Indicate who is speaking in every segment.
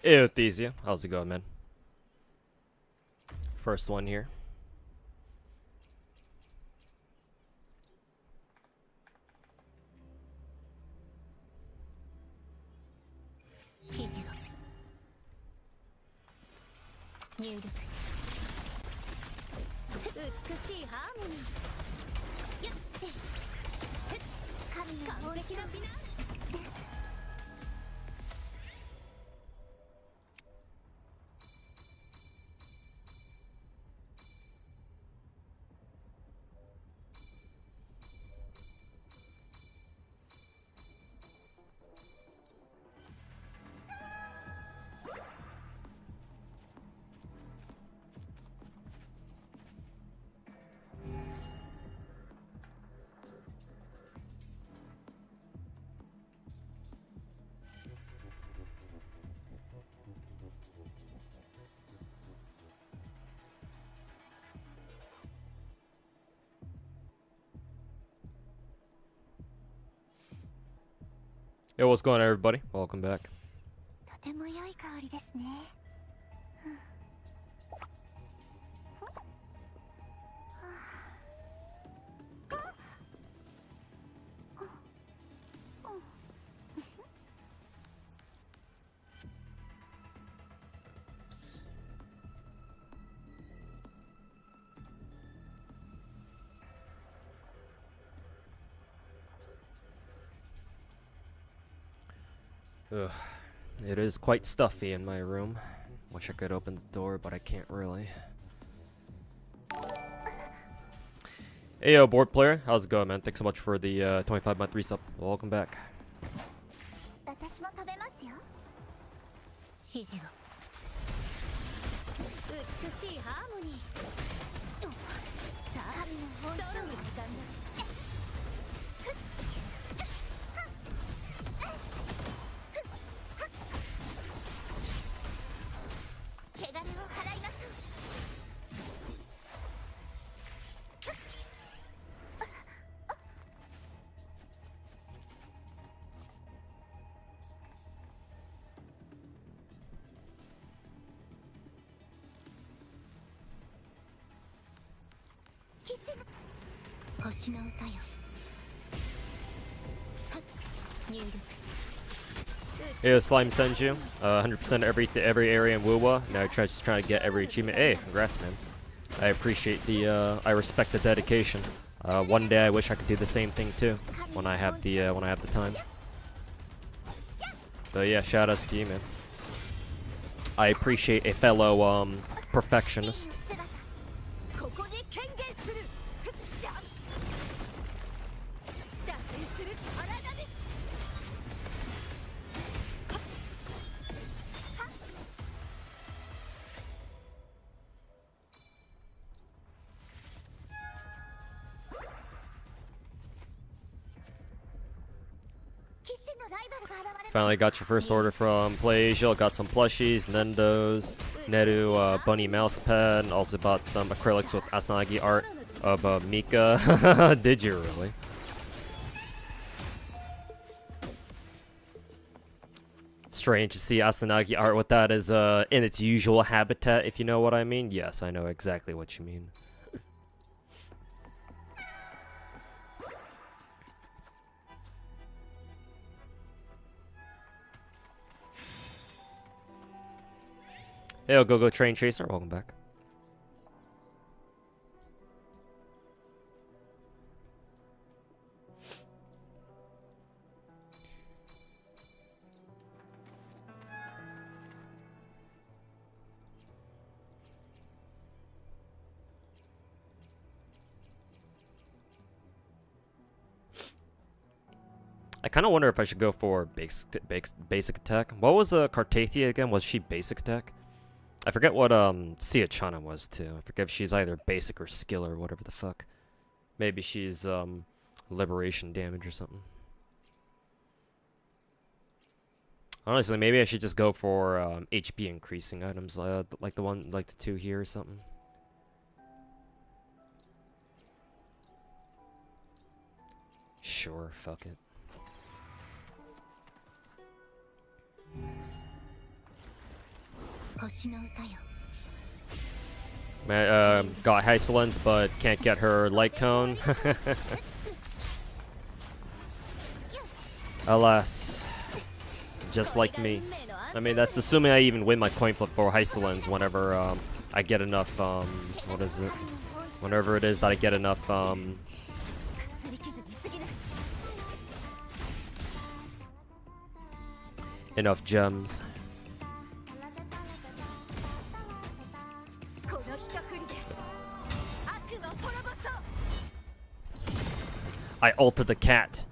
Speaker 1: Hey, Thesia. How's it going, man? First one here. Yo, what's going on, everybody? Welcome back. Ugh. It is quite stuffy in my room. Wish I could open the door, but I can't really. Hey, yo, board player. How's it going, man? Thanks so much for the 25-month resub. Welcome back. Hey, Slime sends you 100% every area in Wuwa. Now just trying to get every achievement. Hey, congrats, man. I appreciate the I respect the dedication. One day I wish I could do the same thing too when I have the time. But yeah, shout outs to you, man. I appreciate a fellow perfectionist. Finally got your first order from PlayAsia. Got some plushies, Nendo's, Neru, Bunny Mousepad, and also bought some acrylics with Asanagi art of Mika. Did you really? Strange to see Asanagi art with that as in its usual habitat, if you know what I mean. Yes, I know exactly what you mean. Hey, go Train Chaser, welcome back. I kind of wonder if I should go for basic attack. What was Cartathia again? Was she basic attack? I forget what Siachana was too. I forget if she's either basic or skill or whatever the fuck. Maybe she's liberation damage or something. Honestly, maybe I should just go for HP increasing items, like the two here or something. Sure, fuck it. Got Hysolence, but can't get her light cone. Alas, just like me. I mean, that's assuming I even win my coin flip for Hysolence whenever I get enough. What is it? Whenever it is that I get enough. Enough gems. I ulted the cat.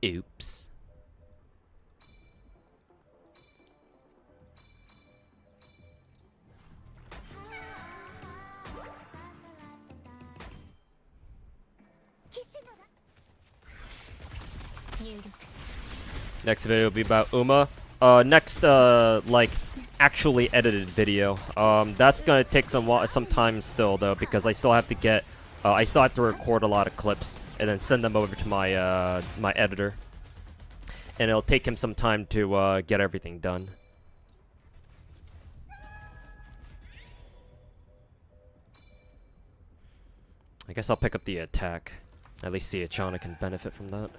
Speaker 1: Oops. Next video will be about Uma. Next, like, actually edited video. That's gonna take some time still, though, because I still have to get, I still have to record a lot of clips and then send them over to my my editor, and it'll take him some time to get everything done. I guess I'll pick up the attack. At least Siachana can benefit from that.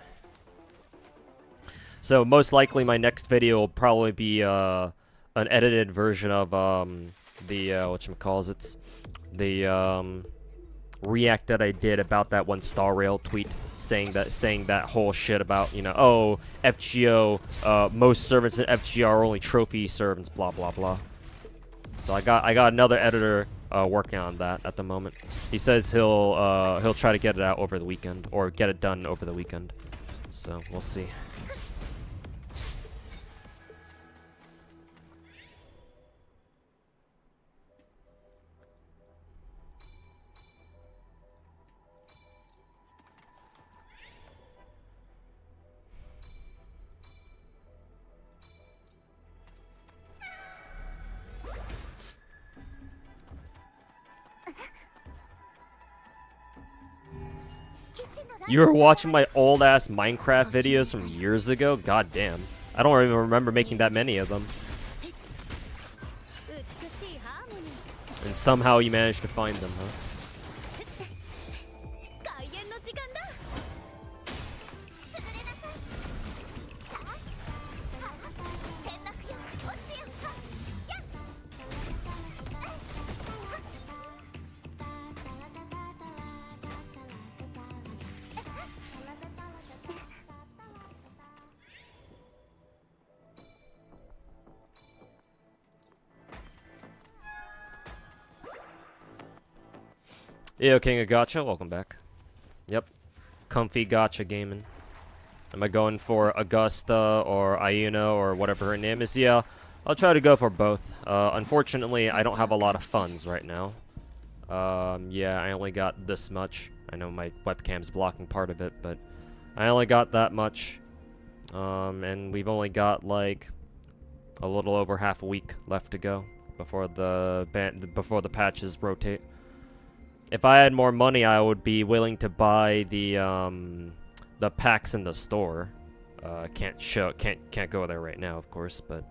Speaker 1: So most likely my next video will probably be an edited version of the whatchamacallit, the react that I did about that one Star Rail tweet saying that whole shit about, you know, oh, FGO, most servants in FGO are only trophy servants, blah blah blah. So I got another editor working on that at the moment. He says he'll try to get it out over the weekend, or get it done over the weekend. So we'll see. You were watching my old-ass Minecraft videos from years ago? God damn. I don't even remember making that many of them. And somehow you managed to find them, huh? Yo, King of Gacha, welcome back. Yep. Comfy Gacha gaming. Am I going for Augusta or Ayuno or whatever her name is? Yeah, I'll try to go for both. Unfortunately, I don't have a lot of funds right now. Yeah, I only got this much. I know my webcam's blocking part of it, but I only got that much. And we've only got like a little over half a week left to go before the patches rotate. If I had more money, I would be willing to buy the packs in the store. Can't go there right now, of course, but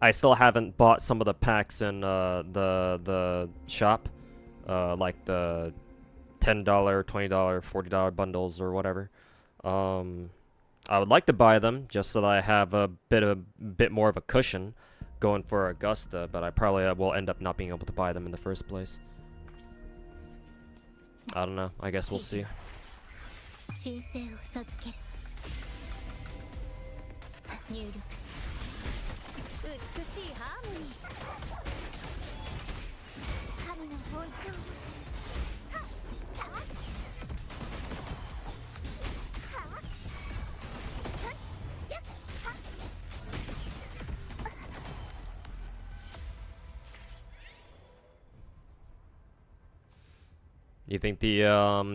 Speaker 1: I still haven't bought some of the packs in the shop, like the $10, $20, $40 bundles or whatever. I would like to buy them just so that I have a bit more of a cushion going for Augusta, but I probably will end up not being able to buy them in the first place. I don't know. I guess we'll see. You think the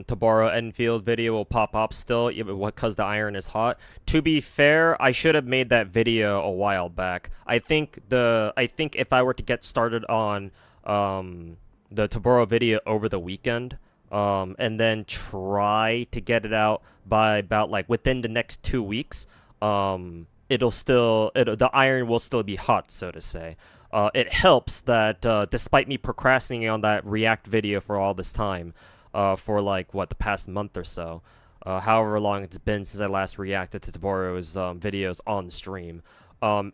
Speaker 1: Tabaro Enfield video will pop up still because the iron is hot? To be fair, I should have made that video a while back. I think if I were to get started on the Tabaro video over the weekend, and then try to get it out by about like within the next 2 weeks, the iron will still be hot, so to say. It helps that despite me procrastinating on that React video for all this time, for like the past month or so, however long it's been since I last reacted to Taboro's videos on stream,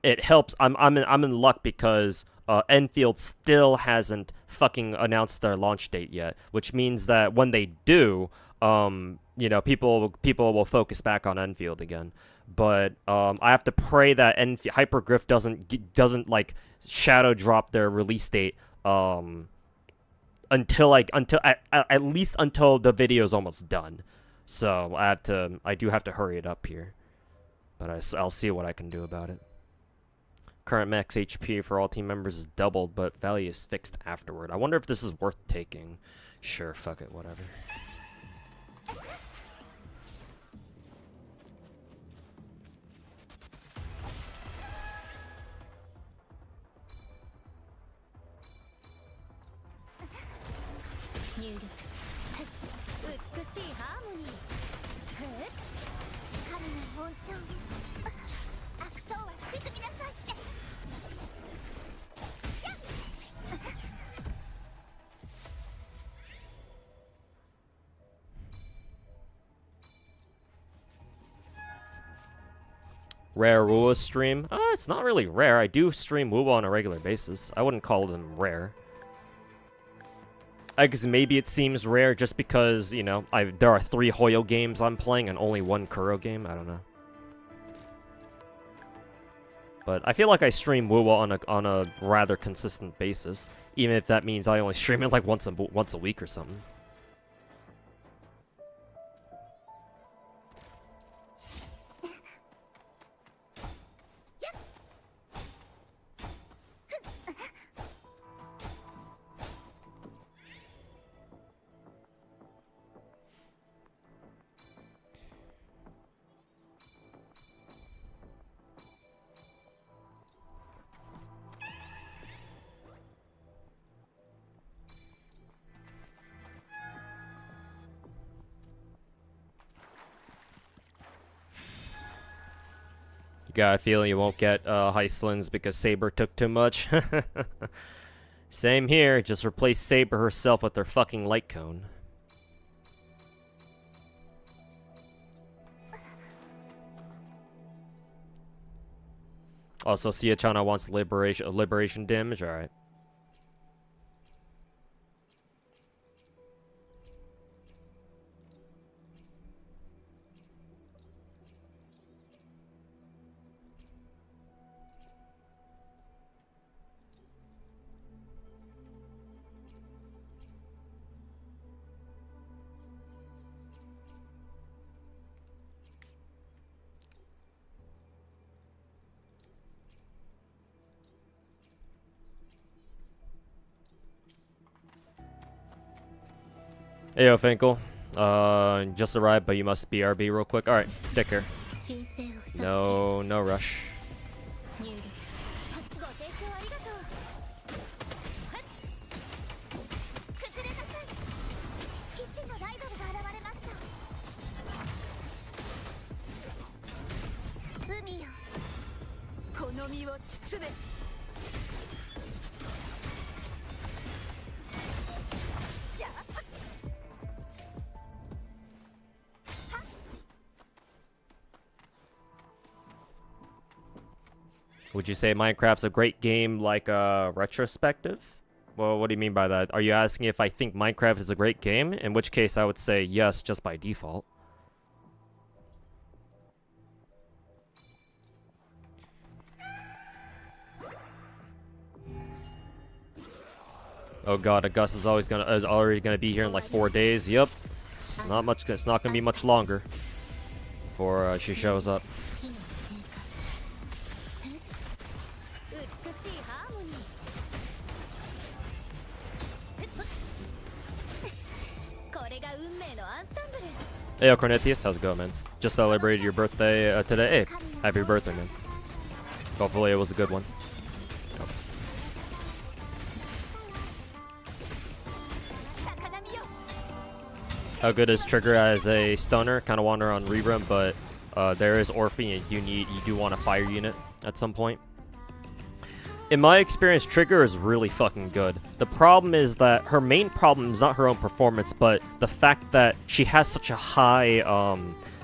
Speaker 1: it helps. I'm in luck because Enfield still hasn't fucking announced their launch date yet, which means that when they do, people will focus back on Enfield again. But I have to pray that Hypergriff doesn't like shadow drop their release date until at least until the video's almost done. So I do have to hurry it up here. But I'll see what I can do about it. Current max HP for all team members is doubled, but value is fixed afterward. I wonder if this is worth taking. Sure, fuck it, whatever. Rare Wuwa stream? It's not really rare. I do stream Wuwa on a regular basis. I wouldn't call them rare. I guess maybe it seems rare just because, there are 3 Hoyo games I'm playing and only 1 Kuro game. I don't know. But I feel like I stream Wuwa on a rather consistent basis, even if that means I only stream it like once a week or something. Got a feeling you won't get Heislins because Saber took too much. Same here, just replace Saber herself with her fucking light cone. Also, Siachana wants liberation damage. Alright. Hey, yo, Finkel. Just arrived, but you must BRB real quick. Alright, take care. No rush. Would you say Minecraft's a great game like retrospective? Well, what do you mean by that? Are you asking if I think Minecraft is a great game? In which case I would say yes, just by default. Oh god, August is already gonna be here in like 4 days. Yep. It's not gonna be much longer before she shows up. Hey, yo, Cornetius, how's it going, man? Just celebrated your birthday today. Hey, happy birthday, man. Hopefully it was a good one. How good is Trigger as a stunner? Kind of want her on rerun, but There is Orphan, and you do want a fire unit at some point. In my experience, Trigger is really fucking good. The problem is that her main problem is not her own performance, but the fact that she has such a high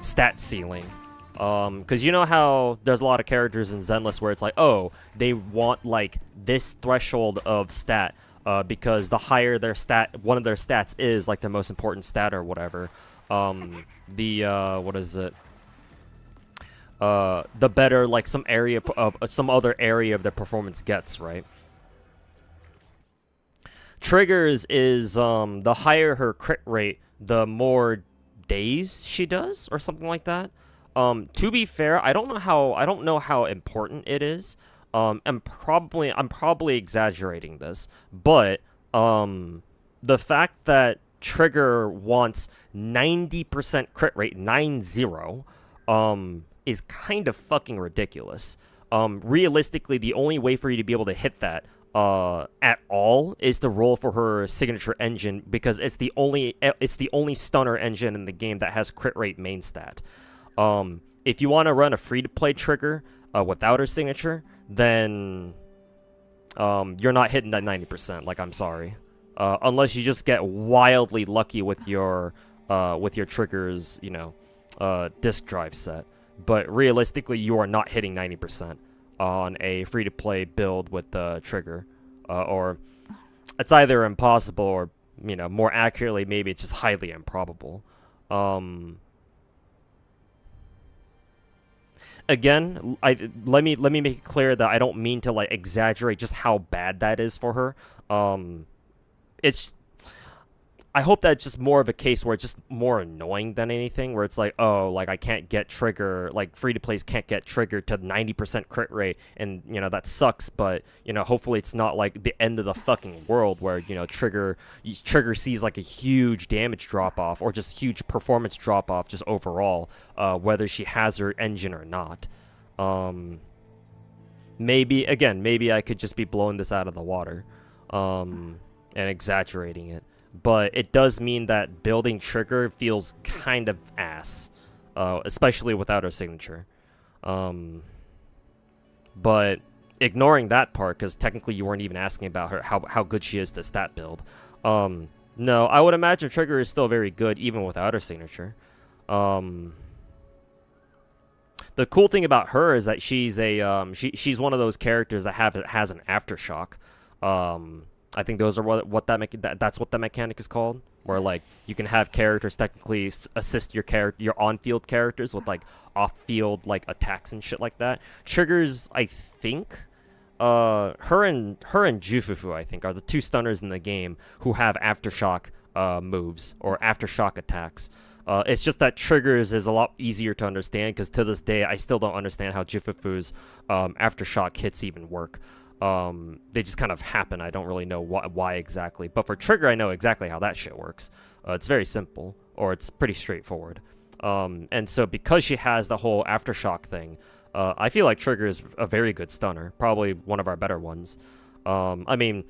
Speaker 1: stat ceiling. Because you know how there's a lot of characters in Zenless where it's like, oh, they want like this threshold of stat, because the higher their stat, one of their stats is like their most important stat or whatever. What is it? The better like some area of some other area of their performance gets, right? Triggers is the higher her crit rate, the more days she does, or something like that. To be fair, I don't know how important it is. I'm probably exaggerating this, but the fact that Trigger wants 90% crit rate, 90, is kind of fucking ridiculous. Realistically, the only way for you to be able to hit that at all is to roll for her signature engine, because it's the only stunner engine in the game that has crit rate main stat. If you want to run a free-to-play Trigger without her signature, then you're not hitting that 90%. Like, I'm sorry, unless you just get wildly lucky with your Trigger's, disk drive set. But realistically, you are not hitting 90% on a free-to-play build with the Trigger, or it's either impossible or, more accurately, maybe it's just highly improbable. Again, let me make it clear that I don't mean to like exaggerate just how bad that is for her. I hope that's just more of a case where it's just more annoying than anything, where it's like, oh, like I can't get Trigger, like free-to-plays can't get Trigger to 90% crit rate, and, that sucks, but, hopefully it's not like the end of the fucking world where, Trigger sees like a huge damage drop-off, or just huge performance drop-off just overall, whether she has her engine or not. Maybe I could just be blowing this out of the water, and exaggerating it. But it does mean that building Trigger feels kind of ass, especially without her signature. But ignoring that part, because technically you weren't even asking about her how good she is to stat build. No, I would imagine Trigger is still very good even without her signature. The cool thing about her is that she's she's one of those characters that has an aftershock. I think those are that's what that mechanic is called, where like you can have characters technically assist your on-field characters with like off-field like attacks and shit like that. Triggers, I think, her and Jufufu, I think, are the two stunners in the game who have aftershock moves or aftershock attacks. It's just that Triggers is a lot easier to understand, because to this day I still don't understand how Jufufu's aftershock hits even work. They just kind of happen. I don't really know why exactly. But for Trigger, I know exactly how that shit works. It's very simple, or it's pretty straightforward. And so because she has the whole aftershock thing, I feel like Trigger is a very good stunner. Probably one of our better ones. I mean,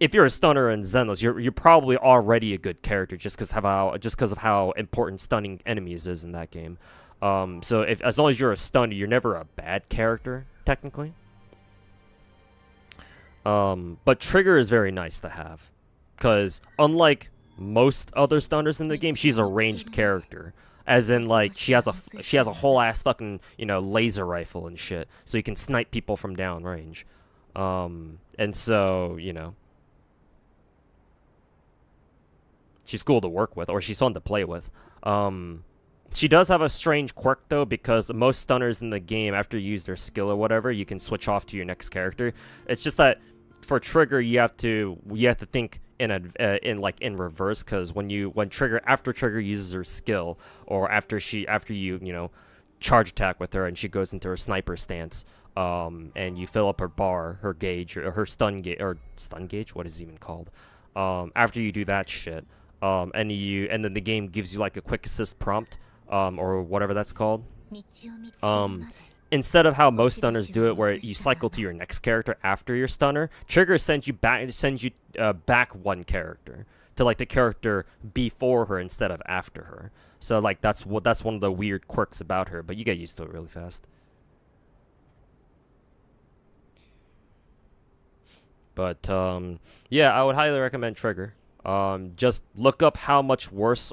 Speaker 1: if you're a stunner in Zenless, you're probably already a good character just because of how important stunning enemies is in that game. So as long as you're a stunner, you're never a bad character, technically. But Trigger is very nice to have, because unlike most other stunners in the game, she's a ranged character, as in like she has a whole ass fucking laser rifle and shit, so you can snipe people from downrange. And so she's cool to work with, or she's fun to play with. She does have a strange quirk though, because most stunners in the game, after you use their skill or whatever, you can switch off to your next character. It's just that for Trigger, you have to think in reverse, because after Trigger uses her skill, or after you charge attack with her and she goes into her sniper stance, and you fill up her gauge, or her stun gauge, what is it even called? After you do that shit, and then the game gives you like a quick assist prompt, or whatever that's called. Instead of how most stunners do it, where you cycle to your next character after your stunner, Trigger sends you back one character to like the character before her instead of after her. So like that's one of the weird quirks about her, but you get used to it really fast. But yeah, I would highly recommend Trigger. Just look up how much worse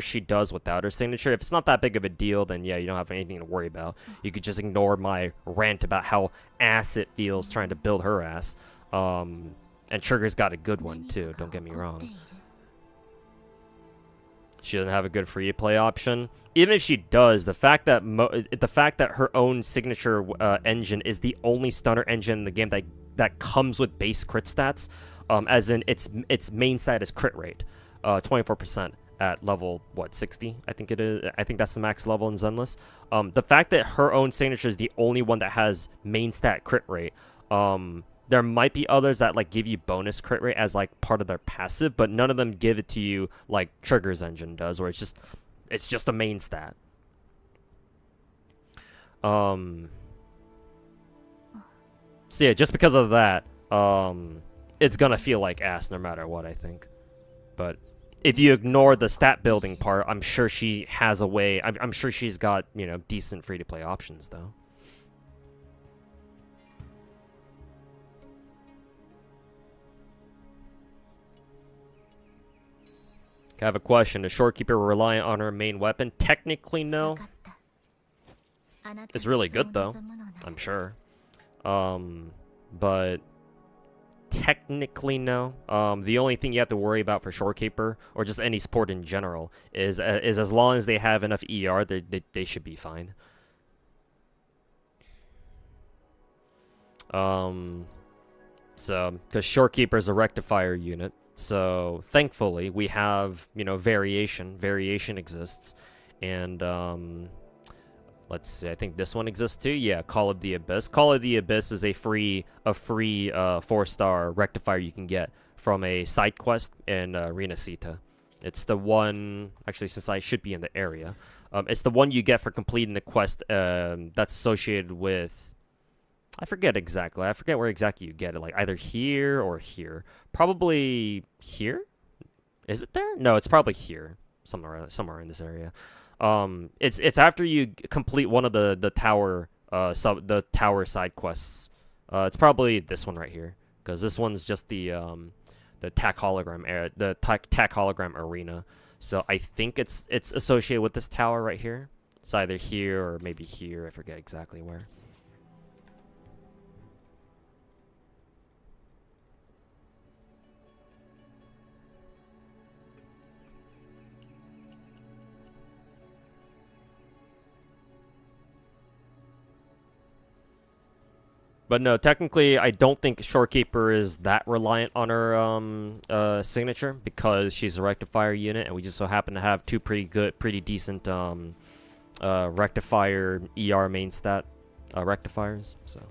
Speaker 1: she does without her signature. If it's not that big of a deal, then yeah, you don't have anything to worry about. You could just ignore my rant about how ass it feels trying to build her ass. And Trigger's got a good one too. Don't get me wrong. She doesn't have a good free-to-play option. Even if she does, the fact that her own signature engine is the only stunner engine in the game that comes with base crit stats, as in its main stat is crit rate, 24% at level 60, I think it is. I think that's the max level in Zenless. The fact that her own signature is the only one that has main stat crit rate. There might be others that like give you bonus crit rate as like part of their passive, but none of them give it to you like Trigger's engine does, where it's just a main stat. So yeah, just because of that, it's gonna feel like ass no matter what, I think. But if you ignore the stat building part, I'm sure she has a way. I'm sure she's got, you know, decent free to play options though. I have a question. Is Shorekeeper reliant on her main weapon? Technically, no. It's really good, though. I'm sure. But technically, no. The only thing you have to worry about for Shorekeeper, or just any support in general, is as long as they have enough ER, they should be fine. So, because Shorekeeper is a rectifier unit. So, thankfully, we have, you know, variation. Variation exists. And, let's see, I think this one exists too. Yeah, Call of the Abyss. Call of the Abyss is a free 4-star rectifier you can get from a side quest in Arena Sita. It's the one, actually, since I should be in the area, it's the one you get for completing the quest that's associated with, I forget exactly. I forget where exactly you get it. Like either here or here. Probably here? Is it there? No, it's probably here. Somewhere in this area. It's after you complete one of the tower tower side quests. It's probably this one right here, because this one's just the TAC hologram TAC hologram arena. So I think it's associated with this tower right here. It's either here or maybe here. I forget exactly where. But no, technically, I don't think Shorekeeper is that reliant on her signature, because she's a rectifier unit, and we just so happen to have two pretty decent rectifier ER main stat rectifiers. So,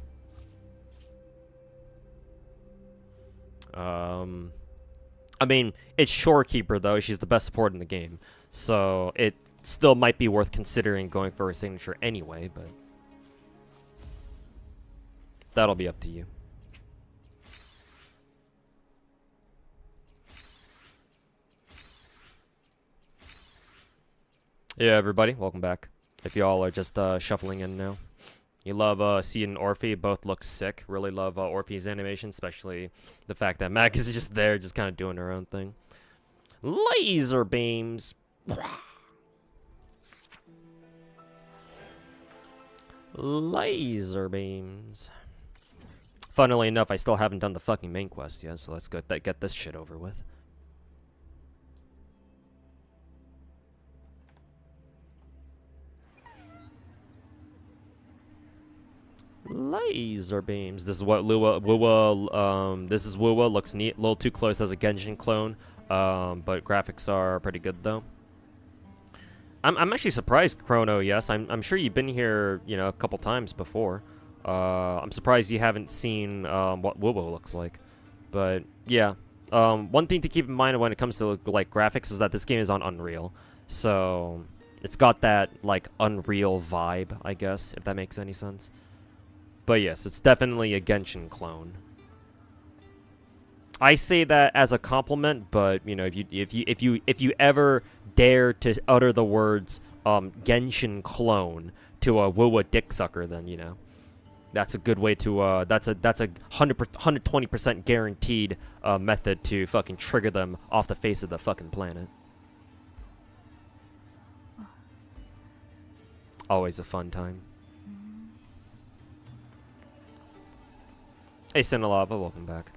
Speaker 1: I mean, it's Shorekeeper though. She's the best support in the game, so it still might be worth considering going for her signature anyway. But that'll be up to you. Yeah, everybody, welcome back. If y'all are just shuffling in now. You love seeing Orphe, both look sick. Really love Orphe's animation, especially the fact that Mac is just there, just kind of doing her own thing. Laser beams! Laser beams. Funnily enough, I still haven't done the fucking main quest yet, so let's get this shit over with. Laser beams. This is what Wuwa, this is Wuwa, looks neat. A little too close as a Genshin clone, but graphics are pretty good though. I'm actually surprised, Chrono. Yes, I'm sure you've been here, you know, a couple times before. I'm surprised you haven't seen what Wuwa looks like. But yeah, one thing to keep in mind when it comes to like graphics is that this game is on Unreal, so it's got that like Unreal vibe, I guess, if that makes any sense. But yes, it's definitely a Genshin clone. I say that as a compliment, but you know, if you ever dare to utter the words Genshin clone to a Wuwa dick sucker, then you know that's a good way to that's a 120% guaranteed method to fucking trigger them off the face of the fucking planet. Always a fun time. Hey Sinalava, welcome back.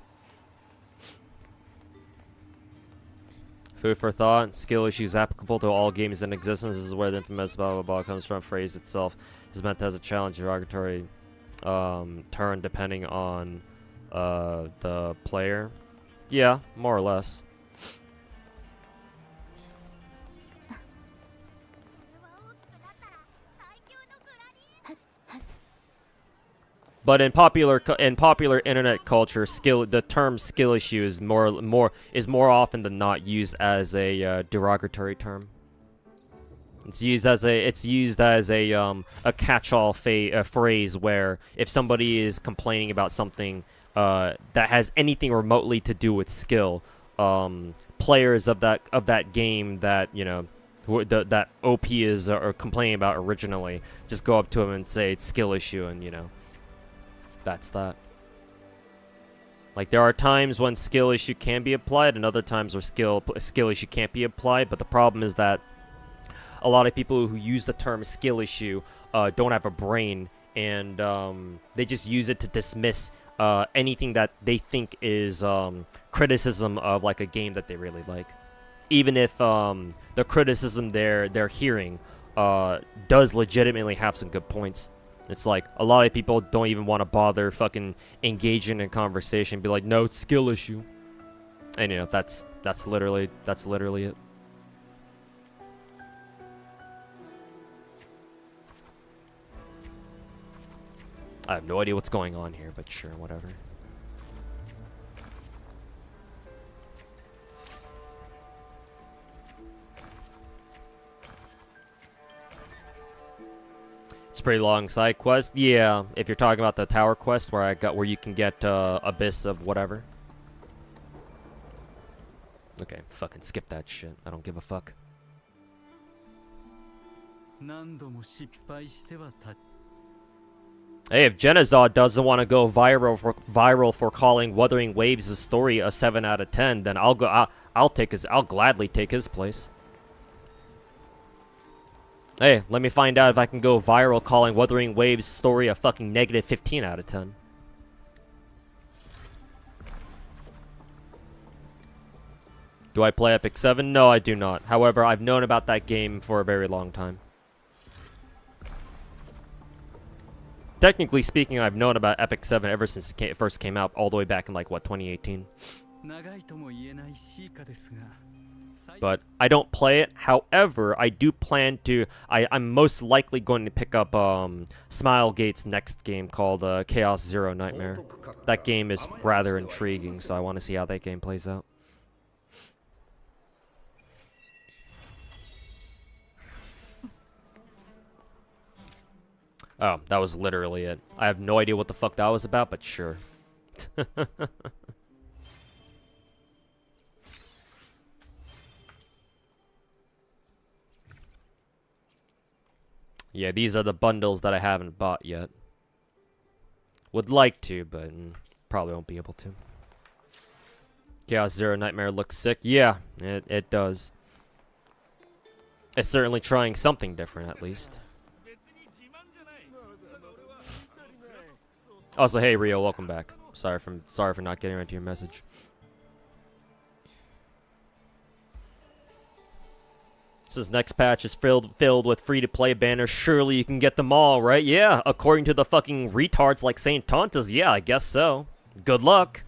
Speaker 1: Food for thought. Skill issues applicable to all games in existence. This is where the infamous blah blah blah comes from. Phrase itself is meant as a challenge, derogatory turn depending on the player. Yeah, more or less. But in popular internet culture, the term skill issue is more often than not used as a derogatory term. It's used as a catch-all phrase where if somebody is complaining about something that has anything remotely to do with skill, players of that game that you know that OP is or complaining about originally just go up to him and say it's skill issue, and you know. That's that. Like, there are times when skill issue can be applied and other times where skill issue can't be applied, but the problem is that a lot of people who use the term skill issue don't have a brain, and they just use it to dismiss anything that they think is criticism of like a game that they really like, even if the criticism they're hearing does legitimately have some good points. It's like a lot of people don't even want to bother fucking engaging in conversation. Be like, no, it's skill issue, and you know that's literally it. I have no idea what's going on here, but sure, whatever. It's a pretty long side quest. Yeah, if you're talking about the tower quest where you can get Abyss of whatever. Okay, fucking skip that shit. I don't give a fuck. Hey, if Genazod doesn't want to go viral for calling Wuthering Waves' story a 7 out of 10, then I'll gladly take his place. Hey, let me find out if I can go viral calling Wuthering Waves' story a fucking negative 15 out of 10. Do I play Epic 7? No, I do not. However, I've known about that game for a very long time. Technically speaking, I've known about Epic 7 ever since it first came out, all the way back in like, what, 2018? But I don't play it. However, I do plan to. I'm most likely going to pick up Smilegate's next game called Chaos Zero Nightmare. That game is rather intriguing, so I want to see how that game plays out. Oh, that was literally it. I have no idea what the fuck that was about, but sure. Yeah, these are the bundles that I haven't bought yet. Would like to, but probably won't be able to. Chaos Zero Nightmare looks sick. Yeah, it does. It's certainly trying something different, at least. Also, hey Rio, welcome back. Sorry for not getting around to your message. This next patch is filled with free-to-play banners. Surely you can get them all, right? Yeah, according to the fucking retards like Saint Tontas, yeah, I guess so. Good luck.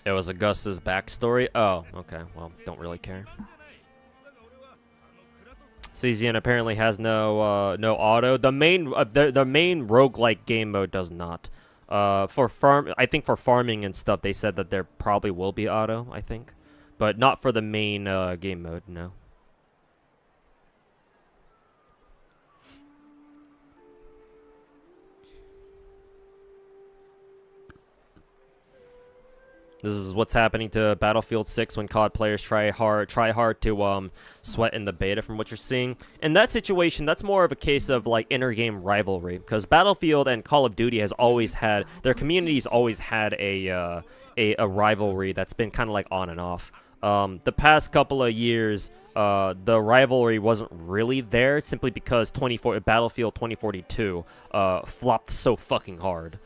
Speaker 1: It was Augusta's backstory? Oh, okay. Well, don't really care. Cesian apparently has no auto. The main roguelike game mode does not. I think for farming and stuff, they said that there probably will be auto. I think, but not for the main game mode. No. This is what's happening to Battlefield 6 when COD players try hard to sweat in the beta from what you're seeing. In that situation, that's more of a case of like inter-game rivalry, because Battlefield and Call of Duty has always had their communities always had a rivalry that's been kind of like on and off. The past couple of years, the rivalry wasn't really there simply because Battlefield 2042 flopped so fucking hard.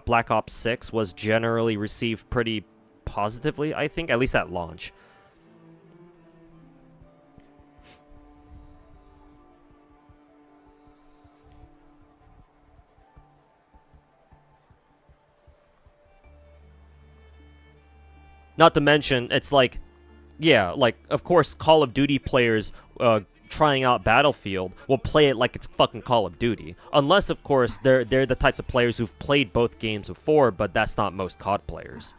Speaker 1: Black Ops 6 was generally received pretty positively, I think, at least at launch. Not to mention, it's like, yeah, like, of course, Call of Duty players, trying out Battlefield will play it like it's fucking Call of Duty, unless of course they're the types of players who've played both games before, but that's not most COD players.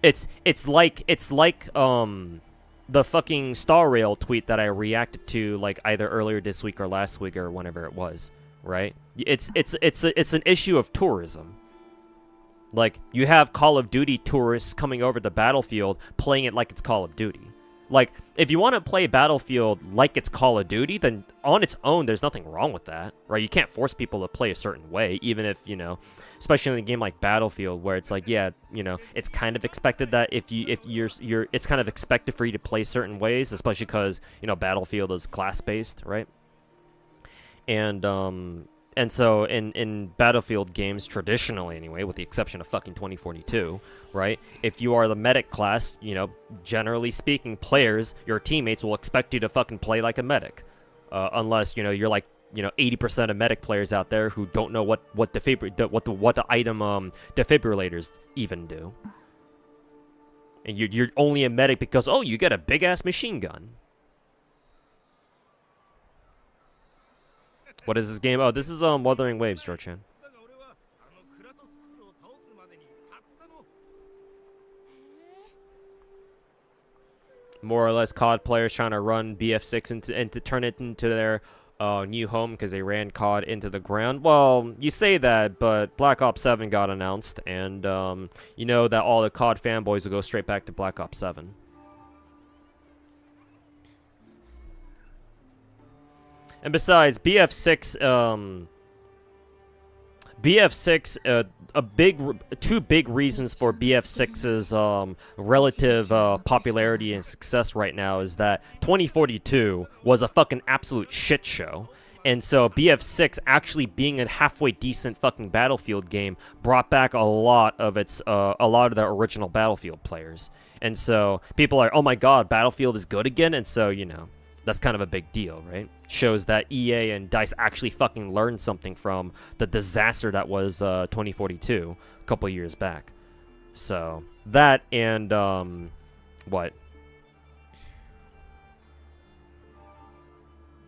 Speaker 1: It's like the fucking Star Rail tweet that I reacted to like either earlier this week or last week or whenever it was, right? It's an issue of tourism. Like, you have Call of Duty tourists coming over to Battlefield playing it like it's Call of Duty. Like, if you want to play Battlefield like it's Call of Duty, then on its own, there's nothing wrong with that, right? You can't force people to play a certain way, even if, you know, especially in a game like Battlefield, where it's like, yeah, you know, it's kind of expected that it's kind of expected for you to play certain ways, especially because, you know, Battlefield is class-based, right? And so in Battlefield games, traditionally anyway, with the exception of fucking 2042, right? If you are the medic class, you know, generally speaking, players, your teammates will expect you to fucking play like a medic. Unless, you know, you're like, you know, 80% of medic players out there who don't know what the item defibrillators even do. And you're only a medic because, oh, you get a big-ass machine gun. What is this game? Oh, this is Wuthering Waves, Jorchan. More or less COD players trying to run BF6 into turn it into their new home because they ran COD into the ground. Well, you say that, but Black Ops 7 got announced, and you know that all the COD fanboys will go straight back to Black Ops 7. And besides, BF6, two big reasons for BF6's relative popularity and success right now is that 2042 was a fucking absolute shit show. And so BF6 actually being a halfway decent fucking Battlefield game brought back a lot of the original Battlefield players. And so people are, oh my god, Battlefield is good again, and so, you know, that's kind of a big deal, right? Shows that EA and DICE actually fucking learned something from the disaster that was 2042 a couple years back. So that and what?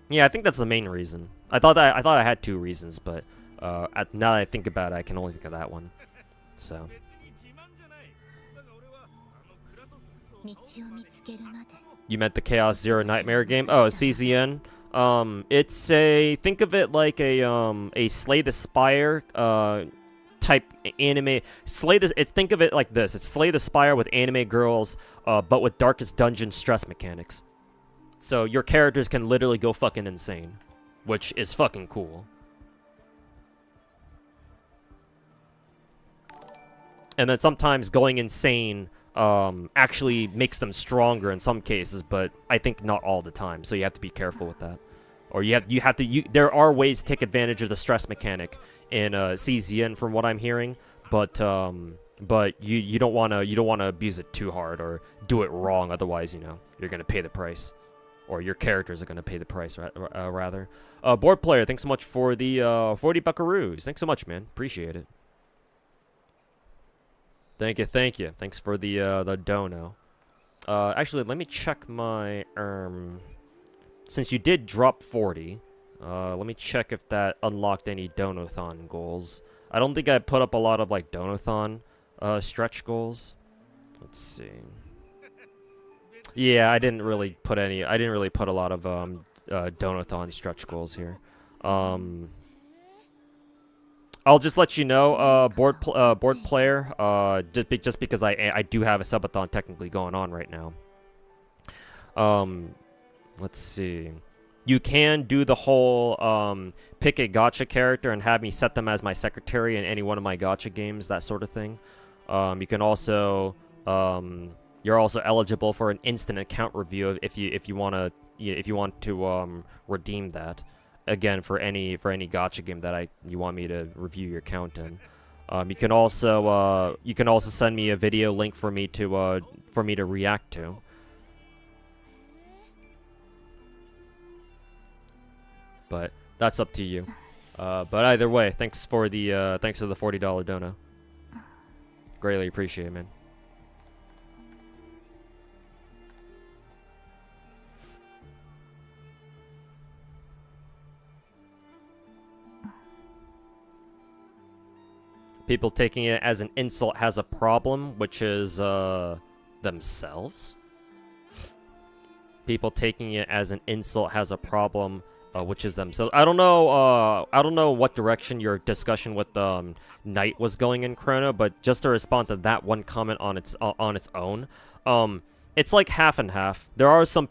Speaker 1: Yeah, I think that's the main reason. I thought I had two reasons, but now that I think about it, I can only think of that one. So. You meant the Chaos Zero Nightmare game? Oh, CZN. It's think of it like a Slay the Spire type anime. Think of it like this. It's Slay the Spire with anime girls, but with Darkest Dungeon stress mechanics. So your characters can literally go fucking insane, which is fucking cool. And then sometimes going insane actually makes them stronger in some cases, but I think not all the time. So you have to be careful with that. Or there are ways to take advantage of the stress mechanic in CZN from what I'm hearing, but you don't want to abuse it too hard or do it wrong. Otherwise, you know, you're gonna pay the price, or your characters are gonna pay the price rather. Board player, thanks so much for the 40 buckaroos. Thanks so much, man. Appreciate it. Thank you. Thanks for the dono. Actually, let me check my since you did drop 40, Let me check if that unlocked any Donathon goals. I don't think I put up a lot of like Donathon stretch goals. Let's see. Yeah, I didn't really put any. I didn't really put a lot of Donathon stretch goals here. I'll just let you know, board player. Just because I do have a subathon technically going on right now. Let's see. You can do the whole pick a gacha character and have me set them as my secretary in any one of my gacha games, that sort of thing. You can also you're also eligible for an instant account review if you want to redeem that. Again, for any gacha game that you want me to review your account in. You can also send me a video link for me to react to. But that's up to you. But either way, thanks for the $40 dono. Greatly appreciate it, man. People taking it as an insult has a problem, which is themselves. People taking it as an insult has a problem, which is themselves. I don't know what direction your discussion with Knight was going in, Chrono, but just to respond to that one comment on its own, it's like half and half. There are some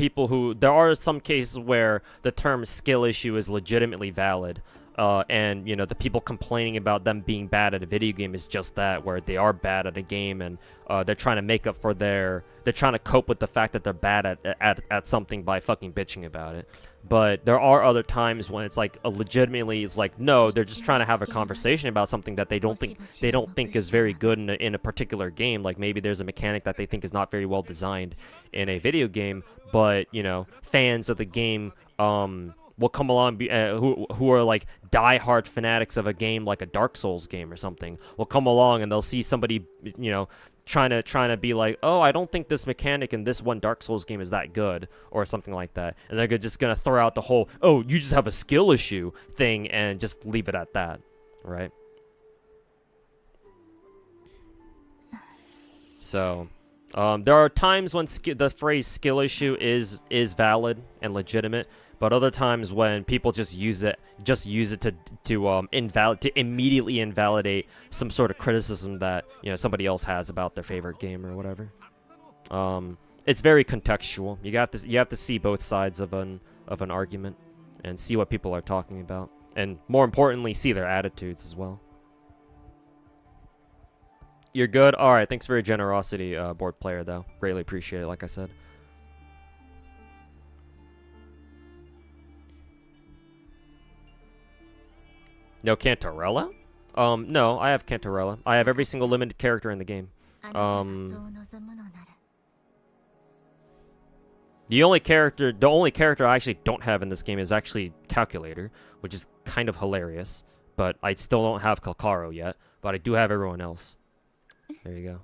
Speaker 1: cases where the term skill issue is legitimately valid. And, you know, the people complaining about them being bad at a video game is just that, where they are bad at a game and they're trying to make up for they're trying to cope with the fact that they're bad at something by fucking bitching about it. But there are other times when it's like legitimately, it's like, no, they're just trying to have a conversation about something that they don't think is very good in a particular game. Like maybe there's a mechanic that they think is not very well designed in a video game, but, you know, fans of the game will come along, who are like die-hard fanatics of a game like a Dark Souls game or something, will come along and they'll see somebody, you know, trying to be like, oh, I don't think this mechanic in this one Dark Souls game is that good, or something like that, and they're just gonna throw out the whole, oh, you just have a skill issue thing, and just leave it at that, right? So there are times when the phrase skill issue is valid and legitimate, but other times when people just use it to immediately invalidate some sort of criticism that, you know, somebody else has about their favorite game or whatever. It's very contextual. You have to see both sides of an argument and see what people are talking about, and more importantly, see their attitudes as well. You're good? Alright, thanks for your generosity, board player, though. Greatly appreciate it, like I said. No Cantarella? No, I have Cantarella. I have every single limited character in the game. The only character I actually don't have in this game is actually Calculator, which is kind of hilarious. But I still don't have Kalkaro yet, but I do have everyone else. There you go.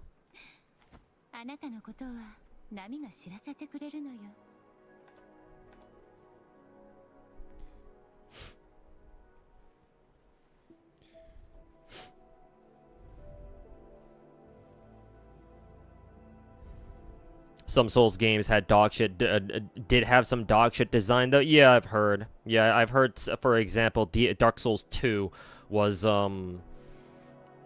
Speaker 1: Some Souls games had dog shit, did have some dog shit design though. Yeah, I've heard. Yeah, I've heard, for example, Dark Souls 2 was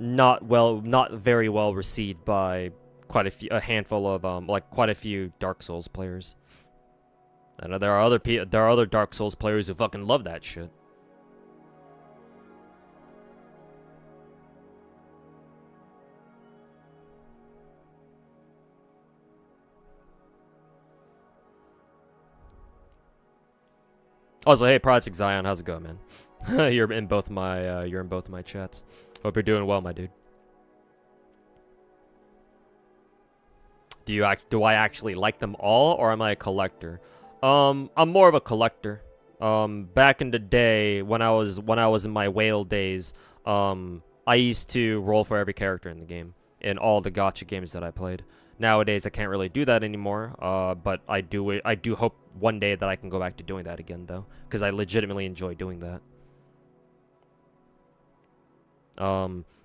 Speaker 1: not very well received by a handful of quite a few Dark Souls players. I know there are other Dark Souls players who fucking love that shit. Also, hey, Project Zion, how's it going, man? You're in both my chats. Hope you're doing well, my dude. Do I actually like them all, or am I a collector? I'm more of a collector. Back in the day when I was in my whale days, I used to roll for every character in the game in all the gacha games that I played. Nowadays, I can't really do that anymore. But I do hope one day that I can go back to doing that again, though, because I legitimately enjoy doing that.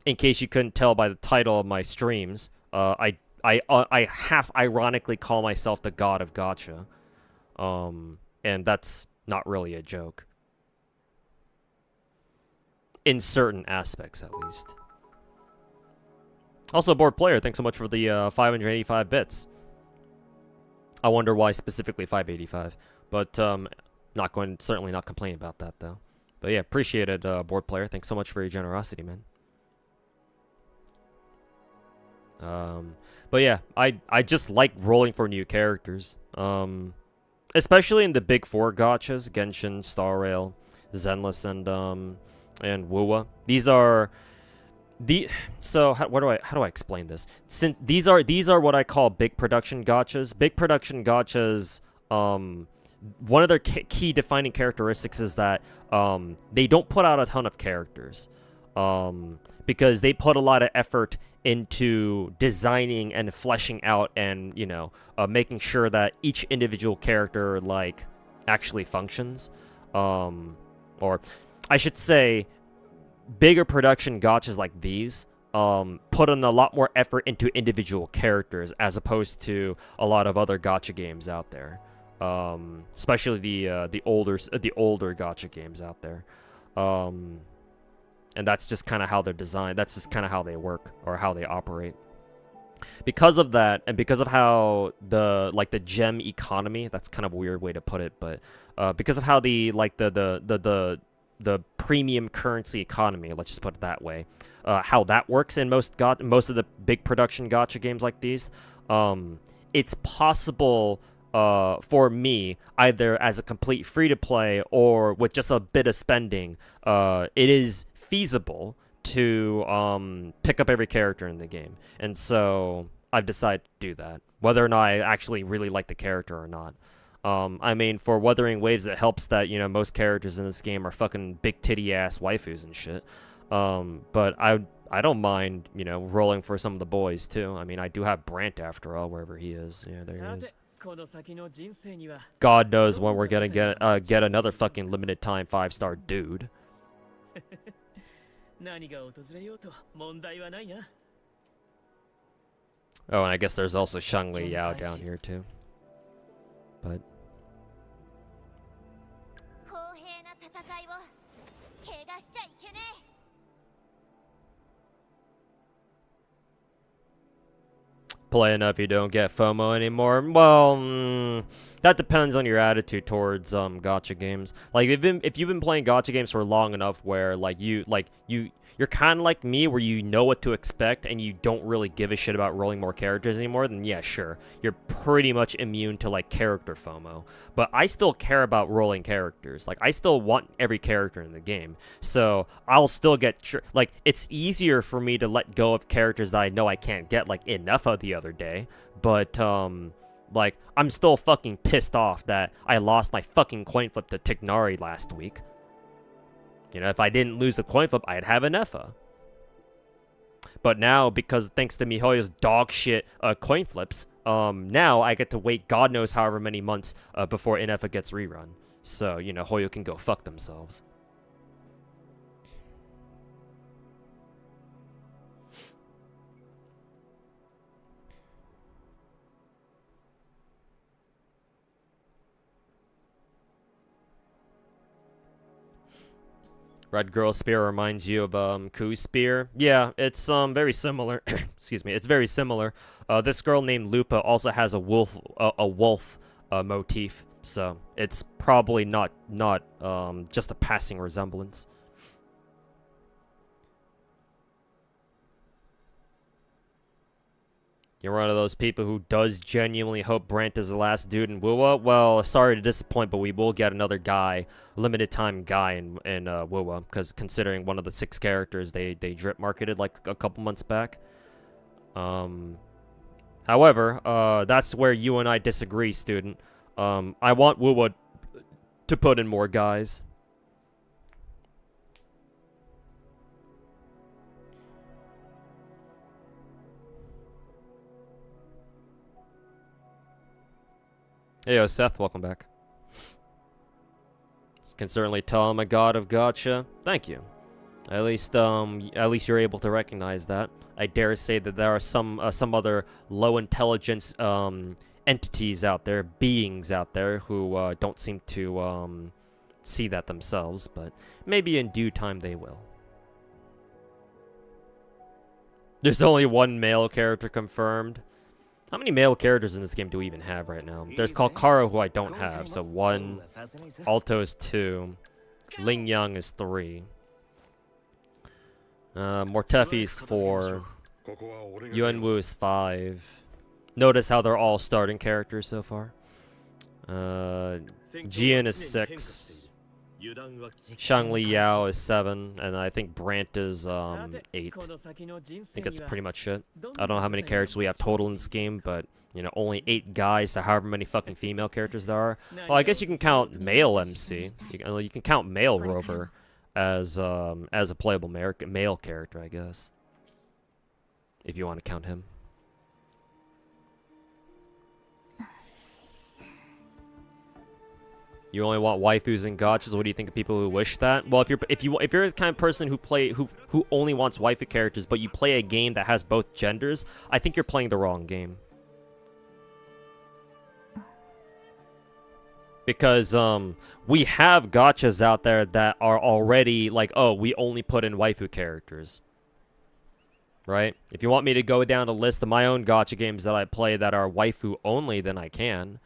Speaker 1: In case you couldn't tell by the title of my streams, I half ironically call myself the god of gacha. And that's not really a joke. In certain aspects, at least. Also, board player, thanks so much for the 585 bits. I wonder why specifically 585, but certainly not complaining about that though. But yeah, appreciate it, board player. Thanks so much for your generosity, man. But yeah, I just like rolling for new characters. Especially in the big four gachas, Genshin, Star Rail, Zenless, and Wuwa. These are how do I explain this? Since these are what I call big production gachas. Big production gachas, one of their key defining characteristics is that they don't put out a ton of characters, because they put a lot of effort into designing and fleshing out and making sure that each individual character like actually functions, or I should say bigger production gachas like these put in a lot more effort into individual characters as opposed to a lot of other gacha games out there, especially the older gacha games out there, and that's just kind of how they're designed. That's just kind of how they work or how they operate. Because of that, and because of how the gem economy, that's kind of a weird way to put it, but because of how the premium currency economy, let's just put it that way, how that works in most of the big production gacha games like these, it's possible for me, either as a complete free-to-play or with just a bit of spending, it is feasible to pick up every character in the game. And so I've decided to do that, whether or not I actually really like the character or not. I mean, for Wuthering Waves, it helps that, most characters in this game are fucking big titty ass waifus and shit. But I don't mind, rolling for some of the boys too. I mean, I do have Brant after all, wherever he is. Yeah, there he is. God knows when we're gonna get another fucking limited time 5-star dude. Oh, and I guess there's also Shangli Yao down here too. But play enough, you don't get FOMO anymore. Well, that depends on your attitude towards gacha games. Like if you've been playing gacha games for long enough, where you're kind of like me, where you know what to expect and you don't really give a shit about rolling more characters anymore, then yeah, sure, you're pretty much immune to like character FOMO. But I still care about rolling characters. Like I still want every character in the game, so I'll still get like it's easier for me to let go of characters that I know I can't get, like Enough the other day. But like I'm still fucking pissed off that I lost my fucking coin flip to Tignari last week. If I didn't lose the coin flip, I'd have Inefa. But now, because thanks to MiHoYo's dog shit coin flips, now I get to wait God knows however many months before Inefa gets rerun. So, Hoyo can go fuck themselves. Red Girl Spear reminds you of Ku's Spear. Yeah, it's very similar. Excuse me, it's very similar. This girl named Lupa also has a wolf motif, so it's probably not just a passing resemblance. You're one of those people who does genuinely hope Brant is the last dude in Wuwa? Well, sorry to disappoint, but we will get another guy, limited time guy in Wuwa, because considering one of the 6 characters they drip marketed like a couple months back. However, that's where you and I disagree, student. I want Wuwa to put in more guys. Hey, yo, Seth, welcome back. Can certainly tell I'm a god of gacha. Thank you. At least you're able to recognize that. I dare say that there are some other low intelligence entities out there, beings out there who don't seem to see that themselves, but maybe in due time they will. There's only one male character confirmed. How many male characters in this game do we even have right now? There's Kalkaro, who I don't have, so 1. Alto is 2. Ling Yang is 3. Mortefi's 4. Yuanwu is 5. Notice how they're all starting characters so far. Jian is 6. Shangli Yao is 7, and I think Brant is 8. I think that's pretty much it. I don't know how many characters we have total in this game, but you know, only 8 guys to however many fucking female characters there are. Well, I guess you can count male MC. You can count male Rover as a playable male character, I guess, if you want to count him. You only want waifus and gachas. What do you think of people who wish that? Well, if you're the kind of person who only wants waifu characters, but you play a game that has both genders, I think you're playing the wrong game. Because we have gachas out there that are already like, oh, we only put in waifu characters. Right? If you want me to go down a list of my own gacha games that I play that are waifu only, then I can.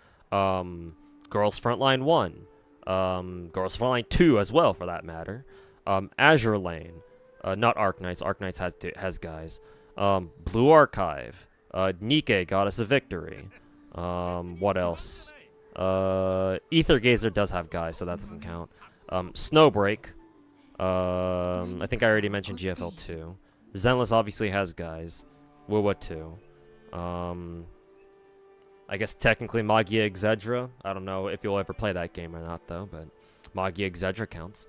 Speaker 1: Girls Frontline 1, Girls Frontline 2 as well, for that matter. Azure Lane, not Arknights. Arknights has guys. Blue Archive, Nike, Goddess of Victory. What else? Ether Gazer does have guys, so that doesn't count. Snowbreak. I think I already mentioned GFL 2. Zenless obviously has guys. Wuwa 2. I guess technically Magia Exedra. I don't know if you'll ever play that game or not, though, but Magia Exedra counts.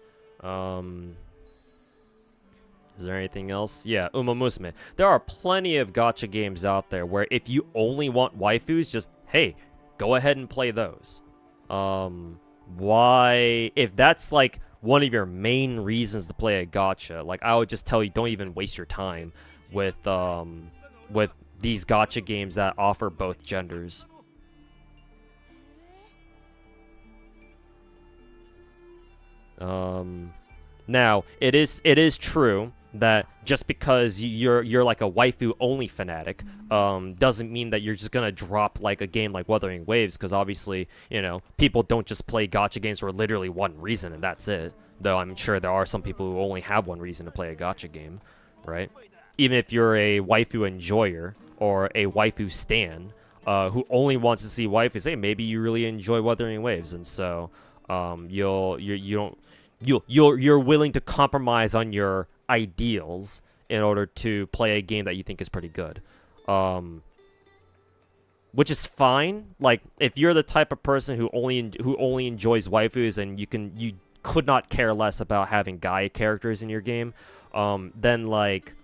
Speaker 1: Is there anything else? Yeah, Uma Musume. There are plenty of gacha games out there where if you only want waifus, just, hey, go ahead and play those. Why? If that's, like, one of your main reasons to play a gacha, like, I would just tell you, don't even waste your time with these gacha games that offer both genders. Now it is true that just because you're like a waifu only fanatic doesn't mean that you're just gonna drop like a game like Wuthering Waves, because obviously, you know, people don't just play gacha games for literally one reason and that's it. Though I'm sure there are some people who only have one reason to play a gacha game, right? Even if you're a waifu enjoyer or a waifu stan who only wants to see waifus, hey, maybe you really enjoy Wuthering Waves, and so you're willing to compromise on your ideals in order to play a game that you think is pretty good, which is fine. Like, if you're the type of person who only enjoys waifus and you could not care less about having guy characters in your game, then like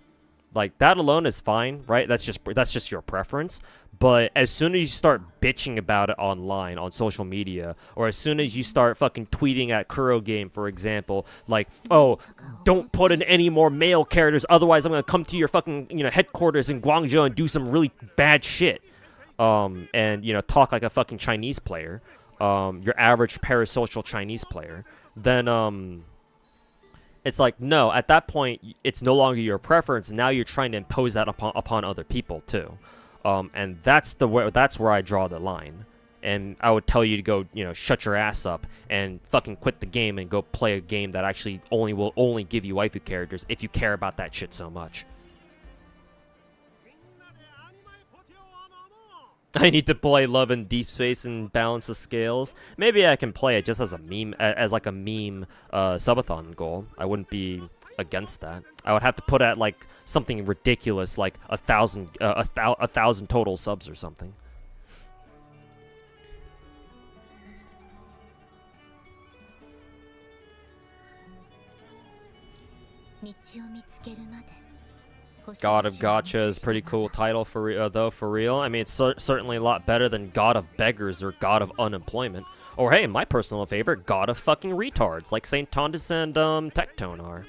Speaker 1: that alone is fine, right? That's just your preference. But as soon as you start bitching about it online, on social media, or as soon as you start fucking tweeting at Kuro Game, for example, like, oh, don't put in any more male characters, otherwise I'm gonna come to your fucking, you know, headquarters in Guangzhou and do some really bad shit, and, you know, talk like a fucking Chinese player, your average parasocial Chinese player, then, it's like, no, at that point, it's no longer your preference. Now you're trying to impose that upon other people too, and that's where I draw the line. And I would tell you to go, you know, shut your ass up and fucking quit the game and go play a game that actually will only give you waifu characters if you care about that shit so much. I need to play Love in Deep Space and balance the scales. Maybe I can play it just as a meme, as like a meme subathon goal. I wouldn't be against that. I would have to put at like something ridiculous, like 1,000 total subs or something. God of Gacha is pretty cool title for though, for real. I mean, it's certainly a lot better than God of Beggars or God of Unemployment. Or hey, my personal favorite, God of fucking Retards, like St. Tondas and Tectone are.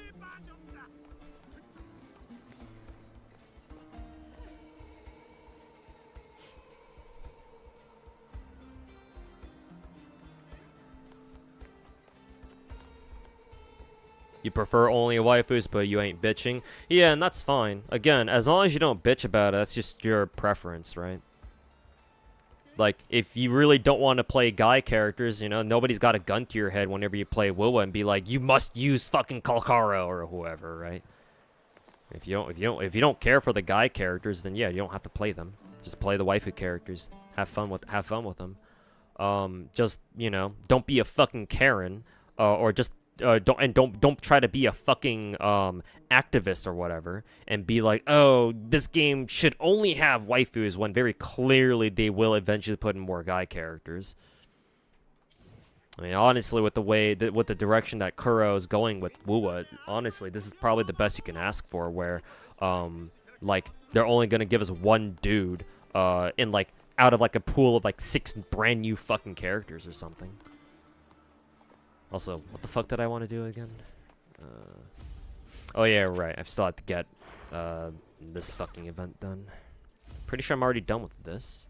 Speaker 1: You prefer only waifus, but you ain't bitching. Yeah, and that's fine. Again, as long as you don't bitch about it, that's just your preference, right? Like, if you really don't want to play guy characters, you know, nobody's got a gun to your head whenever you play Wuwa and be like, you must use fucking Kalkara or whoever, right? If you don't care for the guy characters, then yeah, you don't have to play them. Just play the waifu characters. Have fun with them. Just, you know, don't be a fucking Karen, or just don't try to be a fucking activist or whatever and be like, oh, this game should only have waifus, when very clearly they will eventually put in more guy characters. I mean, honestly, with the direction that Kuro is going with Wuwa, honestly, this is probably the best you can ask for, where like they're only gonna give us one dude in like out of like a pool of like 6 brand new fucking characters or something. Also, what the fuck did I want to do again? Oh yeah, right. I still have to get this fucking event done. Pretty sure I'm already done with this.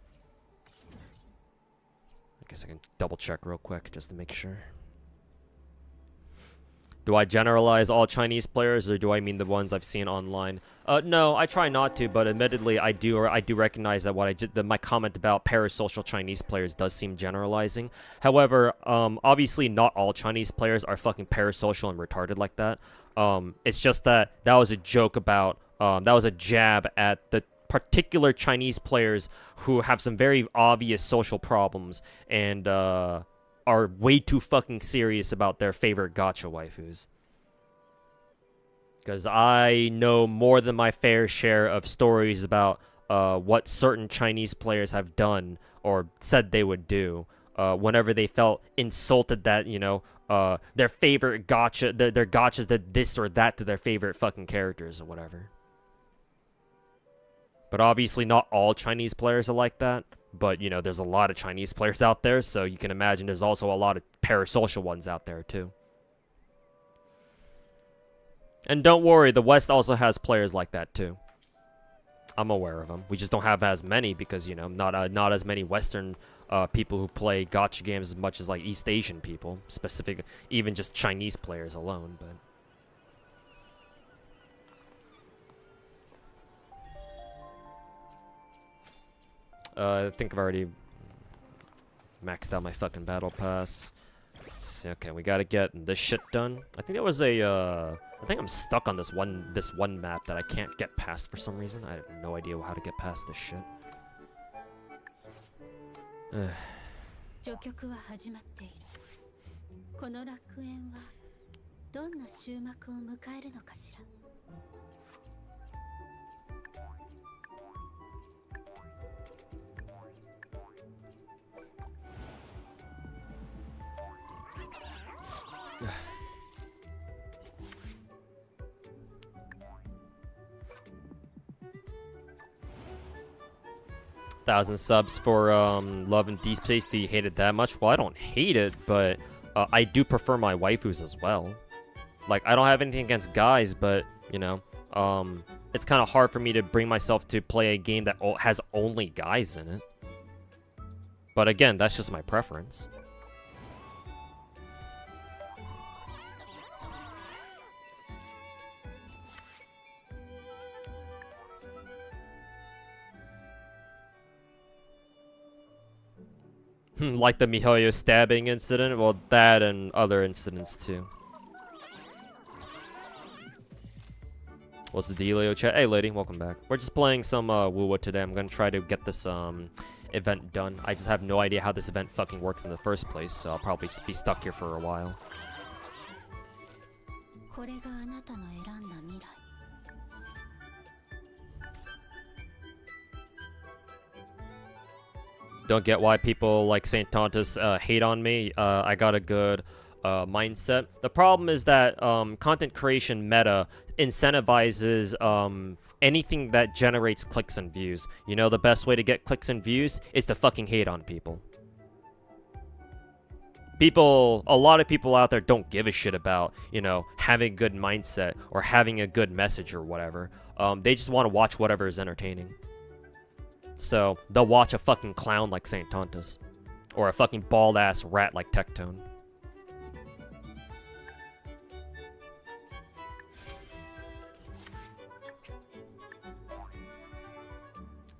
Speaker 1: I guess I can double check real quick just to make sure. Do I generalize all Chinese players, or do I mean the ones I've seen online? No, I try not to, but admittedly, I do recognize that what I did, my comment about parasocial Chinese players does seem generalizing. However, obviously not all Chinese players are fucking parasocial and retarded like that. It's just that was a joke about, that was a jab at the particular Chinese players who have some very obvious social problems and are way too fucking serious about their favorite gacha waifus. Because I know more than my fair share of stories about what certain Chinese players have done or said they would do whenever they felt insulted that, you know, their favorite gacha, their gachas did this or that to their favorite fucking characters or whatever. But obviously not all Chinese players are like that. But, you know, there's a lot of Chinese players out there, so you can imagine there's also a lot of parasocial ones out there, too. And don't worry, the West also has players like that, too. I'm aware of them. We just don't have as many because, you know, not as many Western people who play gacha games as much as, like, East Asian people. Specific, even just Chinese players alone, but... I think I've already maxed out my fucking battle pass. Let's see, okay, we gotta get this shit done. I think there was a, I think I'm stuck on this one map that I can't get past for some reason. I have no idea how to get past this shit. Thousand subs for Love and Deep Space. Do you hate it that much? Well, I don't hate it, but I do prefer my waifus as well. Like, I don't have anything against guys, but you know, it's kind of hard for me to bring myself to play a game that has only guys in it. But again, that's just my preference. Like the Mihoyo stabbing incident? Well, that and other incidents too. What's the dealio, chat? Hey lady, welcome back. We're just playing some Wuwa today. I'm gonna try to get this event done. I just have no idea how this event fucking works in the first place, so I'll probably be stuck here for a while. Don't get why people like St. Tontas hate on me. I got a good mindset. The problem is that content creation meta incentivizes anything that generates clicks and views. You know, the best way to get clicks and views is to fucking hate on people. A lot of people out there don't give a shit about, you know, having a good mindset or having a good message or whatever. They just want to watch whatever is entertaining. So, they'll watch a fucking clown like Saint Tontus. Or a fucking bald-ass rat like Tectone.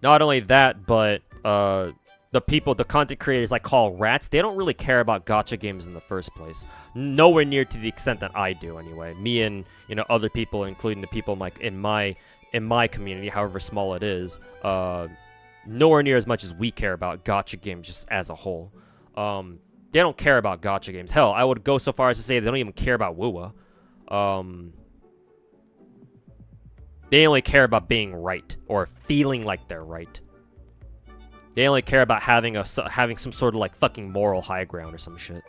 Speaker 1: Not only that, but, the content creators I call rats, they don't really care about gacha games in the first place. Nowhere near to the extent that I do, anyway. Me and, you know, other people, including the people in my community, however small it is, nowhere near as much as we care about gacha games just as a whole. They don't care about gacha games. Hell, I would go so far as to say they don't even care about Wuwa. They only care about being right, or feeling like they're right. They only care about having some sort of like fucking moral high ground or some shit.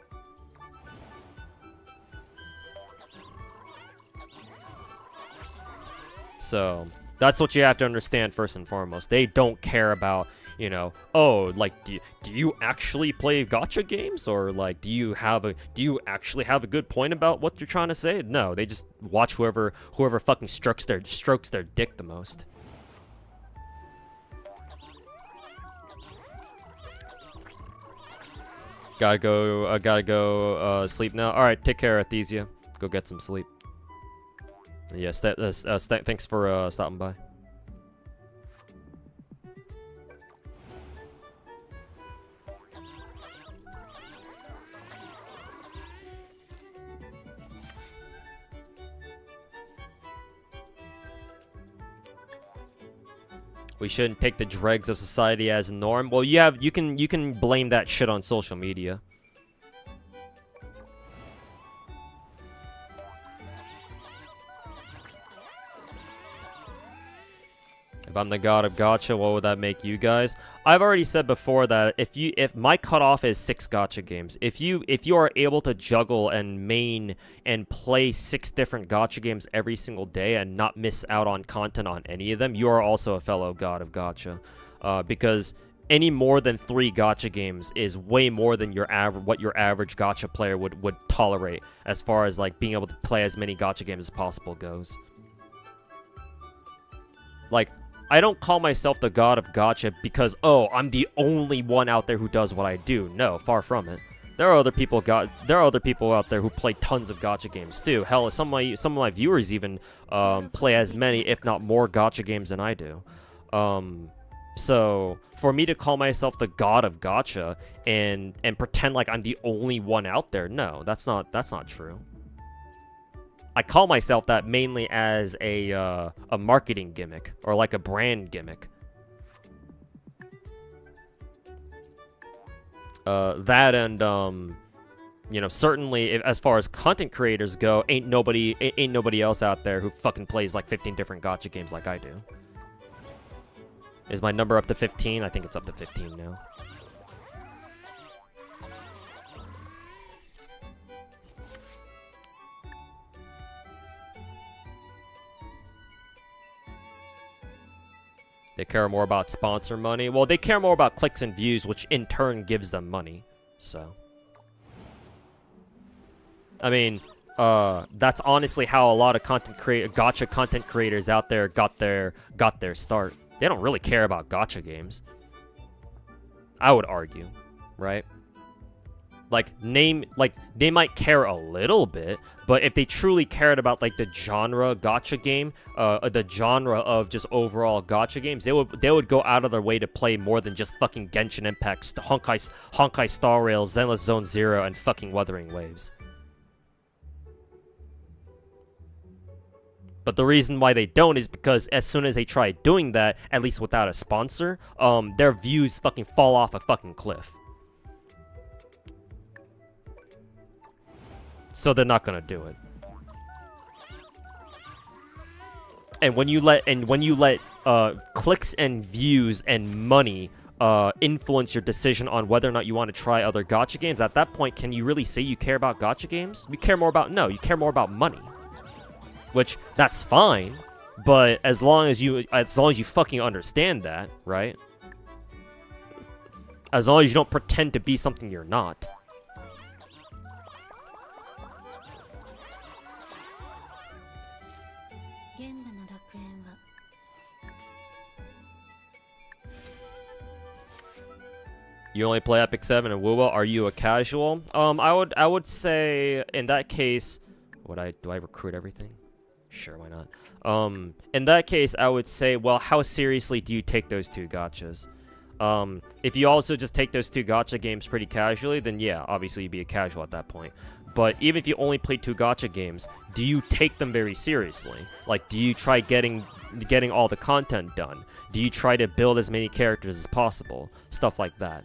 Speaker 1: So, that's what you have to understand first and foremost. They don't care about, you know, oh, like, do you actually play gacha games? Or, like, do you actually have a good point about what you're trying to say? No, they just watch whoever fucking strokes their dick the most. Gotta go sleep now. Alright, take care, Athesia. Go get some sleep. Yes, thanks for stopping by. We shouldn't take the dregs of society as a norm. Well, you can blame that shit on social media. If I'm the god of gacha, what would that make you guys? I've already said before that if my cutoff is 6 gacha games, if you are able to juggle and main and play 6 different gacha games every single day and not miss out on content on any of them, you are also a fellow god of gacha. Because any more than 3 gacha games is way more than what your average gacha player would tolerate, as far as like being able to play as many gacha games as possible goes. Like, I don't call myself the god of gacha because, oh, I'm the only one out there who does what I do. No, far from it. There are other people out there who play tons of gacha games too. Hell, some of my viewers even play as many, if not more, gacha games than I do. So for me to call myself the god of gacha and pretend like I'm the only one out there, no, that's not true. I call myself that mainly as a marketing gimmick, or like a brand gimmick. That and, you know, certainly as far as content creators go, ain't nobody else out there who fucking plays like 15 different gacha games like I do. Is my number up to 15? I think it's up to 15 now. They care more about sponsor money. Well, they care more about clicks and views, which in turn gives them money. So, I mean, that's honestly how a lot of gacha content creators out there got their start. They don't really care about gacha games, I would argue, right? Like, they might care a little bit, but if they truly cared about, like, the genre gacha game, the genre of just overall gacha games, they would go out of their way to play more than just fucking Genshin Impact, Honkai Star Rail, Zenless Zone Zero, and fucking Wuthering Waves. But the reason why they don't is because as soon as they try doing that, at least without a sponsor, their views fucking fall off a fucking cliff. So they're not gonna do it. And when you let clicks and views and money influence your decision on whether or not you want to try other gacha games, at that point, can you really say you care about gacha games? You care more about money. Which, that's fine, But as long as you fucking understand that, right? As long as you don't pretend to be something you're not. You only play Epic 7 and Wuwa. Are you a casual? I would say in that case, do I recruit everything? Sure, why not? In that case, I would say, well, how seriously do you take those two gachas? If you also just take those two gacha games pretty casually, then yeah, obviously you'd be a casual at that point. But even if you only play two gacha games, do you take them very seriously? Like, do you try getting all the content done? Do you try to build as many characters as possible? Stuff like that.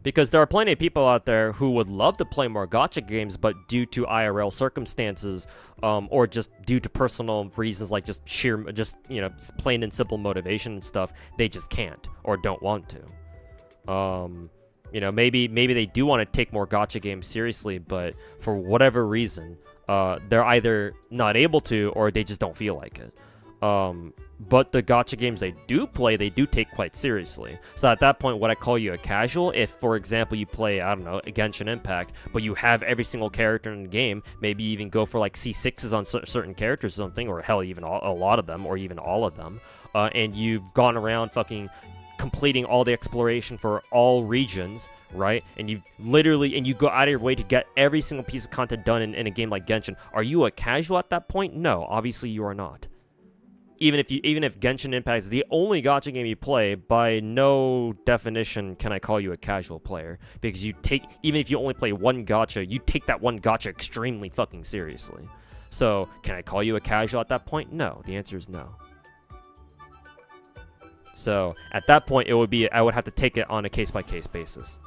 Speaker 1: Because there are plenty of people out there who would love to play more gacha games, but due to IRL circumstances, or just due to personal reasons, like just plain and simple motivation and stuff, they just can't or don't want to. Maybe they do want to take more gacha games seriously, but for whatever reason, they're either not able to or they just don't feel like it. But the gacha games they do play, they do take quite seriously. So at that point, would I call you a casual? If, for example, you play, I don't know, a Genshin Impact, but you have every single character in the game, maybe even go for like C6s on certain characters or something, or hell, even a lot of them, or even all of them, and you've gone around fucking completing all the exploration for all regions, right? And you go out of your way to get every single piece of content done in a game like Genshin. Are you a casual at that point? No, obviously you are not. Even if Genshin Impact is the only gacha game you play, by no definition can I call you a casual player, because even if you only play one gacha, you take that one gacha extremely fucking seriously. So, can I call you a casual at that point? No. The answer is no. So, at that point, I would have to take it on a case-by-case basis.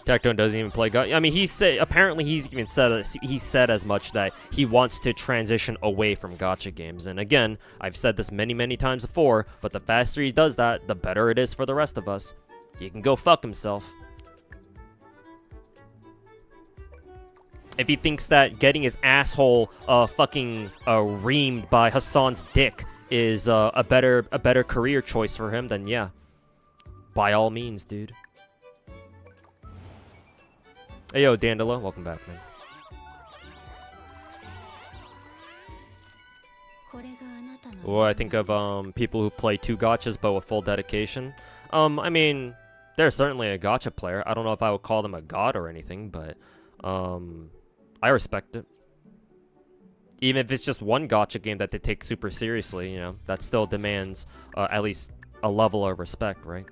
Speaker 1: Tectone doesn't even play gacha. I mean, apparently he said as much that he wants to transition away from gacha games. And again, I've said this many, many times before, but the faster he does that, the better it is for the rest of us. He can go fuck himself. If he thinks that getting his asshole fucking reamed by Hassan's dick is a better career choice for him, then yeah, by all means, dude. Hey yo, Dandela, welcome back, man. Or I think of people who play two gachas but with full dedication. I mean, they're certainly a gacha player. I don't know if I would call them a god or anything, but I respect it. Even if it's just one gacha game that they take super seriously, that still demands at least a level of respect, right?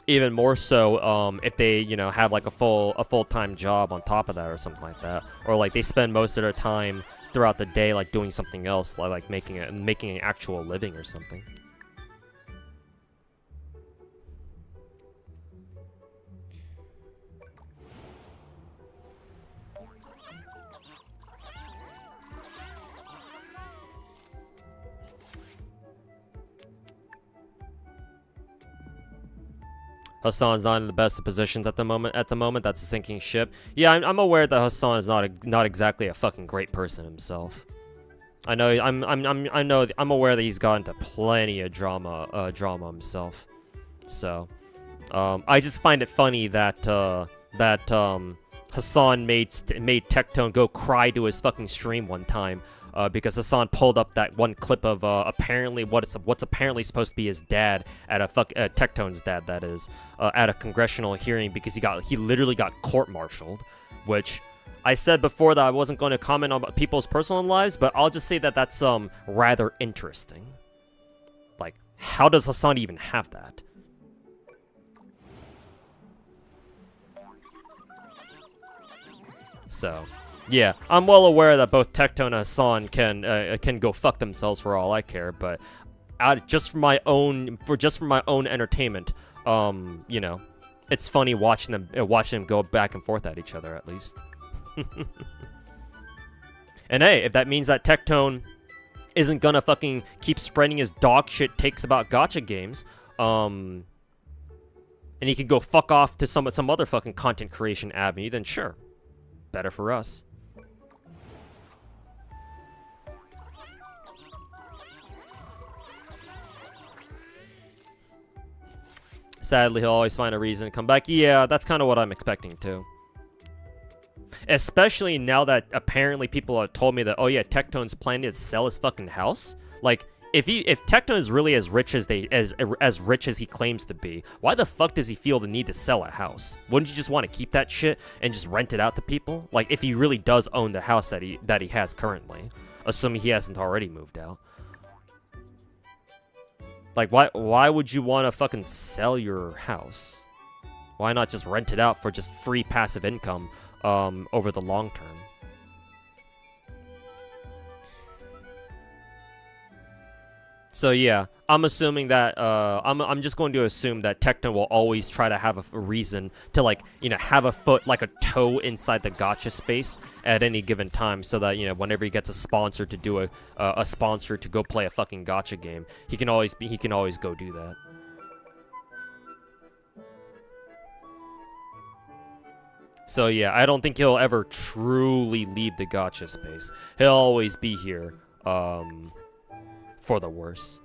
Speaker 1: Even more so if they have like a full-time job on top of that or something like that, or like they spend most of their time throughout the day like doing something else, like making an actual living or something. Hassan's not in the best of positions at the moment. That's a sinking ship. Yeah, I'm aware that Hassan is not exactly a fucking great person himself. I know. I'm aware that he's gotten into plenty of drama himself. So, I just find it funny that Hassan made Tectone go cry to his fucking stream one time. Because Hassan pulled up that one clip of apparently what's apparently supposed to be his dad at Tectone's dad, that is, at a congressional hearing, because he literally got court-martialed, which I said before that I wasn't going to comment on people's personal lives, but I'll just say that that's rather interesting. Like, how does Hassan even have that? So, yeah, I'm well aware that both Tectone and Hassan can go fuck themselves for all I care, but just for my own entertainment, you know, it's funny watching them go back and forth at each other at least. And hey, if that means that Tectone isn't gonna fucking keep spreading his dog shit takes about gacha games, and he can go fuck off to some other fucking content creation avenue, then sure, better for us. Sadly, he'll always find a reason to come back. Yeah, that's kind of what I'm expecting too. Especially now that apparently people have told me that, oh yeah, Tectone's planning to sell his fucking house. Like, if Tectone is really as rich as rich as he claims to be, why the fuck does he feel the need to sell a house? Wouldn't you just want to keep that shit and just rent it out to people? Like, if he really does own the house that he has currently, assuming he hasn't already moved out. Like, why would you want to fucking sell your house? Why not just rent it out for just free passive income over the long term? So yeah, I'm assuming that I'm just going to assume that Tectone will always try to have a reason to, like, you know, have a foot, like a toe inside the gacha space at any given time, so that, you know, whenever he gets a sponsor to do a sponsor to go play a fucking gacha game, he can always go do that. So yeah, I don't think he'll ever truly leave the gacha space. He'll always be here, for the worse.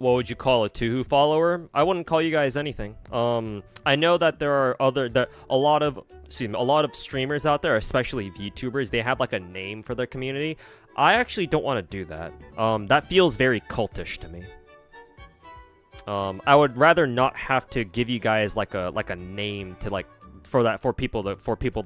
Speaker 1: What would you call a Tuhu follower? I wouldn't call you guys anything. I know that there are a lot of streamers out there, especially VTubers, they have like a name for their community. I actually don't want to do that. That feels very cultish to me. I would rather not have to give you guys like a name to, like, for people to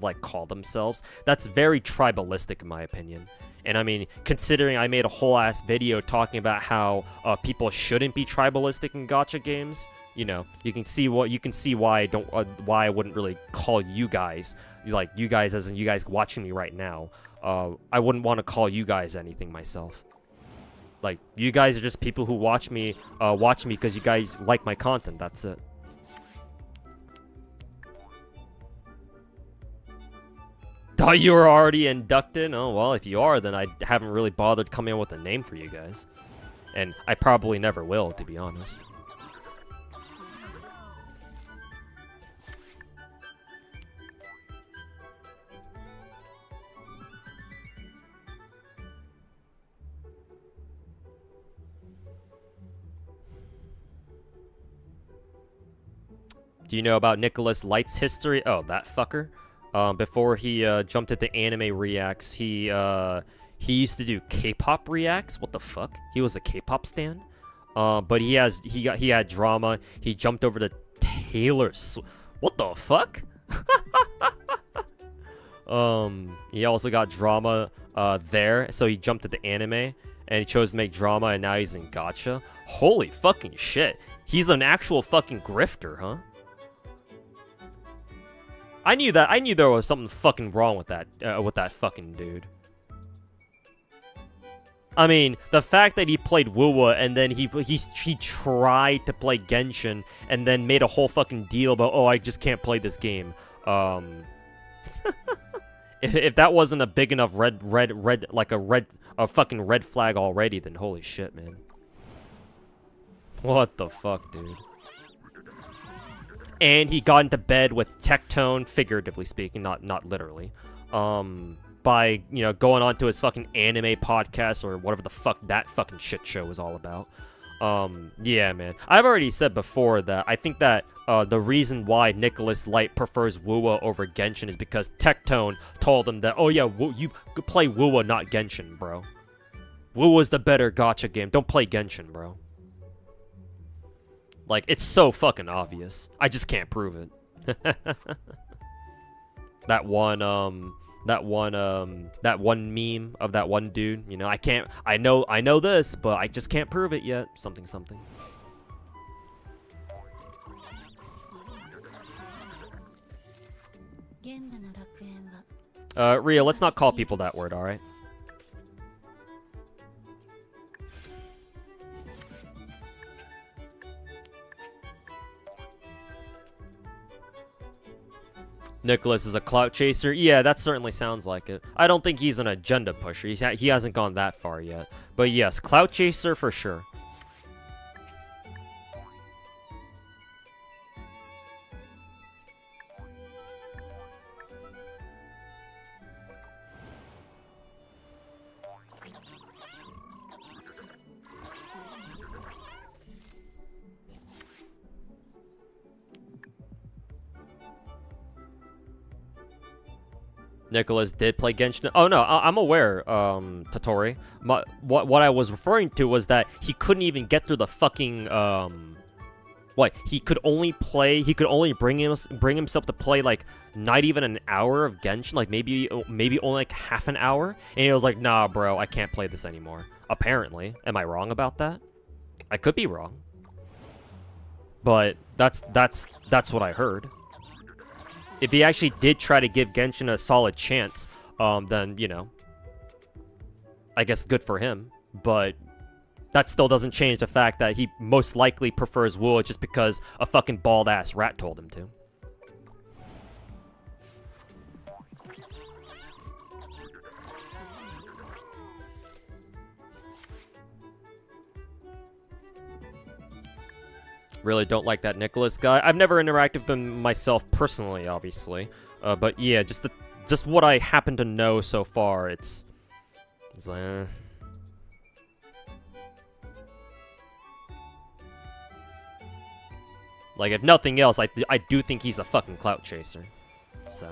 Speaker 1: like call themselves. That's very tribalistic in my opinion. And I mean, considering I made a whole ass video talking about how people shouldn't be tribalistic in gacha games, you know, you can see why I wouldn't really call you guys, like you guys as in you guys watching me right now. I wouldn't want to call you guys anything myself. Like, you guys are just people who watch me because you guys like my content. That's it. Thought you were already inducted? Oh, well, if you are, then I haven't really bothered coming up with a name for you guys. And I probably never will, to be honest. Do you know about Nicholas Light's history? Oh, that fucker. Before he jumped into anime reacts, he used to do K-pop reacts. What the fuck? He was a K-pop stan. But he had drama. He jumped over to Taylor Swift. What the fuck? He also got drama there, so he jumped into anime and he chose to make drama, and now he's in gacha. Holy fucking shit! He's an actual fucking grifter, huh? I knew there was something fucking wrong with that fucking dude. I mean, the fact that he played Wuwa and then he tried to play Genshin and then made a whole fucking deal about, oh, I just can't play this game. If that wasn't a big enough a fucking red flag already, then holy shit, man. What the fuck, dude? And he got into bed with Tectone, figuratively speaking, not literally, by, you know, going on to his fucking anime podcast or whatever the fuck that fucking shit show was all about. Yeah, man. I've already said before that I think that the reason why Nicholas Light prefers Wuwa over Genshin is because Tectone told him that, oh yeah, you play Wuwa, not Genshin, bro. Wuwa's the better gacha game. Don't play Genshin, bro. Like, it's so fucking obvious. I just can't prove it. that one meme of that one dude, you know, I know this, but I just can't prove it yet. Something. Ria, let's not call people that word, alright? Nicholas is a clout chaser? Yeah, that certainly sounds like it. I don't think he's an agenda pusher. He hasn't gone that far yet. But yes, clout chaser for sure. Nicholas did play Genshin. Oh no, I'm aware, Totori. What I was referring to was that he couldn't even get through the fucking what? He could only bring himself to play like not even an hour of Genshin, like maybe only like half an hour, and he was like, "Nah, bro, I can't play this anymore." Apparently, am I wrong about that? I could be wrong, but that's what I heard. If he actually did try to give Genshin a solid chance, then, you know, I guess good for him. But that still doesn't change the fact that he most likely prefers Wuwa just because a fucking bald-ass rat told him to. Really don't like that Nicholas guy. I've never interacted with him myself personally, obviously. But yeah, just what I happen to know so far, it's like, like, if nothing else, I do think he's a fucking clout chaser. So.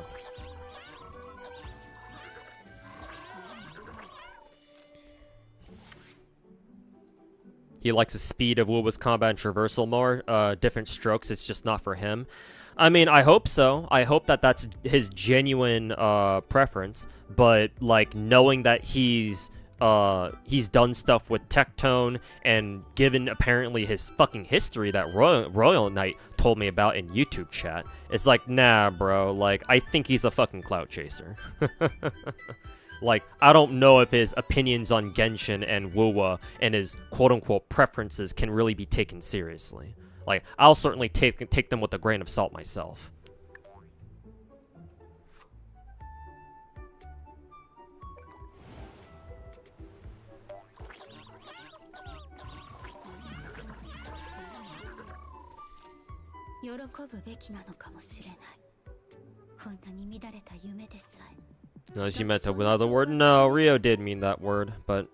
Speaker 1: He likes the speed of Wuwa's combat and traversal more. Different strokes, it's just not for him. I mean, I hope so. I hope that that's his genuine preference. But, like, knowing that he's done stuff with Tectone, and given apparently his fucking history that Royal Knight told me about in YouTube chat, it's like, nah, bro. Like, I think he's a fucking clout chaser. Like, I don't know if his opinions on Genshin and Wuwa and his quote-unquote preferences can really be taken seriously. Like, I'll certainly take them with a grain of salt myself. No, she meant another word? No, Rio did mean that word, but,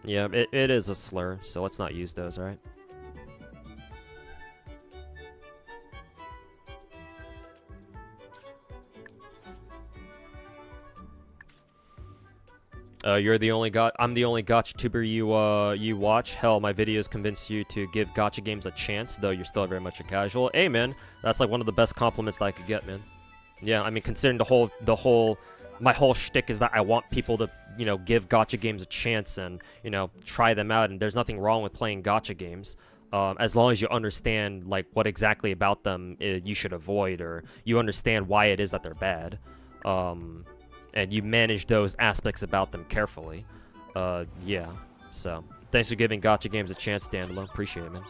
Speaker 1: yeah, it is a slur, so let's not use those, alright? I'm the only gacha tuber you watch. Hell, my videos convince you to give gacha games a chance, though you're still very much a casual. Hey, man, that's like one of the best compliments that I could get, man. Yeah, I mean, considering my whole shtick is that I want people to, you know, give gacha games a chance and, you know, try them out, and there's nothing wrong with playing gacha games, as long as you understand, like, what exactly about them you should avoid, or you understand why it is that they're bad, and you manage those aspects about them carefully. Yeah, so, thanks for giving gacha games a chance, Dandelo. Appreciate it, man.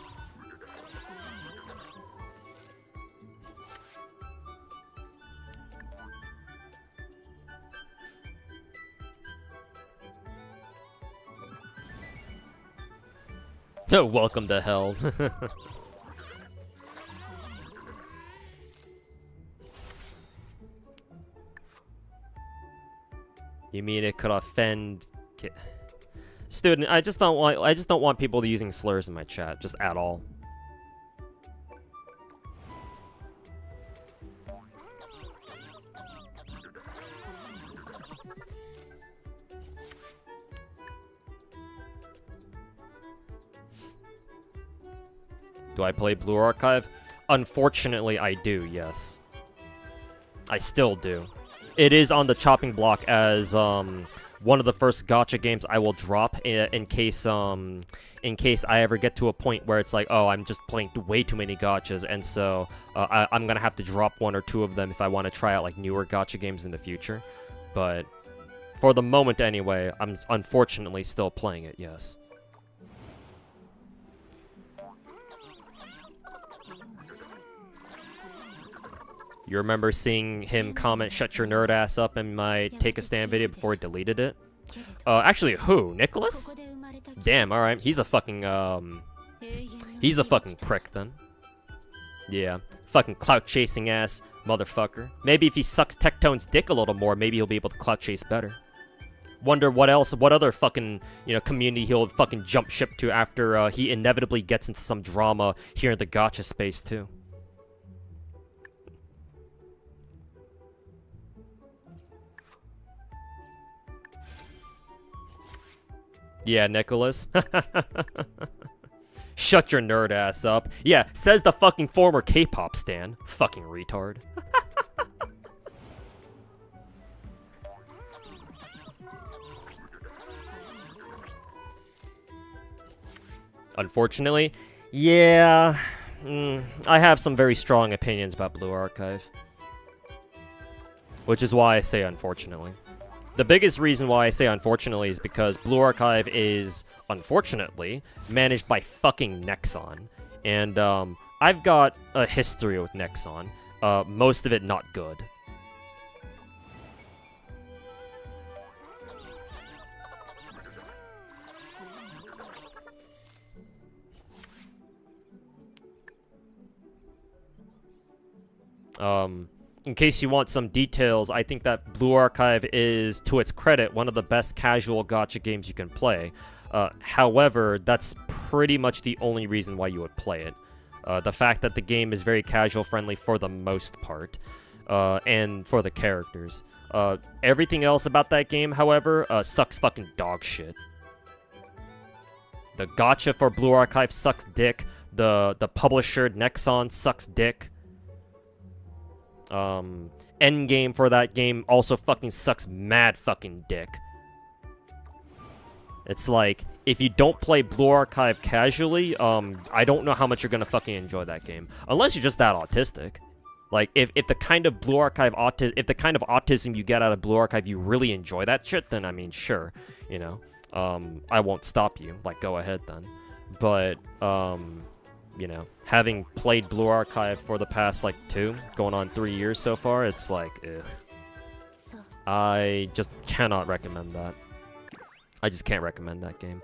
Speaker 1: Welcome to hell. You mean it could offend student? I just don't want people using slurs in my chat, just at all. Do I play Blue Archive? Unfortunately, I do, yes. I still do. It is on the chopping block as one of the first gacha games I will drop in case I ever get to a point where it's like, oh, I'm just playing way too many gachas, and so I'm gonna have to drop one or two of them if I want to try out like newer gacha games in the future. But for the moment anyway, I'm unfortunately still playing it, yes. You remember seeing him comment, "Shut your nerd ass up" in my Take a Stand video before he deleted it? Actually, who? Nicholas? Damn, alright. He's a fucking prick then. Yeah. Fucking clout chasing ass motherfucker. Maybe if he sucks Tectone's dick a little more, maybe he'll be able to clout chase better. Wonder what other fucking, community he'll fucking jump ship to after he inevitably gets into some drama here in the gacha space too. Yeah, Nicholas. Shut your nerd ass up. Yeah, says the fucking former K-pop stan. Fucking retard. Unfortunately, yeah, I have some very strong opinions about Blue Archive. Which is why I say unfortunately. The biggest reason why I say unfortunately is because Blue Archive is, unfortunately, managed by fucking Nexon. And, I've got a history with Nexon. Most of it not good. In case you want some details, I think that Blue Archive is, to its credit, one of the best casual gacha games you can play. However, that's pretty much the only reason why you would play it. The fact that the game is very casual friendly for the most part, and for the characters. Everything else about that game, however, sucks fucking dog shit. The gacha for Blue Archive sucks dick. The publisher, Nexon, sucks dick. Endgame for that game also fucking sucks mad fucking dick. It's like, if you don't play Blue Archive casually, I don't know how much you're gonna fucking enjoy that game. Unless you're just that autistic. Like, if the kind of Blue Archive if the kind of autism you get out of Blue Archive, you really enjoy that shit, then I mean, sure, I won't stop you. Like, go ahead then. But, having played Blue Archive for the past, 2, going on 3 years so far, it's like, ugh. I just cannot recommend that. I just can't recommend that game.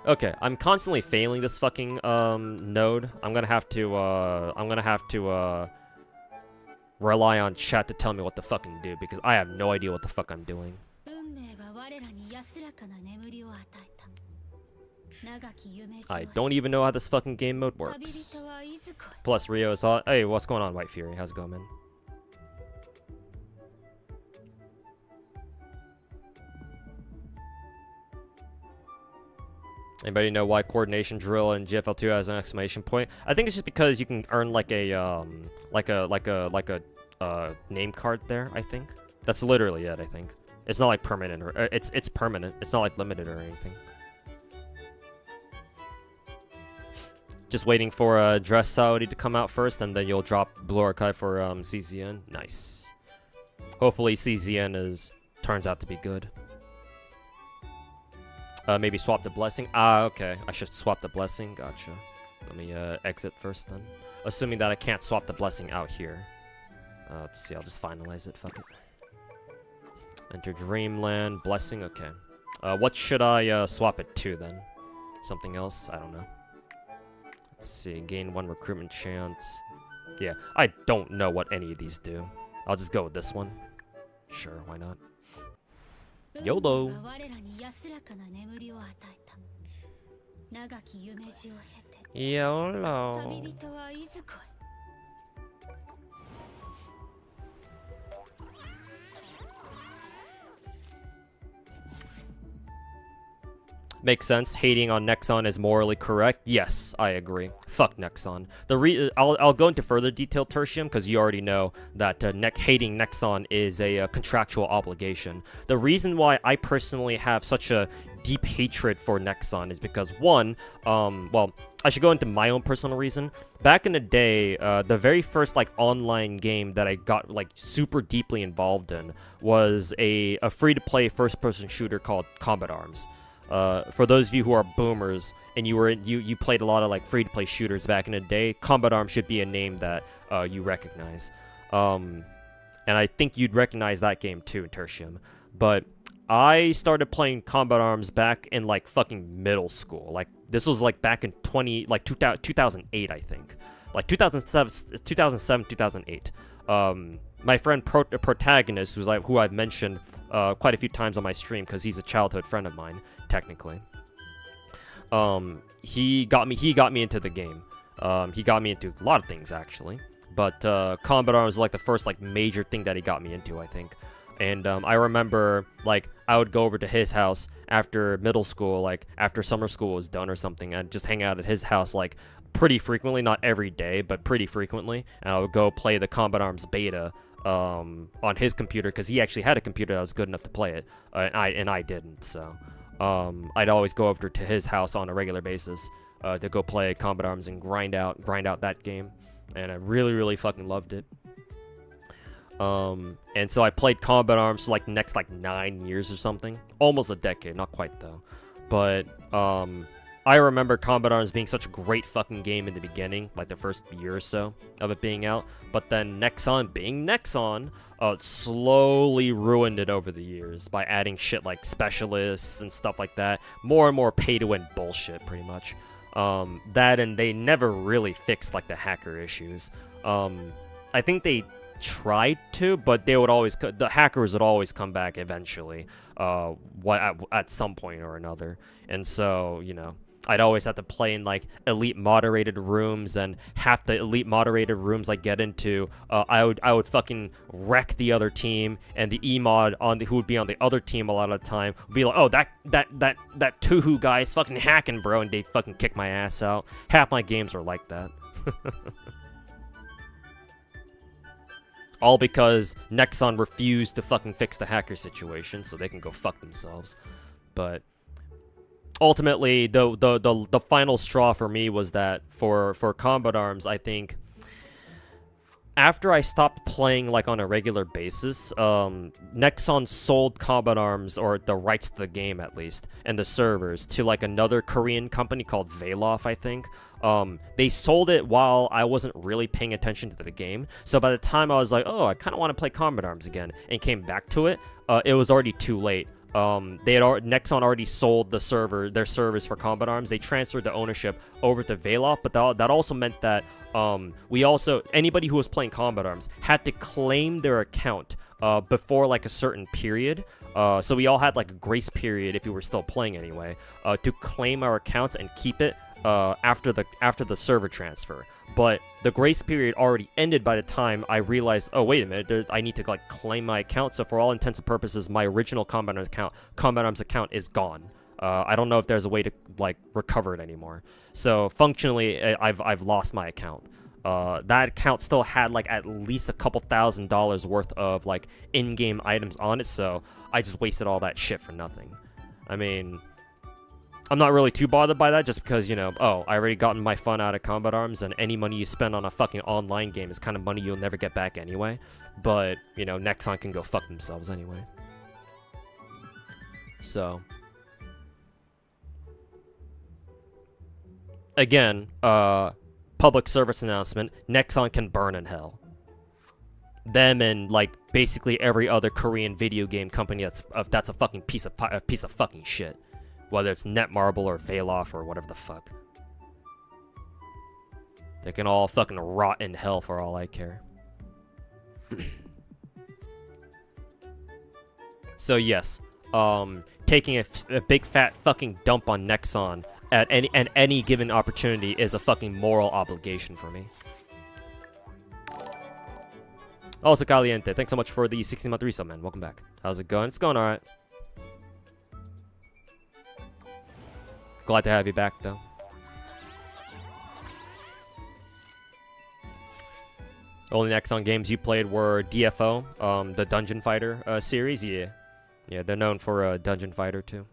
Speaker 1: Okay, I'm constantly failing this fucking, node. I'm gonna have to rely on chat to tell me what to fucking do, because I have no idea what the fuck I'm doing. I don't even know how this fucking game mode works. Plus, Rio is hot. Hey, what's going on, White Fury? How's it going, man? Anybody know why coordination drill in GFL2 has an exclamation point? I think it's just because you can earn like a name card there. I think that's literally it. I think it's not like permanent or it's permanent. It's not like limited or anything. Just waiting for Dress Saudi to come out first, and then you'll drop Blue Archive for CZN. Nice. Hopefully CZN turns out to be good. Maybe swap the blessing. Okay. I should swap the blessing. Gotcha. Let me exit first then. Assuming that I can't swap the blessing out here. Let's see. I'll just finalize it. Fuck it. Enter Dreamland. Blessing. Okay. What should I swap it to then? Something else? I don't know. Let's see, gain 1 recruitment chance. Yeah, I don't know what any of these do. I'll just go with this one. Sure, why not? YOLO! YOLO! Makes sense. Hating on Nexon is morally correct. Yes, I agree. Fuck Nexon. I'll go into further detail, Tertium, because you already know that hating Nexon is a contractual obligation. The reason why I personally have such a deep hatred for Nexon is because, one, well, I should go into my own personal reason. Back in the day, the very first like online game that I got like super deeply involved in was a free-to-play first-person shooter called Combat Arms. For those of you who are boomers and you played a lot of like free-to-play shooters back in the day, Combat Arms should be a name that you recognize. And I think you'd recognize that game too in Tertium. But I started playing Combat Arms back in like fucking middle school. Like this was like back in 2008, I think. Like 2007, 2008. My friend Protagonist, who I've mentioned quite a few times on my stream because he's a childhood friend of mine, technically. He got me into the game. He got me into a lot of things actually, but Combat Arms was like the first like major thing that he got me into, I think. And I remember like I would go over to his house after middle school, like after summer school was done or something, and just hang out at his house like pretty frequently, not every day, but pretty frequently. And I would go play the Combat Arms beta on his computer because he actually had a computer that was good enough to play it, and I didn't. So I'd always go over to his house on a regular basis to go play Combat Arms and grind out that game, and I really fucking loved it. And so I played Combat Arms for like the next like 9 years or something, almost a decade, not quite though. But I remember Combat Arms being such a great fucking game in the beginning, like the first year or so of it being out. But then Nexon being Nexon, slowly ruined it over the years by adding shit like specialists and stuff like that. More and more pay-to-win bullshit, pretty much. That, and they never really fixed like the hacker issues. I think they tried to, but the hackers would always come back eventually, at some point or another. And so, you know, I'd always have to play in like elite moderated rooms, and half the elite moderated rooms I get into, I would fucking wreck the other team, and the E-mod who would be on the other team a lot of the time would be like, oh, that Tuhu guy is fucking hacking, bro, and they'd fucking kick my ass out. Half my games are like that. All because Nexon refused to fucking fix the hacker situation, so they can go fuck themselves. But ultimately, the final straw for me was that for Combat Arms, I think after I stopped playing like on a regular basis, Nexon sold Combat Arms, or the rights to the game at least, and the servers to like another Korean company called Valof, I think. They sold it while I wasn't really paying attention to the game, so by the time I was like, oh, I kind of want to play Combat Arms again, and came back to it, it was already too late. Nexon already sold their servers for Combat Arms. They transferred the ownership over to Valof, but that also meant that anybody who was playing Combat Arms had to claim their account before like a certain period. So we all had like a grace period if we were still playing anyway, to claim our accounts and keep it after the server transfer. But the grace period already ended by the time I realized, oh wait a minute, I need to like claim my account. So for all intents and purposes, my original Combat Arms account is gone. I don't know if there's a way to like recover it anymore. So functionally, I've lost my account. That account still had like at least a couple $1,000s worth of like in-game items on it. So I just wasted all that shit for nothing. I mean, I'm not really too bothered by that, just because, you know, oh, I already gotten my fun out of Combat Arms, and any money you spend on a fucking online game is kind of money you'll never get back anyway. But, you know, Nexon can go fuck themselves anyway. So, again, public service announcement, Nexon can burn in hell. Them and, like, basically every other Korean video game company that's a fucking piece of fucking shit. Whether it's Netmarble or Valof or whatever the fuck. They can all fucking rot in hell for all I care. So yes, taking a big fat fucking dump on Nexon at any given opportunity is a fucking moral obligation for me. Also, Caliente, thanks so much for the 16-month resub, man. Welcome back. How's it going? It's going alright. Glad to have you back, though. Only Nexon games you played were DFO, the Dungeon Fighter series. Yeah, they're known for Dungeon Fighter too.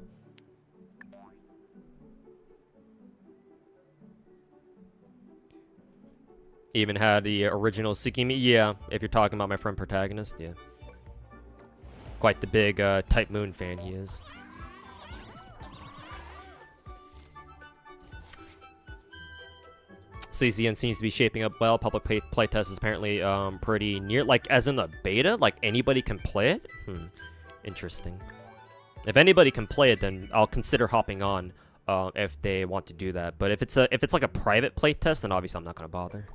Speaker 1: Even had the original Tsukimi. Yeah, if you're talking about my friend Protagonist, yeah. Quite the big Type Moon fan he is. CCN seems to be shaping up well. Public playtest is apparently pretty near, like as in the beta, like anybody can play it. Interesting. If anybody can play it, then I'll consider hopping on if they want to do that. But if it's like a private playtest, then obviously I'm not gonna bother.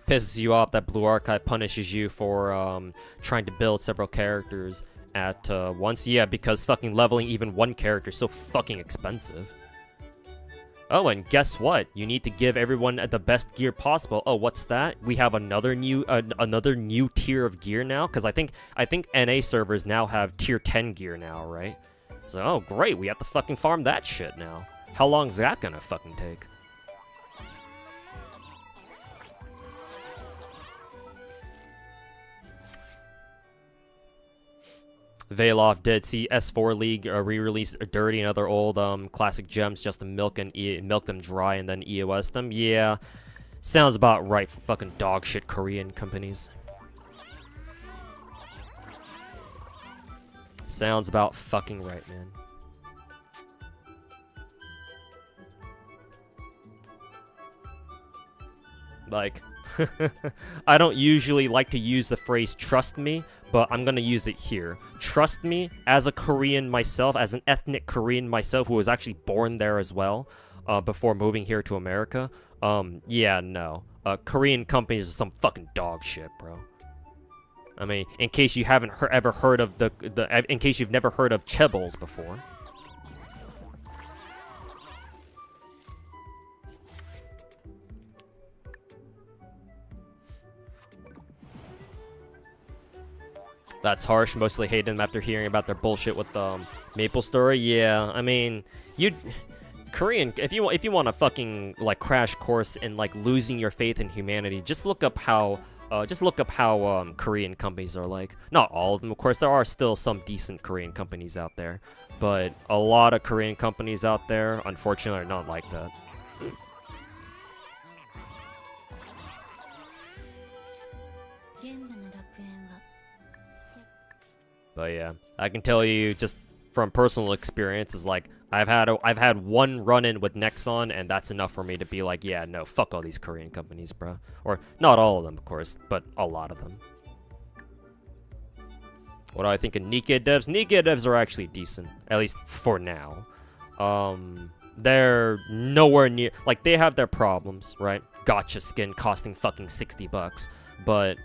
Speaker 1: Pisses you off that Blue Archive punishes you for trying to build several characters at once. Yeah, because fucking leveling even one character is so fucking expensive. Oh, and guess what? You need to give everyone the best gear possible. Oh, what's that? We have another new tier of gear now, because I think NA servers now have tier 10 gear now, right? So, oh great, we have to fucking farm that shit now. How long is that gonna fucking take? Veloff did see S4 League re-release Dirty and other old classic gems just to milk them dry and then EOS them. Yeah, sounds about right for fucking dog shit Korean companies. Sounds about fucking right, man. Like, I don't usually like to use the phrase trust me, but I'm gonna use it here. Trust me, as a Korean myself, as an ethnic Korean myself who was actually born there as well, before moving here to America. Yeah, no. Korean companies are some fucking dog shit, bro. I mean, in case you haven't ever heard of in case you've never heard of chaebols before. That's harsh. Mostly hate them after hearing about their bullshit with Maple Story. Yeah, I mean, Korean. If you want a fucking like crash course in like losing your faith in humanity, just look up how Korean companies are like. Not all of them, of course. There are still some decent Korean companies out there, but a lot of Korean companies out there, unfortunately, are not like that. But yeah, I can tell you just from personal experience is like I've had one run-in with Nexon, and that's enough for me to be like, yeah, no, fuck all these Korean companies, bro. Or not all of them, of course, but a lot of them. What do I think of Nikkei devs? Nikkei devs are actually decent, at least for now. They're nowhere near, like, they have their problems, right? Gacha skin costing fucking $60. But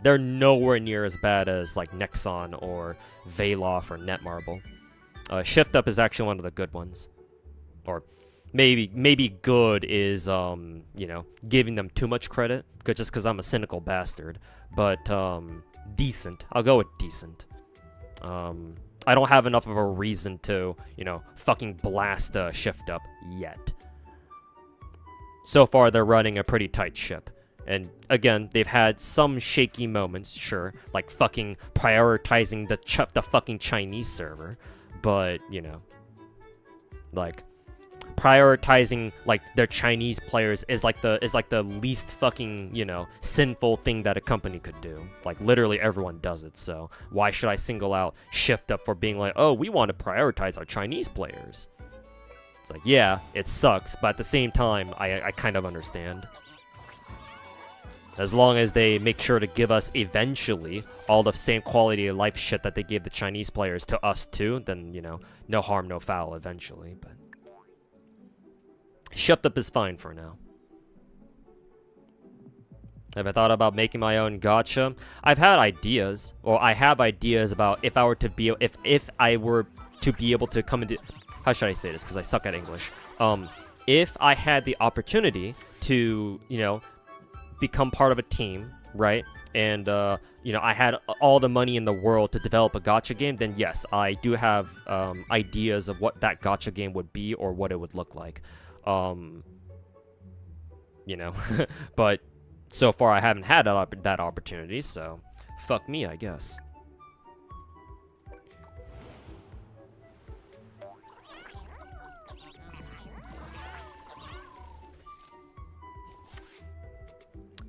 Speaker 1: they're nowhere near as bad as like Nexon or Veloff or Netmarble. Shift Up is actually one of the good ones, or maybe good is you know, giving them too much credit, just because I'm a cynical bastard. But decent. I'll go with decent. I don't have enough of a reason to, you know, fucking blast Shift Up yet. So far, they're running a pretty tight ship. And again, they've had some shaky moments, sure, like fucking prioritizing the fucking Chinese server, but you know, like prioritizing like their Chinese players is like the least fucking, you know, sinful thing that a company could do. Like literally everyone does it, so why should I single out Shift Up for being like, oh, we want to prioritize our Chinese players? It's like, yeah, it sucks, but at the same time, I kind of understand. As long as they make sure to give us eventually all the same quality of life shit that they gave the Chinese players to us too, then, you know, no harm, no foul eventually, but Shift Up is fine for now. Have I thought about making my own gacha? I've had ideas, or I have ideas about if I were to be able to come into, how should I say this, because I suck at English. If I had the opportunity to, you know, become part of a team, right? And, you know, I had all the money in the world to develop a gacha game, then yes, I do have ideas of what that gacha game would be or what it would look like. You know, but so far I haven't had that opportunity, so fuck me, I guess.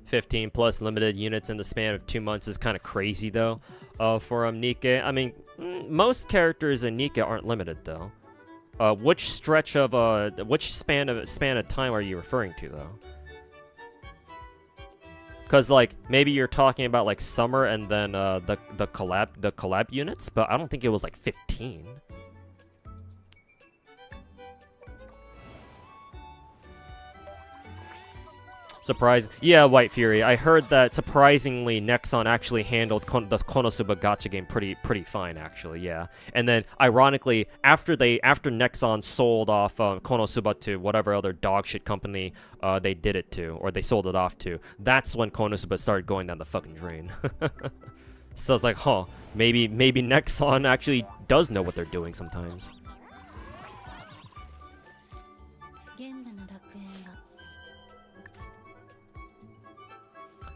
Speaker 1: +15 limited units in the span of 2 months is kind of crazy though, for Nikke. I mean, most characters in Nikke aren't limited though. Which stretch of which span of time are you referring to though? Because like maybe you're talking about like summer and then the collab units, but I don't think it was like 15. Surprise. Yeah, White Fury. I heard that surprisingly Nexon actually handled the Konosuba gacha game pretty fine actually, yeah. And then ironically, after Nexon sold off Konosuba to whatever other dogshit company they did it to, or they sold it off to, that's when Konosuba started going down the fucking drain. So it's like, huh, maybe Nexon actually does know what they're doing sometimes.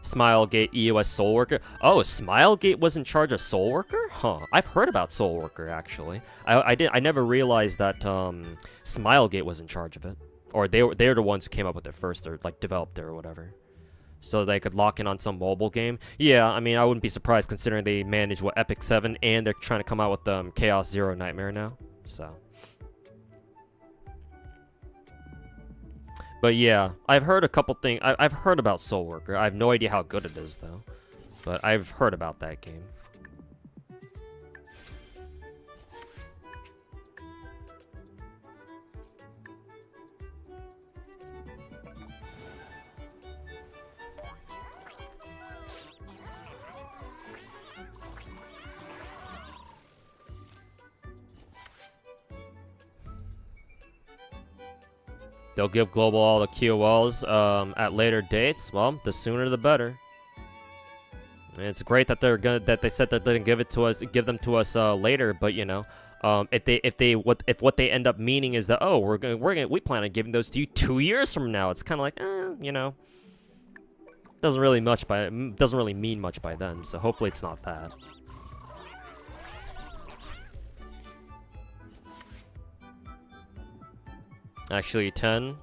Speaker 1: Smilegate EOS Soul Worker. Oh, Smilegate was in charge of Soul Worker? Huh. I've heard about Soul Worker actually. I never realized that Smilegate was in charge of it. Or they're the ones who came up with it first, or like developed it or whatever. So they could lock in on some mobile game. Yeah, I mean I wouldn't be surprised considering they manage what Epic 7 and they're trying to come out with Chaos Zero Nightmare now. So but yeah, I've heard a couple things. I've heard about Soul Worker. I have no idea how good it is, though. But I've heard about that game. They'll give Global all the QOLs at later dates. Well, the sooner the better. And it's great that they said that they're gonna give them to us later. But you know, if what they end up meaning is that, oh, we plan on giving those to you 2 years from now, it's kind of like, you know, doesn't really mean much by then. So hopefully it's not that. Actually 10.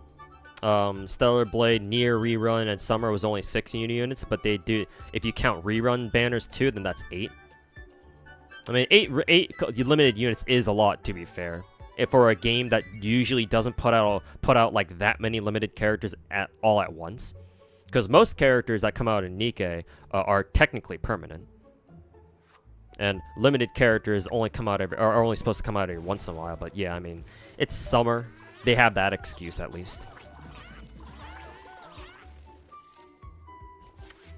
Speaker 1: Stellar Blade, Nier Rerun, and Summer was only 6 units, but they do, if you count rerun banners too, then that's 8. I mean, 8 limited units is a lot, to be fair. If for a game that usually doesn't put out like that many limited characters all at once, because most characters that come out in Nikke are technically permanent, and limited characters only are only supposed to come out every once in a while. But yeah, I mean, it's summer. They have that excuse at least.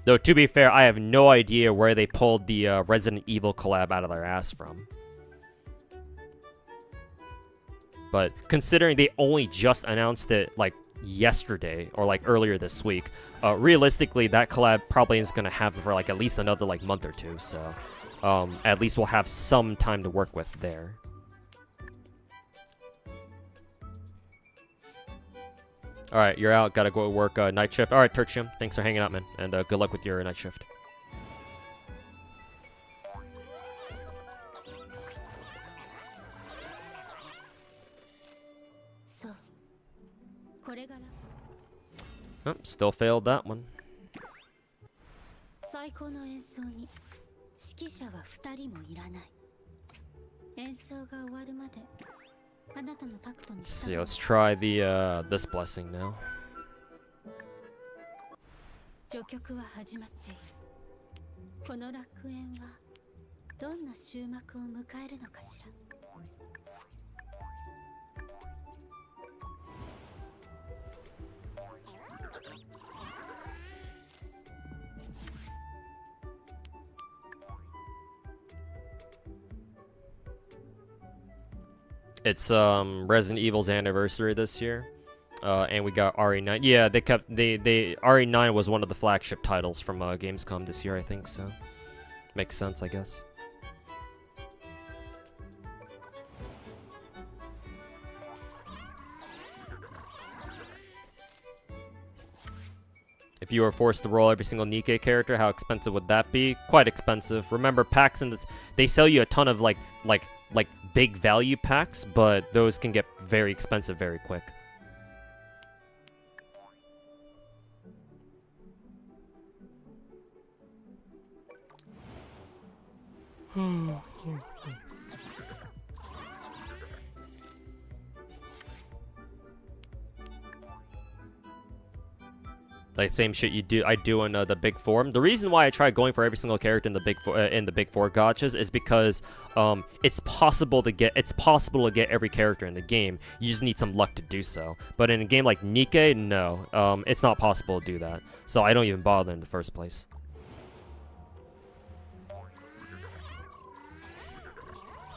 Speaker 1: Though, to be fair, I have no idea where they pulled the Resident Evil collab out of their ass from. But considering they only just announced it, like, yesterday, or, like, earlier this week, realistically, that collab probably is going to happen for, like, at least another, like, month or two. So, at least we'll have some time to work with there. Alright, you're out. Gotta go work night shift. Alright, Tertium, thanks for hanging out, man. And good luck with your night shift. Oh, still failed that one. Let's see, let's try the this blessing now. It's Resident Evil's anniversary this year. And we got RE9. Yeah, they RE9 was one of the flagship titles from Gamescom this year, I think, so makes sense, I guess. If you were forced to roll every single Nikke character, how expensive would that be? Quite expensive. Remember, packs in this, they sell you a ton of like big value packs, but those can get very expensive very quick. Like same shit I do in the big four. The reason why I try going for every single character in the big four gachas is because it's possible to get every character in the game. You just need some luck to do so. But in a game like Nikke, no, it's not possible to do that. So I don't even bother in the first place.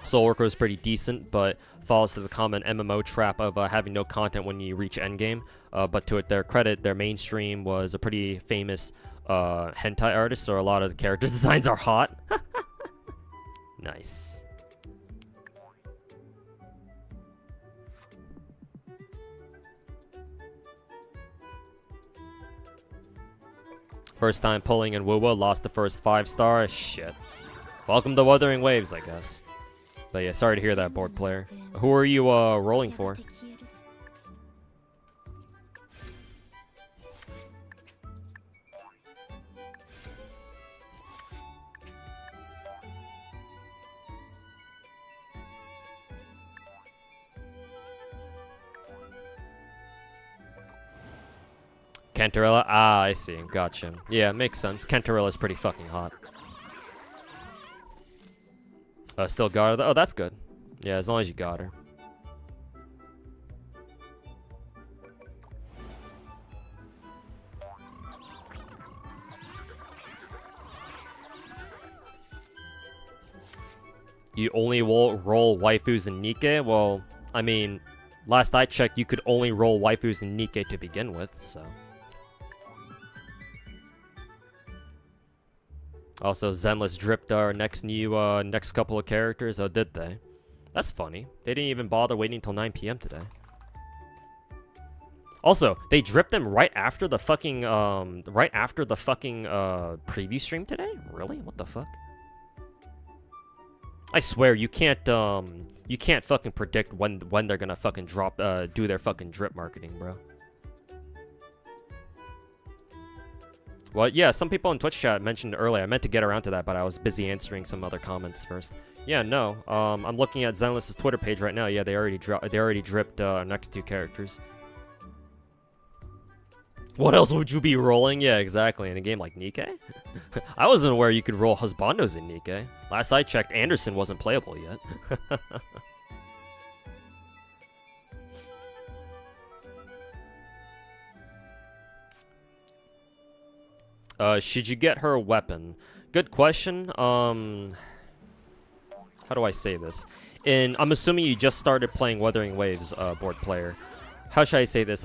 Speaker 1: Soul Worker is pretty decent, but falls to the common MMO trap of having no content when you reach endgame. But to their credit, their mainstream was a pretty famous hentai artist, so a lot of the character designs are hot. Nice. First time pulling in Wuwa, lost the first 5-star. Shit. Welcome to Wuthering Waves, I guess. But yeah, sorry to hear that, board player. Who are you rolling for? Cantarella? Ah, I see. Gotcha. Yeah, makes sense. Cantarella's pretty fucking hot. Still got her? Oh, that's good. Yeah, as long as you got her. You only roll waifus in Nikke? Well, I mean, last I checked, you could only roll waifus in Nikke to begin with, so... Also, Zenless dripped our next couple of characters. Oh, did they? That's funny. They didn't even bother waiting until 9 PM today. Also, they dripped them right after the fucking preview stream today? Really? What the fuck? I swear you can't fucking predict when they're gonna fucking do their fucking drip marketing, bro. Well, yeah, some people in Twitch chat mentioned earlier. I meant to get around to that, but I was busy answering some other comments first. Yeah, no. I'm looking at Zenless's Twitter page right now. Yeah, they already dripped next 2 characters. What else would you be rolling? Yeah, exactly. In a game like Nikke? I wasn't aware you could roll husbandos in Nikke. Last I checked, Anderson wasn't playable yet. Should you get her a weapon? Good question. How do I say this? I'm assuming you just started playing Wuthering Waves, board player. How should I say this?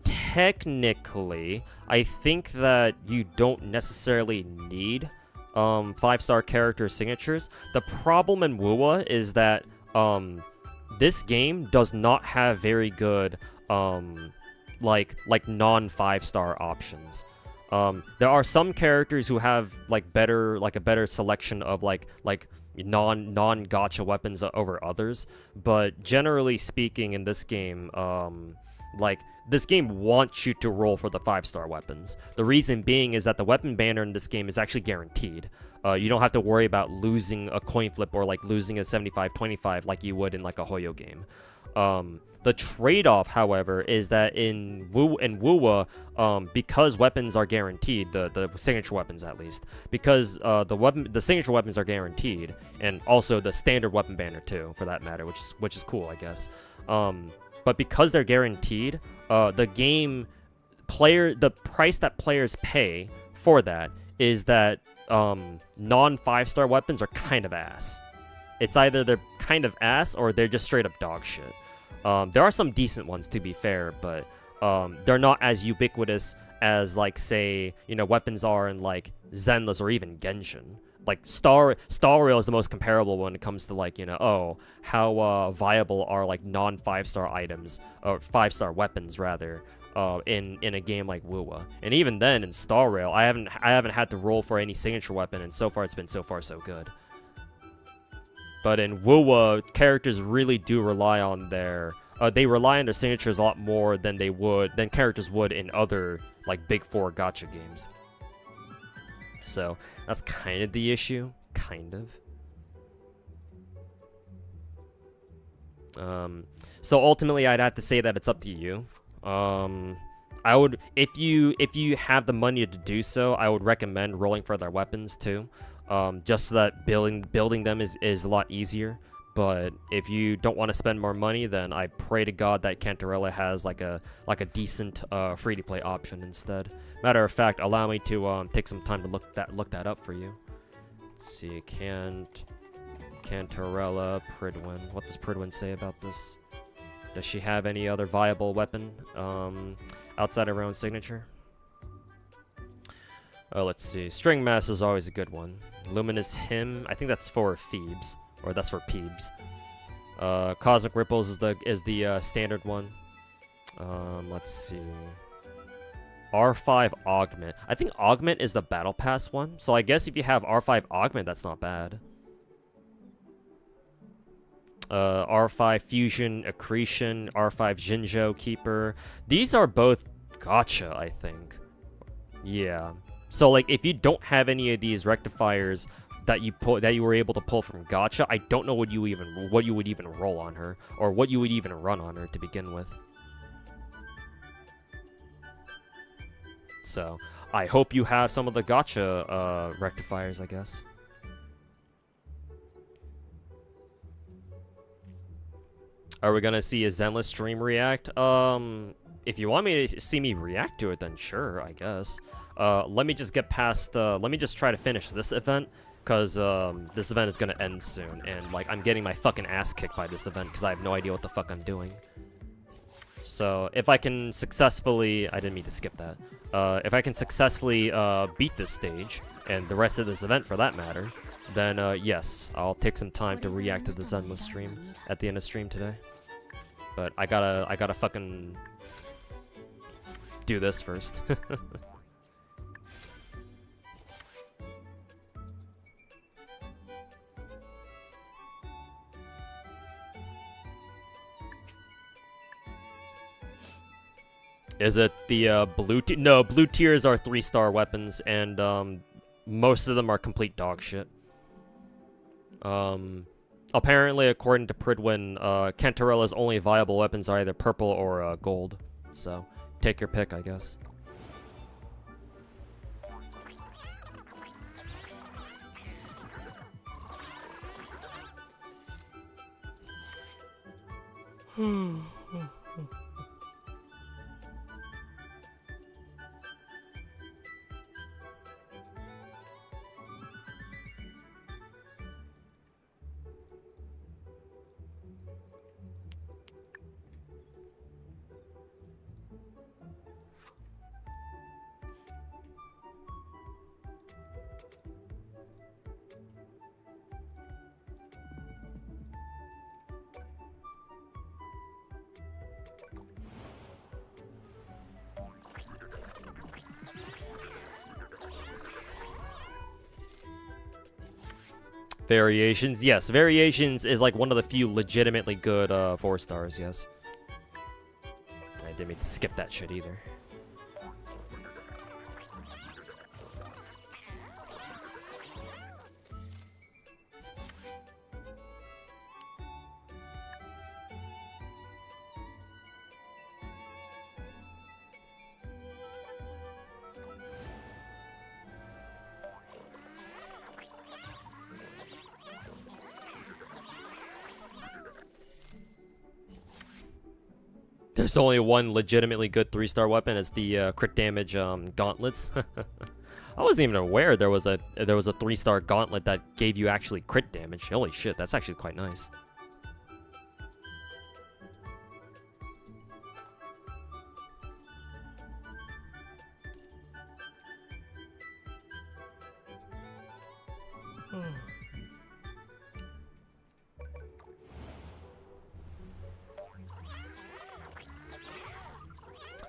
Speaker 1: Technically, I think that you don't necessarily need 5-star character signatures. The problem in Wuwa is that this game does not have very good like non-5-star options. There are some characters who have a better selection of non-gacha weapons over others, but generally speaking, in this game, this game wants you to roll for the 5-star weapons. The reason being is that the weapon banner in this game is actually guaranteed. You don't have to worry about losing a coin flip or losing a 75-25 like you would in a Hoyo game. The trade-off, however, is that in Wuwa, because weapons are guaranteed, the signature weapons at least, because the signature weapons are guaranteed, and also the standard weapon banner too, for that matter, which is cool, I guess. But because they're guaranteed, the price that players pay for that is that non-5-star weapons are kind of ass. It's either they're kind of ass or they're just straight up dog shit. There are some decent ones, to be fair, but they're not as ubiquitous as, like, say, you know, weapons are in, like, Zenless or even Genshin. Like, Star Rail is the most comparable when it comes to, like, you know, oh, how viable are, like, non-5-star items, or 5-star weapons, rather, in a game like Wuwa. And even then, in Star Rail, I haven't had to roll for any signature weapon, and so far it's been so good. But in Wuwa, characters really do rely on their signatures a lot more than characters would in other, like, Big 4 gacha games. So that's kind of the issue, kind of. So ultimately, I'd have to say that it's up to you. I would, if you have the money to do so, I would recommend rolling for their weapons too. Just so that building them is a lot easier. But if you don't want to spend more money, then I pray to God that Cantarella has like a decent free-to-play option instead. Matter of fact, allow me to take some time to look that up for you. Let's see, Cantarella Pridwin. What does Pridwin say about this? Does she have any other viable weapon outside of her own signature? Oh, let's see. String Mass is always a good one. Luminous Hymn, I think that's for Phoebes. Or that's for Peebs. Cosmic Ripples is the standard one. Let's see. R5 Augment. I think Augment is the Battle Pass one. So I guess if you have R5 Augment, that's not bad. R5 Fusion Accretion, R5 Jinzhou Keeper. These are both gacha, I think. Yeah. So like, if you don't have any of these rectifiers that you were able to pull from gacha, I don't know what you would even roll on her, or what you would even run on her to begin with. So I hope you have some of the gacha rectifiers, I guess. Are we gonna see a Zenless stream react? If you want me to see me react to it, then sure, I guess. Let me just get past. Let me just try to finish this event, because this event is gonna end soon, and like I'm getting my fucking ass kicked by this event because I have no idea what the fuck I'm doing. So if I can successfully, I didn't mean to skip that. If I can successfully beat this stage and the rest of this event for that matter, then yes, I'll take some time to react to the Zenless stream at the end of stream today. But I gotta fucking do this first. Is it the blue tier? No, blue tiers are 3-star weapons, and most of them are complete dog shit. Apparently, according to Pridwin, Cantarella's only viable weapons are either purple or gold. So, take your pick, I guess. Variations, yes. Variations is like one of the few legitimately good 4 stars, yes. I didn't mean to skip that shit either. There's only one legitimately good 3-star weapon. It's the crit damage gauntlets. I wasn't even aware there was a 3-star gauntlet that gave you actually crit damage. Holy shit, that's actually quite nice.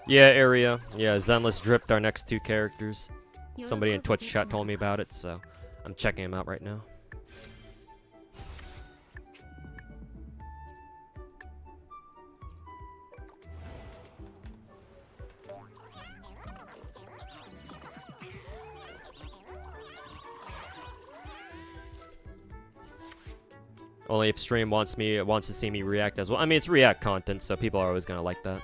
Speaker 1: Yeah, area. Yeah, Zenless dripped our next 2 characters. Somebody in Twitch chat told me about it, so I'm checking him out right now. Only if stream wants to see me react as well. I mean, it's react content, so people are always gonna like that.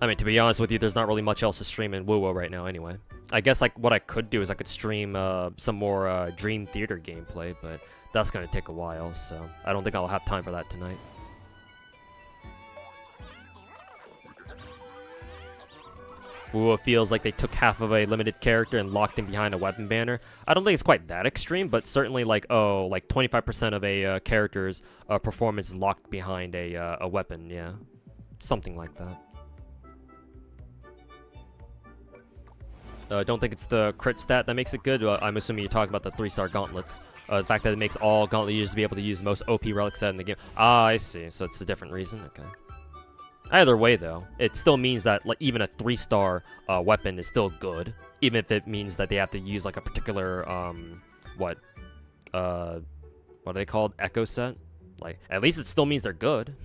Speaker 1: I mean, to be honest with you, there's not really much else to stream in Wuwa right now anyway. I guess like what I could do is I could stream some more Dream Theater gameplay, but that's gonna take a while, so I don't think I'll have time for that tonight. Wuwa feels like they took half of a limited character and locked him behind a weapon banner. I don't think it's quite that extreme, but certainly like, oh, like 25% of a character's performance is locked behind a weapon, yeah. Something like that. Don't think it's the crit stat that makes it good. I'm assuming you're talking about the 3-star gauntlets. The fact that it makes all gauntlet users be able to use the most OP relic set in the game. Ah, I see. So it's a different reason. Okay. Either way, though, it still means that like even a 3-star weapon is still good, even if it means that they have to use like a particular what are they called? Echo set. Like at least it still means they're good.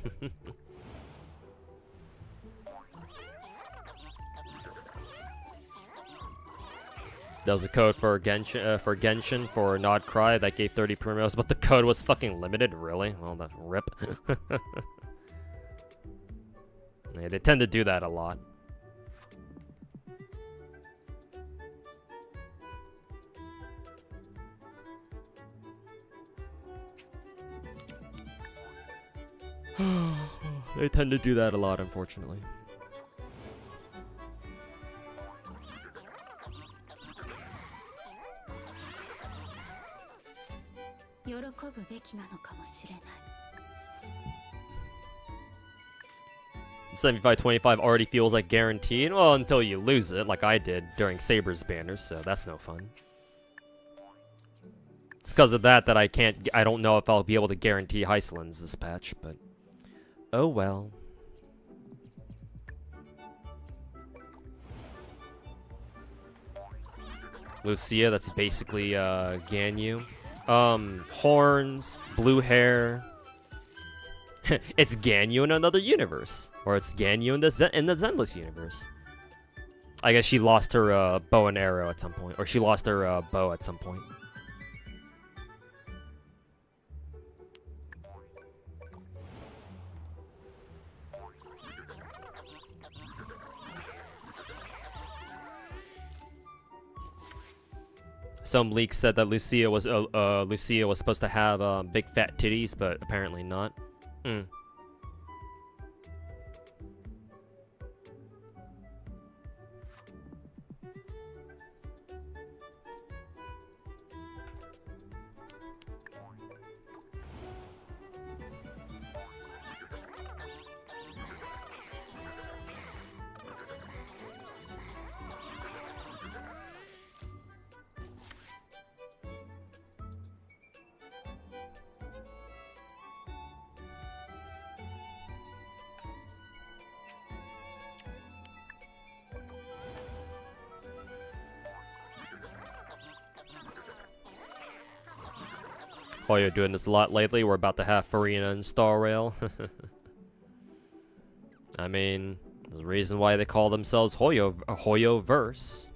Speaker 1: That was a code for Genshin for Nod Cry that gave 30 primos, but the code was fucking limited. Really? Well, that's rip. Yeah, they tend to do that a lot. They tend to do that a lot, unfortunately. $75.25 already feels like guaranteed. Well, until you lose it, like I did during Saber's banners, so that's no fun. It's because of that I don't know if I'll be able to guarantee Heislands this patch, but oh well. Lucia, that's basically Ganyu. Horns, blue hair. It's Ganyu in another universe, or it's Ganyu in the Zenless universe. I guess she lost her bow and arrow at some point, or she lost her bow at some point. Some leaks said that Lucia was supposed to have big fat titties, but apparently not. Oh, you're doing this a lot lately. We're about to have Farina and Star Rail. I mean, there's a reason why they call themselves Hoyo-verse.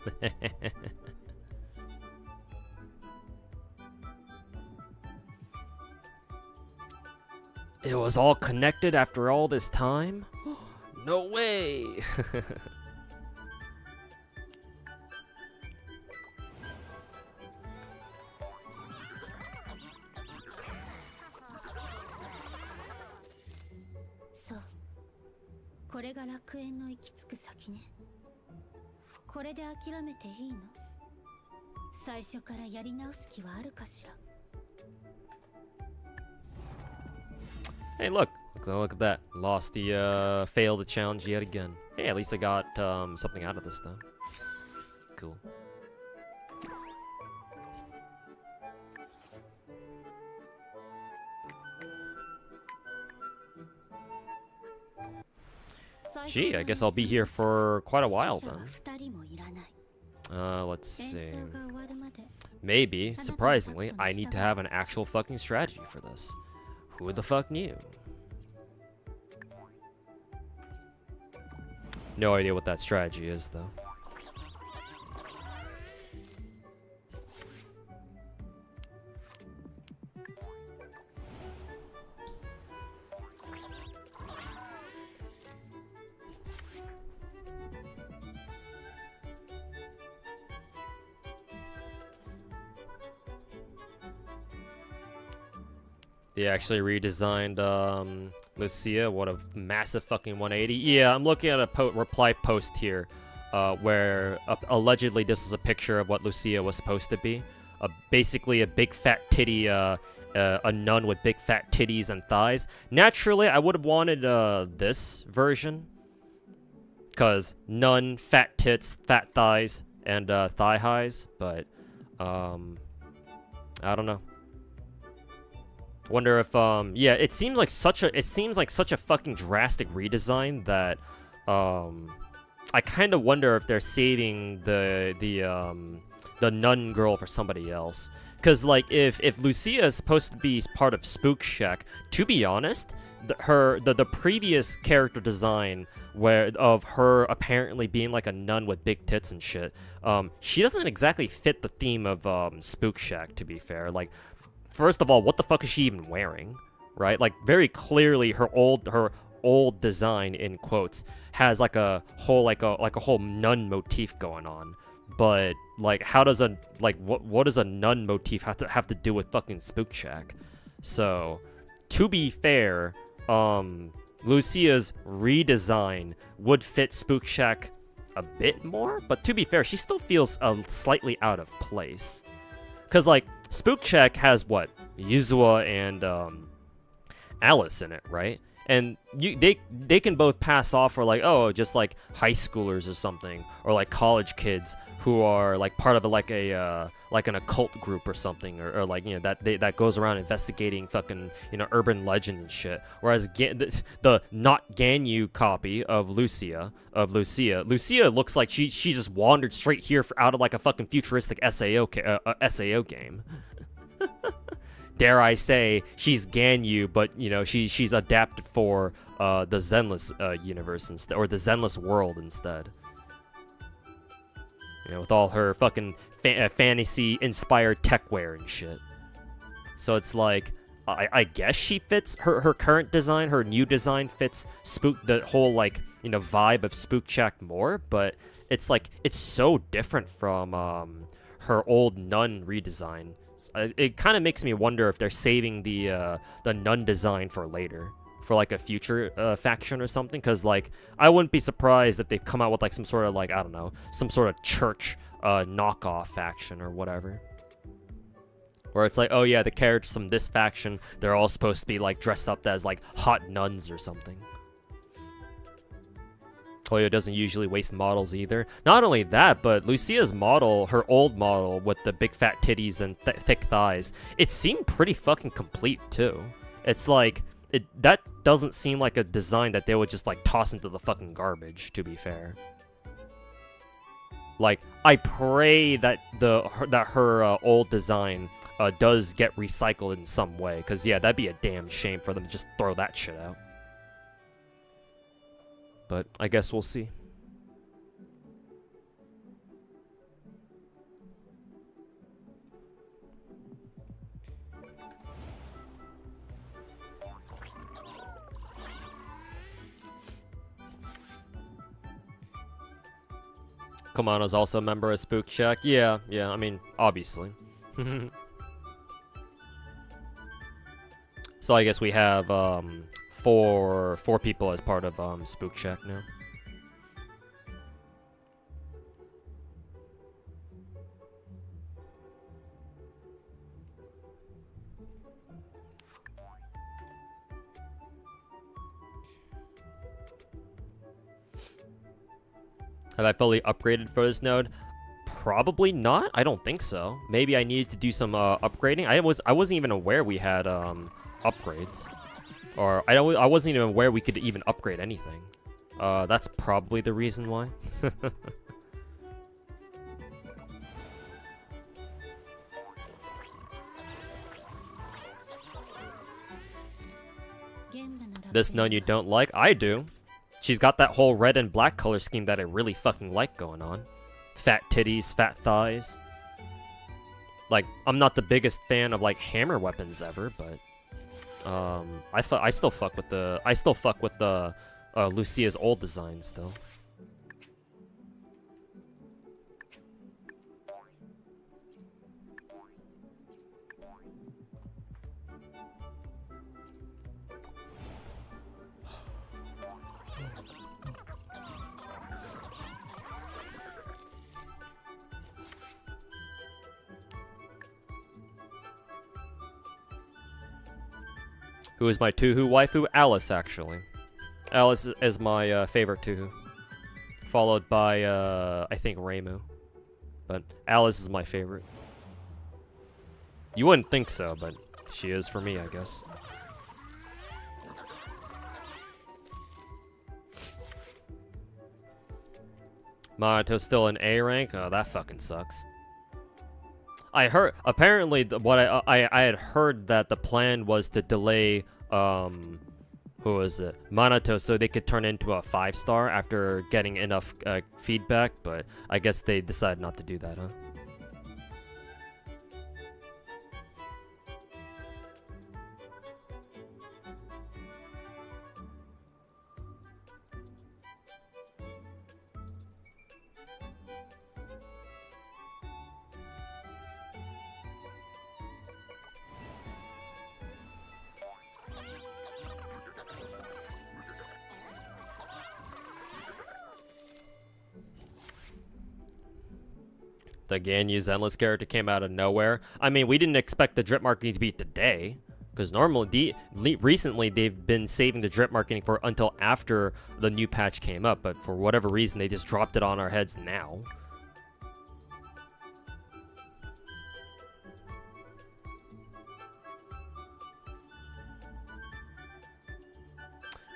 Speaker 1: It was all connected after all this time? No way! Hey, look at that. Lost the, failed the challenge yet again. Hey, at least I got, something out of this, though. Cool. Gee, I guess I'll be here for quite a while then. Let's see. Maybe, surprisingly, I need to have an actual fucking strategy for this. Who the fuck knew? No idea what that strategy is, though. They actually redesigned Lucia. What a massive fucking 180. Yeah, I'm looking at a reply post here where allegedly this is a picture of what Lucia was supposed to be. Basically a big fat titty, a nun with big fat titties and thighs. Naturally, I would have wanted this version. Because nun, fat tits, fat thighs, and thigh highs. But, I don't know. Wonder if yeah, it seems like such a fucking drastic redesign that I kind of wonder if they're saving the nun girl for somebody else. Cause like if Lucia is supposed to be part of Spook Shack, to be honest, the previous character design of her apparently being like a nun with big tits and shit, she doesn't exactly fit the theme of Spook Shack, to be fair. Like, first of all, what the fuck is she even wearing, right? Like, very clearly, her old design, in quotes, has like a whole nun motif going on. But like, how does what does a nun motif have to do with fucking Spook Shack? So, to be fair, Lucia's redesign would fit Spook Shack a bit more. But to be fair, she still feels slightly out of place. Cause like, Spook Shack has what? Yuzuha and Alice in it, right? And they can both pass off for like, oh, just like high schoolers or something, or like college kids who are like part of like an occult group or something, or like, you know, that goes around investigating fucking, you know, urban legend and shit. Whereas the not Ganyu copy of Lucia looks like she just wandered straight here out of like a fucking futuristic SAO game. Dare I say, she's Ganyu, but, you know, she's adapted for the Zenless universe instead, or the Zenless world instead. You know, with all her fucking fantasy-inspired techwear and shit. So it's like, I guess she fits her current design, her new design fits the whole, like, you know, vibe of Spook Shack more, but it's like, it's so different from her old nun redesign. It kind of makes me wonder if they're saving the nun design for later, for like a future faction or something. Because like, I wouldn't be surprised if they come out with like some sort of like, I don't know, some sort of church knockoff faction or whatever. Where it's like, oh yeah, the characters from this faction, they're all supposed to be like dressed up as like hot nuns or something. Toyo doesn't usually waste models either. Not only that, but Lucia's model, her old model with the big fat titties and thick thighs, it seemed pretty fucking complete too. It's like, that doesn't seem like a design that they would just like toss into the fucking garbage, to be fair. Like, I pray that her old design does get recycled in some way, because yeah, that'd be a damn shame for them to just throw that shit out. But I guess we'll see. Kamano's also a member of Spook Shack. Yeah, I mean, obviously. So I guess we have four people as part of Spook Shack now. Have I fully upgraded for this node? Probably not. I don't think so. Maybe I needed to do some upgrading. I wasn't even aware we had upgrades, or I wasn't even aware we could even upgrade anything. That's probably the reason why. This nun you don't like? I do. She's got that whole red and black color scheme that I really fucking like going on. Fat titties, fat thighs. Like, I'm not the biggest fan of, like, hammer weapons ever, but... I still fuck with the... Lucia's old design still. Who is my Tuhu waifu? Alice, actually. Alice is my favorite Tuhu. Followed by, I think, Reimu. But Alice is my favorite. You wouldn't think so, but she is for me, I guess. Manato's still an A rank? Oh, that fucking sucks. I heard, apparently, what I had heard that the plan was to delay, who was it? Manato, so they could turn into a 5-star after getting enough feedback, but I guess they decided not to do that, huh? The Ganyu Zenless character came out of nowhere. I mean, we didn't expect the drip marketing to be today, because normally, recently they've been saving the drip marketing for until after the new patch came up, but for whatever reason they just dropped it on our heads now.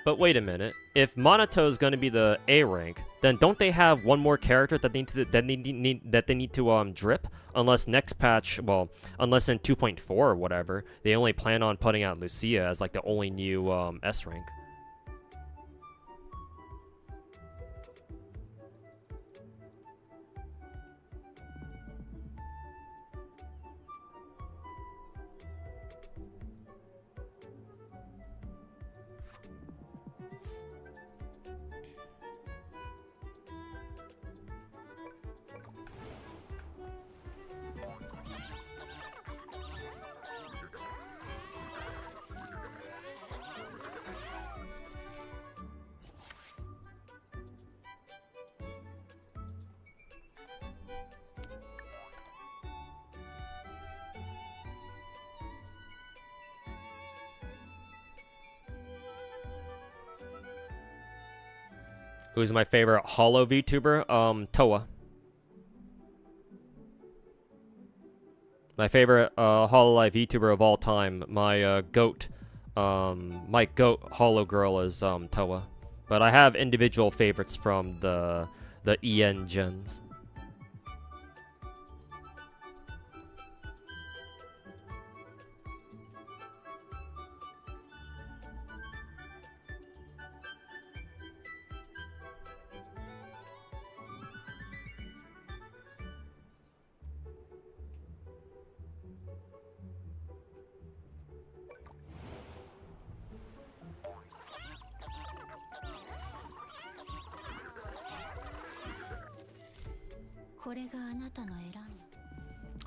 Speaker 1: But wait a minute. If Monato is going to be the A rank, then don't they have one more character that they need to drip? Unless next patch, well, unless in 2.4 or whatever, they only plan on putting out Lucia as like the only new S rank. Who's my favorite Hollow VTuber? Toa. My favorite Hololive VTuber of all time. My goat Hollow Girl is Toa. But I have individual favorites from the EN gens.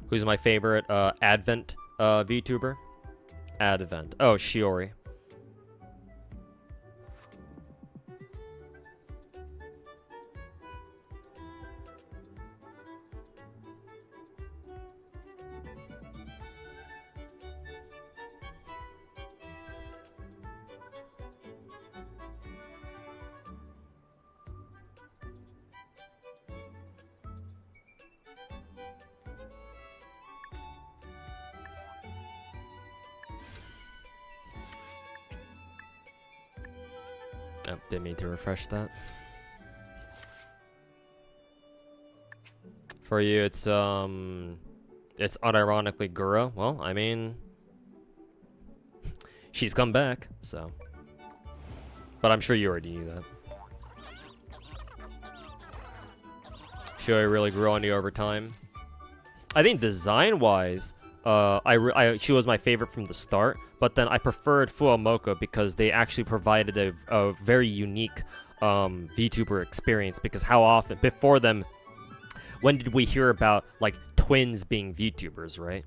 Speaker 1: Who's my favorite Advent VTuber? Advent. Oh, Shiori. Oh, didn't mean to refresh that. For you, it's unironically Gura. Well, I mean, she's come back, so. But I'm sure you already knew that. She really grew on you over time. I think design-wise, she was my favorite from the start, but then I preferred Fuwamoka because they actually provided a very unique VTuber experience, because how often, before them, when did we hear about, like, twins being VTubers, right?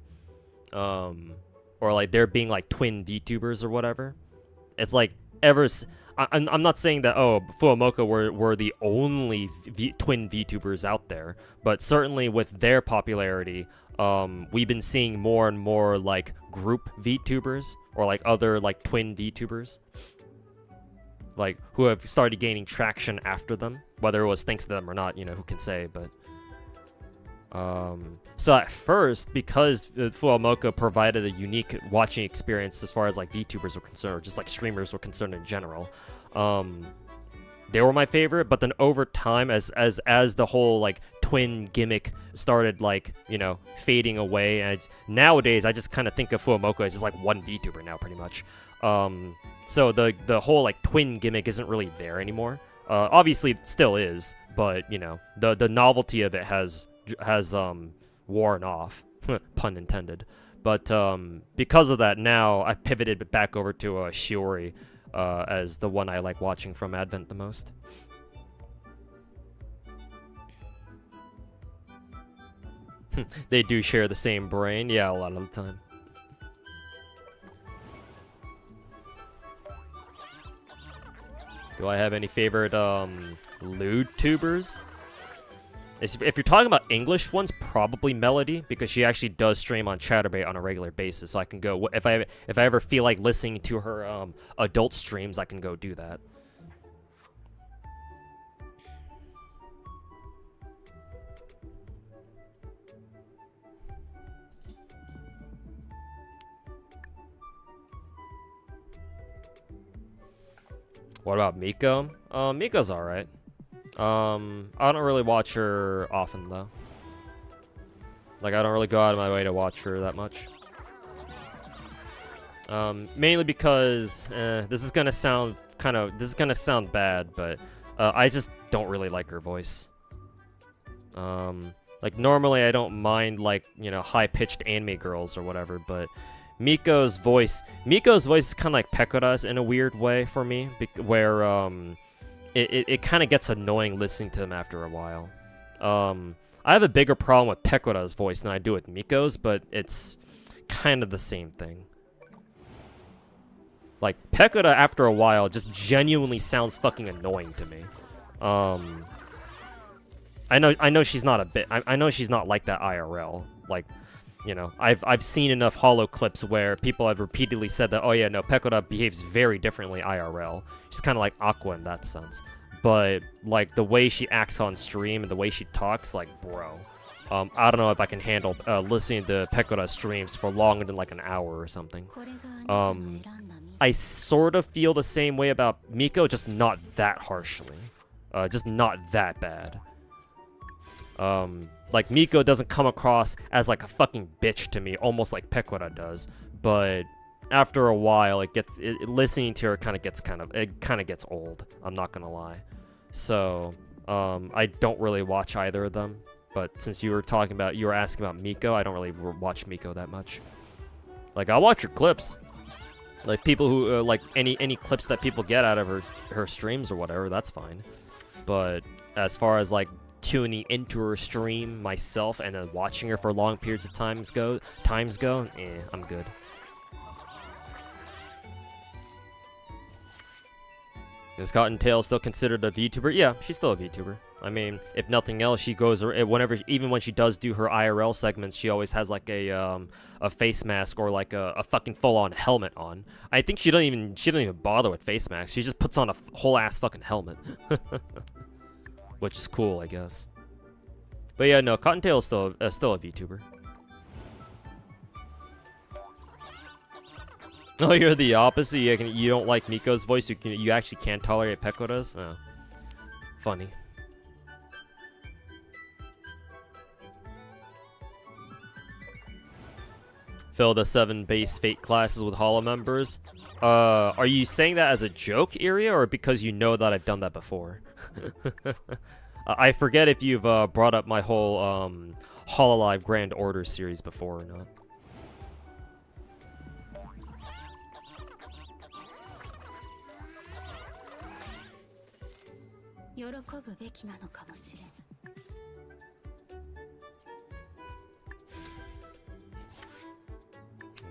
Speaker 1: Or, like, there being, like, twin VTubers or whatever. It's, like, I'm not saying that, oh, Fuwamoka were the only twin VTubers out there, but certainly with their popularity, we've been seeing more and more, like, group VTubers, or, like, other, like, twin VTubers, like, who have started gaining traction after them, whether it was thanks to them or not, you know, who can say, but... So at first, because Fuwamoka provided a unique watching experience as far as like VTubers were concerned, or just like streamers were concerned in general, they were my favorite. But then over time, as the whole like twin gimmick started like, you know, fading away, and nowadays I just kind of think of Fuwamoka as just like one VTuber now, pretty much. So the whole like twin gimmick isn't really there anymore. Obviously it still is, but you know, the novelty of it has worn off, pun intended. But because of that, now I pivoted back over to Shiori as the one I like watching from Advent the most. They do share the same brain, yeah, a lot of the time. Do I have any favorite lewd tubers? If you're talking about English ones, probably Melody, because she actually does stream on Chatterbait on a regular basis. So I can go, if I ever feel like listening to her adult streams, I can go do that. What about Miko? Miko's alright. I don't really watch her often, though. Like, I don't really go out of my way to watch her that much. Mainly because, this is gonna sound bad, but, I just don't really like her voice. Like, normally I don't mind, like, you know, high-pitched anime girls or whatever, but Miko's voice is kind of like Pekura's in a weird way for me, where, it kind of gets annoying listening to them after a while. I have a bigger problem with Pekura's voice than I do with Miko's, but it's kind of the same thing. Like, Pekura, after a while, just genuinely sounds fucking annoying to me. I know she's not I know she's not like that IRL. Like, you know, I've seen enough holo clips where people have repeatedly said that, oh yeah, no, Pekora behaves very differently IRL. She's kind of like Aqua in that sense. But, like, the way she acts on stream and the way she talks, like, bro. I don't know if I can handle listening to Pekora streams for longer than, like, an hour or something. I sort of feel the same way about Miko, just not that harshly. Just not that bad. Like, Miko doesn't come across as, like, a fucking bitch to me, almost like Pekora does. But after a while, listening to her kind of gets old. I'm not gonna lie. So, I don't really watch either of them. But since you were asking about Miko, I don't really watch Miko that much. Like, I'll watch her clips. Like, people who, like, any clips that people get out of her streams or whatever, that's fine. But as far as, like, tuning into her stream myself and then watching her for long periods of times go, I'm good. Is Cottontail still considered a VTuber? Yeah, she's still a VTuber. I mean, if nothing else, she goes even when she does do her IRL segments, she always has like a face mask or like a fucking full-on helmet on. I think she doesn't even bother with face masks. She just puts on a whole ass fucking helmet, which is cool, I guess. But yeah, no, Cottontail is still a VTuber. Oh, you're the opposite. You don't like Nico's voice. You actually can't tolerate Pekora's. Oh, funny. Fill the 7 base Fate classes with Hollow members. Are you saying that as a joke, Iria, or because you know that I've done that before? I forget if you've brought up my whole Hololive Grand Order series before or not.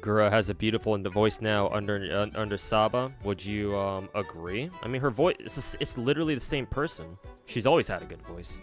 Speaker 1: Gura has a beautiful voice now under Saba. Would you agree? I mean, her voice it's literally the same person. She's always had a good voice.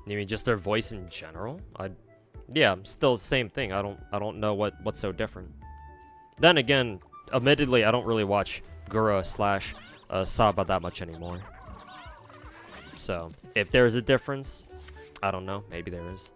Speaker 1: You mean just their voice in general? Yeah, still the same thing. I don't know what's so different. Then again, admittedly, I don't really watch Gura slash Saba that much anymore. So if there's a difference, I don't know. Maybe there is.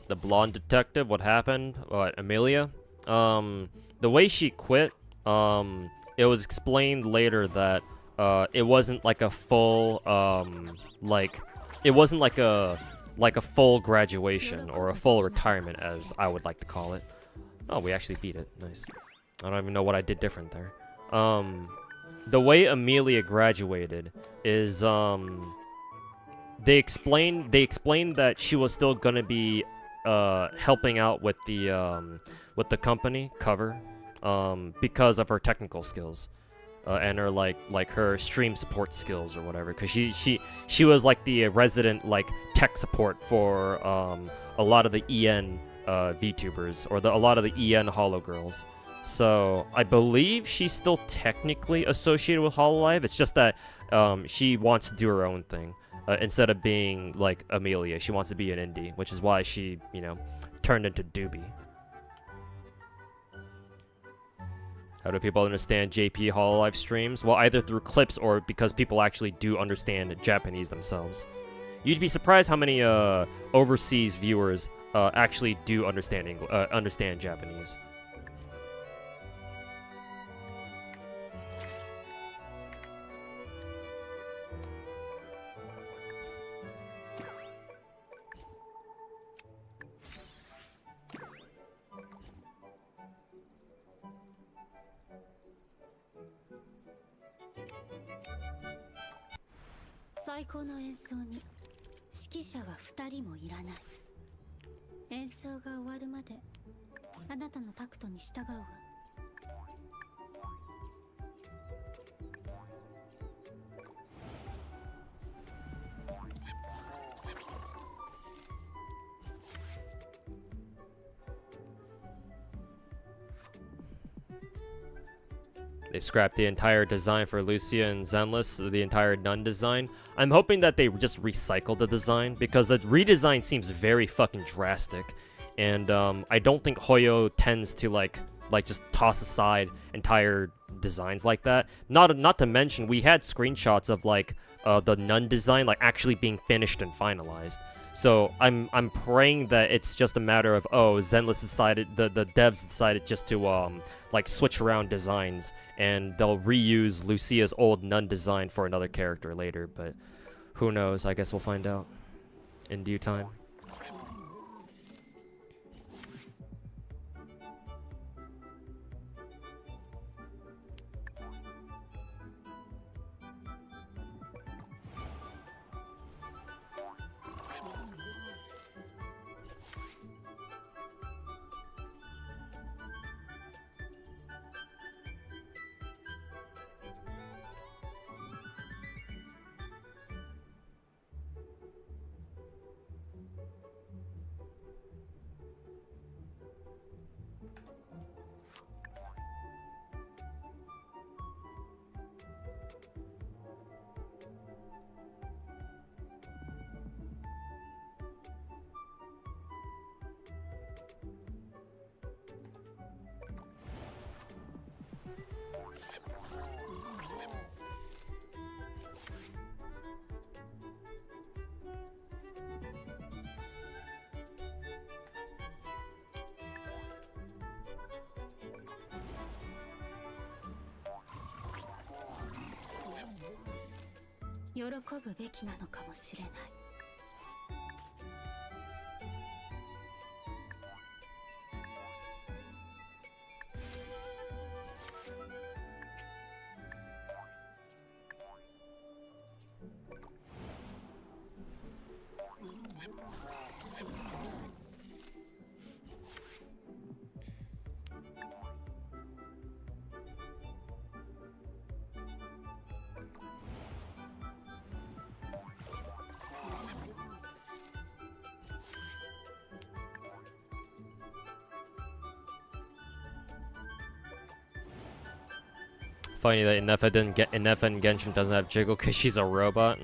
Speaker 1: The blonde detective, what happened? What, Amelia? The way she quit, it was explained later that, it wasn't like a full, it wasn't like a full graduation or a full retirement, as I would like to call it. Oh, we actually beat it. Nice. I don't even know what I did different there. The way Amelia graduated is, they explained that she was still gonna be helping out with the company cover because of her technical skills and her like her stream support skills or whatever, because she was like the resident like tech support for a lot of the EN VTubers or a lot of the EN Hollow girls. So I believe she's still technically associated with Hololive. It's just that she wants to do her own thing. Instead of being like Amelia, she wants to be an indie, which is why she, turned into Doobie. How do people understand JP Hololive streams? Well, either through clips or because people actually do understand Japanese themselves. You'd be surprised how many overseas viewers actually do understand Japanese.
Speaker 2: 指揮者は2人もいらない。演奏が終わるまであなたのタクトに従うわ。
Speaker 1: They scrapped the entire design for Lucia and Zenless, the entire nun design. I'm hoping that they just recycle the design, because the redesign seems very fucking drastic. And I don't think Hoyo tends to like just toss aside entire designs like that. Not to mention, we had screenshots of like the nun design like actually being finished and finalized. So I'm praying that it's just a matter of, oh, Zenless decided, the devs decided just to like switch around designs, and they'll reuse Lucia's old nun design for another character later. But who knows? I guess we'll find out in due time.
Speaker 2: 喜ぶべきなのかもしれない。
Speaker 1: Funny that Inefa and Genshin doesn't have Jiggle because she's a robot.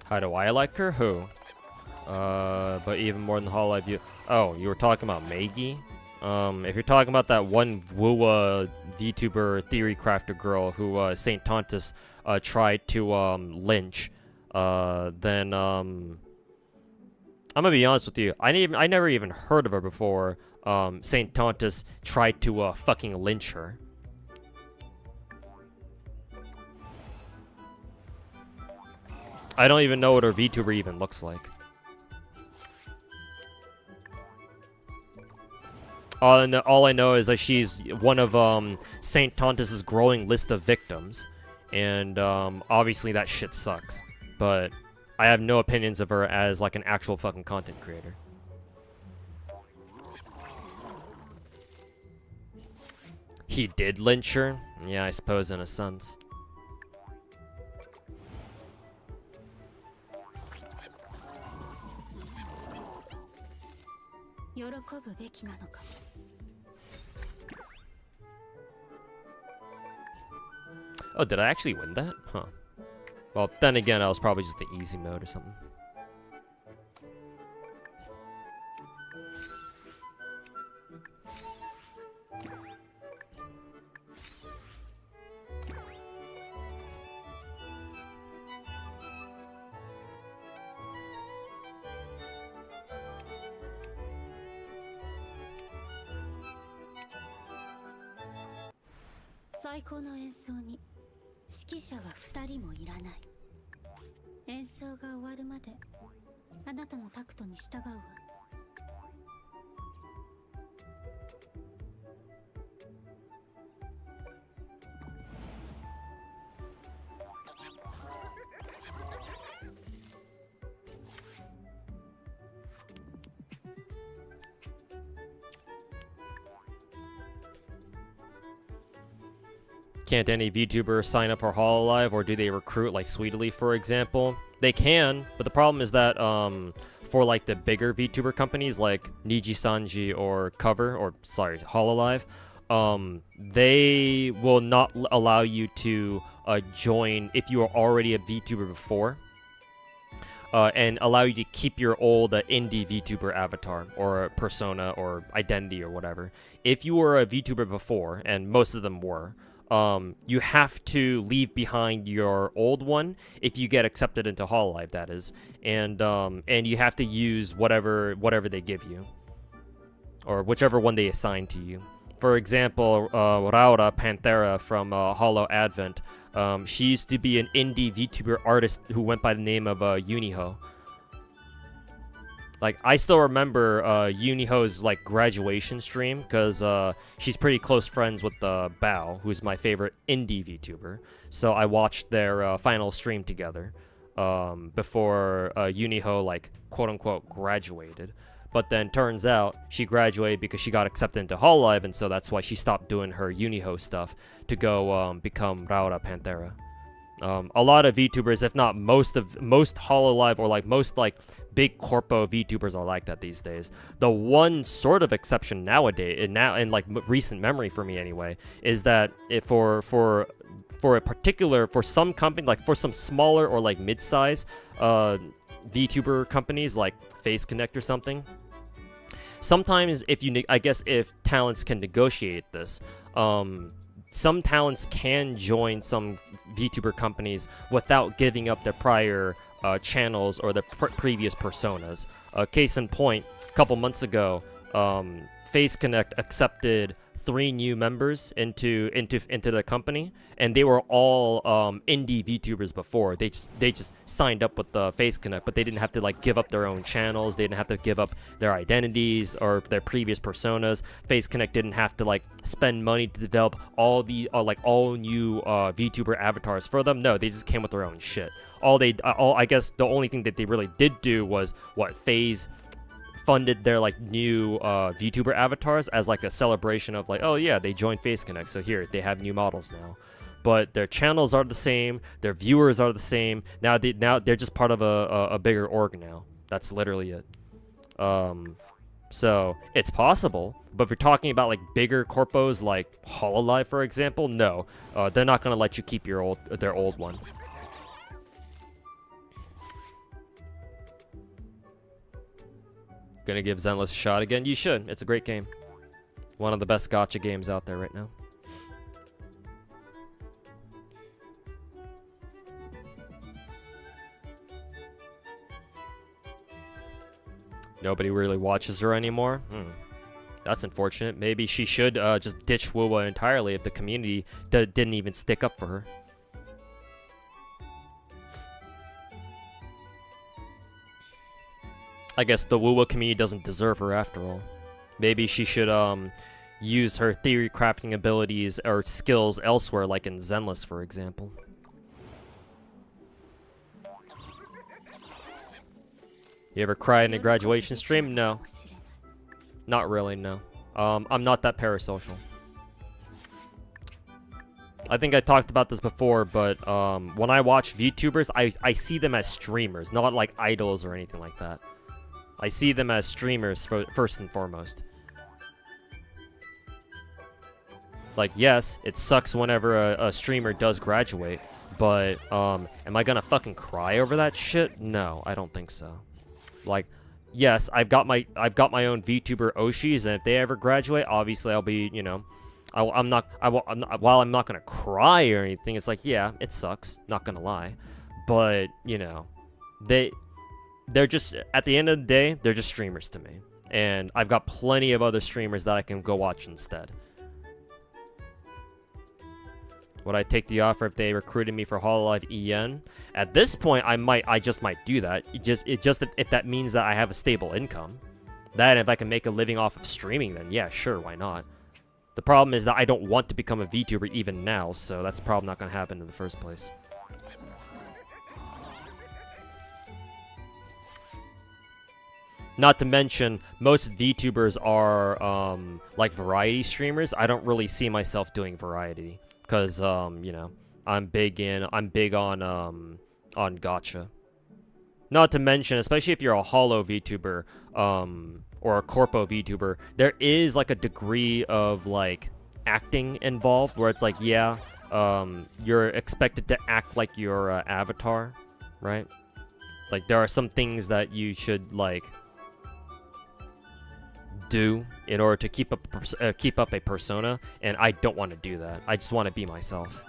Speaker 1: How do I like her? Who? But even more than Hololive, you. Oh, you were talking about Maggie? If you're talking about that one Wuwa VTuber theory crafter girl who Saint Tontus tried to lynch, then I'm gonna be honest with you. I never even heard of her before. Saint Tontus tried to fucking lynch her. I don't even know what her VTuber even looks like. All I know is that she's one of Saint Tontus's growing list of victims, and obviously that shit sucks. But I have no opinions of her as like an actual fucking content creator. He did lynch her? Yeah, I suppose in a sense. Oh, did I actually win that? Huh. Well, then again, I was probably just the easy mode or something. Can't any VTuber sign up for Hololive, or do they recruit like Sweetly, for example? They can, but the problem is that for like the bigger VTuber companies like Niji-Sanji or Hololive, they will not allow you to join if you are already a VTuber before, and allow you to keep your old indie VTuber avatar or persona or identity or whatever. If you were a VTuber before, and most of them were, you have to leave behind your old one if you get accepted into Hololive, that is, and you have to use whatever they give you, or whichever one they assign to you. For example, Raura Panthera from Hollow Advent, she used to be an indie VTuber artist who went by the name of Uniho. Like, I still remember Uniho's like graduation stream, because she's pretty close friends with Bao, who's my favorite indie VTuber. So I watched their final stream together before Uniho, like, quote-unquote graduated. But then turns out she graduated because she got accepted into Hololive, and so that's why she stopped doing her Uniho stuff to go become Raura Panthera. A lot of VTubers, if not most Hololive, or like most like big corpo VTubers, are like that these days. The one sort of exception nowadays, in like recent memory for me anyway, is that if for some company, like for some smaller or like mid-size VTuber companies like Face Connect or something, sometimes if talents can negotiate this, some talents can join some VTuber companies without giving up their prior channels or their previous personas. Case in point, a couple months ago, Face Connect accepted 3 new members into the company, and they were all indie VTubers before. They just signed up with the Face Connect, but they didn't have to like give up their own channels. They didn't have to give up their identities or their previous personas. Face Connect didn't have to like spend money to develop all new VTuber avatars for them. No, they just came with their own shit. I guess the only thing that they really did do was FaZe funded their like new VTuber avatars as like a celebration of like, oh yeah, they joined Face Connect, so here they have new models now. But their channels are the same, their viewers are the same. Now they're just part of a bigger org now. That's literally it. So it's possible, but if you're talking about like bigger corpos like Hololive, for example, no, they're not gonna let you keep their old one. Gonna give Zenless a shot again? You should. It's a great game. One of the best gacha games out there right now. Nobody really watches her anymore? That's unfortunate. Maybe she should just ditch Wuwa entirely if the community didn't even stick up for her. I guess the Wuwa community doesn't deserve her after all. Maybe she should use her theory crafting abilities or skills elsewhere, like in Zenless, for example. You ever cry in a graduation stream? No. Not really, no. I'm not that parasocial. I think I talked about this before, but when I watch VTubers, I see them as streamers, not like idols or anything like that. I see them as streamers first and foremost. Like, yes, it sucks whenever a streamer does graduate, But am I gonna fucking cry over that shit? No, I don't think so. Like, yes, I've got my own VTuber Oshis, and if they ever graduate, obviously I'll be, you know, while I'm not gonna cry or anything, it's like, yeah, it sucks, not gonna lie, but you know, they're just, at the end of the day, they're just streamers to me, and I've got plenty of other streamers that I can go watch instead. Would I take the offer if they recruited me for Hololive EN? At this point, I just might do that. If that means that I have a stable income. That, if I can make a living off of streaming, then yeah, sure, why not? The problem is that I don't want to become a VTuber even now, so that's probably not going to happen in the first place. Not to mention, most VTubers are, like, variety streamers. I don't really see myself doing variety. Because, you know, I'm big on gacha. Not to mention, especially if you're a holo VTuber, or a corpo VTuber, there is, like, a degree of, like, acting involved, where it's like, yeah, you're expected to act like your avatar, right? Like, there are some things that you should, like, do in order to keep up a persona, and I don't want to do that. I just want to be myself.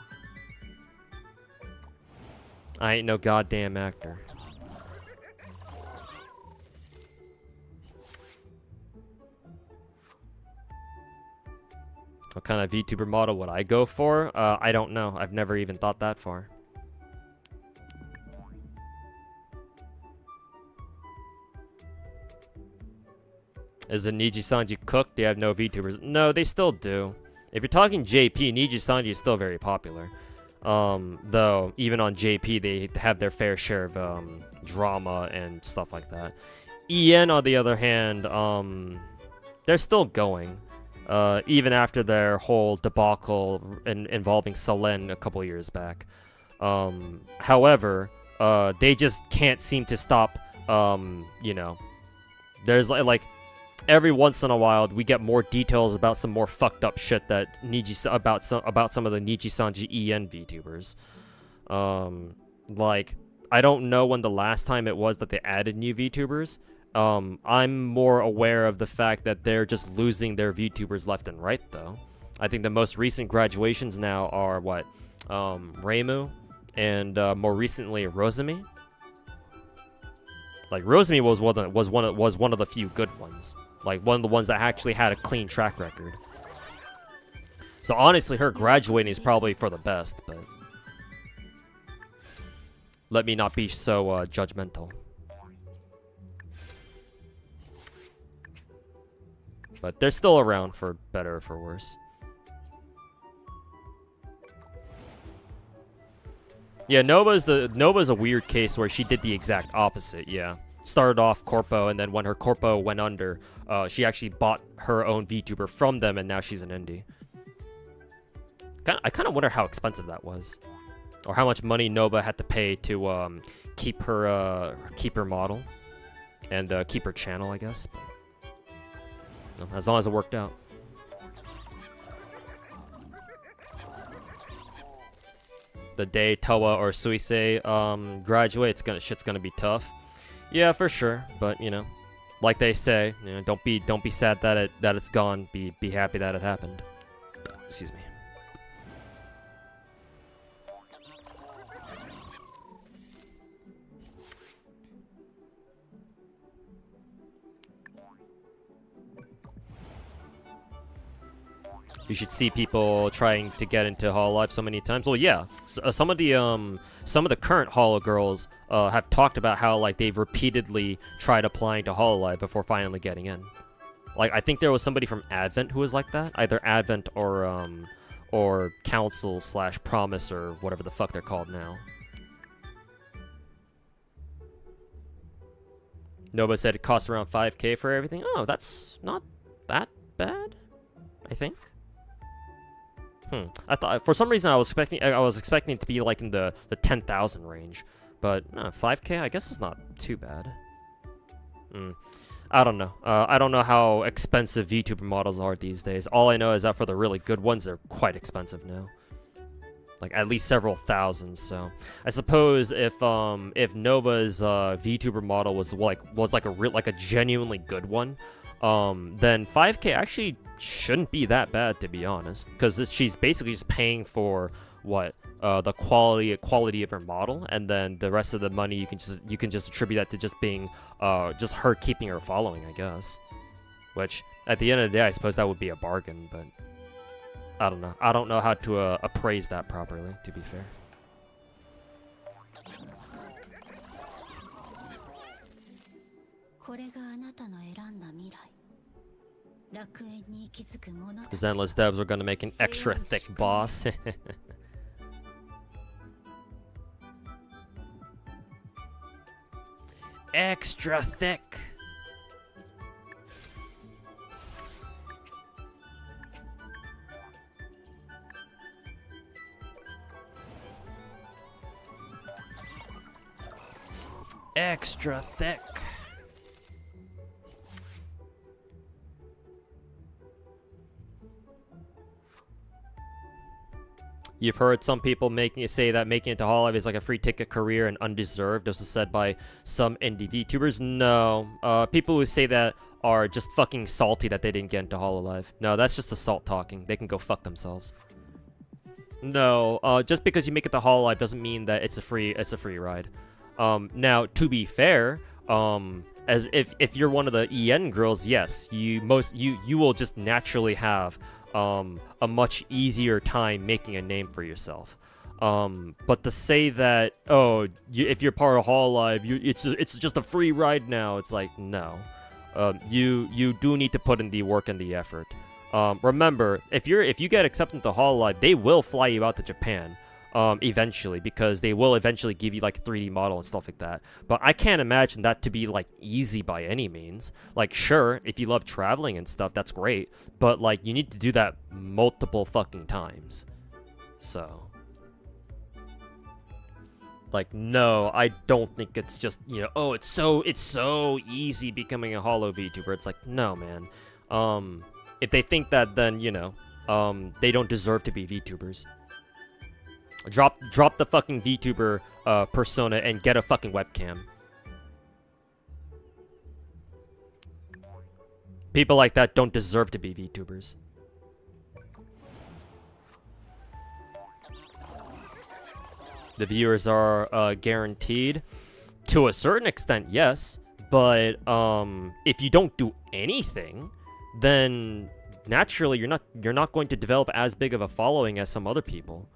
Speaker 1: I ain't no goddamn actor. What kind of VTuber model would I go for? I don't know. I've never even thought that far. Is it Niji-sanji cooked? They have no VTubers. No, they still do. If you're talking JP, Niji-sanji is still very popular. Though, even on JP, they have their fair share of drama and stuff like that. EN, on the other hand, they're still going. Even after their whole debacle involving Selen a couple years back. However, they just can't seem to stop, you know. There's like every once in a while we get more details about some more fucked up shit that about some of the Niji-sanji EN VTubers. Like, I don't know when the last time it was that they added new VTubers. I'm more aware of the fact that they're just losing their VTubers left and right, though. I think the most recent graduations now are what, Reimu, and more recently Rosemi. Like, Rosemi was one of the few good ones. Like, one of the ones that actually had a clean track record. So honestly, her graduating is probably for the best, but let me not be so judgmental. But they're still around, for better or for worse. Yeah, Nova's a weird case where she did the exact opposite, yeah. Started off corpo, and then when her corpo went under, she actually bought her own VTuber from them, and now she's an indie. I kind of wonder how expensive that was, or how much money Nova had to pay to keep her model and keep her channel, I guess. But, you know, as long as it worked out. The day Towa or Suisei graduate, shit's gonna be tough. Yeah, for sure. But you know, like they say, you know, don't be sad that it's gone. Be happy that it happened. Excuse me. You should see people trying to get into Hololive so many times. Well, yeah, some of the current Holo girls have talked about how like they've repeatedly tried applying to Hololive before finally getting in. Like, I think there was somebody from Advent who was like that, either Advent or Council / Promise or whatever the fuck they're called now. Nova said it costs around 5K for everything. Oh, that's not that bad, I think. I thought for some reason I was expecting it to be like in the 10,000 range, but 5K I guess is not too bad. I don't know. I don't know how expensive VTuber models are these days. All I know is that for the really good ones, they're quite expensive now. like at least several thousand. So I suppose if Nova's VTuber model was like a genuinely good one, then 5K actually shouldn't be that bad, to be honest, because she's basically just paying for what the quality of her model, and then the rest of the money you can just attribute that to just being just her keeping her following, I guess. Which at the end of the day, I suppose that would be a bargain, but I don't know. I don't know how to appraise that properly, to be fair. The Zenless devs are gonna make an extra thick boss. Extra thick. Extra thick. You've heard some people say that making it to Hololive is like a free ticket career and undeserved. This is said by some indie VTubers. No, people who say that are just fucking salty that they didn't get into Hololive. No, that's just the salt talking. They can go fuck themselves. No, just because you make it to Hololive doesn't mean that it's a free ride. Now, to be fair, as if you're one of the EN girls, yes, you will just naturally have a much easier time making a name for yourself. But to say that, oh, if you're part of Hololive, it's just a free ride now, it's like, no. You do need to put in the work and the effort. Remember, if you get accepted to Hololive, they will fly you out to Japan. Eventually, because they will eventually give you like a 3D model and stuff like that. But I can't imagine that to be like easy by any means. Like, sure, if you love traveling and stuff, that's great. But like, you need to do that multiple fucking times. So, like, no, I don't think it's just, you know, oh, it's so easy becoming a Holo VTuber. It's like, no, man. If they think that, then, you know, they don't deserve to be VTubers. Drop the fucking VTuber persona and get a fucking webcam. People like that don't deserve to be VTubers. The viewers are guaranteed. To a certain extent, yes. But if you don't do anything, then naturally you're not going to develop as big of a following as some other people.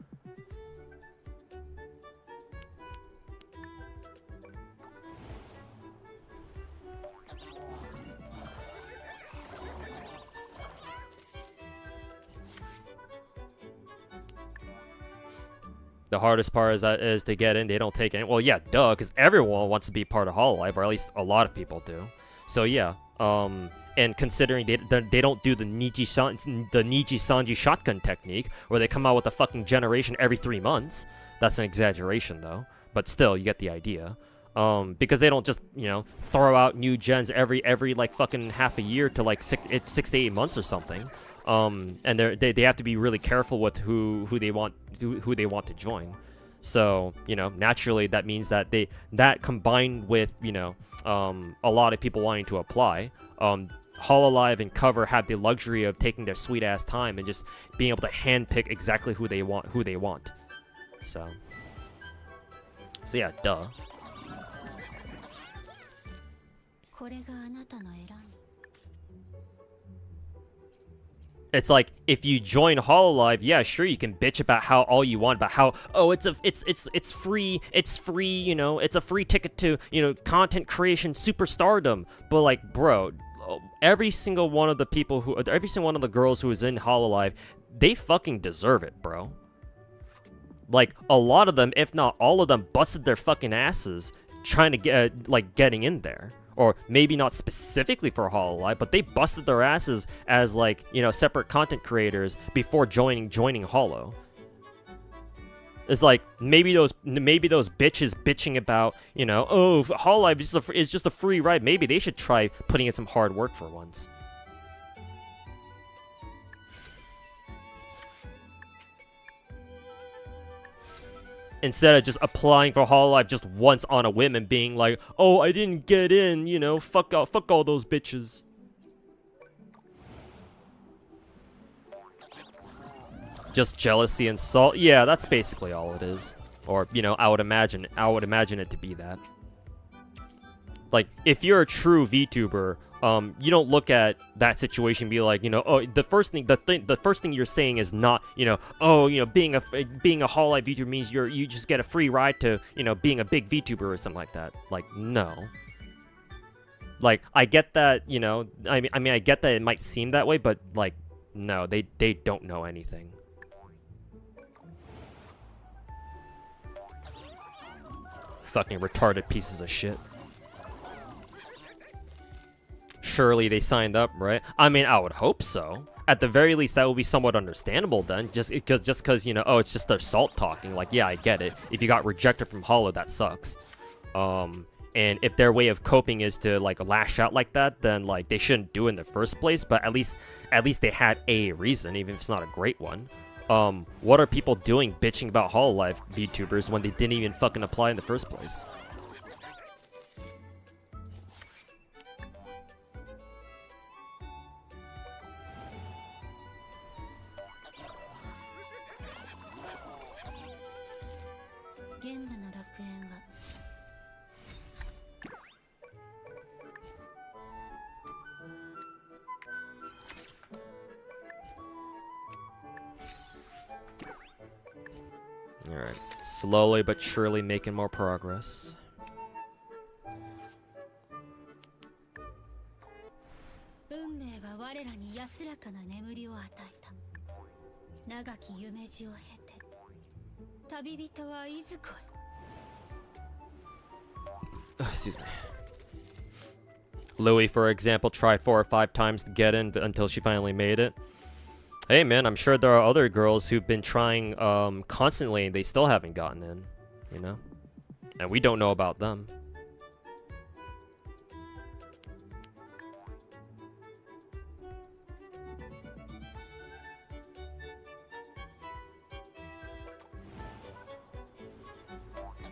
Speaker 1: The hardest part is to get in. They don't take it. Well, yeah, duh, because everyone wants to be part of Hololive, or at least a lot of people do. So yeah, and considering they don't do the Niji Sanji shotgun technique, where they come out with a fucking generation every 3 months. That's an exaggeration, though. But still, you get the idea. Because they don't just, you know, throw out new gens every like fucking half a year to like 6 to 8 months or something. And they have to be really careful with who they want to join. So, you know, naturally that means that that combined with, you know, a lot of people wanting to apply, Hololive and Cover have the luxury of taking their sweet ass time and just being able to handpick exactly who they want. So yeah, duh. It's like, if you join Hololive, yeah, sure, you can bitch about how all you want, about how, oh, it's free, you know, it's a free ticket to, you know, content creation superstardom. But like, bro, every single one of the girls who is in Hololive, they fucking deserve it, bro. Like, a lot of them, if not all of them, busted their fucking asses trying to get, like, getting in there. Or maybe not specifically for Hololive, but they busted their asses as, like, you know, separate content creators before joining Holo. It's like, maybe those bitches bitching about, you know, oh, Hololive is just a free ride. Maybe they should try putting in some hard work for once. Instead of just applying for Hololive just once on a whim and being like, oh, I didn't get in, you know, fuck all those bitches. Just jealousy and salt. Yeah, that's basically all it is. Or, you know, I would imagine it to be that. Like, if you're a true VTuber, you don't look at that situation and be like, you know, oh, the first thing you're saying is not, you know, oh, you know, being a Hololive VTuber means you just get a free ride to, you know, being a big VTuber or something like that. Like, no. Like, I get that, you know, I mean, I get that it might seem that way, but like, no, they don't know anything. Fucking retarded pieces of shit. Surely they signed up, right? I mean, I would hope so. At the very least, that would be somewhat understandable then. Just because, you know, oh, it's just their salt talking. Like, yeah, I get it. If you got rejected from Holo, that sucks. And if their way of coping is to, like, lash out like that, then, like, they shouldn't do it in the first place. But at least they had a reason, even if it's not a great one. What are people doing bitching about Hololive VTubers when they didn't even fucking apply in the first place? Alright, slowly but surely making more progress. Excuse me. Louis, for example, tried 4 or 5 times to get in until she finally made it. Hey man, I'm sure there are other girls who've been trying constantly and they still haven't gotten in, you know? And we don't know about them.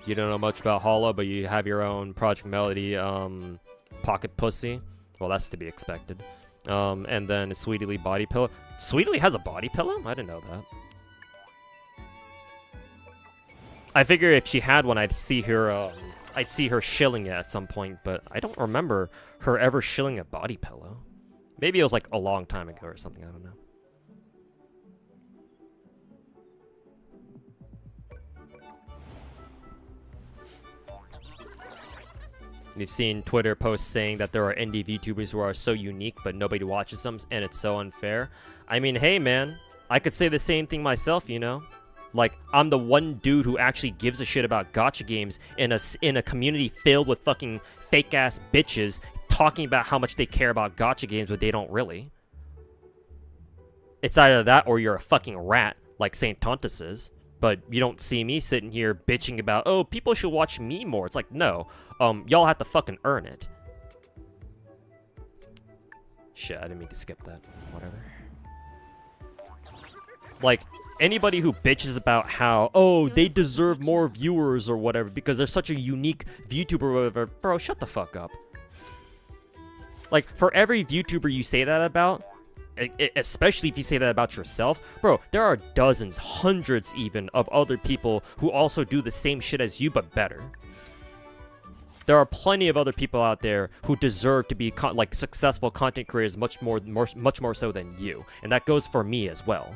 Speaker 1: You don't know much about Holo, but you have your own Project Melody pocket pussy. Well, that's to be expected. And then Sweetly body pillow. Sweetly has a body pillow? I didn't know that. I figure if she had one, I'd see her shilling it at some point, but I don't remember her ever shilling a body pillow. Maybe it was like a long time ago or something, I don't know. You've seen Twitter posts saying that there are indie VTubers who are so unique, but nobody watches them, and it's so unfair. I mean, hey, man, I could say the same thing myself, you know? Like, I'm the one dude who actually gives a shit about gacha games in a community filled with fucking fake-ass bitches talking about how much they care about gacha games, but they don't really. It's either that or you're a fucking rat, like St. Tontus is. But you don't see me sitting here bitching about, oh, people should watch me more. It's like, no. Y'all have to fucking earn it. Shit, I didn't mean to skip that. Whatever. Like, anybody who bitches about how, oh, they deserve more viewers or whatever because they're such a unique VTuber or whatever, bro, shut the fuck up. Like, for every VTuber you say that about, especially if you say that about yourself, bro, there are dozens, hundreds even, of other people who also do the same shit as you, but better. There are plenty of other people out there who deserve to be like successful content creators much more so than you, and that goes for me as well.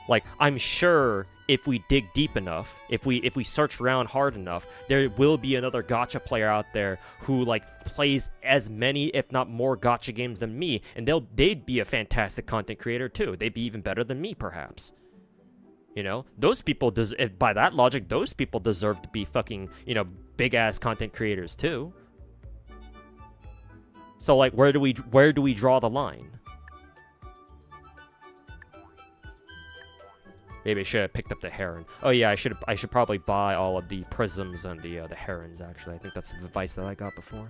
Speaker 1: Like, I'm sure if we dig deep enough, if we search around hard enough, there will be another gacha player out there who like plays as many, if not more, gacha games than me, and they'd be a fantastic content creator too. They'd be even better than me, perhaps. You know, those people by that logic, those people deserve to be fucking, you know, big ass content creators too. So like, where do we draw the line? Maybe I should have picked up the heron. Oh yeah, I should probably buy all of the prisms and the herons. Actually, I think that's the advice that I got before.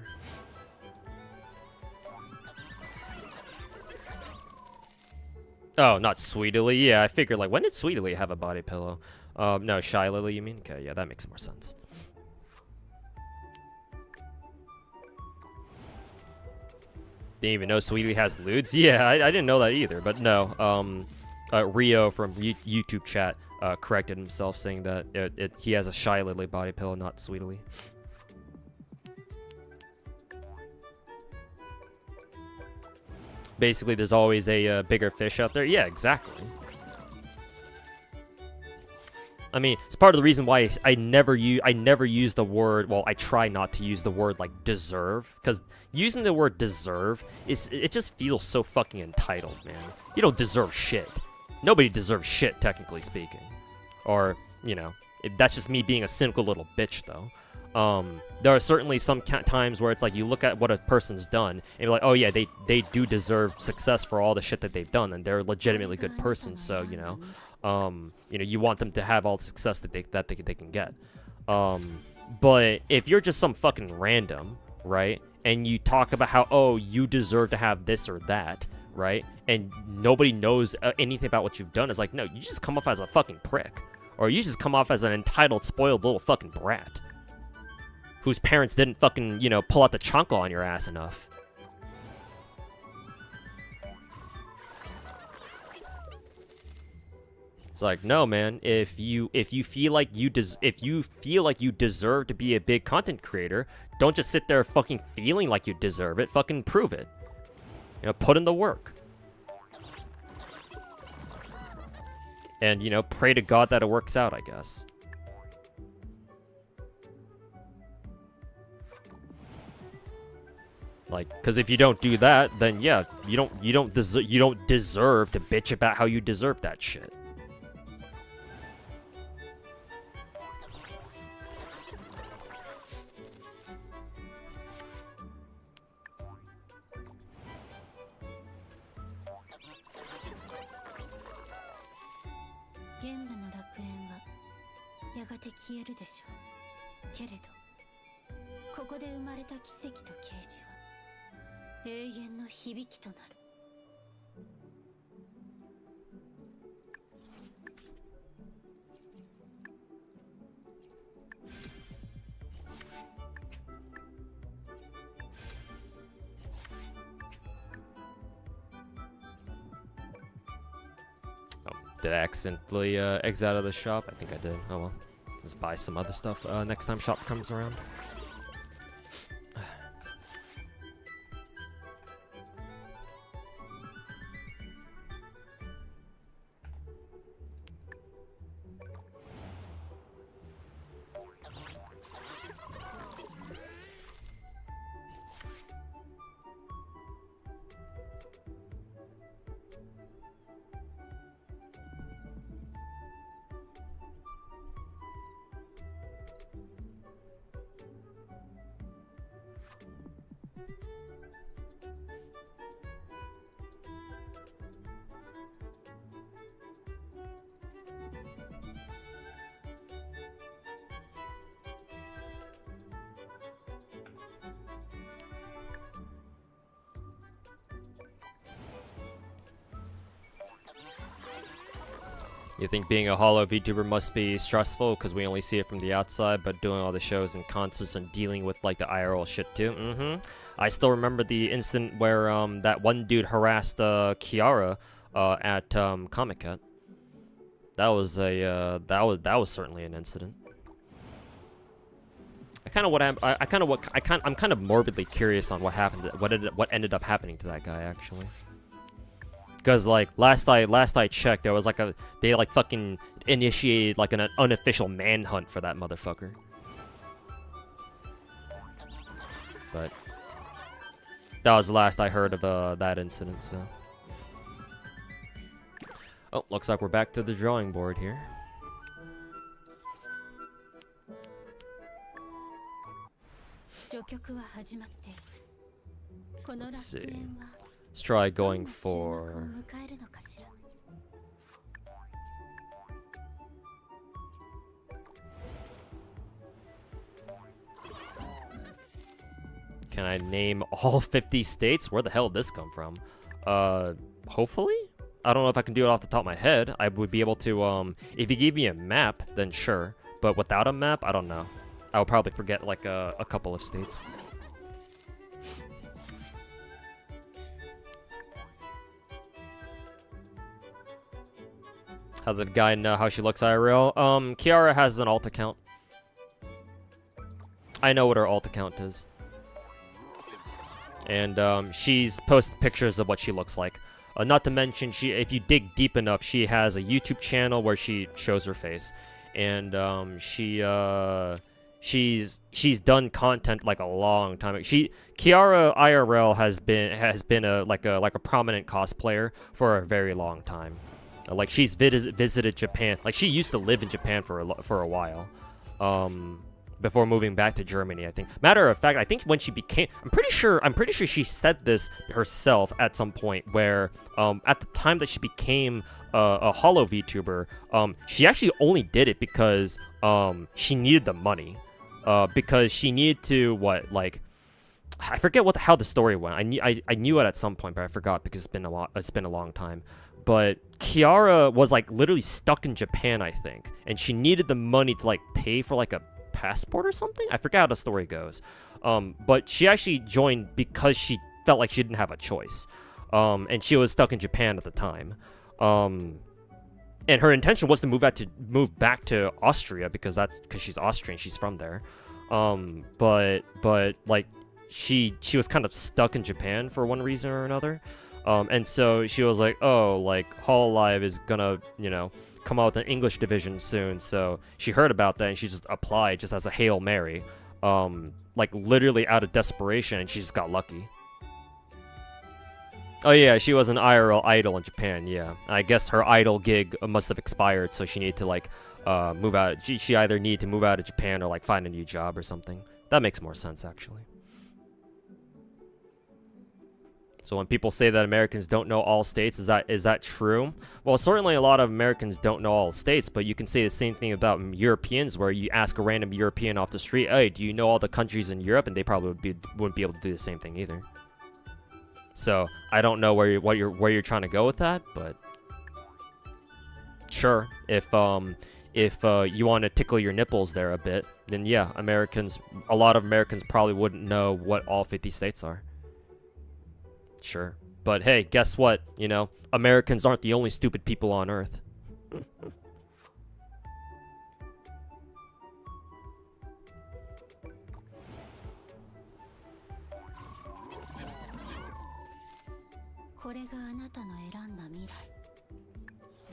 Speaker 1: Oh, not Sweetly. Yeah, I figured like, when did Sweetly have a body pillow? No, Shy Lily, you mean? Okay, yeah, that makes more sense. Didn't even know Sweetie has lewds? Yeah, I didn't know that either, but no. Rio from YouTube chat corrected himself, saying that he has a Shy Lily body pillow, not Sweetly. Basically, there's always a bigger fish out there. Yeah, exactly. I mean, it's part of the reason why I never use the word. Well, I try not to use the word like deserve, because using the word deserve it just feels so fucking entitled, man. You don't deserve shit. Nobody deserves shit, technically speaking. Or that's just me being a cynical little bitch, though. There are certainly some times where it's like you look at what a person's done and you're like, oh yeah, they do deserve success for all the shit that they've done, and they're a legitimately good person. So you want them to have all the success that they can get. But if you're just some fucking random, right, and you talk about how, oh, you deserve to have this or that, right, and nobody knows anything about what you've done, it's like, no, you just come off as a fucking prick, or you just come off as an entitled, spoiled little fucking brat whose parents didn't fucking, pull out the chonka on your ass enough. It's like, no, man. If you feel like you deserve to be a big content creator, don't just sit there fucking feeling like you deserve it. Fucking prove it. Put in the work. And pray to God that it works out, I guess. Like, because if you don't do that, then yeah, you don't deserve to bitch about how you deserve that shit. Did I accidentally exit out of the shop? I think I did. Oh well. Just buy some other stuff next time shop comes around. You think being a hollow VTuber must be stressful because we only see it from the outside, but doing all the shows and concerts and dealing with like the IRL shit too? Mm-hmm. I still remember the incident where that one dude harassed Kiara at Comic-Con. That was a certainly an incident. I'm kind of morbidly curious on what happened. What ended up happening to that guy actually. Because like last I checked, there was like they fucking initiated like an unofficial manhunt for that motherfucker. But that was the last I heard of that incident. So, oh, looks like we're back to the drawing board here. Let's see. Let's try going for... Can I name all 50 states? Where the hell did this come from? Hopefully? I don't know if I can do it off the top of my head. I would be able to, if you gave me a map, then sure. But without a map, I don't know. I would probably forget like a couple of states. How did the guy know how she looks IRL? Kiara has an alt account. I know what her alt account is. And she's posted pictures of what she looks like. Not to mention, if you dig deep enough, she has a YouTube channel where she shows her face, and she's done content like a long time. Kiara IRL has been a prominent cosplayer for a very long time. Like she's visited Japan. Like she used to live in Japan for a while. Before moving back to Germany, I think. Matter of fact, I think when she became, I'm pretty sure she said this herself at some point, where at the time that she became a Hollow VTuber, she actually only did it because she needed the money, because she needed to I forget how the story went. I knew it at some point, but I forgot because it's been a long time. But Kiara was like literally stuck in Japan, I think, and she needed the money to like pay for like a passport or something. I forgot how the story goes. But she actually joined because she felt like she didn't have a choice. And she was stuck in Japan at the time. And her intention was to move back to Austria because she's Austrian, she's from there. But like she was kind of stuck in Japan for one reason or another. And so she was like, oh, like Hololive is gonna, come out with an English division soon. So she heard about that and she just applied just as a Hail Mary, like literally out of desperation, and she just got lucky. Oh yeah, she was an IRL idol in Japan. Yeah, I guess her idol gig must have expired, so she needed to like move out. She either needed to move out of Japan or like find a new job or something. That makes more sense actually. So when people say that Americans don't know all states, is that true? Well, certainly a lot of Americans don't know all states, but you can say the same thing about Europeans, where you ask a random European off the street, hey, do you know all the countries in Europe? And they probably wouldn't be able to do the same thing either. So I don't know where you're trying to go with that, but sure, if you want to tickle your nipples there a bit, then yeah, a lot of Americans probably wouldn't know what all 50 states are. Sure. But hey, guess what? Americans aren't the only stupid people on Earth.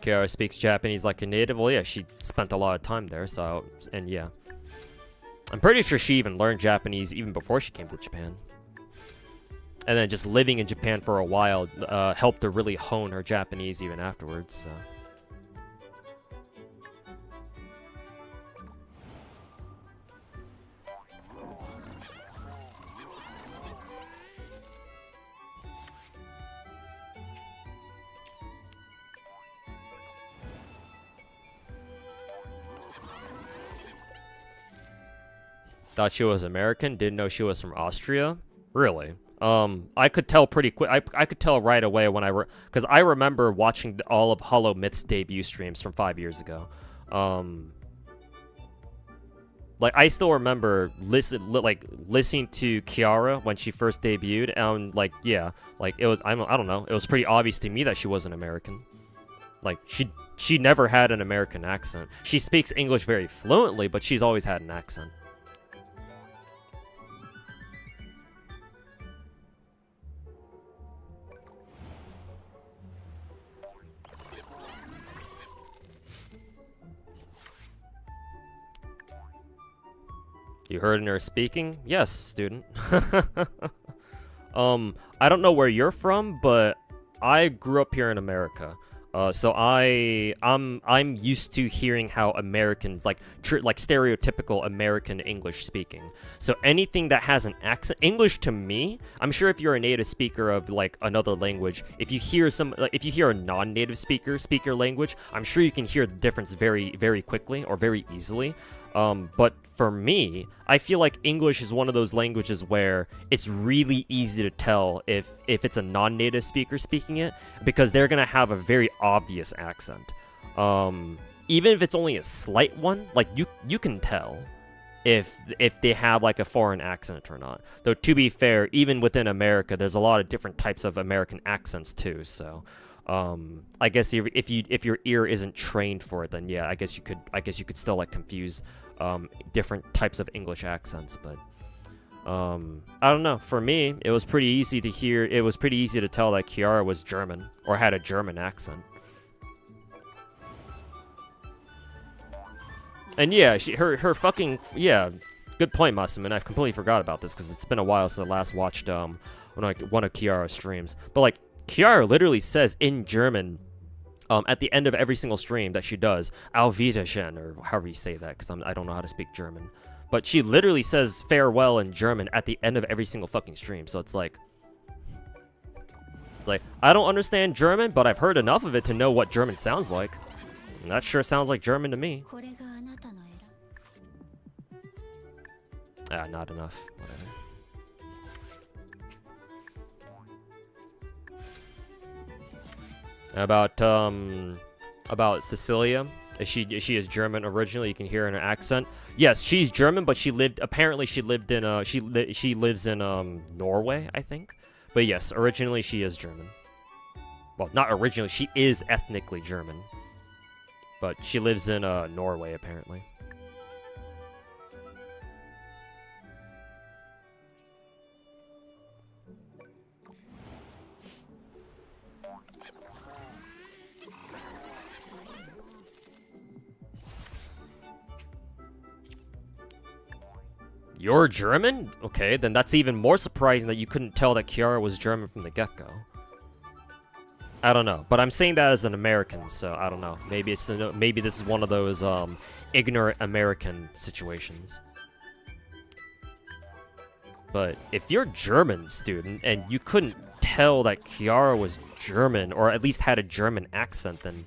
Speaker 1: Kiara speaks Japanese like a native. Well, yeah, she spent a lot of time there, and yeah. I'm pretty sure she even learned Japanese even before she came to Japan. And then just living in Japan for a while helped her really hone her Japanese even afterwards, so. Thought she was American, didn't know she was from Austria? Really? I could tell pretty quick. I could tell right away when because I remember watching all of Hollow Myth's debut streams from 5 years ago. Like I still remember listening to Kiara when she first debuted, and like yeah, like it was I don't know, it was pretty obvious to me that she wasn't American. Like she never had an American accent. She speaks English very fluently, but she's always had an accent. You heard her speaking? Yes, student. I don't know where you're from, but I grew up here in America. So I'm used to hearing how Americans like stereotypical American English speaking. So anything that has an accent, English to me, I'm sure if you're a native speaker of like another language, if you hear a non-native speaker language, I'm sure you can hear the difference very, very quickly or very easily. But for me, I feel like English is one of those languages where it's really easy to tell if it's a non-native speaker speaking it, because they're gonna have a very obvious accent. Even if it's only a slight one, like you can tell if they have like a foreign accent or not. Though to be fair, even within America, there's a lot of different types of American accents too. So, I guess if your ear isn't trained for it, then yeah, I guess you could still like confuse different types of English accents. But I don't know. For me, it was pretty easy to hear. It was pretty easy to tell that Kiara was German or had a German accent. And yeah, her fucking, yeah, good point, Masamin. I completely forgot about this because it's been a while since I last watched one of Kiara's streams. But like, Kiara literally says in German, at the end of every single stream that she does, Auf Wiedersehen, or however you say that, because I don't know how to speak German. But she literally says farewell in German at the end of every single fucking stream. So it's like, I don't understand German, but I've heard enough of it to know what German sounds like. And that sure sounds like German to me. Ah, not enough. Whatever. About Cecilia, she is German originally. You can hear in her accent. Yes, she's German, but she lives in Norway, I think. But yes, originally she is German. Well, not originally, she is ethnically German. But she lives in Norway apparently. You're German? Okay, then that's even more surprising that you couldn't tell that Kiara was German from the get-go. I don't know, but I'm saying that as an American, so I don't know. Maybe this is one of those ignorant American situations. But if you're German, student, and you couldn't tell that Kiara was German, or at least had a German accent, then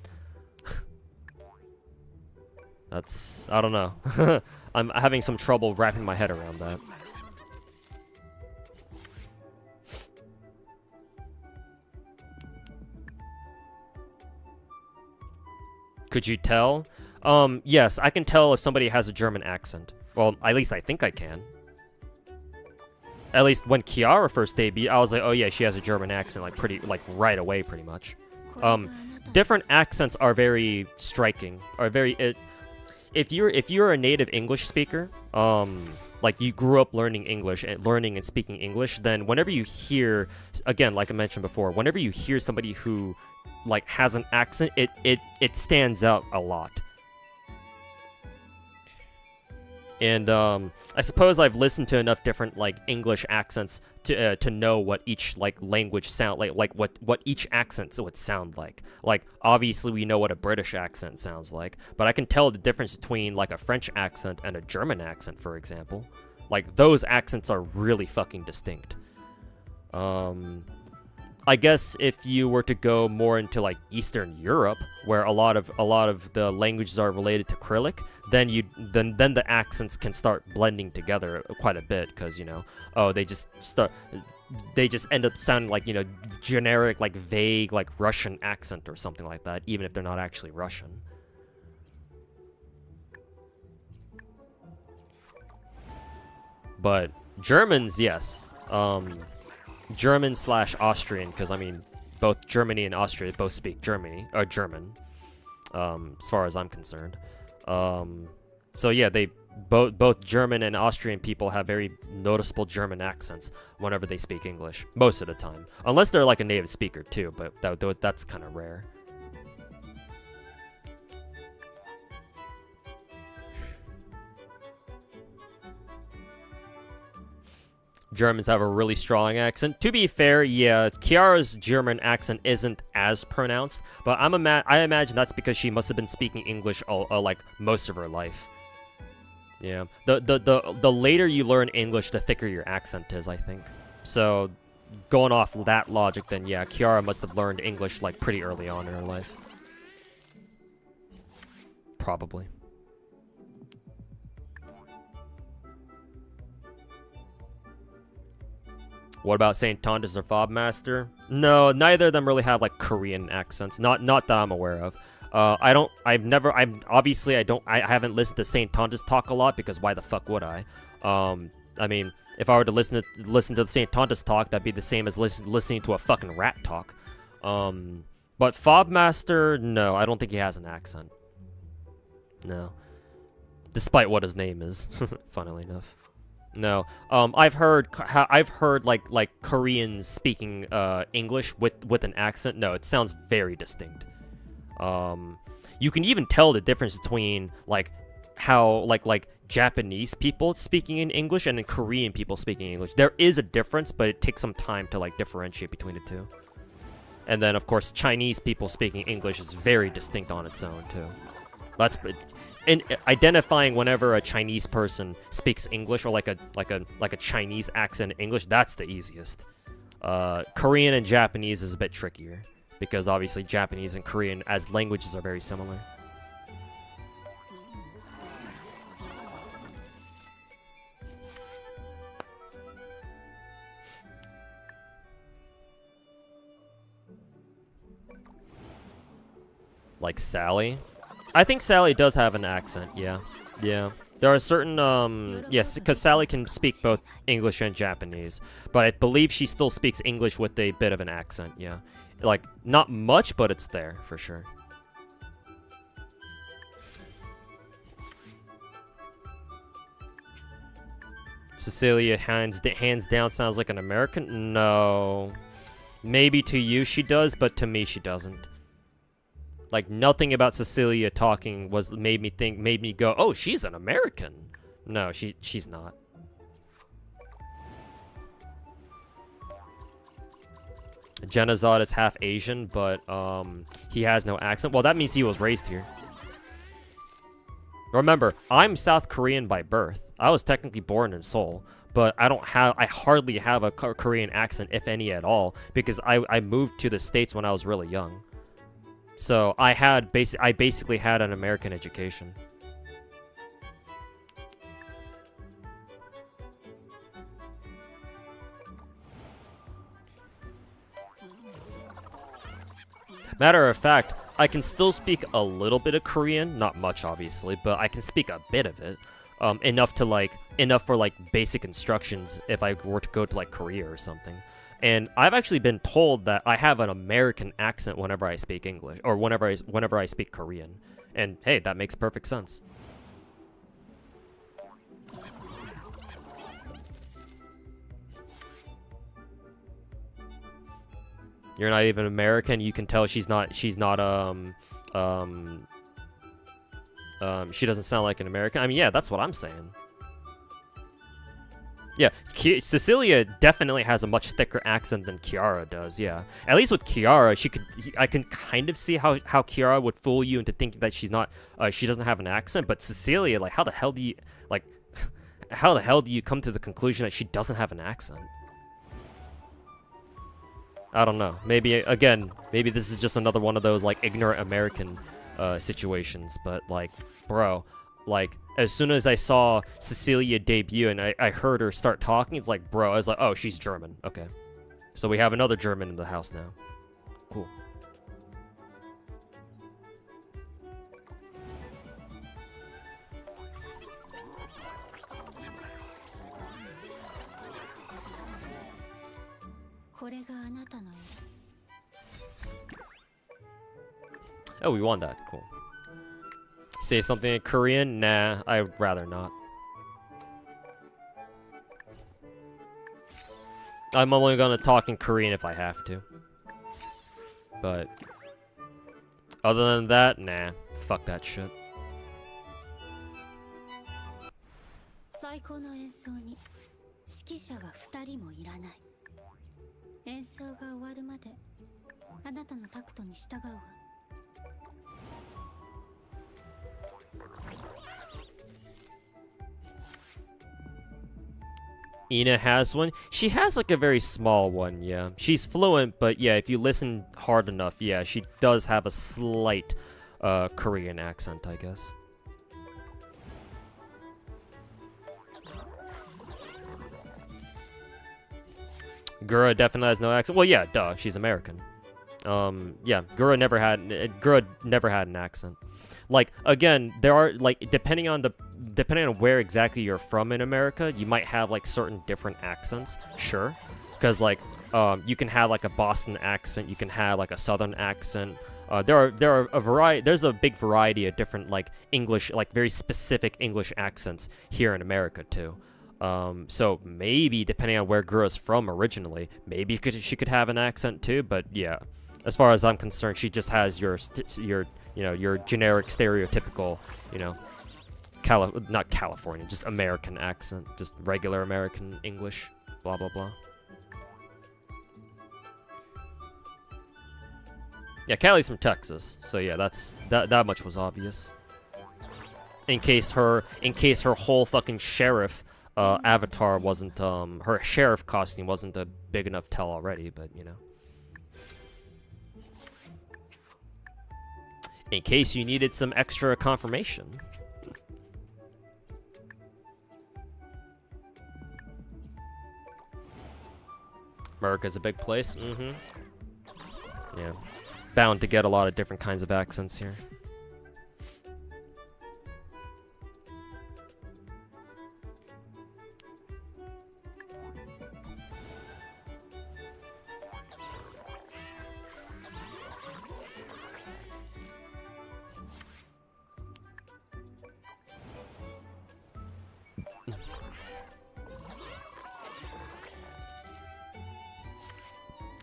Speaker 1: that's, I don't know. I'm having some trouble wrapping my head around that. Could you tell? Yes, I can tell if somebody has a German accent. Well, at least I think I can. At least when Kiara first debuted, I was like, oh yeah, she has a German accent, like right away, pretty much. Different accents are very striking, if you're a native English speaker, like you grew up learning English and speaking English, then whenever you hear, again, like I mentioned before, whenever you hear somebody who like has an accent, it stands out a lot. And I suppose I've listened to enough different like English accents to know what each like language sound like what each accent would sound like. Like obviously we know what a British accent sounds like, but I can tell the difference between like a French accent and a German accent, for example. Like those accents are really fucking distinct. I guess if you were to go more into like Eastern Europe, where a lot of the languages are related to Cyrillic, then the accents can start blending together quite a bit, because they just end up sounding like generic, like vague, like Russian accent or something like that, even if they're not actually Russian. But Germans, yes. German/Austrian, because I mean, both Germany and Austria both speak German, as far as I'm concerned. So yeah, both German and Austrian people have very noticeable German accents whenever they speak English, most of the time, unless they're like a native speaker too, but that's kind of rare. Germans have a really strong accent. To be fair, yeah, Kiara's German accent isn't as pronounced, but I imagine that's because she must have been speaking English like most of her life. Yeah, the later you learn English, the thicker your accent is, I think. So, going off that logic, then yeah, Kiara must have learned English like pretty early on in her life. Probably. What about Saint Tondas or Fob Master? No, neither of them really have like Korean accents. Not that I'm aware of. Obviously I haven't listened to Saint Tondas talk a lot because why the fuck would I? I mean, if I were to listen to the Saint Tondas talk, that'd be the same as listening to a fucking rat talk. But Fob Master, no, I don't think he has an accent. No. Despite what his name is, funnily enough. No. I've heard like Koreans speaking English with an accent. No, it sounds very distinct. You can even tell the difference between like how like Japanese people speaking in English and then Korean people speaking English. There is a difference, but it takes some time to like differentiate between the two. And then of course Chinese people speaking English is very distinct on its own too. And identifying whenever a Chinese person speaks English or like a Chinese accent English, that's the easiest. Korean and Japanese is a bit trickier because obviously Japanese and Korean as languages are very similar. Like Sally? I think Sally does have an accent, yeah. Yeah. There are certain, yes, because Sally can speak both English and Japanese. But I believe she still speaks English with a bit of an accent, yeah. Like, not much, but it's there, for sure. Cecilia hands down sounds like an American? No. Maybe to you she does, but to me she doesn't. Like, nothing about Cecilia talking made me go, oh, she's an American. No, she's not. Genazad is half Asian, but he has no accent. Well, that means he was raised here. Remember, I'm South Korean by birth. I was technically born in Seoul, but I hardly have a Korean accent, if any at all, because I moved to the States when I was really young. So I basically had an American education. Matter of fact, I can still speak a little bit of Korean, not much obviously, but I can speak a bit of it. Enough for like basic instructions if I were to go to like Korea or something. And I've actually been told that I have an American accent whenever I speak English, or whenever I speak Korean. And hey, that makes perfect sense. You're not even American. You can tell she doesn't sound like an American. I mean, yeah, that's what I'm saying. Yeah, Cecilia definitely has a much thicker accent than Kiara does, yeah. At least with Kiara, I can kind of see how Kiara would fool you into thinking that she doesn't have an accent, but Cecilia, like, how the hell do you come to the conclusion that she doesn't have an accent? I don't know. Maybe this is just another one of those, like, ignorant American situations, but, like, bro, like, as soon as I saw Cecilia debut and I heard her start talking, it's like, bro, I was like, oh, she's German. Okay. So we have another German in the house now. Cool. Oh, we won that. Cool. Say something in Korean? Nah, I'd rather not. I'm only gonna talk in Korean if I have to. But other than that, nah. Fuck that shit. Ina has one. She has like a very small one, yeah. She's fluent, but yeah, if you listen hard enough, yeah, she does have a slight Korean accent, I guess. Gura definitely has no accent. Well, yeah, duh, she's American. Yeah, Gura never had an accent. Like, again, there are, like, depending on where exactly you're from in America, you might have, like, certain different accents, sure. Because, like, you can have, like, a Boston accent, you can have, like, a Southern accent. There's a big variety of different, like, English, like, very specific English accents here in America, too. So maybe, depending on where Gura's from originally, maybe she could have an accent, too, but, yeah. As far as I'm concerned, she just has your generic, stereotypical, not California, just American accent, just regular American English, blah, blah, blah. Yeah, Callie's from Texas, so yeah, that much was obvious. In case her whole fucking sheriff avatar wasn't, her sheriff costume wasn't a big enough tell already, but, in case you needed some extra confirmation. America's a big place. Yeah. Bound to get a lot of different kinds of accents here.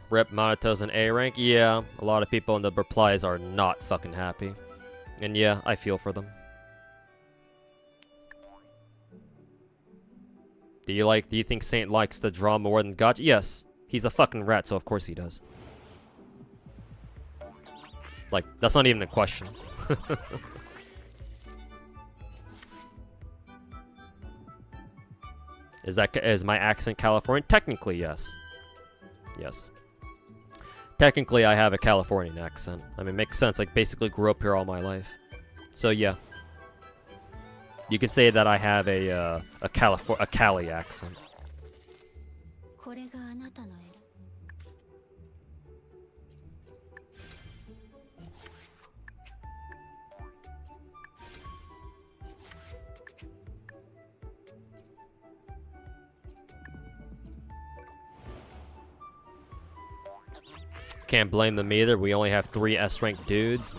Speaker 1: Rep Monato's an A rank? Yeah, a lot of people in the replies are not fucking happy. And yeah, I feel for them. Do you think Saint likes the drama more than Gacha? Yes. He's a fucking rat, so of course he does. Like, that's not even a question. Is my accent Californian? Technically, yes. Yes. Technically, I have a Californian accent. I mean, it makes sense. I basically grew up here all my life. So, yeah. You can say that I have a Cali accent. Can't blame them either. We only have 3 S-rank dudes.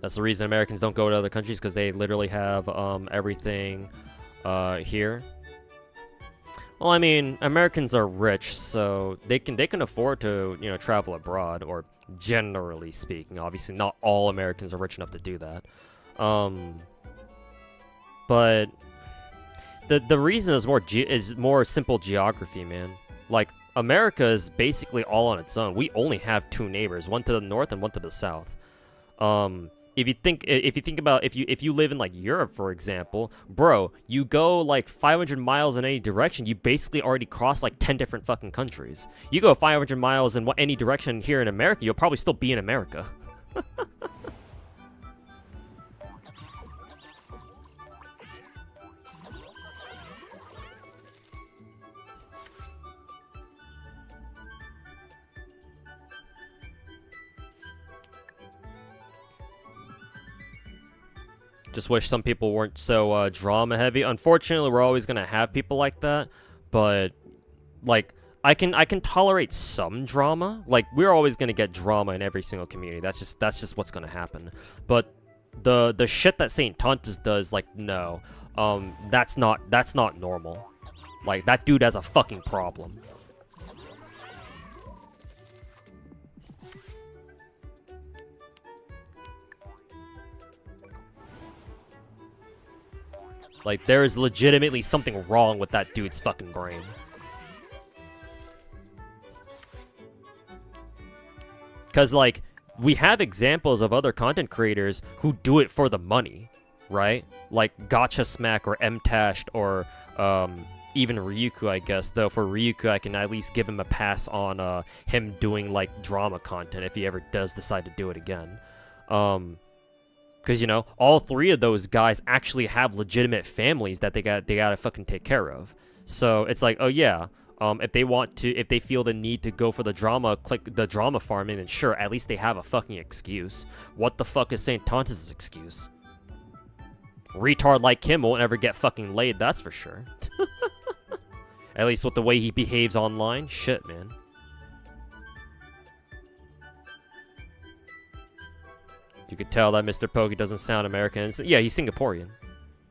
Speaker 1: That's the reason Americans don't go to other countries, because they literally have everything here. Well, I mean, Americans are rich, so they can afford to, travel abroad, or generally speaking. Obviously, not all Americans are rich enough to do that. But the reason is more simple geography, man. Like, America is basically all on its own. We only have 2 neighbors, one to the north and one to the south. If you think about if you live in, like, Europe, for example, bro, you go like 500 miles in any direction, you basically already cross like 10 different fucking countries. You go 500 miles in any direction here in America, you'll probably still be in America. Just wish some people weren't so drama heavy. Unfortunately, we're always gonna have people like that, but like I can tolerate some drama. Like, we're always gonna get drama in every single community. That's just what's gonna happen. But the shit that Saint Tontus does, like, no, that's not normal. Like, that dude has a fucking problem. Like, there is legitimately something wrong with that dude's fucking brain. Because, like, we have examples of other content creators who do it for the money, right? Like Gacha Smack or Mtashed or even Ryuku, I guess. Though for Ryuku, I can at least give him a pass on him doing, like, drama content if he ever does decide to do it again. Because, you know, all three of those guys actually have legitimate families that they gotta fucking take care of. So it's like, oh yeah, if they feel the need to go for the drama, click the drama farming, and sure, at least they have a fucking excuse. What the fuck is St. Tontus' excuse? Retard like him won't ever get fucking laid, that's for sure. At least with the way he behaves online. Shit, man. You could tell that Mr. Pokey doesn't sound American. Yeah, he's Singaporean.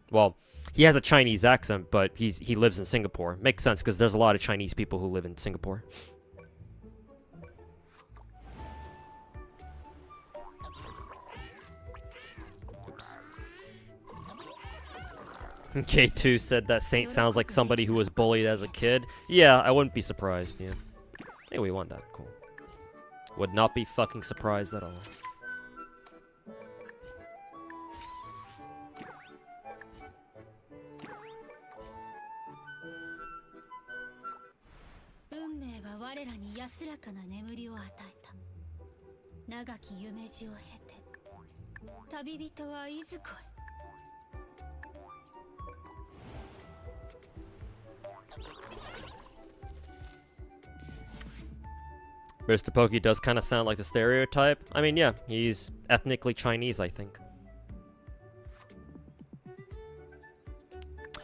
Speaker 1: Well, he has a Chinese accent, but he lives in Singapore. Makes sense, because there's a lot of Chinese people who live in Singapore. Oops. K2 said that Saint sounds like somebody who was bullied as a kid. Yeah, I wouldn't be surprised, yeah. Hey, we won that. Cool. Would not be fucking surprised at all. Mr. Pokey does kind of sound like the stereotype. I mean, yeah, he's ethnically Chinese, I think.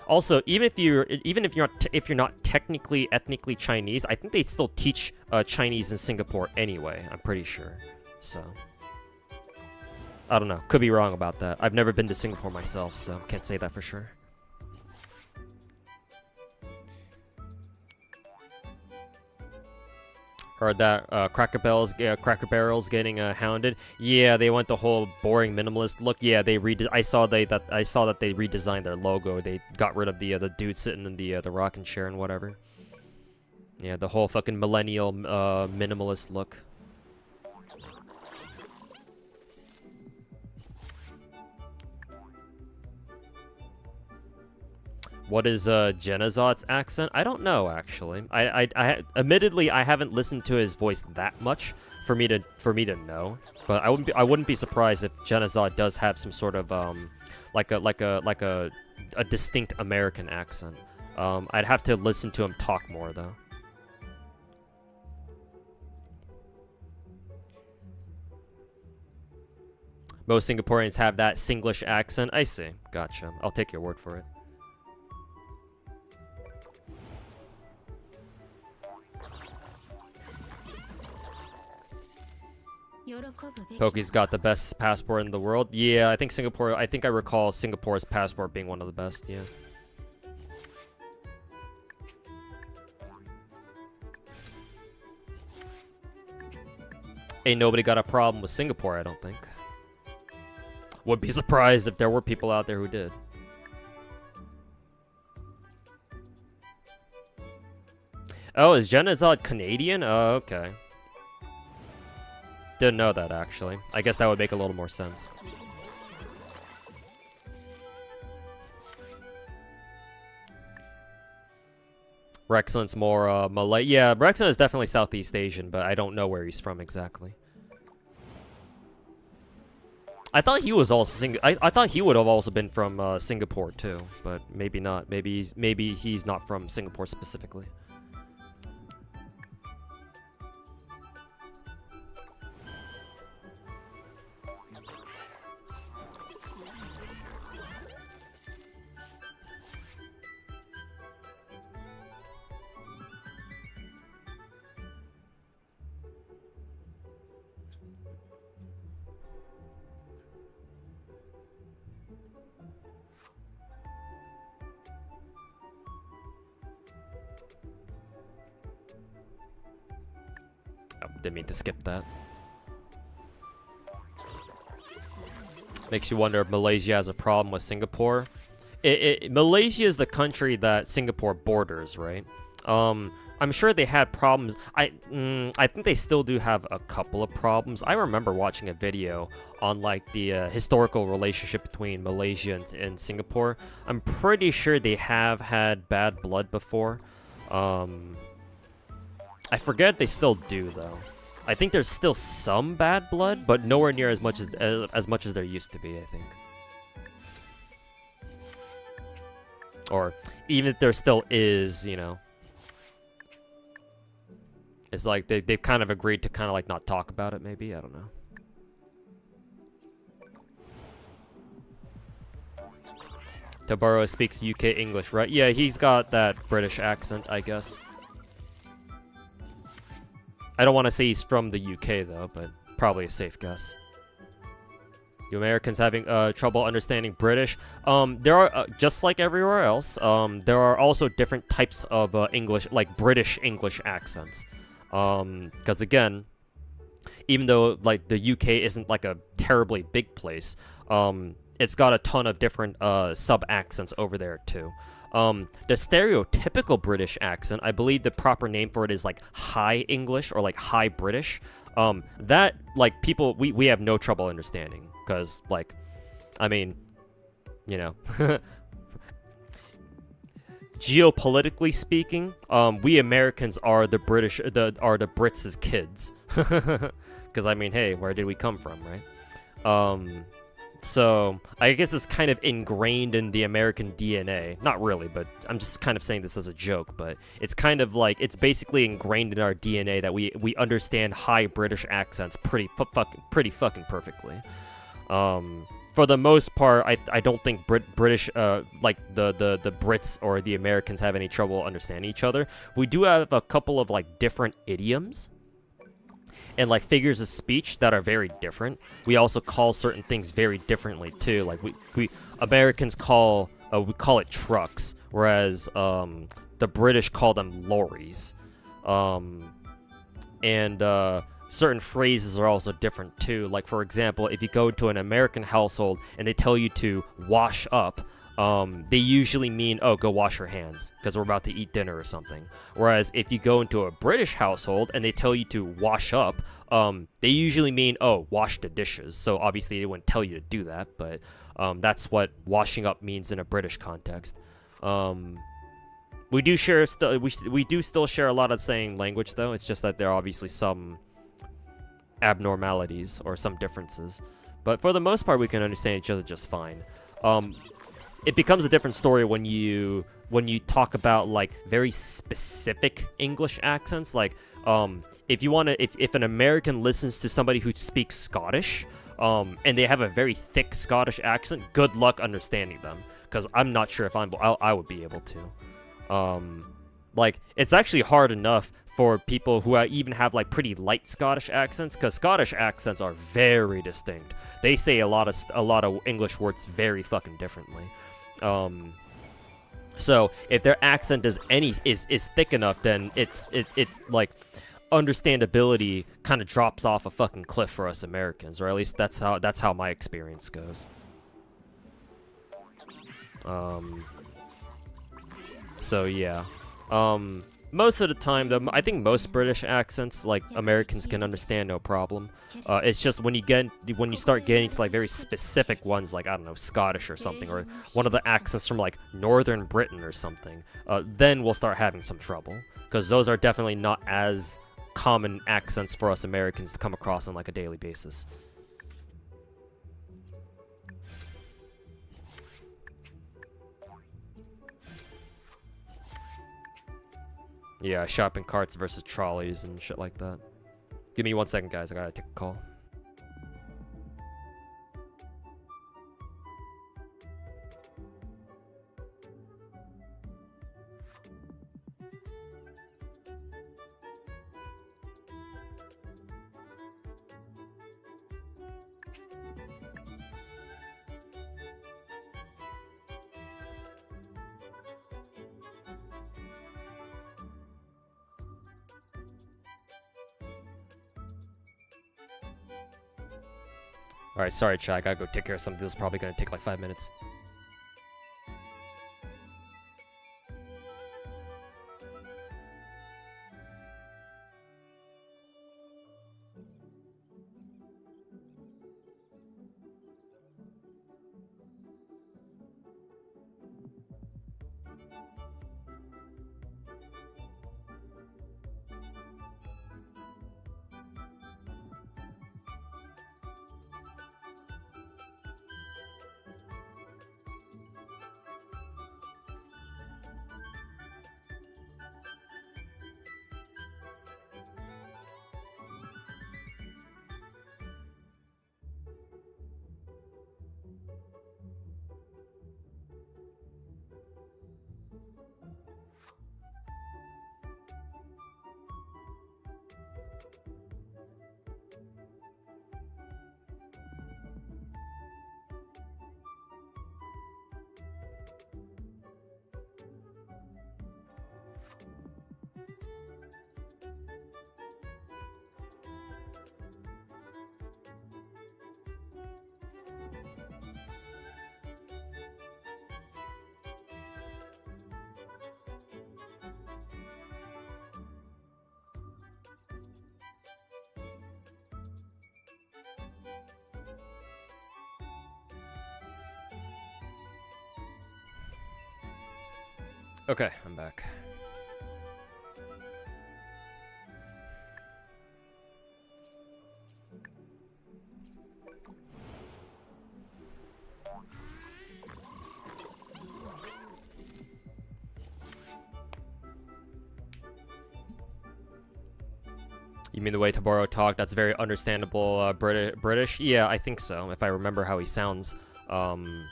Speaker 1: Also, even if you're not technically ethnically Chinese, I think they still teach Chinese in Singapore anyway. I'm pretty sure. So, I don't know. Could be wrong about that. I've never been to Singapore myself, so can't say that for sure. Heard that Cracker Barrel's getting hounded. Yeah, they went the whole boring minimalist look. Yeah, I saw that they redesigned their logo. They got rid of the dude sitting in the rocking chair and whatever. Yeah, the whole fucking millennial minimalist look. What is Genazot's accent? I don't know, actually. Admittedly, I haven't listened to his voice that much for me to know. But I wouldn't be surprised if Genazot does have some sort of like a distinct American accent. I'd have to listen to him talk more though. Most Singaporeans have that Singlish accent. I see. Gotcha. I'll take your word for it. Pokey's got the best passport in the world. Yeah, I think I recall Singapore's passport being one of the best, yeah. Ain't nobody got a problem with Singapore, I don't think. Would be surprised if there were people out there who did. Oh, is Genazod Canadian? Oh, okay. Didn't know that, actually. I guess that would make a little more sense. Rexon's more Malay. Yeah, Rexon is definitely Southeast Asian, but I don't know where he's from exactly. I thought he was also I thought he would have also been from Singapore too, but maybe not. Maybe he's not from Singapore specifically. Didn't mean to skip that. Makes you wonder if Malaysia has a problem with Singapore. Malaysia is the country that Singapore borders, right? I'm sure they had problems. I think they still do have a couple of problems. I remember watching a video on like the historical relationship between Malaysia and Singapore. I'm pretty sure they have had bad blood before. I forget if they still do though. I think there's still some bad blood, but nowhere near as much as there used to be, I think. Or even if there still is, you know, it's like they've kind of agreed to kind of like not talk about it, maybe. I don't know. Tabaro speaks UK English, right? Yeah, he's got that British accent, I guess. I don't want to say he's from the UK, though, but probably a safe guess. You Americans having trouble understanding British? There are, just like everywhere else, there are also different types of English, like British English accents. Because again, even though like the UK isn't like a terribly big place, it's got a ton of different sub-accents over there too. The stereotypical British accent, I believe the proper name for it is like High English or like High British. That, like, people, we have no trouble understanding. Because, like, I mean, you know, geopolitically speaking, we Americans are the Brits' kids. Because, I mean, hey, where did we come from, right? So, I guess it's kind of ingrained in the American DNA. Not really, but I'm just kind of saying this as a joke, but it's kind of like, it's basically ingrained in our DNA that we understand high British accents pretty fucking perfectly. For the most part, I don't think British, like, the Brits or the Americans have any trouble understanding each other. We do have a couple of, like, different idioms and, like, figures of speech that are very different. We also call certain things very differently, too. Like, we Americans call it trucks, whereas, the British call them lorries. Certain phrases are also different, too. Like, for example, if you go to an American household and they tell you to wash up, they usually mean, oh, go wash your hands, because we're about to eat dinner or something. Whereas if you go into a British household and they tell you to wash up, they usually mean, oh, wash the dishes. So obviously they wouldn't tell you to do that, but that's what washing up means in a British context. We do still share a lot of the same language, though. It's just that there are obviously some abnormalities or some differences, but for the most part we can understand each other just fine. It becomes a different story when you talk about like very specific English accents. Like if an American listens to somebody who speaks Scottish and they have a very thick Scottish accent, good luck understanding them, because I'm not sure if I would be able to. Like, it's actually hard enough for people who even have like pretty light Scottish accents, because Scottish accents are very distinct. They say a lot of English words very fucking differently. So if their accent is thick enough, then it's like understandability kind of drops off a fucking cliff for us Americans, or at least that's how my experience goes. So yeah. Most of the time, though, I think most British accents, like, Americans can understand no problem. It's just when you start getting to, like, very specific ones, like, I don't know, Scottish or something, or one of the accents from, like, Northern Britain or something, then we'll start having some trouble. Because those are definitely not as common accents for us Americans to come across on, like, a daily basis. Yeah, shopping carts versus trolleys and shit like that. Give me 1 second, guys. I gotta take a call. Alright, sorry, chat. I gotta go take care of something. This is probably gonna take like 5 minutes. Okay, I'm back. You mean the way Tabaro talked? That's very understandable. British? Yeah, I think so. If I remember how he sounds,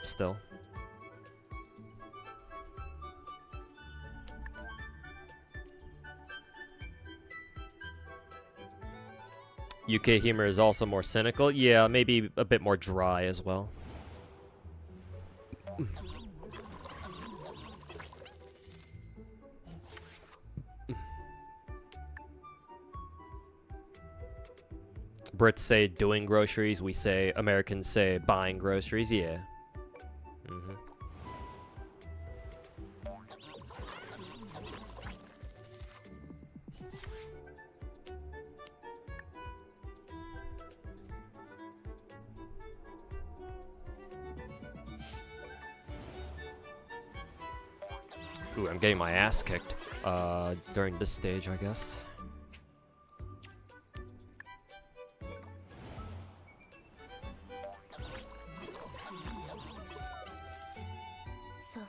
Speaker 1: still. UK humor is also more cynical. Yeah, maybe a bit more dry as well. Brits say doing groceries. We say, Americans say buying groceries. Yeah. Ooh, I'm getting my ass kicked during this stage, I guess.
Speaker 2: So.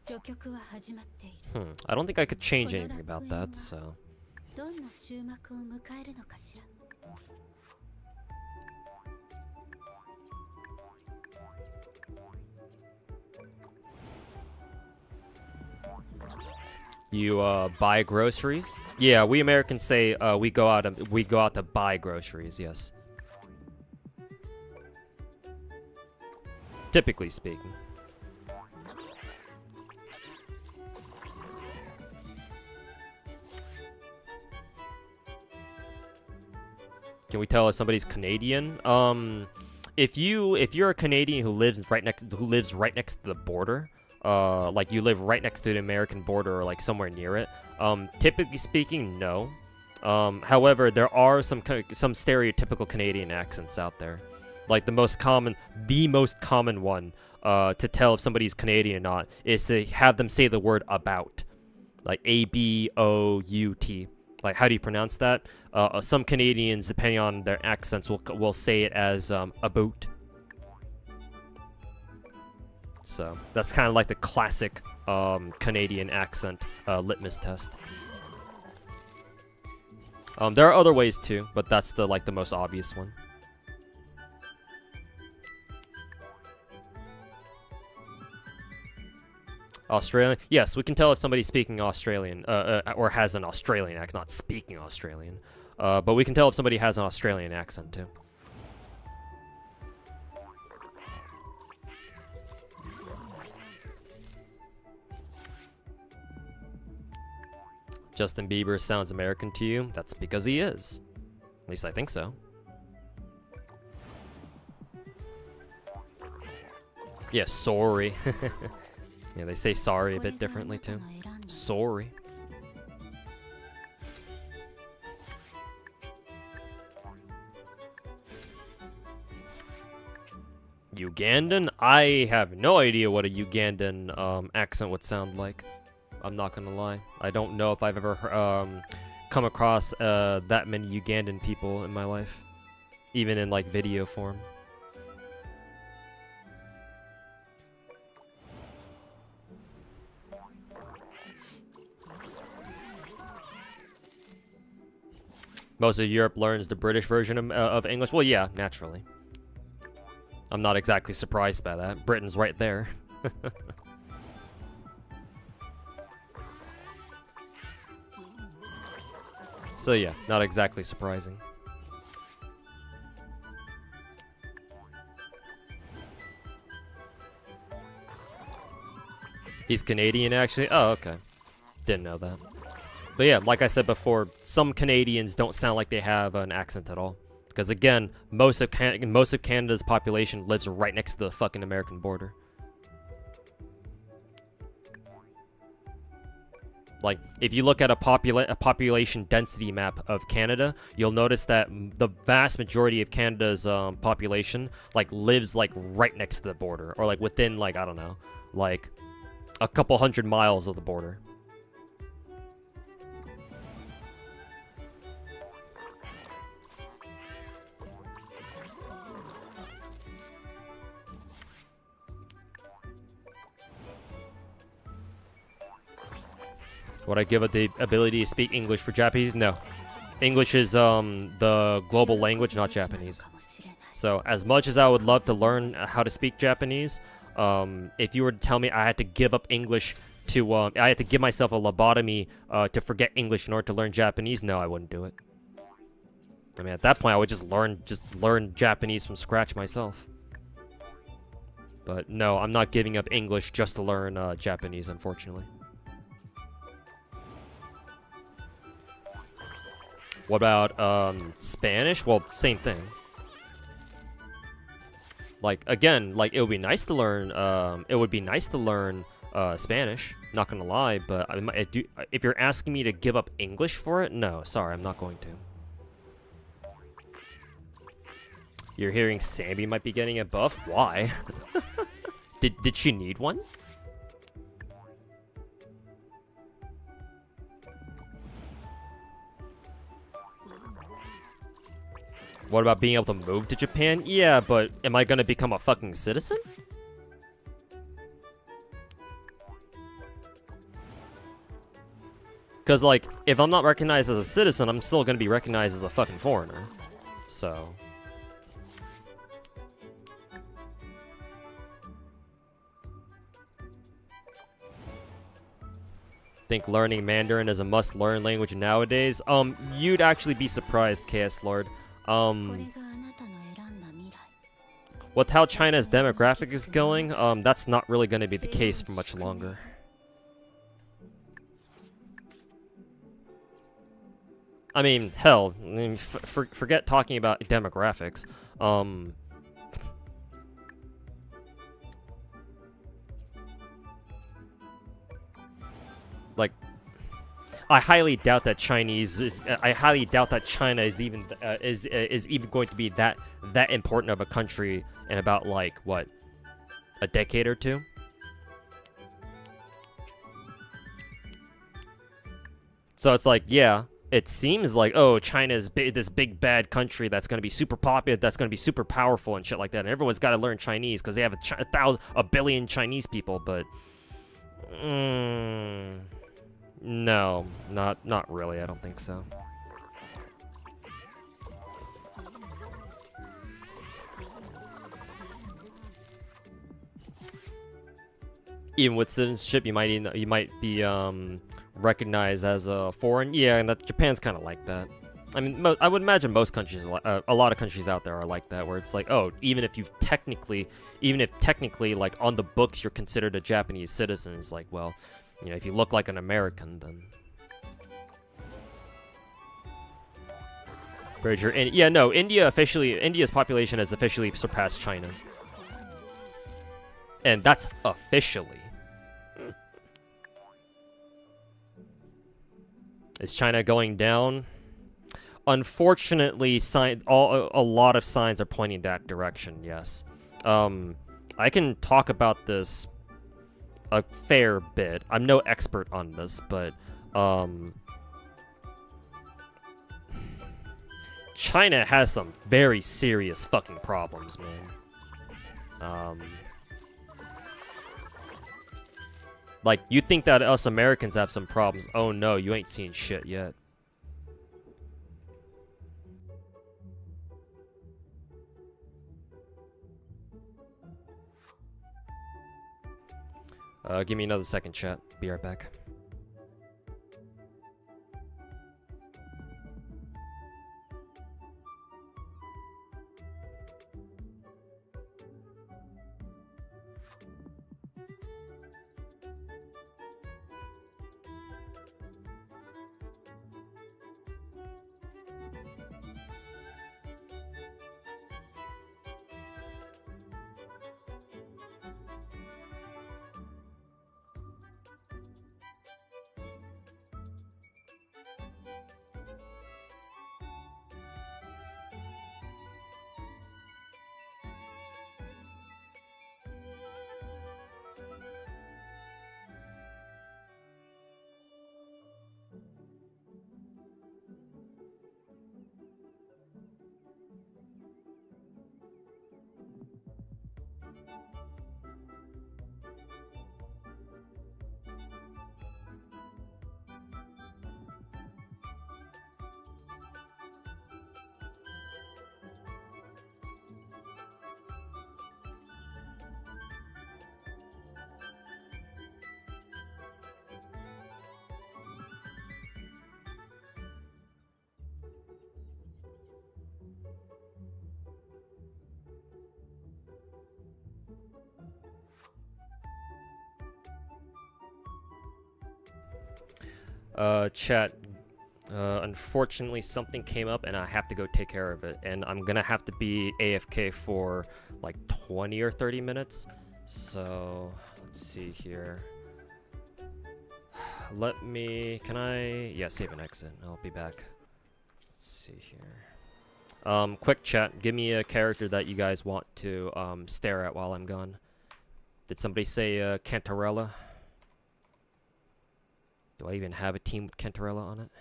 Speaker 2: 序曲は始まっている。
Speaker 1: I don't think I could change anything about that, so.
Speaker 2: どんな終幕を迎えるのかしら。
Speaker 1: You buy groceries? Yeah, we Americans say we go out to buy groceries. Yes. Typically speaking. Can we tell if somebody's Canadian? If you're a Canadian who lives right next to the border, like you live right next to the American border or like somewhere near it, typically speaking, no. However, there are some stereotypical Canadian accents out there. Like the most common one to tell if somebody's Canadian or not is to have them say the word about, like A-B-O-U-T. Like, how do you pronounce that? Some Canadians, depending on their accents, will say it as about. So that's kind of like the classic Canadian accent litmus test. There are other ways too, but that's the most obvious one. Australian? Yes, we can tell if somebody's speaking Australian, or has an Australian accent, not speaking Australian. But we can tell if somebody has an Australian accent too. Justin Bieber sounds American to you? That's because he is. At least I think so. Yeah, sorry. Yeah, they say sorry a bit differently too. Sorry. Ugandan? I have no idea what a Ugandan accent would sound like. I'm not gonna lie. I don't know if I've ever come across that many Ugandan people in my life. Even in like video form. Most of Europe learns the British version of English. Well, yeah, naturally. I'm not exactly surprised by that. Britain's right there. So yeah, not exactly surprising. He's Canadian, actually? Oh, okay. Didn't know that. But yeah, like I said before, some Canadians don't sound like they have an accent at all. Because again, most of Canada's population lives right next to the fucking American border. Like, if you look at a population density map of Canada, you'll notice that the vast majority of Canada's population, like, lives, like, right next to the border. Or, like, within, like, I don't know, like, a couple hundred miles of the border. Would I give it the ability to speak English for Japanese? No. English is the global language, not Japanese. So as much as I would love to learn how to speak Japanese, if you were to tell me I had to give up English to, I had to give myself a lobotomy to forget English in order to learn Japanese, no, I wouldn't do it. I mean, at that point, I would just learn Japanese from scratch myself. But no, I'm not giving up English just to learn Japanese, unfortunately. What about Spanish? Well, same thing. Like, again, like, it would be nice to learn Spanish, not gonna lie, but if you're asking me to give up English for it, no, sorry, I'm not going to. You're hearing Sammy might be getting a buff? Why? Did she need one? What about being able to move to Japan? Yeah, but am I gonna become a fucking citizen? Because, like, if I'm not recognized as a citizen, I'm still gonna be recognized as a fucking foreigner. So... think learning Mandarin is a must-learn language nowadays? You'd actually be surprised, KS Lord. With how China's demographic is going, that's not really going to be the case for much longer. I mean, hell, I mean, forget talking about demographics. Like, I highly doubt that China is even is even going to be that important of a country in about, like, what, a decade or two. So it's like, yeah, it seems like, oh, China is this big bad country that's going to be super popular, that's going to be super powerful and shit like that, and everyone's got to learn Chinese because they have a billion Chinese people, but no, not really. I don't think so. Even with citizenship, you might be recognized as a foreign. Yeah, and Japan's kind of like that. I mean, I would imagine most countries, a lot of countries out there are like that, where it's like, oh, even if technically, like, on the books you're considered a Japanese citizen, it's like, well, you know, if you look like an American, then. Very true. And yeah, no, India's population has officially surpassed China's. And that's officially. Is China going down? Unfortunately, a lot of signs are pointing that direction, yes. I can talk about this a fair bit. I'm no expert on this, but China has some very serious fucking problems, man. Like, you think that us Americans have some problems. Oh no, you ain't seen shit yet. Give me another second, chat. Be right back. Chat. Unfortunately, something came up and I have to go take care of it. And I'm gonna have to be AFK for like 20 or 30 minutes. So, let's see here. Can I? Yeah, save and exit. I'll be back. Let's see here. Quick chat. Give me a character that you guys want to stare at while I'm gone. Did somebody say Cantarella? Do I even have a team with Cantarella on it?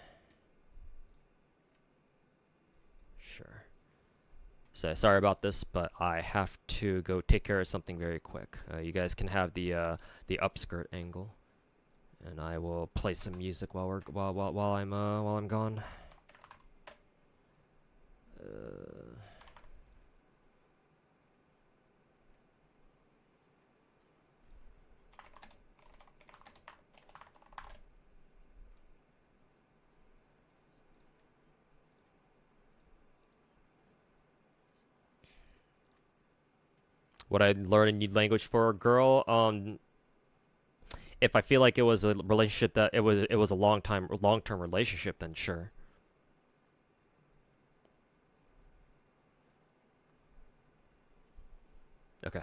Speaker 1: Sure. So sorry about this, but I have to go take care of something very quick. You guys can have the upskirt angle, and I will play some music while I'm gone. Would I learn a new language for a girl? If I feel like it was a relationship that it was a long-term relationship, then sure. Okay.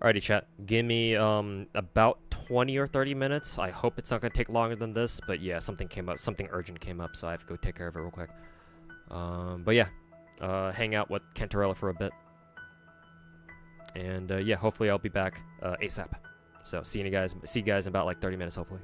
Speaker 1: Alrighty, chat. Give me about 20 or 30 minutes. I hope it's not gonna take longer than this, but yeah, something came up, something urgent came up, so I have to go take care of it real quick. But yeah, hang out with Cantarella for a bit, and yeah, hopefully I'll be back ASAP. So see you guys in about like 30 minutes, hopefully.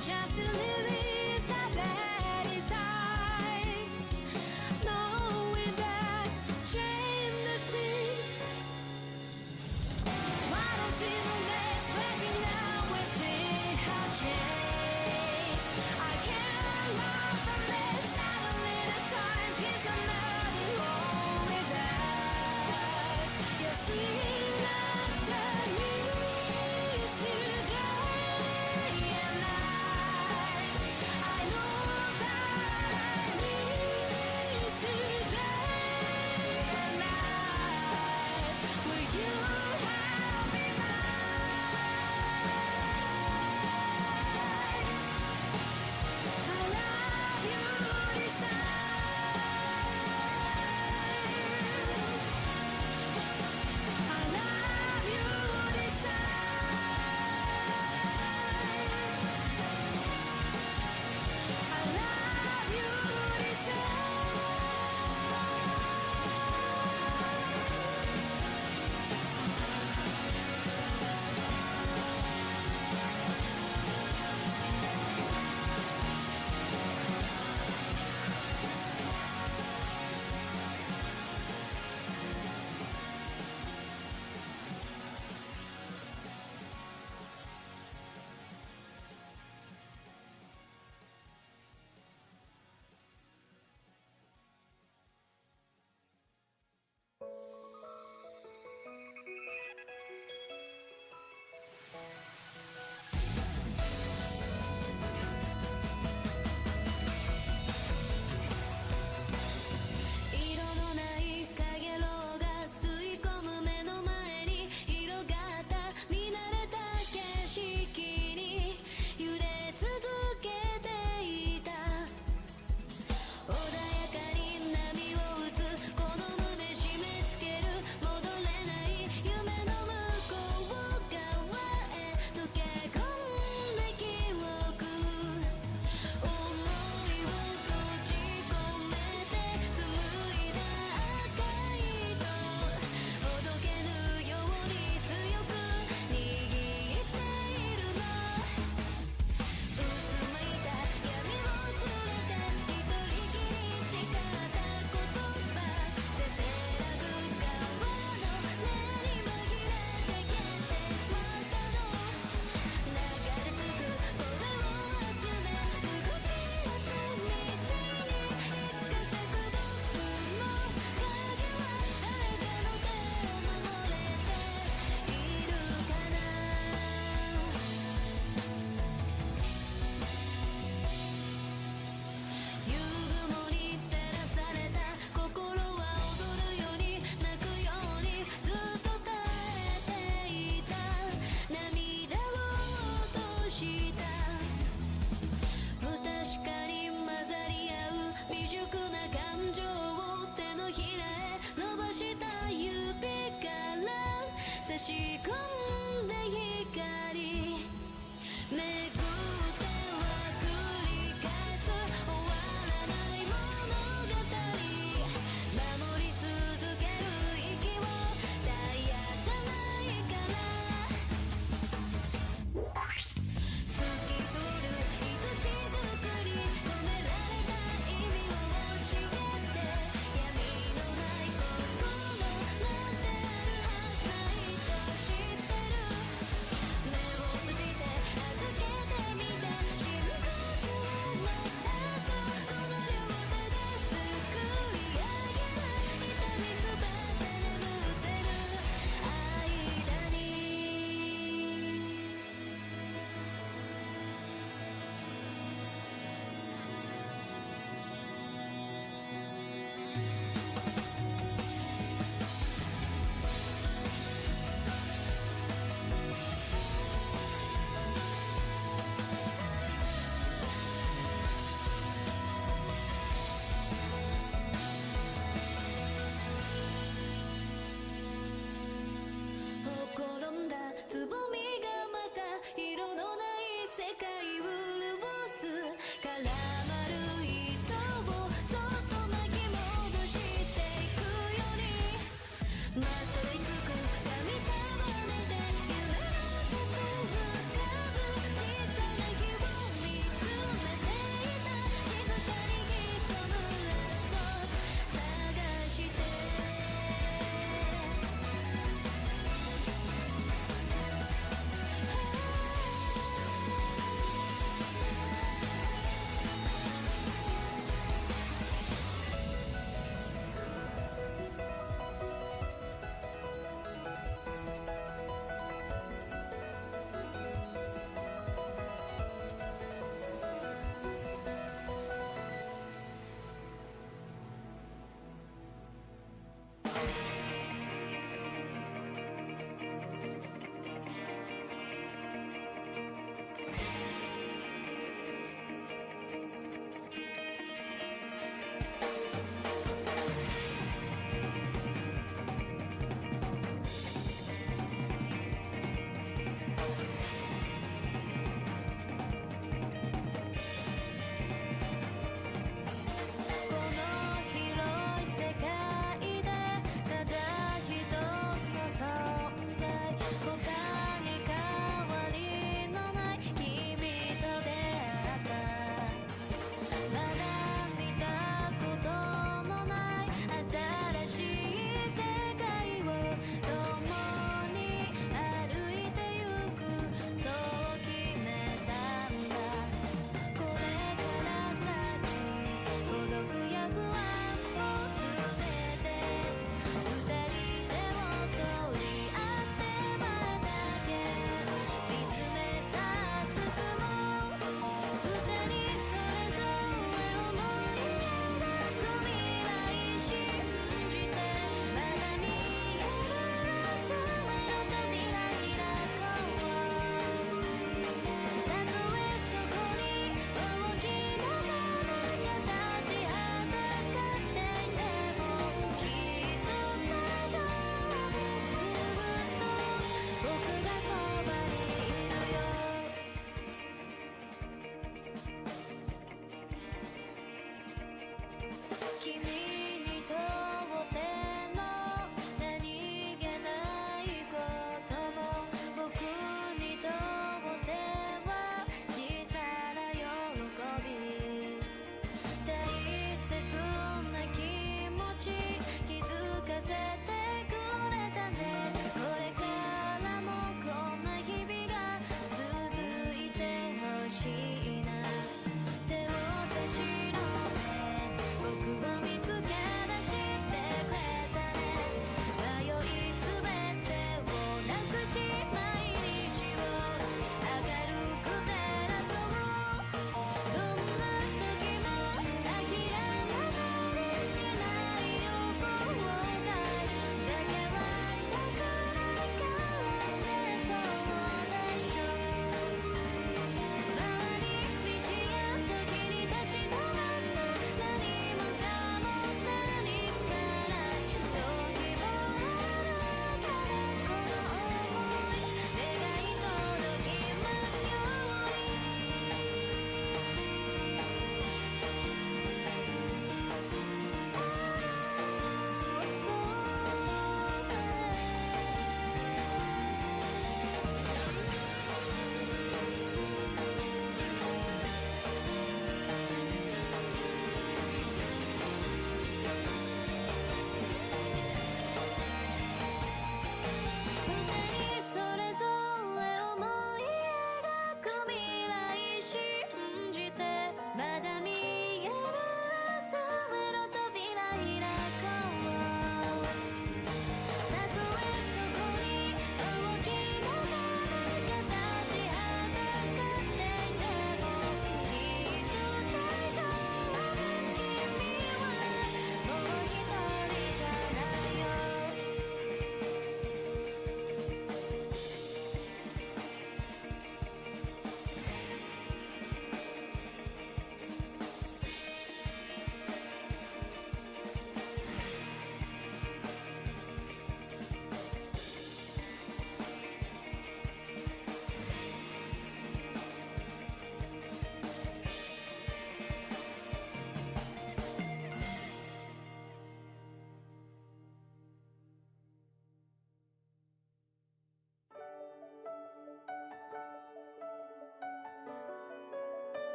Speaker 2: Just live the very time, knowing that change the things. Why don't you know this? Waking up, we see how change. I can't run from this. Suddenly the time is a matter only that you're seeing after me today and night.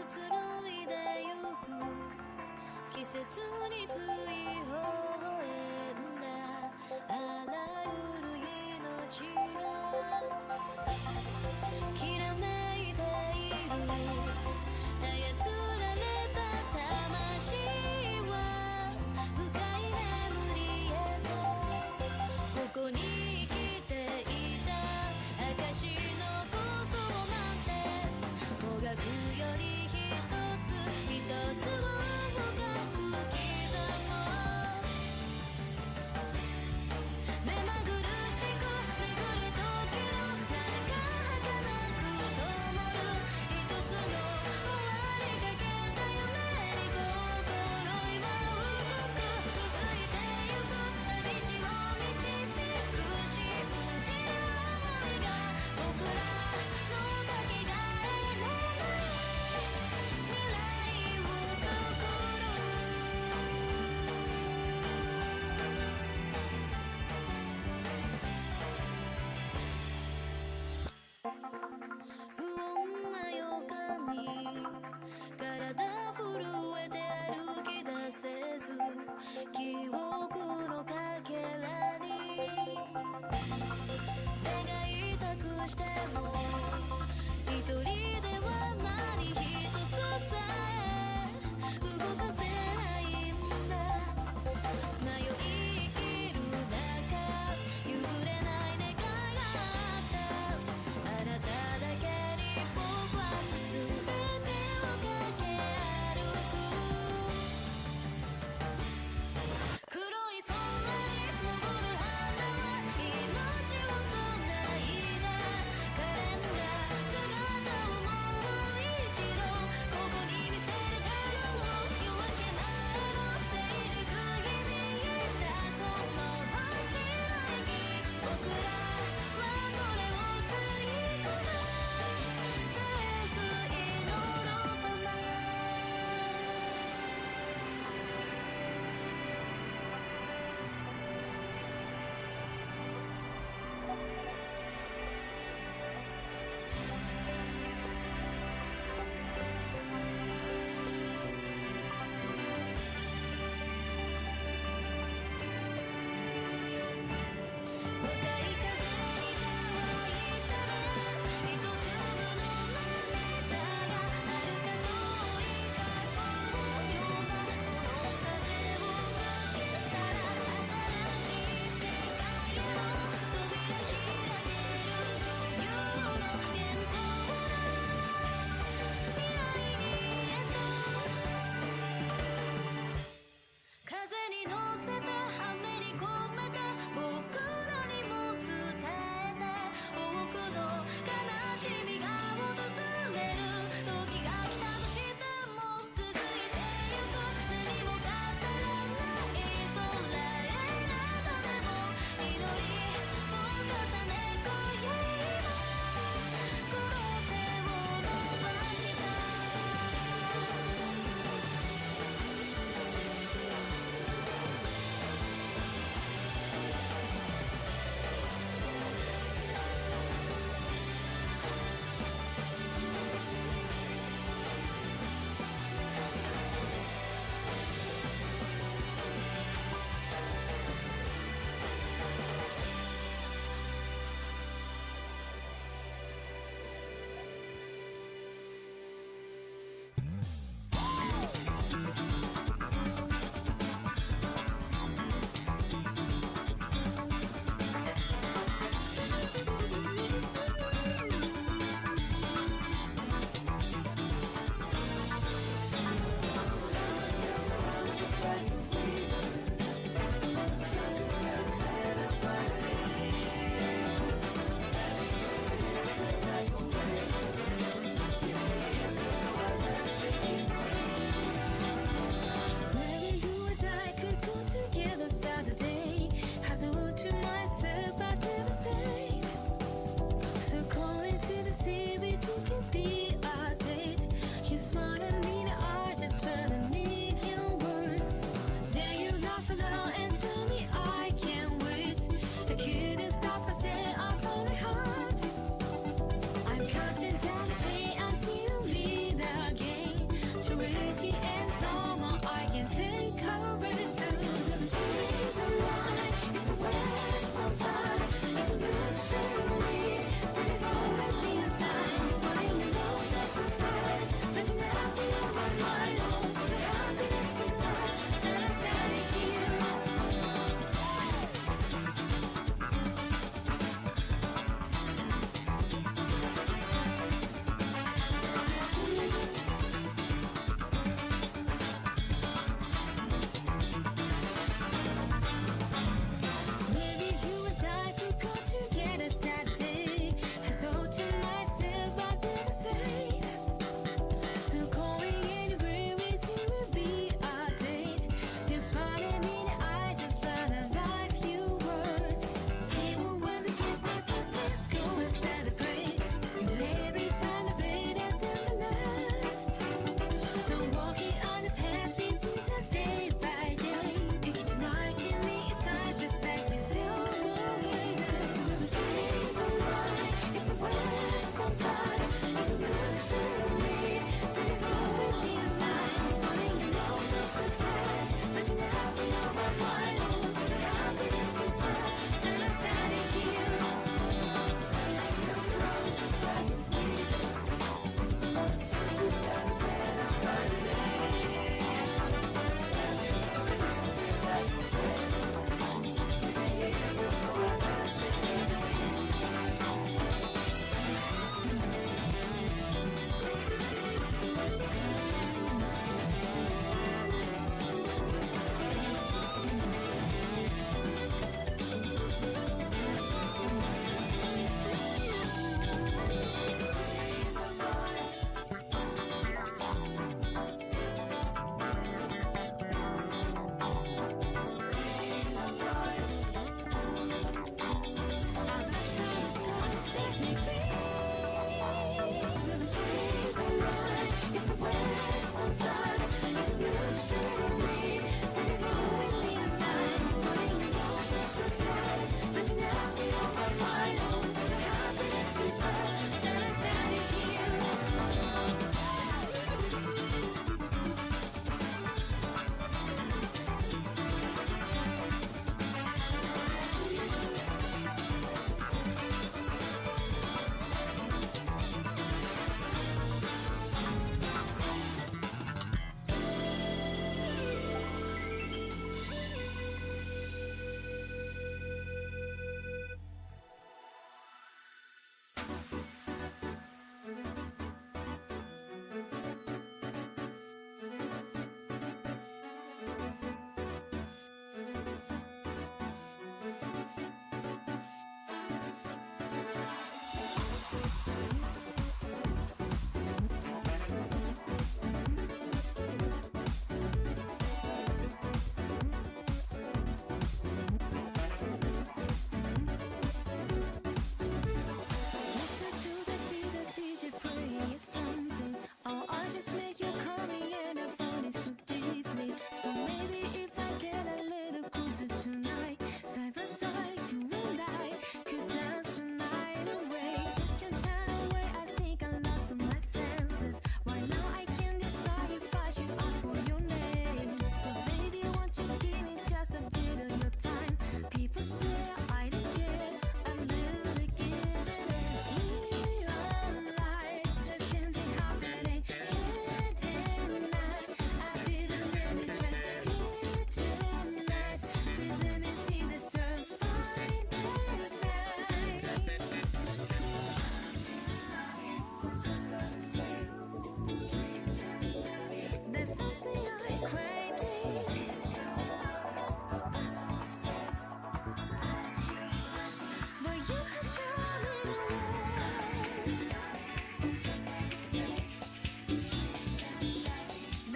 Speaker 2: 移ろいでゆく季節につい微笑んだあらゆる命がきらめいている操られた魂は深い眠りへとここに生きていた証のこそを待ってもがくより一つ一つを深く刻もう目まぐるしく巡る時の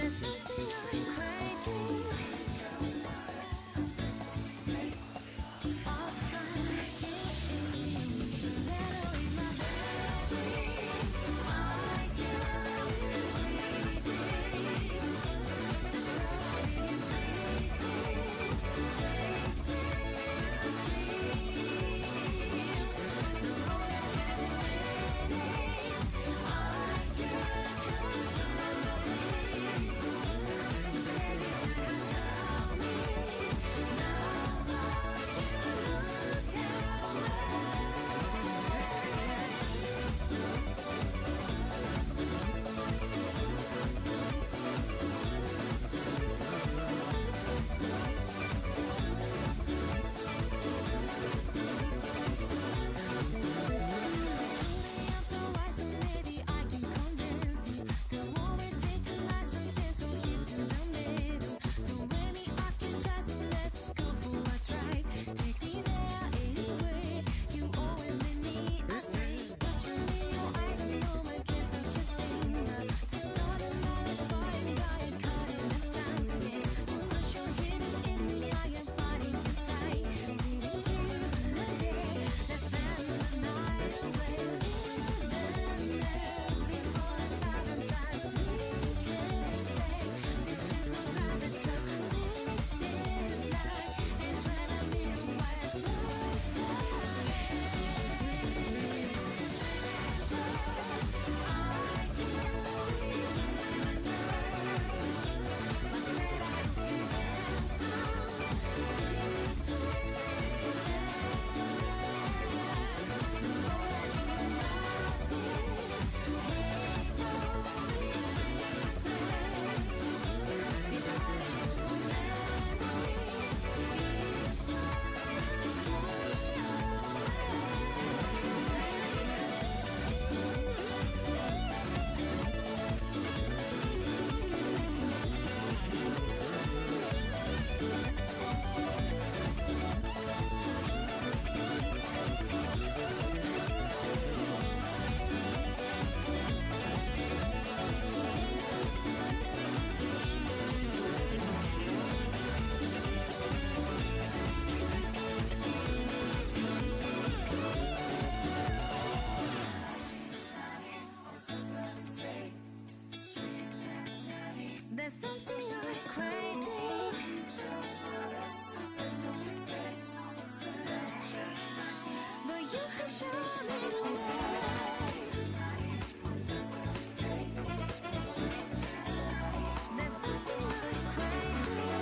Speaker 2: There's something I'm craving. There's something I'm craving. But you have shown me the way. There's something I'm craving.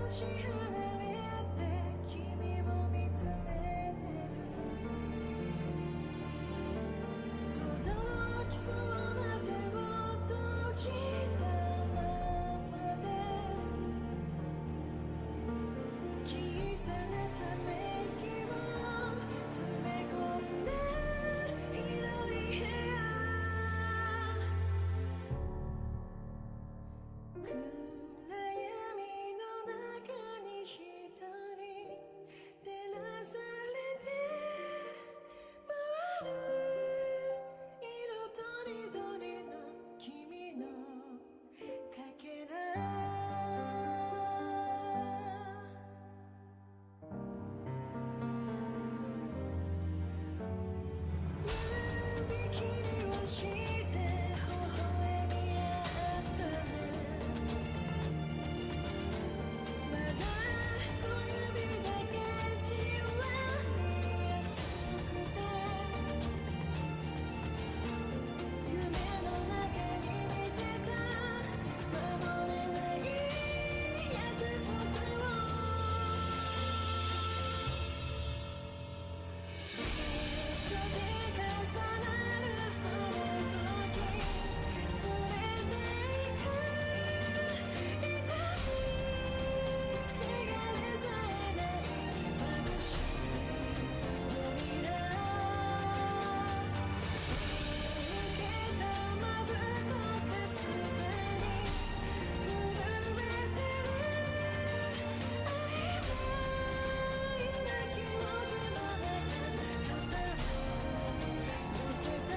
Speaker 2: し離れて君を見つめてる届きそうな手を閉じたままで小さなため息を詰め込んだ広い部屋暗闇の中に一人照らされて回る色とりどりの君のかけら指切りをして微笑み合ったねまだ小指だけじわり熱くて夢の中に見てた守れない約束を手と手重なるその時連れて行く痛み汚れさえない眩しい扉そ抜けたまぶたかすかに震えてる曖昧な記憶の中肩を乗せた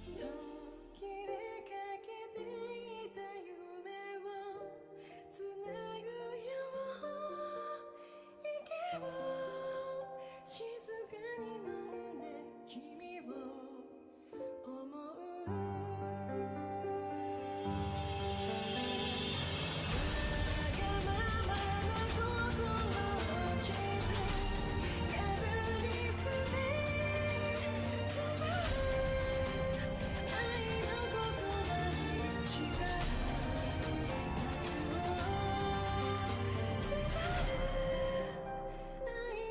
Speaker 2: 途切れかけていた夢をつなぐよ息を静かに飲んで君を思うわがままな心を地図破り捨て綴る愛の言葉に力パスを綴る愛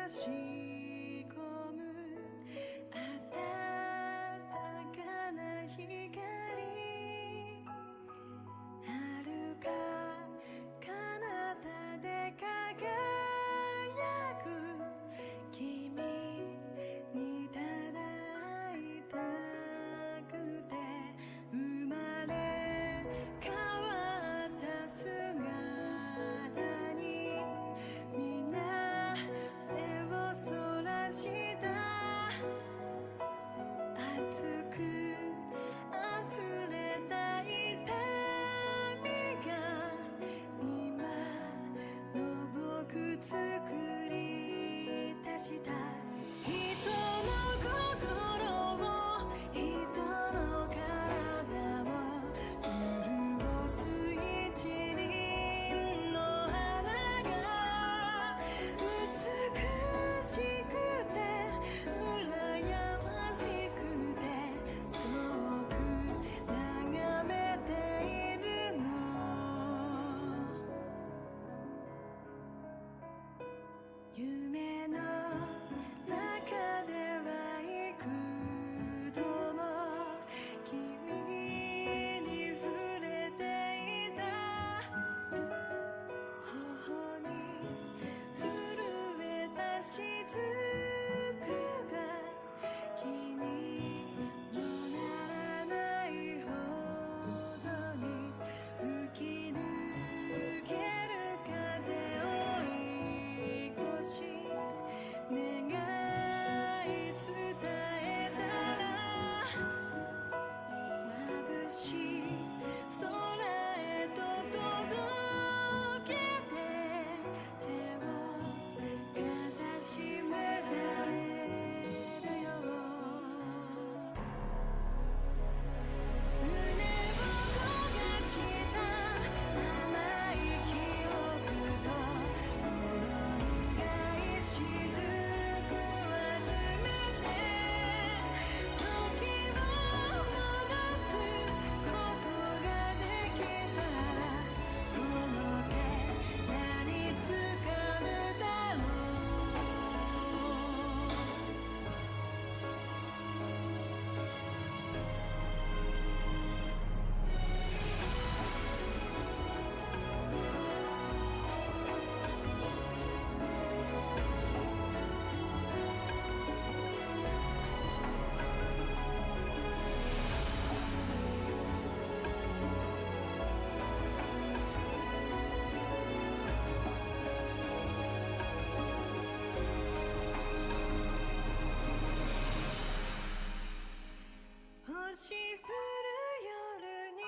Speaker 2: し込む暖かな光遥か彼方で輝く君にただ会いたくて生まれ変わった姿に皆目をそらした熱く溢れた痛みが今の僕作り出した人の心を人の体を潤す一輪の花が美しくて羨ましくて遠く眺めているの夢の中では幾度も君に触れていた頬に震えた雫が気にもならないほどに吹き抜ける風を追い越し願い伝えたら眩しい空へと届けて手をかざし目覚めるよ胸を焦がした甘い記憶とほろ苦い雫を集めて時を戻すことができたらこの手何掴むだろ星降る夜に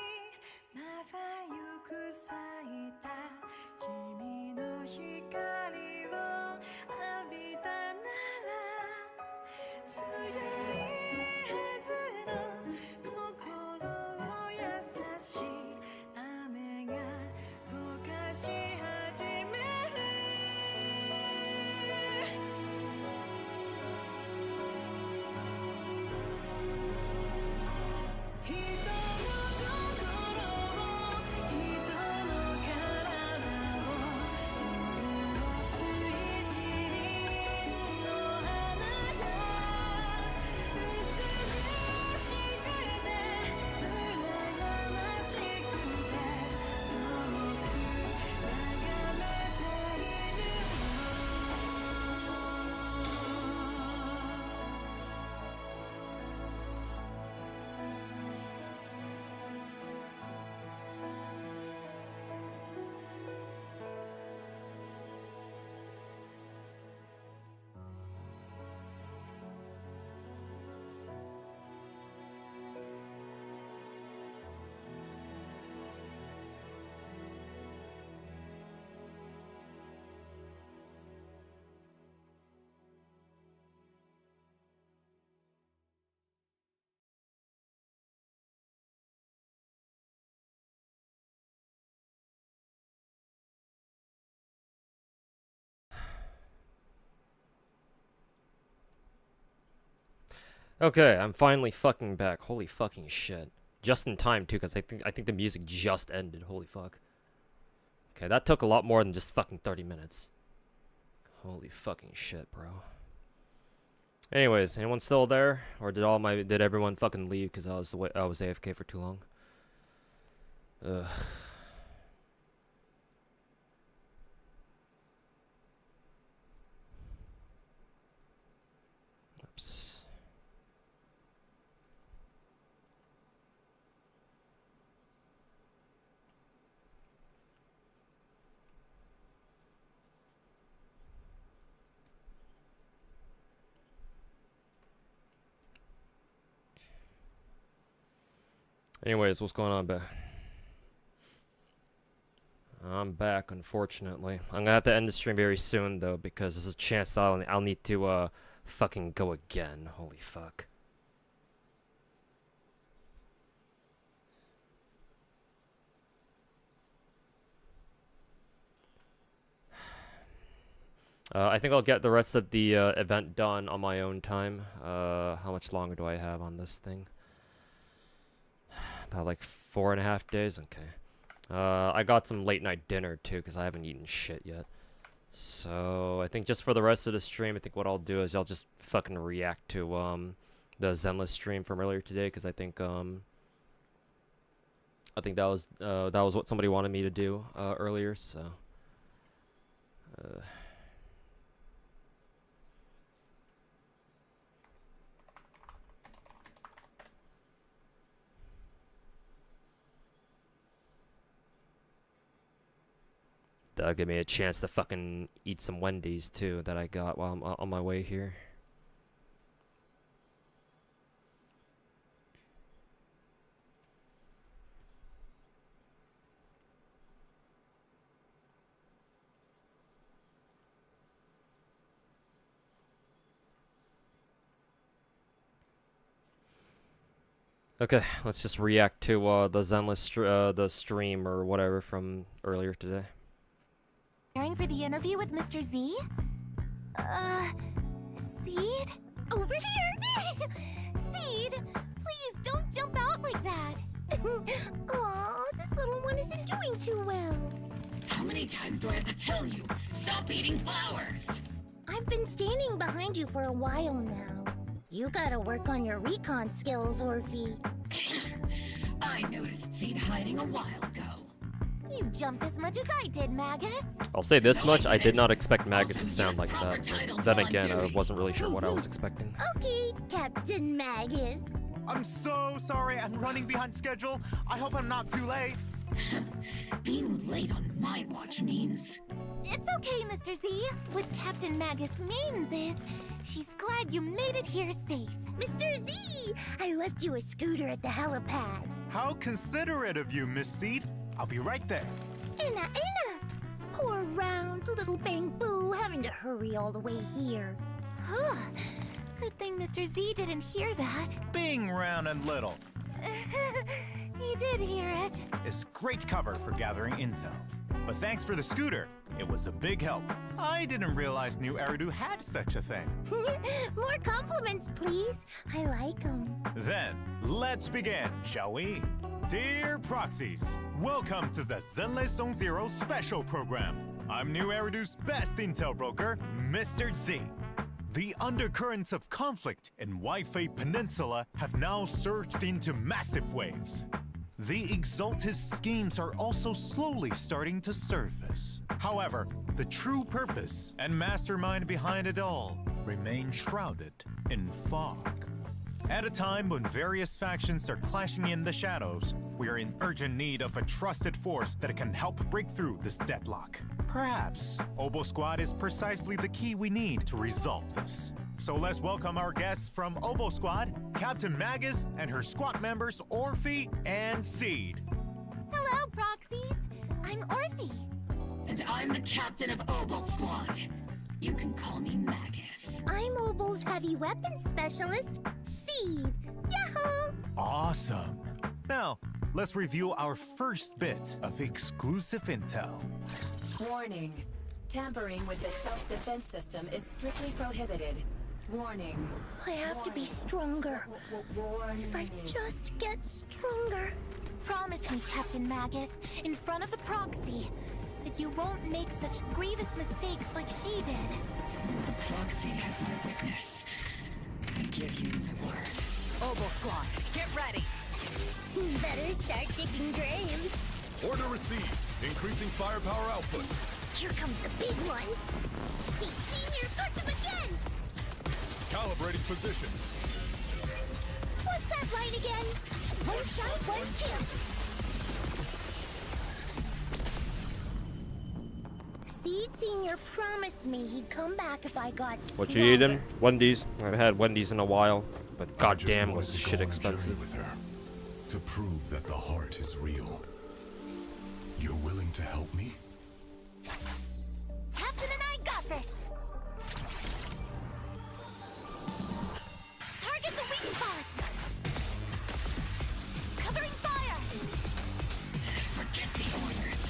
Speaker 2: まばゆく咲いた君の光を浴びたなら強いはずの心を優しい雨が溶かし始める人の心を人の体を潤す一輪の花が美しくて羨ましくて遠く眺めている
Speaker 1: Okay, I'm finally fucking back. Holy fucking shit. Just in time too, because I think the music just ended. Holy fuck. Okay, that took a lot more than just fucking 30 minutes. Holy fucking shit, bro. Anyways, anyone still there, or did everyone fucking leave because I was AFK for too long? Ugh. Oops. Anyways, what's going on, I'm back, unfortunately. I'm gonna have to end the stream very soon, though, because there's a chance that I'll need to, fucking go again. Holy fuck. I think I'll get the rest of the, event done on my own time. How much longer do I have on this thing? About like 4.5 days? Okay. I got some late night dinner too, because I haven't eaten shit yet. So I think just for the rest of the stream, I think what I'll do is I'll just fucking react to the Zenless stream from earlier today, because I think that was what somebody wanted me to do earlier. So that'll give me a chance to fucking eat some Wendy's too that I got while I'm on my way here. Okay, let's just react to the Zenless the stream or whatever from earlier today.
Speaker 2: Preparing for the interview with Mr. Z? Seed? Over here! Seed, please don't jump out like that! Aw, this little one isn't doing too well.
Speaker 3: How many times do I have to tell you? Stop eating flowers!
Speaker 4: I've been standing behind you for a while now. You gotta work on your recon skills, Orphe.
Speaker 3: I noticed Seed hiding a while ago.
Speaker 2: You jumped as much as I did, Magus.
Speaker 1: I'll say this
Speaker 3: No, I
Speaker 1: much, I did
Speaker 3: didn't.
Speaker 1: not expect Magus to
Speaker 3: Also,
Speaker 1: sound
Speaker 3: use
Speaker 1: like
Speaker 3: proper
Speaker 1: that.
Speaker 3: titles
Speaker 1: But then
Speaker 3: while on
Speaker 1: again, I
Speaker 3: duty.
Speaker 1: wasn't really sure what I was expecting.
Speaker 4: Okay, Captain Magus.
Speaker 5: I'm so sorry, I'm running behind schedule. I hope I'm not too late.
Speaker 3: Being late on my watch means...
Speaker 2: It's okay, Mr. Z. What Captain Magus means is, she's glad you made it here safe.
Speaker 4: Mr. Z, I left you a scooter at the helipad.
Speaker 5: How considerate of you, Miss Seed. I'll be right there.
Speaker 4: Anna. Poor round little Bang Boo having to hurry all the way here.
Speaker 2: Good thing Mr. Z didn't hear that.
Speaker 5: Being round and little
Speaker 2: He did hear it.
Speaker 5: is great cover for gathering intel. But thanks for the scooter. It was a big help. I didn't realize New Eridu had such a thing.
Speaker 4: More compliments, please. I like them.
Speaker 5: Then, let's begin, shall we? Dear Proxies, welcome to the Zenless Zone Zero special program. I'm New Eridu's best intel broker, Mr. Z. The undercurrents of conflict in Waifu Peninsula have now surged into massive waves. The Exaltus schemes are also slowly starting to surface. However, the true purpose and mastermind behind it all remain shrouded in fog. At a time when various factions are clashing in the shadows, we are in urgent need of a trusted force that can help break through this deadlock. Perhaps Obo Squad is precisely the key we need to resolve this. So let's welcome our guests from Obo Squad, Captain Magus and her squad members Orphe and Seed.
Speaker 2: Hello, Proxies. I'm Orphe.
Speaker 3: And I'm the captain of Obo Squad. You can call me Magus.
Speaker 4: I'm Obo's heavy weapons specialist, Seed. Yahoo!
Speaker 5: Awesome. Now, let's review our first bit of exclusive intel.
Speaker 6: Warning. Tampering with the self-defense system is strictly prohibited. Warning.
Speaker 4: I have to be stronger.
Speaker 6: Warning.
Speaker 4: If I just get stronger.
Speaker 2: Promise me, Captain Magus, in front of the proxy. that you won't make such grievous mistakes like she did.
Speaker 3: The proxy has my witness. I give you my word.
Speaker 6: Obel Squad, get ready.
Speaker 4: Better start digging graves.
Speaker 7: Order received. Increasing firepower output.
Speaker 4: Here comes the big one. See, Senior, touch him again.
Speaker 7: Calibrating position.
Speaker 4: What's that line again? One shot, one kill. Seed Senior promised me he'd come back if I got
Speaker 1: What
Speaker 4: stronger.
Speaker 1: you eating? Wendy's. I haven't had Wendy's in a while, but
Speaker 8: I just
Speaker 1: goddamn
Speaker 8: wanted
Speaker 1: was
Speaker 8: to
Speaker 1: shit
Speaker 8: go on a journey
Speaker 1: expensive.
Speaker 8: with her, to prove that the heart is real. You're willing to help me?
Speaker 2: Captain and I got this. Target the weak spot. Covering fire.
Speaker 3: Forget the orders.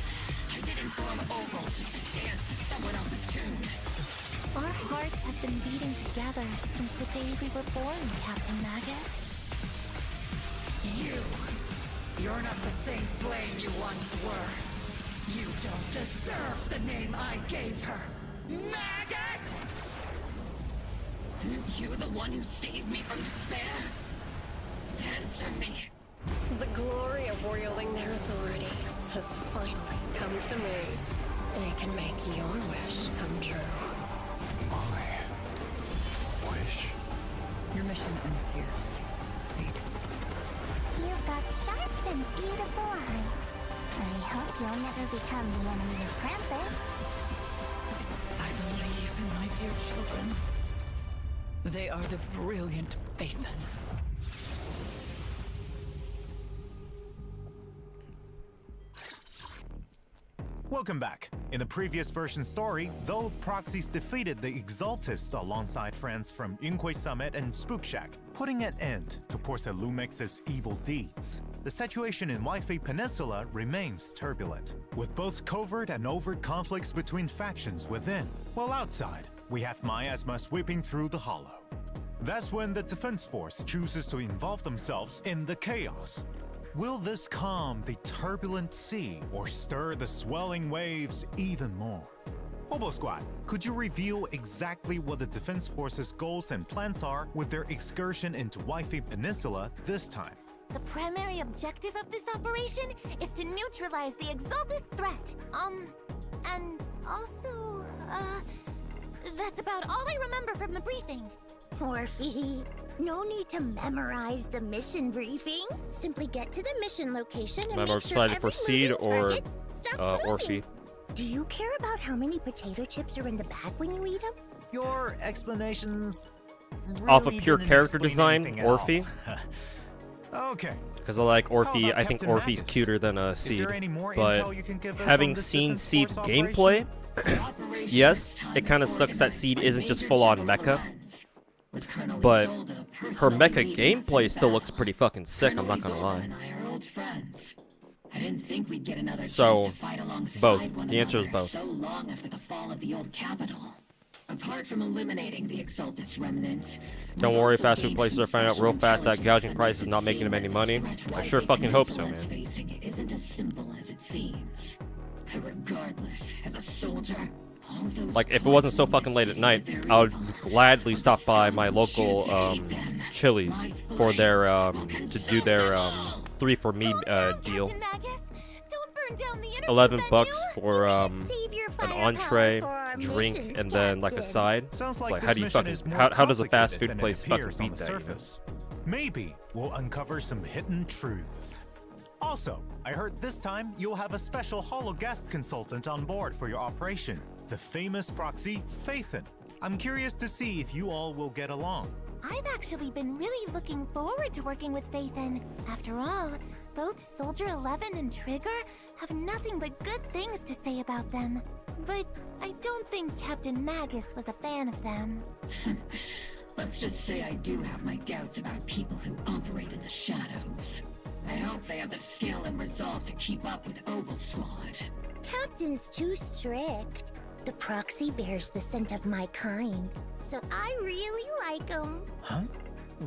Speaker 3: I didn't form Obel just to dance to someone else's tune.
Speaker 2: Our hearts have been beating together since the day we were born, Captain Magus.
Speaker 3: You're not the same flame you once were. You don't deserve the name I gave her. Magus! Aren't you the one who saved me from despair? Answer me.
Speaker 9: The glory of wielding their authority has finally come to me. They can make your wish come true.
Speaker 8: My wish?
Speaker 6: Your mission ends here. Seed.
Speaker 4: You've got sharp and beautiful eyes. I hope you'll never become the enemy of Krampus.
Speaker 6: I believe in my dear children. They are the brilliant Phaethon.
Speaker 5: Welcome back. In the previous version story, though Proxies defeated the Exaltists alongside friends from Yunhui Summit and Spook Shack, putting an end to Porcelain Lumex's evil deeds, the situation in Waifu Peninsula remains turbulent, with both covert and overt conflicts between factions within, while outside, we have Miasma sweeping through the hollow. That's when the Defense Force chooses to involve themselves in the chaos. Will this calm the turbulent sea or stir the swelling waves even more? Obel Squad, could you reveal exactly what the Defense Force's goals and plans are with their excursion into Waifu Peninsula this time?
Speaker 2: The primary objective of this operation is to neutralize the Exaltist threat. And also, that's about all I remember from the briefing.
Speaker 4: Orphe, no need to memorize the mission briefing. Simply get to the mission location and
Speaker 1: Am I more
Speaker 4: make sure
Speaker 1: excited for
Speaker 4: every
Speaker 1: Seed
Speaker 4: moving
Speaker 1: or
Speaker 4: target stops moving.
Speaker 1: Orphe?
Speaker 4: Do you care about how many potato chips are in the bag when you eat them?
Speaker 5: Your explanations
Speaker 1: Off of
Speaker 5: really
Speaker 1: pure
Speaker 5: didn't
Speaker 1: character
Speaker 5: explain
Speaker 1: design,
Speaker 5: anything at all.
Speaker 1: Orphe?
Speaker 5: Okay.
Speaker 1: Because I like Orphe.
Speaker 5: about
Speaker 1: I think
Speaker 5: Captain
Speaker 1: Orphe's
Speaker 5: Magus?
Speaker 1: cuter than
Speaker 5: Is
Speaker 1: Seed.
Speaker 5: there any more
Speaker 1: But
Speaker 5: intel you can give us
Speaker 1: having
Speaker 5: on this
Speaker 1: seen
Speaker 5: Defense
Speaker 1: Seed's
Speaker 5: Force
Speaker 1: gameplay,
Speaker 3: Operation
Speaker 1: yes,
Speaker 3: this time
Speaker 1: it kind of
Speaker 3: is
Speaker 1: sucks that
Speaker 3: organized
Speaker 1: Seed
Speaker 3: by
Speaker 1: isn't just
Speaker 3: Major
Speaker 1: full-on
Speaker 3: General
Speaker 1: mecha.
Speaker 3: Lorenz, with Colonel
Speaker 1: But
Speaker 3: Isolde
Speaker 1: her
Speaker 3: personally
Speaker 1: mecha
Speaker 3: leading us
Speaker 1: gameplay
Speaker 3: in
Speaker 1: still looks
Speaker 3: battle.
Speaker 1: pretty fucking sick, I'm
Speaker 3: Colonel
Speaker 1: not gonna
Speaker 3: Isolde
Speaker 1: lie.
Speaker 3: and I are old friends. I didn't think we'd get another
Speaker 1: So,
Speaker 3: chance to fight alongside
Speaker 1: both.
Speaker 3: one
Speaker 1: The answer is
Speaker 3: another
Speaker 1: both.
Speaker 3: so long after the fall of the old capital. Apart from eliminating the Exaltist remnants,
Speaker 1: Don't
Speaker 3: we've
Speaker 1: worry,
Speaker 3: also
Speaker 1: fast food
Speaker 3: gained
Speaker 1: places
Speaker 3: some
Speaker 1: are finding out
Speaker 3: special
Speaker 1: real fast that
Speaker 3: intelligence
Speaker 1: gouging
Speaker 3: that
Speaker 1: price
Speaker 3: makes
Speaker 1: is
Speaker 3: it
Speaker 1: not making
Speaker 3: seem
Speaker 1: them any
Speaker 3: that
Speaker 1: money.
Speaker 3: the threat
Speaker 1: I sure
Speaker 3: Waifu
Speaker 1: fucking hope so,
Speaker 3: Peninsula is
Speaker 1: man.
Speaker 3: facing isn't as simple as it seems. But regardless, as a soldier, all those
Speaker 1: Like, if it wasn't so fucking late at night, I would gladly stop by my local Chili's for their to do their 3 for me deal.
Speaker 2: Captain Magus, don't burn down the interview
Speaker 1: 11
Speaker 2: venue.
Speaker 1: bucks for
Speaker 4: Save your
Speaker 1: an
Speaker 4: firepower
Speaker 1: entree,
Speaker 4: for our
Speaker 1: drink,
Speaker 4: missions,
Speaker 1: and then like a
Speaker 4: Captain.
Speaker 1: side.
Speaker 5: Sounds
Speaker 1: It's
Speaker 5: like,
Speaker 1: like,
Speaker 5: this
Speaker 1: how do you
Speaker 5: mission
Speaker 1: fucking
Speaker 5: is more
Speaker 1: how does a fast
Speaker 5: complicated
Speaker 1: food
Speaker 5: than it
Speaker 1: place fucking
Speaker 5: appears on
Speaker 1: beat
Speaker 5: the
Speaker 1: that? You know?
Speaker 5: surface. Maybe we'll uncover some hidden truths. Also, I heard this time you'll have a special holo guest consultant on board for your operation, the famous proxy Phaethon. I'm curious to see if you all will get along.
Speaker 2: I've actually been really looking forward to working with Phaethon. After all, both Soldier 11 and Trigger have nothing but good things to say about them. But I don't think Captain Magus was a fan of them.
Speaker 3: Let's just say I do have my doubts about people who operate in the shadows. I hope they have the skill and resolve to keep up with Obel Squad.
Speaker 4: Captain's too strict. The proxy bears the scent of my kind, so I really like him.
Speaker 5: Huh?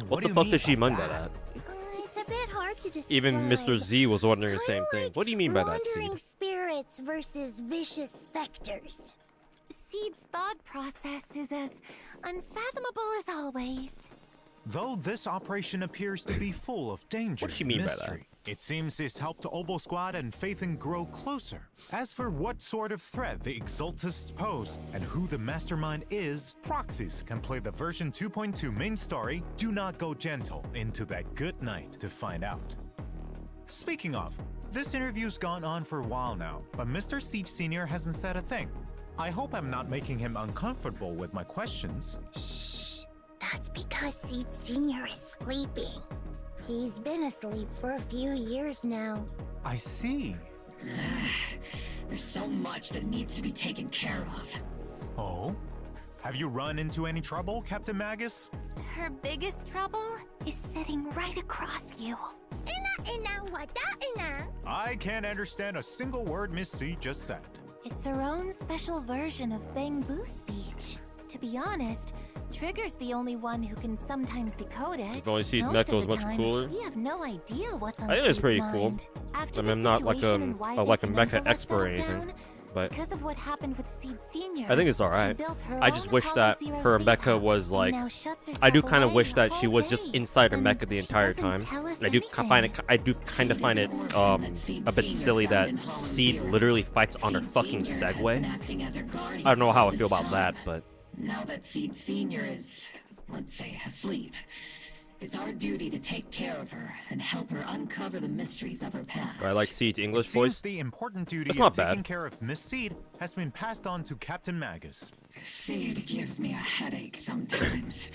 Speaker 1: What
Speaker 5: do
Speaker 1: the
Speaker 5: you
Speaker 1: fuck
Speaker 5: mean
Speaker 1: does she
Speaker 5: by
Speaker 1: mean by
Speaker 5: that?
Speaker 1: that?
Speaker 4: It's a bit hard to describe.
Speaker 1: Even Mr. Z was wondering the same
Speaker 4: Kinda
Speaker 1: thing.
Speaker 4: like
Speaker 1: What do you mean by that,
Speaker 4: wandering
Speaker 1: Seed?
Speaker 4: spirits versus vicious specters.
Speaker 10: Seed's thought process is as unfathomable as always.
Speaker 5: Though this operation appears to be full of danger
Speaker 1: What does she
Speaker 5: and
Speaker 1: mean by that?
Speaker 5: mystery, it seems it's helped Obo Squad and Phaethon grow closer. As for what sort of threat the Exaltists pose and who the mastermind is, Proxies can play the version 2.2 main story Do Not Go Gentle into that good night to find out. Speaking of, this interview's gone on for a while now, but Mr. Seed Sr. hasn't said a thing. I hope I'm not making him uncomfortable with my questions.
Speaker 4: Shh. That's because Seed Sr. is sleeping. He's been asleep for a few years now.
Speaker 5: I see.
Speaker 3: There's so much that needs to be taken care of.
Speaker 5: Oh? Have you run into any trouble, Captain Magus?
Speaker 10: Her biggest trouble is sitting right across you.
Speaker 5: I can't understand a single word Miss C just said.
Speaker 10: It's her own special version of Bang Boo speech. To be honest, Trigger's the only one who can sometimes decode it.
Speaker 1: If only Seed
Speaker 10: Most
Speaker 1: Mecha
Speaker 10: of
Speaker 1: was
Speaker 10: the
Speaker 1: much
Speaker 10: time,
Speaker 1: cooler.
Speaker 10: We have no idea what's on
Speaker 1: I think it's
Speaker 10: Seed's
Speaker 1: pretty cool.
Speaker 10: mind. After
Speaker 1: I mean, I'm
Speaker 10: the
Speaker 1: not like
Speaker 10: situation in Waifu
Speaker 1: a
Speaker 10: Peninsula
Speaker 1: mecha expert or
Speaker 10: settled
Speaker 1: anything,
Speaker 10: down,
Speaker 1: but
Speaker 10: because of what happened with Seed Senior,
Speaker 1: I think it's
Speaker 10: she
Speaker 1: alright.
Speaker 10: built her
Speaker 1: I just
Speaker 10: own
Speaker 1: wish
Speaker 10: Hollow
Speaker 1: that
Speaker 10: Zero
Speaker 1: her
Speaker 10: safe
Speaker 1: mecha
Speaker 10: house
Speaker 1: was
Speaker 10: and
Speaker 1: like.
Speaker 10: now shuts
Speaker 1: I do
Speaker 10: herself
Speaker 1: kind of
Speaker 10: away
Speaker 1: wish
Speaker 10: the
Speaker 1: that
Speaker 10: whole
Speaker 1: she was just
Speaker 10: day.
Speaker 1: inside her
Speaker 10: And
Speaker 1: mecha the
Speaker 10: she
Speaker 1: entire
Speaker 10: doesn't
Speaker 1: time.
Speaker 10: tell us
Speaker 1: And I do find it.
Speaker 10: anything.
Speaker 1: I do kind of find it a bit silly that Seed literally fights on her fucking Segway. I don't know how I feel about that, but
Speaker 3: Now that Seed Senior is, let's say, asleep, it's our duty to take care of her and help her uncover the mysteries of her past.
Speaker 1: I like Seed's English
Speaker 5: Seems
Speaker 1: voice.
Speaker 5: the important duty
Speaker 1: That's
Speaker 5: of
Speaker 1: not
Speaker 5: taking
Speaker 1: bad.
Speaker 5: care of Miss Seed has been passed on to Captain Magus.
Speaker 3: Seed gives me a headache sometimes.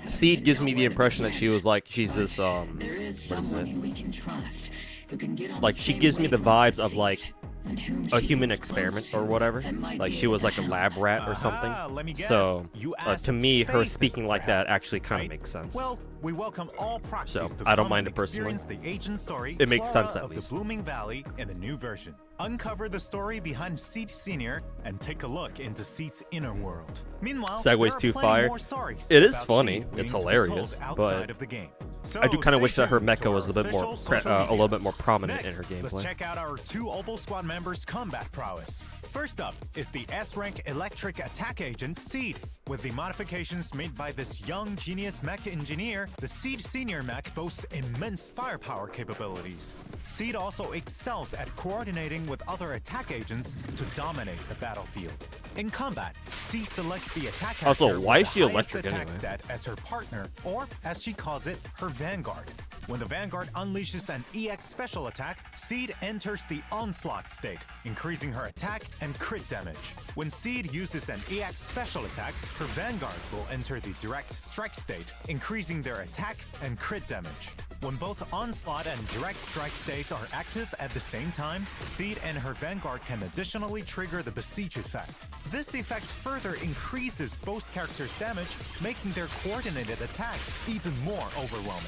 Speaker 1: Seed gives me the impression that she was like she's this
Speaker 3: There is
Speaker 1: what is
Speaker 3: someone
Speaker 1: it?
Speaker 3: who we can trust, who can get on
Speaker 1: Like
Speaker 3: the
Speaker 1: she
Speaker 3: same
Speaker 1: gives me the
Speaker 3: wavelength
Speaker 1: vibes
Speaker 3: as
Speaker 1: of like
Speaker 3: Seed, and whom
Speaker 1: a
Speaker 3: she
Speaker 1: human
Speaker 3: gets close
Speaker 1: experiment
Speaker 3: to
Speaker 1: or whatever.
Speaker 3: that might
Speaker 1: Like
Speaker 3: be
Speaker 1: she
Speaker 3: able
Speaker 1: was
Speaker 3: to
Speaker 1: like a
Speaker 3: help.
Speaker 1: lab rat or something.
Speaker 5: Let me guess.
Speaker 1: So
Speaker 5: You
Speaker 1: to
Speaker 5: asked
Speaker 1: me, her
Speaker 5: Phaethon,
Speaker 1: speaking like that
Speaker 5: perhaps,
Speaker 1: actually kind of
Speaker 5: right?
Speaker 1: makes sense.
Speaker 5: Well, we welcome all proxies
Speaker 1: So,
Speaker 5: to
Speaker 1: I don't
Speaker 5: come
Speaker 1: mind
Speaker 5: and
Speaker 1: it personally.
Speaker 5: experience the agent story.
Speaker 1: It makes
Speaker 5: Flora
Speaker 1: sense, at
Speaker 5: of
Speaker 1: least.
Speaker 5: the Blooming Valley in the new version. Uncover the story behind Seed Senior and take a look into Seed's inner world. Meanwhile,
Speaker 1: Segway's
Speaker 5: there are
Speaker 1: too
Speaker 5: plenty
Speaker 1: fire.
Speaker 5: more stories
Speaker 1: It is
Speaker 5: about
Speaker 1: funny,
Speaker 5: Seed
Speaker 1: it's
Speaker 5: waiting to be
Speaker 1: hilarious,
Speaker 5: told
Speaker 1: but
Speaker 5: outside of the game. So
Speaker 1: I do kind of
Speaker 5: stay
Speaker 1: wish that her
Speaker 5: tuned to
Speaker 1: mecha was
Speaker 5: our
Speaker 1: a bit more,
Speaker 5: official social
Speaker 1: a
Speaker 5: media.
Speaker 1: little bit more prominent
Speaker 5: Next,
Speaker 1: in her
Speaker 5: let's
Speaker 1: gameplay.
Speaker 5: check out our two Oval Squad members' combat prowess. First up is the S-rank electric attack agent Seed. With the modifications made by this young genius mech engineer, the Seed Senior mech boasts immense firepower capabilities. Seed also excels at coordinating with other attack agents to dominate the battlefield. In combat, Seed selects the attack
Speaker 1: Also,
Speaker 5: actor
Speaker 1: why
Speaker 5: with
Speaker 1: is she
Speaker 5: the highest
Speaker 1: electric
Speaker 5: attack
Speaker 1: anyway?
Speaker 5: stat as her partner, or as she calls it, her vanguard. When the Vanguard unleashes an EX special attack, Seed enters the Onslaught state, increasing her attack and crit damage. When Seed uses an EX special attack, her Vanguard will enter the Direct Strike state, increasing their attack and crit damage. When both Onslaught and Direct Strike states are active at the same time, Seed and her Vanguard can additionally trigger the Besiege effect. This effect further increases both characters' damage, making their coordinated attacks even more overwhelming.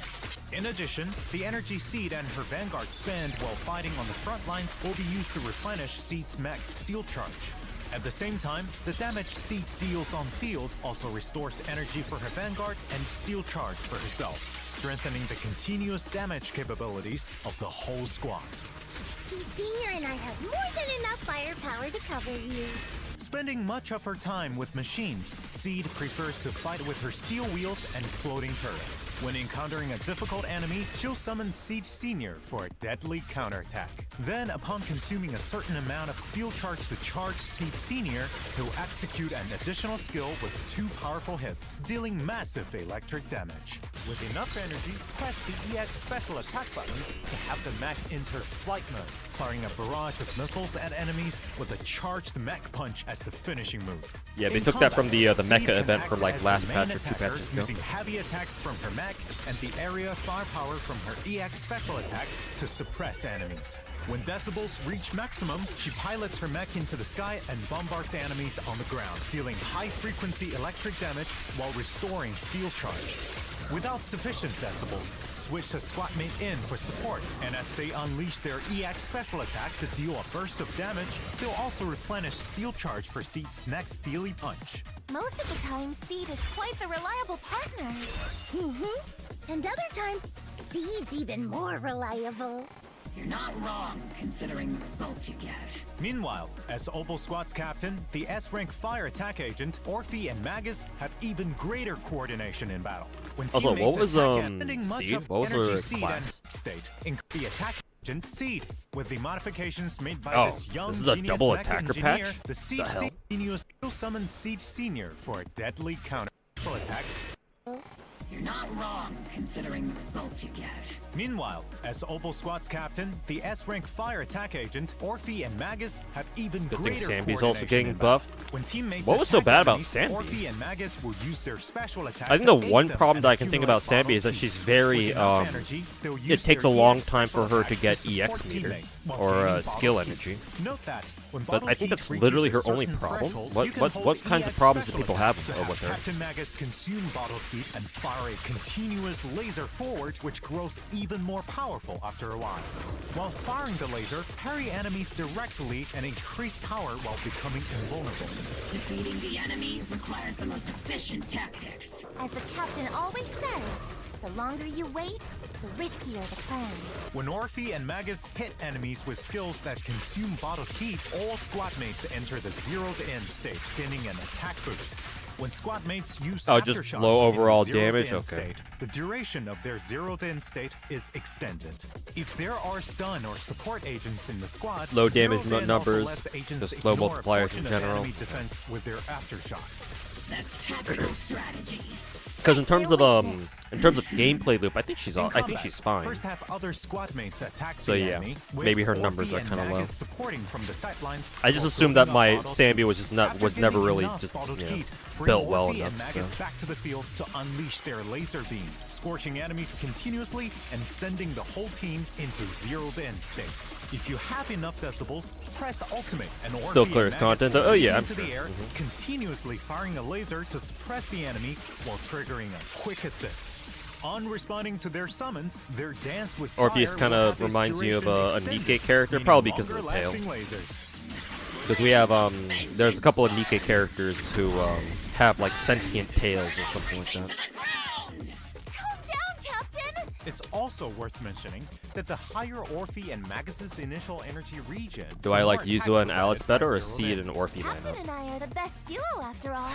Speaker 5: In addition, the energy Seed and her Vanguard spend while fighting on the front lines will be used to replenish Seed's mech's steel charge. At the same time, the damage Seed deals on field also restores energy for her Vanguard and steel charge for herself, strengthening the continuous damage capabilities of the whole squad.
Speaker 4: Seed Senior and I have more than enough firepower to cover you.
Speaker 5: Spending much of her time with machines, Seed prefers to fight with her steel wheels and floating turrets. When encountering a difficult enemy, she'll summon Seed Senior for a deadly counterattack. Then, upon consuming a certain amount of steel charge to charge Seed Senior, he'll execute an additional skill with 2 powerful hits, dealing massive electric damage. With enough energy, press the EX special attack button to have the mech enter flight mode, firing a barrage of missiles at enemies with a charged mech punch as the finishing move.
Speaker 1: Yeah, they
Speaker 5: In
Speaker 1: took that from the
Speaker 5: combat,
Speaker 1: mecha
Speaker 5: Seed can
Speaker 1: event
Speaker 5: act
Speaker 1: from like
Speaker 5: as
Speaker 1: last
Speaker 5: the
Speaker 1: patch
Speaker 5: main
Speaker 1: or 2
Speaker 5: attacker,
Speaker 1: patches ago.
Speaker 5: using heavy attacks from her mech and the area firepower from her EX special attack to suppress enemies. When decibels reach maximum, she pilots her mech into the sky and bombards enemies on the ground, dealing high-frequency electric damage while restoring steel charge. Without sufficient decibels, switch a squadmate in for support, and as they unleash their EX special attack to deal a burst of damage, they'll also replenish steel charge for Seed's next steely punch.
Speaker 10: Most of the time, Seed is quite the reliable partner.
Speaker 4: And other times, Seed's even more reliable.
Speaker 3: You're not wrong, considering the results you get.
Speaker 5: Meanwhile, as Opal Squad's captain, the S-rank fire attack agent, Orphe and Magus have even greater coordination in battle. When
Speaker 1: Also, what
Speaker 5: teammates
Speaker 1: was,
Speaker 5: attack ending much
Speaker 1: Seed?
Speaker 5: of
Speaker 1: What was
Speaker 5: energy
Speaker 1: her
Speaker 5: Seed
Speaker 1: class?
Speaker 5: and state, the attack agent Seed. With the modifications made by
Speaker 1: Oh,
Speaker 5: this young
Speaker 1: this is a
Speaker 5: genius
Speaker 1: double
Speaker 5: mech
Speaker 1: attacker
Speaker 5: engineer,
Speaker 1: patch?
Speaker 5: the Seed
Speaker 1: The hell?
Speaker 5: Senior still summons Seed Senior for a deadly counter attack.
Speaker 3: You're not wrong, considering the results you get.
Speaker 5: Meanwhile, as Opal Squad's captain, the S-rank fire attack agent, Orphe and Magus have even
Speaker 1: Good thing
Speaker 5: greater
Speaker 1: Sambi's also
Speaker 5: coordination
Speaker 1: getting
Speaker 5: in battle.
Speaker 1: buffed.
Speaker 5: When teammates
Speaker 1: What was so
Speaker 5: attack
Speaker 1: bad about
Speaker 5: enemies,
Speaker 1: Sambi?
Speaker 5: Orphe and Magus will use their special attack
Speaker 1: I think
Speaker 5: to
Speaker 1: the
Speaker 5: aid
Speaker 1: one
Speaker 5: them
Speaker 1: problem
Speaker 5: and
Speaker 1: that I can think about
Speaker 5: accumulate
Speaker 1: Sambi is that
Speaker 5: bottle
Speaker 1: she's
Speaker 5: heat.
Speaker 1: very,
Speaker 5: With enough energy, they'll
Speaker 1: it
Speaker 5: use
Speaker 1: takes a
Speaker 5: their
Speaker 1: long
Speaker 5: EX
Speaker 1: time for
Speaker 5: special
Speaker 1: her to
Speaker 5: attack
Speaker 1: get
Speaker 5: support
Speaker 1: EX meter
Speaker 5: teammates while
Speaker 1: or
Speaker 5: gaining
Speaker 1: skill
Speaker 5: bottle
Speaker 1: energy.
Speaker 5: heat. Note that when
Speaker 1: But
Speaker 5: bottle
Speaker 1: I think
Speaker 5: heat
Speaker 1: that's
Speaker 5: reaches
Speaker 1: literally
Speaker 5: a
Speaker 1: her only
Speaker 5: certain
Speaker 1: problem.
Speaker 5: threshold,
Speaker 1: What
Speaker 5: you can
Speaker 1: what
Speaker 5: hold
Speaker 1: what
Speaker 5: the
Speaker 1: kinds of
Speaker 5: EX
Speaker 1: problems do
Speaker 5: special
Speaker 1: people have
Speaker 5: attack to
Speaker 1: with her?
Speaker 5: Captain Magus consume bottle heat and fire a continuous laser forward, which grows even more powerful after a while. While firing the laser, parry enemies directly and increase power while becoming invulnerable.
Speaker 3: Defeating the enemy requires the most efficient tactics.
Speaker 10: As the captain always says, the longer you wait, the riskier the plan.
Speaker 5: When Orphe and Magus hit enemies with skills that consume bottled heat, all squad mates enter the zeroed-in state, gaining an attack boost. When squad mates use
Speaker 1: Oh, just
Speaker 5: aftershocks
Speaker 1: low
Speaker 5: in
Speaker 1: overall
Speaker 5: the zeroed-in
Speaker 1: damage? Okay.
Speaker 5: state, the duration of their zeroed-in state is extended. If there are stun or support agents in the squad,
Speaker 1: Low damage
Speaker 5: zeroed-in
Speaker 1: numbers,
Speaker 5: also lets agents
Speaker 1: just low
Speaker 5: ignore a
Speaker 1: multipliers
Speaker 5: portion
Speaker 1: in
Speaker 5: of
Speaker 1: general.
Speaker 5: enemy defense with their aftershocks.
Speaker 3: That's tactical strategy.
Speaker 1: Because in terms of gameplay loop, I think she's
Speaker 5: In
Speaker 1: I think
Speaker 5: combat,
Speaker 1: she's fine.
Speaker 5: First have other squad mates attack
Speaker 1: So
Speaker 5: the
Speaker 1: yeah,
Speaker 5: enemy, with
Speaker 1: maybe her
Speaker 5: Orphe
Speaker 1: numbers are
Speaker 5: and
Speaker 1: kind of low.
Speaker 5: Magus supporting from the sidelines
Speaker 1: I just
Speaker 5: while
Speaker 1: assumed that
Speaker 5: building
Speaker 1: my
Speaker 5: up bottled
Speaker 1: Sambi
Speaker 5: heat.
Speaker 1: was just not
Speaker 5: After
Speaker 1: was never
Speaker 5: getting
Speaker 1: really
Speaker 5: enough
Speaker 1: just
Speaker 5: bottled heat, bring
Speaker 1: built well
Speaker 5: Orphe
Speaker 1: enough.
Speaker 5: and
Speaker 1: So
Speaker 5: Magus back to the field to unleash their laser beam, scorching enemies continuously and sending the whole team into zeroed-in state. If you have enough decibels, press ultimate and Orphe
Speaker 1: Still
Speaker 5: and
Speaker 1: clears
Speaker 5: Magus
Speaker 1: content,
Speaker 5: will
Speaker 1: though. Oh,
Speaker 5: leap
Speaker 1: yeah, I'm
Speaker 5: into
Speaker 1: sure.
Speaker 5: the air, continuously firing a laser to suppress the enemy while triggering a quick assist. On responding to their summons, their dance with
Speaker 1: Orpheus
Speaker 5: fire
Speaker 1: kind
Speaker 5: will
Speaker 1: of
Speaker 5: have its
Speaker 1: reminds you of
Speaker 5: duration
Speaker 1: a
Speaker 5: extended,
Speaker 1: Nikke character,
Speaker 5: meaning
Speaker 1: probably because of the tail.
Speaker 5: longer-lasting lasers.
Speaker 1: Because we have there's a couple of Nikke characters who have like sentient tails or something like that.
Speaker 10: Calm down, Captain!
Speaker 5: It's also worth mentioning that the higher Orphe and Magus' initial energy region.
Speaker 1: Do I
Speaker 5: the
Speaker 1: like
Speaker 5: more attack
Speaker 1: Yuzua and
Speaker 5: provided
Speaker 1: Alice
Speaker 5: by
Speaker 1: better or
Speaker 5: zeroed
Speaker 1: Seed
Speaker 5: in.
Speaker 1: and Orphe
Speaker 10: Captain
Speaker 1: lineup?
Speaker 10: and I are the best duo after all.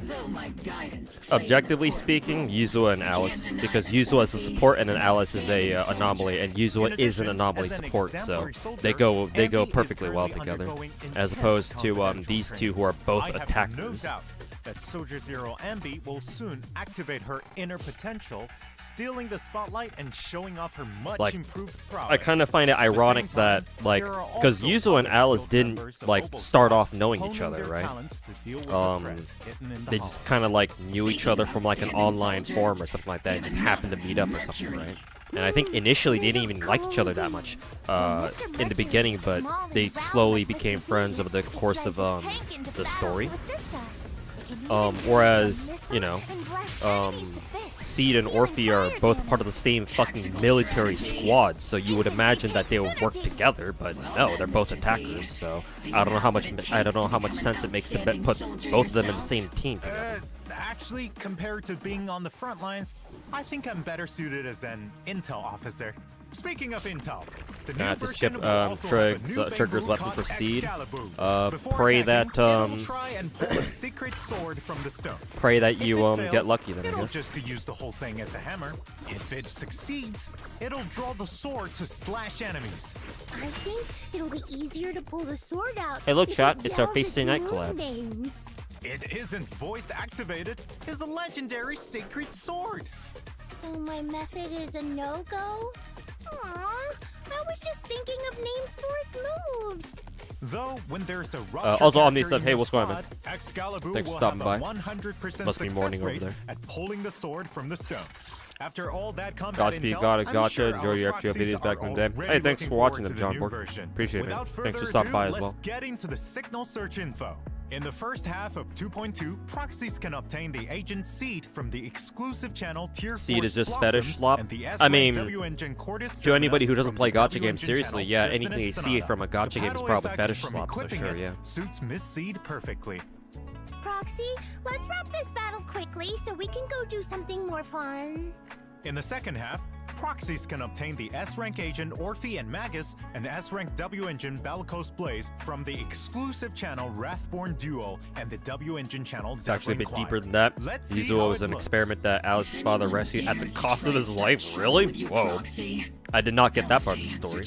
Speaker 3: Though my guidance
Speaker 1: Objectively speaking, Yuzua and Alice, because Yuzua is a support and then Alice is a anomaly, and Yuzua is an anomaly support, so they go perfectly well together, as opposed to these two who are both
Speaker 5: I have no
Speaker 1: attackers.
Speaker 5: doubt that Soldier Zero Ambi will soon activate her inner potential, stealing the spotlight and showing off her much
Speaker 1: Like,
Speaker 5: improved prowess.
Speaker 1: I kind of find it
Speaker 5: At the same
Speaker 1: ironic
Speaker 5: time,
Speaker 1: that, like,
Speaker 5: there are
Speaker 1: because
Speaker 5: also
Speaker 1: Yuzua and
Speaker 5: other
Speaker 1: Alice
Speaker 5: skilled members
Speaker 1: didn't,
Speaker 5: of
Speaker 1: like,
Speaker 5: Opal
Speaker 1: start
Speaker 5: Squad,
Speaker 1: off knowing each
Speaker 5: honing
Speaker 1: other,
Speaker 5: their
Speaker 1: right?
Speaker 5: talents to deal with the threats hidden in the
Speaker 1: They
Speaker 5: hollow.
Speaker 1: just kind of, like, knew each other from, like, an online forum or something like that, and just happened to meet up or something, right? And I think initially they didn't even like each other that much in the beginning, but they slowly became friends over the course of the story. Whereas, you know, Seed and Orphe are both part of the same fucking military squad, so you would imagine that they would work together, but no, they're both attackers. So I don't know how much sense it makes to put both of them in the same team together.
Speaker 5: Actually, compared to being on the front lines, I think I'm better suited as an intel officer. Speaking of intel, the new
Speaker 1: Gonna have to
Speaker 5: version
Speaker 1: skip
Speaker 5: will also have a new
Speaker 1: Trigger's
Speaker 5: Bamboo
Speaker 1: weapon
Speaker 5: called
Speaker 1: for Seed.
Speaker 5: Excalibur. Before
Speaker 1: Pray
Speaker 5: attacking,
Speaker 1: that
Speaker 5: it'll try and pull a secret sword from the stone.
Speaker 1: pray that
Speaker 5: If
Speaker 1: you
Speaker 5: it
Speaker 1: get
Speaker 5: fails,
Speaker 1: lucky then, I
Speaker 5: it'll
Speaker 1: guess.
Speaker 5: just use the whole thing as a hammer. If it succeeds, it'll draw the sword to slash enemies.
Speaker 4: I think it'll be easier to pull the sword out.
Speaker 1: Hey, look,
Speaker 4: if
Speaker 1: chat,
Speaker 4: it
Speaker 1: it's our
Speaker 4: yells
Speaker 1: Face Day
Speaker 4: its
Speaker 1: Night
Speaker 4: moon
Speaker 1: collab.
Speaker 4: names.
Speaker 5: It isn't voice activated. It's a legendary secret sword.
Speaker 4: So my method is a no-go? Aww, I was just thinking of names for its moves.
Speaker 5: Though, when there's a rupture
Speaker 1: also on these
Speaker 5: character
Speaker 1: stuff,
Speaker 5: in
Speaker 1: hey,
Speaker 5: your
Speaker 1: what's going on,
Speaker 5: squad, Excalibur
Speaker 1: Thanks for
Speaker 5: will
Speaker 1: stopping
Speaker 5: have
Speaker 1: by.
Speaker 5: a 100%
Speaker 1: Must be
Speaker 5: success
Speaker 1: morning over
Speaker 5: rate
Speaker 1: there.
Speaker 5: at pulling the sword from the stone. After all that combat
Speaker 1: Godspeed,
Speaker 5: intel,
Speaker 1: God,
Speaker 5: I'm
Speaker 1: Gacha.
Speaker 5: sure
Speaker 1: Enjoy
Speaker 5: our
Speaker 1: your FGO
Speaker 5: proxies
Speaker 1: videos back
Speaker 5: are
Speaker 1: in the day.
Speaker 5: already
Speaker 1: Hey, thanks
Speaker 5: looking
Speaker 1: for watching
Speaker 5: forward
Speaker 1: them,
Speaker 5: to
Speaker 1: John
Speaker 5: the new
Speaker 1: Borg.
Speaker 5: version.
Speaker 1: Appreciate it, man.
Speaker 5: Without
Speaker 1: Thanks for
Speaker 5: further
Speaker 1: stopping
Speaker 5: ado,
Speaker 1: by as
Speaker 5: let's
Speaker 1: well.
Speaker 5: get into the signal search info. In the first half of 2.2, proxies can obtain the agent Seed from the exclusive channel Tier 4
Speaker 1: Seed is just
Speaker 5: Blossoms
Speaker 1: fetish slop.
Speaker 5: and the
Speaker 1: I
Speaker 5: S-rank
Speaker 1: mean,
Speaker 5: W-Engine Cordis
Speaker 1: to anybody who doesn't
Speaker 5: from
Speaker 1: play
Speaker 5: the
Speaker 1: gacha
Speaker 5: W-Engine
Speaker 1: games seriously,
Speaker 5: channel
Speaker 1: yeah,
Speaker 5: Dissonant
Speaker 1: anything you see
Speaker 5: Sonata.
Speaker 1: from a gacha
Speaker 5: The
Speaker 1: game is
Speaker 5: paddle
Speaker 1: probably
Speaker 5: effect
Speaker 1: fetish
Speaker 5: from
Speaker 1: slop, so
Speaker 5: equipping
Speaker 1: sure,
Speaker 5: it
Speaker 1: yeah.
Speaker 5: Suits Miss Seed perfectly.
Speaker 4: Proxy, let's wrap this battle quickly so we can go do something more fun.
Speaker 5: In the second half, proxies can obtain the S-Rank Agent Orphe and Magus and S-Rank W-Engine Bellicose Blaze from the exclusive channel Wrathborn Duo and the W-Engine channel.
Speaker 1: It's actually a bit deeper than that. Wuwa was an experiment that Alice's father rescued at the cost of his life. Really? Whoa. I did not get that part of the story.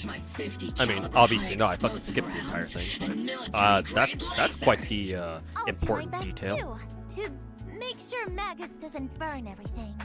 Speaker 1: I mean, obviously not. I fucking skipped the entire thing. But, that's quite the important
Speaker 10: I'll do my best
Speaker 1: detail.
Speaker 10: too, to make sure Magus doesn't burn everything.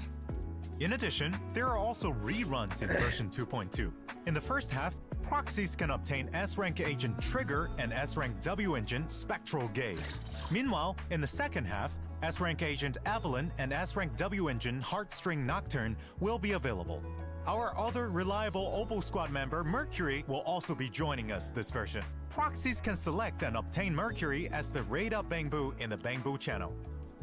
Speaker 5: In addition, there are also reruns in version 2.2. In the first half, proxies can obtain S-Rank Agent Trigger and S-Rank W-Engine Spectral Gaze. Meanwhile, in the second half, S-Rank Agent Evelyn and S-Rank W-Engine Heartstring Nocturne will be available. Our other reliable Opal Squad member, Mercury, will also be joining us this version. Proxies can select and obtain Mercury as the Raid Up Bangbu in the Bangbu channel.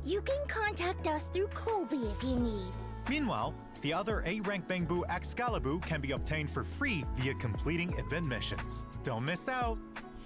Speaker 4: You can contact us through Colby if you need.
Speaker 5: Meanwhile, the other A-Rank Bangbu Excalibur can be obtained for free via completing event missions. Don't miss out!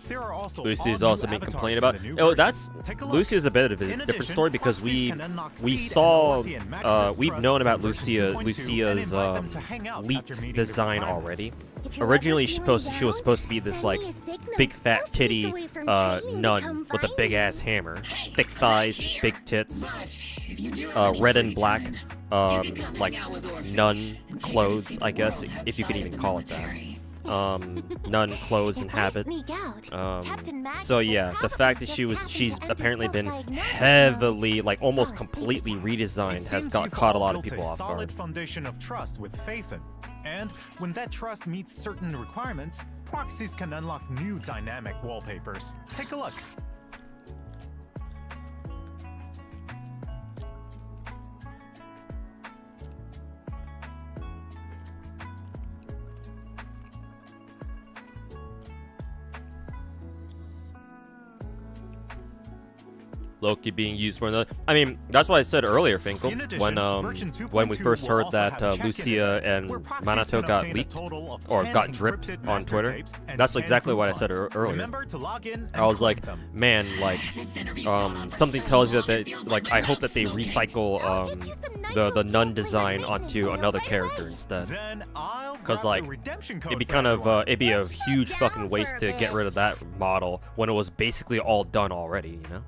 Speaker 5: There are also
Speaker 1: Lucy has
Speaker 5: all new
Speaker 1: also been
Speaker 5: avatars
Speaker 1: complaining
Speaker 5: in
Speaker 1: about.
Speaker 5: the new
Speaker 1: Oh,
Speaker 5: version.
Speaker 1: that's
Speaker 5: Take a look.
Speaker 1: Lucy is a bit of a
Speaker 5: In
Speaker 1: different
Speaker 5: addition,
Speaker 1: story because
Speaker 5: proxies can unlock
Speaker 1: we
Speaker 5: Seed
Speaker 1: saw
Speaker 5: and Orphe and Max's
Speaker 1: we've
Speaker 5: Trust
Speaker 1: known
Speaker 5: in
Speaker 1: about
Speaker 5: version 2.2
Speaker 1: Lucia's
Speaker 5: and invite them to hang out
Speaker 1: leaked
Speaker 5: after meeting the
Speaker 1: design
Speaker 5: requirements.
Speaker 1: already.
Speaker 4: If you're
Speaker 1: Originally,
Speaker 4: ever
Speaker 1: she was supposed to be this
Speaker 4: send
Speaker 1: like
Speaker 4: me a signal.
Speaker 1: big fat
Speaker 4: I'll sneak
Speaker 1: titty
Speaker 4: away from training to
Speaker 1: nun
Speaker 4: come
Speaker 1: with a
Speaker 4: find
Speaker 1: big
Speaker 4: you.
Speaker 1: ass hammer, thick thighs, big tits,
Speaker 3: But if you do have any
Speaker 1: red
Speaker 3: free
Speaker 1: and black,
Speaker 3: time, you can come
Speaker 1: like
Speaker 3: hang out with Orphe
Speaker 1: nun
Speaker 3: and take a
Speaker 1: clothes,
Speaker 3: seat
Speaker 1: I
Speaker 3: in the
Speaker 1: guess,
Speaker 3: world
Speaker 1: if you could
Speaker 3: outside
Speaker 1: even
Speaker 3: of
Speaker 1: call
Speaker 3: the
Speaker 1: it that.
Speaker 3: military.
Speaker 1: Nun clothes and
Speaker 10: If I
Speaker 1: habit.
Speaker 10: sneak out, Captain Magus
Speaker 1: So
Speaker 10: will
Speaker 1: yeah, the
Speaker 10: probably
Speaker 1: fact that
Speaker 10: just
Speaker 1: she's
Speaker 10: happen to enter
Speaker 1: apparently been
Speaker 10: self-diagnosis mode.
Speaker 1: heavily, like almost
Speaker 10: Oh,
Speaker 1: completely redesigned
Speaker 5: It
Speaker 1: has
Speaker 5: seems
Speaker 1: got
Speaker 5: you've
Speaker 1: caught a
Speaker 5: all
Speaker 1: lot of
Speaker 5: built
Speaker 1: people
Speaker 5: a
Speaker 1: off
Speaker 5: solid
Speaker 1: guard.
Speaker 5: foundation of trust with Phaethon. And when that trust meets certain requirements, proxies can unlock new dynamic wallpapers. Take a look.
Speaker 1: Loki being used for another. I mean, that's what I said earlier, Finkel.
Speaker 5: In addition,
Speaker 1: When
Speaker 5: version
Speaker 1: we
Speaker 5: 2.2
Speaker 1: first
Speaker 5: will
Speaker 1: heard
Speaker 5: also
Speaker 1: that
Speaker 5: have check-in
Speaker 1: Lucia
Speaker 5: events
Speaker 1: and
Speaker 5: where proxies
Speaker 1: Minato
Speaker 5: can
Speaker 1: got
Speaker 5: obtain a
Speaker 1: leaked
Speaker 5: total of
Speaker 1: or
Speaker 5: 10
Speaker 1: got dripped
Speaker 5: encrypted
Speaker 1: on
Speaker 5: master
Speaker 1: Twitter.
Speaker 5: tapes and
Speaker 1: That's
Speaker 5: 10
Speaker 1: exactly what I said
Speaker 5: coupons.
Speaker 1: earlier.
Speaker 5: Remember to log in and
Speaker 1: I was like,
Speaker 5: collect them.
Speaker 1: man, like, something tells me that they, like, I hope that they recycle the nun design onto another character instead.
Speaker 5: Then I'll
Speaker 1: Because
Speaker 5: grab
Speaker 1: like,
Speaker 5: the redemption code
Speaker 1: it'd be
Speaker 5: for
Speaker 1: kind of
Speaker 5: everyone.
Speaker 1: it'd be a
Speaker 4: Let's slow
Speaker 1: huge
Speaker 4: down
Speaker 1: fucking
Speaker 4: for
Speaker 1: waste
Speaker 4: a
Speaker 1: to get
Speaker 4: bit.
Speaker 1: rid of that model when it was basically all done already, you know.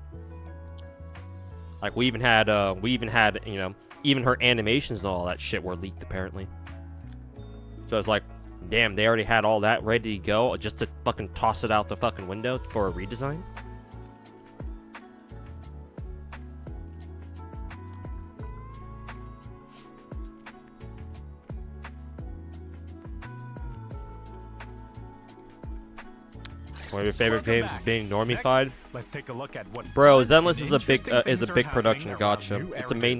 Speaker 1: Like we even had you know, even her animations and all that shit were leaked apparently. So it's like, damn, they already had all that ready to go just to fucking toss it out the fucking window for a redesign. One of your favorite
Speaker 5: Welcome
Speaker 1: games
Speaker 5: back.
Speaker 1: is being
Speaker 5: Next,
Speaker 1: normified.
Speaker 5: let's take a look at what
Speaker 1: Bro,
Speaker 5: fun
Speaker 1: Zenless
Speaker 5: and
Speaker 1: is a big
Speaker 5: interesting things are
Speaker 1: production
Speaker 5: happening around
Speaker 1: gacha.
Speaker 5: New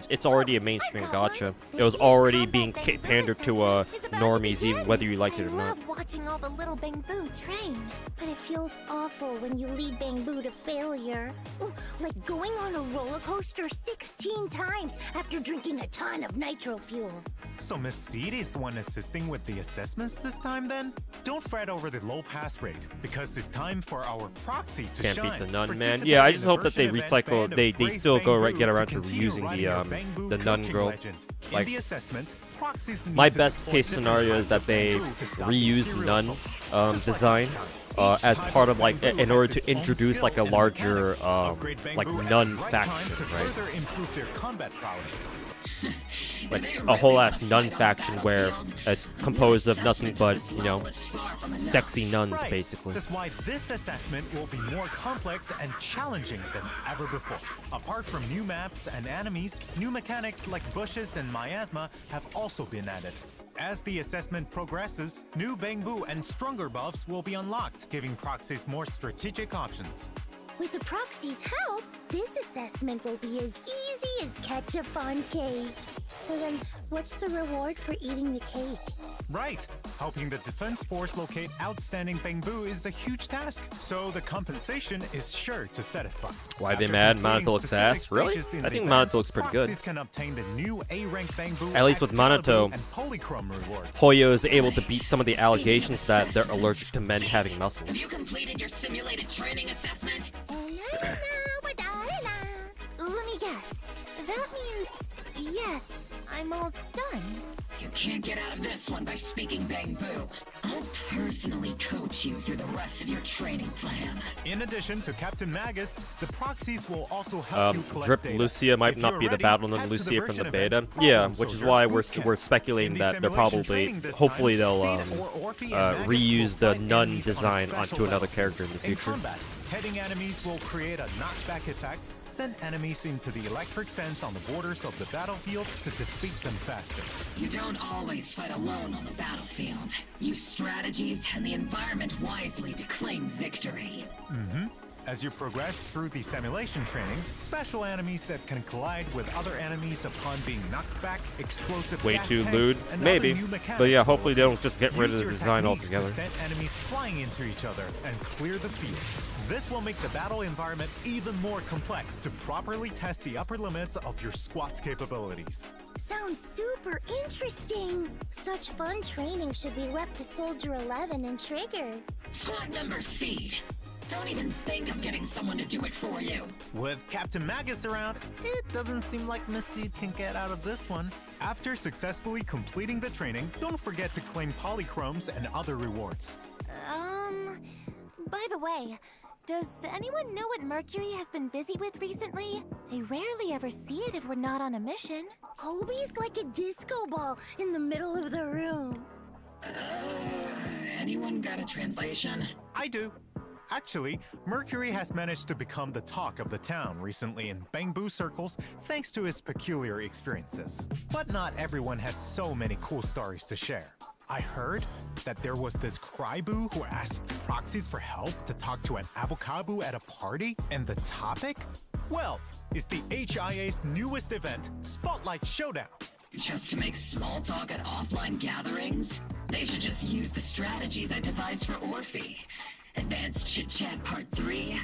Speaker 1: It's
Speaker 5: Era.
Speaker 1: already a mainstream gacha. It was already being pandered to normies, even whether you like it or
Speaker 10: I
Speaker 1: not.
Speaker 10: love watching all the little Bangbu train.
Speaker 4: But it feels awful when you lead Bangbu to failure. Ooh, like going on a roller coaster 16 times after drinking a ton of nitro fuel.
Speaker 5: So Miss Seed is the one assisting with the assessments this time then? Don't fret over the low pass rate, because it's time for our proxy to
Speaker 1: Can't
Speaker 5: shine.
Speaker 1: beat the nun, man.
Speaker 5: Participate
Speaker 1: Yeah, I
Speaker 5: in
Speaker 1: just
Speaker 5: the
Speaker 1: hope that they
Speaker 5: version event
Speaker 1: recycle,
Speaker 5: band of
Speaker 1: they
Speaker 5: Brave
Speaker 1: still
Speaker 5: Bangbu
Speaker 1: get around to
Speaker 5: continue
Speaker 1: reusing
Speaker 5: riding your Bangbu
Speaker 1: the nun
Speaker 5: coaching
Speaker 1: girl.
Speaker 5: legend. In
Speaker 1: Like,
Speaker 5: the assessment, proxies need
Speaker 1: my
Speaker 5: to
Speaker 1: best
Speaker 5: deploy
Speaker 1: case
Speaker 5: different
Speaker 1: scenario
Speaker 5: types
Speaker 1: is that
Speaker 5: of
Speaker 1: they
Speaker 5: Bangbu to stop
Speaker 1: reused
Speaker 5: imperial
Speaker 1: nun
Speaker 5: assault. Just like
Speaker 1: design
Speaker 5: Each
Speaker 1: as
Speaker 5: type
Speaker 1: part of like
Speaker 5: Bangbu
Speaker 1: in order
Speaker 5: has
Speaker 1: to
Speaker 5: its own
Speaker 1: introduce
Speaker 5: skill
Speaker 1: like a
Speaker 5: and
Speaker 1: larger
Speaker 5: mechanics. Upgrade
Speaker 1: like
Speaker 5: Bangbu at
Speaker 1: nun
Speaker 5: the right
Speaker 1: faction,
Speaker 5: time to
Speaker 1: right?
Speaker 5: further improve their combat prowess.
Speaker 1: Like a whole ass nun faction where it's composed of nothing but, you know, sexy nuns
Speaker 5: Right.
Speaker 1: basically.
Speaker 5: That's why this assessment will be more complex and challenging than ever before. Apart from new maps and enemies, new mechanics like bushes and miasma have also been added. As the assessment progresses, new Bangbu and stronger buffs will be unlocked, giving proxies more strategic options.
Speaker 4: With the proxy's help, this assessment will be as easy as ketchup on cake. So then, what's the reward for eating the cake?
Speaker 5: Right. Helping the defense force locate outstanding Bangbu is a huge task, so the compensation is sure to satisfy.
Speaker 1: Why are they
Speaker 5: After
Speaker 1: mad?
Speaker 5: completing
Speaker 1: Minato looks
Speaker 5: specific
Speaker 1: ass? Really?
Speaker 5: stages in
Speaker 1: I
Speaker 5: the
Speaker 1: think
Speaker 5: event,
Speaker 1: Minato looks pretty good.
Speaker 5: proxies can obtain the new A-rank Bangbu,
Speaker 1: At least with
Speaker 5: Excalibur,
Speaker 1: Minato,
Speaker 5: and Polychrome rewards.
Speaker 1: Hoyo is able to beat some of the allegations that they're allergic to men having muscles.
Speaker 3: Have you completed your simulated training assessment?
Speaker 10: Let me guess. That means yes, I'm all done.
Speaker 3: You can't get out of this one by speaking Bamboo. I'll personally coach you through the rest of your training plan.
Speaker 5: In addition to Captain Magus, the proxies will also help you collect
Speaker 1: Drip
Speaker 5: data.
Speaker 1: Lucia might
Speaker 5: If
Speaker 1: not
Speaker 5: you're
Speaker 1: be the
Speaker 5: ready,
Speaker 1: battle in
Speaker 5: head to
Speaker 1: Lucia from the
Speaker 5: version
Speaker 1: beta.
Speaker 5: event
Speaker 1: Yeah,
Speaker 5: Problem
Speaker 1: which is
Speaker 5: Soldier
Speaker 1: why
Speaker 5: Bootcamp.
Speaker 1: we're speculating
Speaker 5: In the
Speaker 1: that they're
Speaker 5: simulation
Speaker 1: probably,
Speaker 5: training this
Speaker 1: hopefully
Speaker 5: time,
Speaker 1: they'll
Speaker 5: Seed or Orphe and Magus will
Speaker 1: reuse the
Speaker 5: fight
Speaker 1: nun
Speaker 5: enemies on a
Speaker 1: design
Speaker 5: special
Speaker 1: onto another
Speaker 5: level.
Speaker 1: character in the
Speaker 5: In
Speaker 1: future.
Speaker 5: combat, hitting enemies will create a knockback effect, send enemies into the electric fence on the borders of the battlefield to defeat them faster.
Speaker 3: You don't always fight alone on the battlefield. Use strategies and the environment wisely to claim victory.
Speaker 5: As you progress through the simulation training, special enemies that can collide with other enemies upon being knocked back, explosive
Speaker 1: Way
Speaker 5: gas
Speaker 1: too
Speaker 5: tanks,
Speaker 1: lewd,
Speaker 5: and
Speaker 1: maybe.
Speaker 5: other new mechanics
Speaker 1: But yeah,
Speaker 5: will
Speaker 1: hopefully they
Speaker 5: appear.
Speaker 1: don't just get rid of
Speaker 5: Use
Speaker 1: the
Speaker 5: your
Speaker 1: design
Speaker 5: techniques
Speaker 1: altogether.
Speaker 5: to send enemies flying into each other and clear the field. This will make the battle environment even more complex to properly test the upper limits of your squad's capabilities.
Speaker 4: Sounds super interesting. Such fun training should be left to Soldier 11 and Trigger.
Speaker 3: Squad member Seed. Don't even think of getting someone to do it for you.
Speaker 5: With Captain Magus around, it doesn't seem like Miss Seed can get out of this one. After successfully completing the training, don't forget to claim polychromes and other rewards.
Speaker 10: By the way, does anyone know what Mercury has been busy with recently? I rarely ever see it if we're not on a mission.
Speaker 4: Colby's like a disco ball in the middle of the room.
Speaker 3: Anyone got a translation?
Speaker 5: I do. Actually, Mercury has managed to become the talk of the town recently in Bamboo circles thanks to his peculiar experiences. But not everyone had so many cool stories to share. I heard that there was this Cryboo who asked proxies for help to talk to an avocado at a party, and the topic? Well, it's the HIA's newest event, Spotlight Showdown.
Speaker 3: Just to make small talk at offline gatherings? They should just use the strategies I devised for Orphe. Advanced Chit Chat Part 3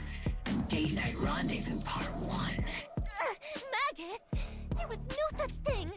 Speaker 3: and Date Night Rendezvous Part 1.
Speaker 10: Magus, there was no such thing.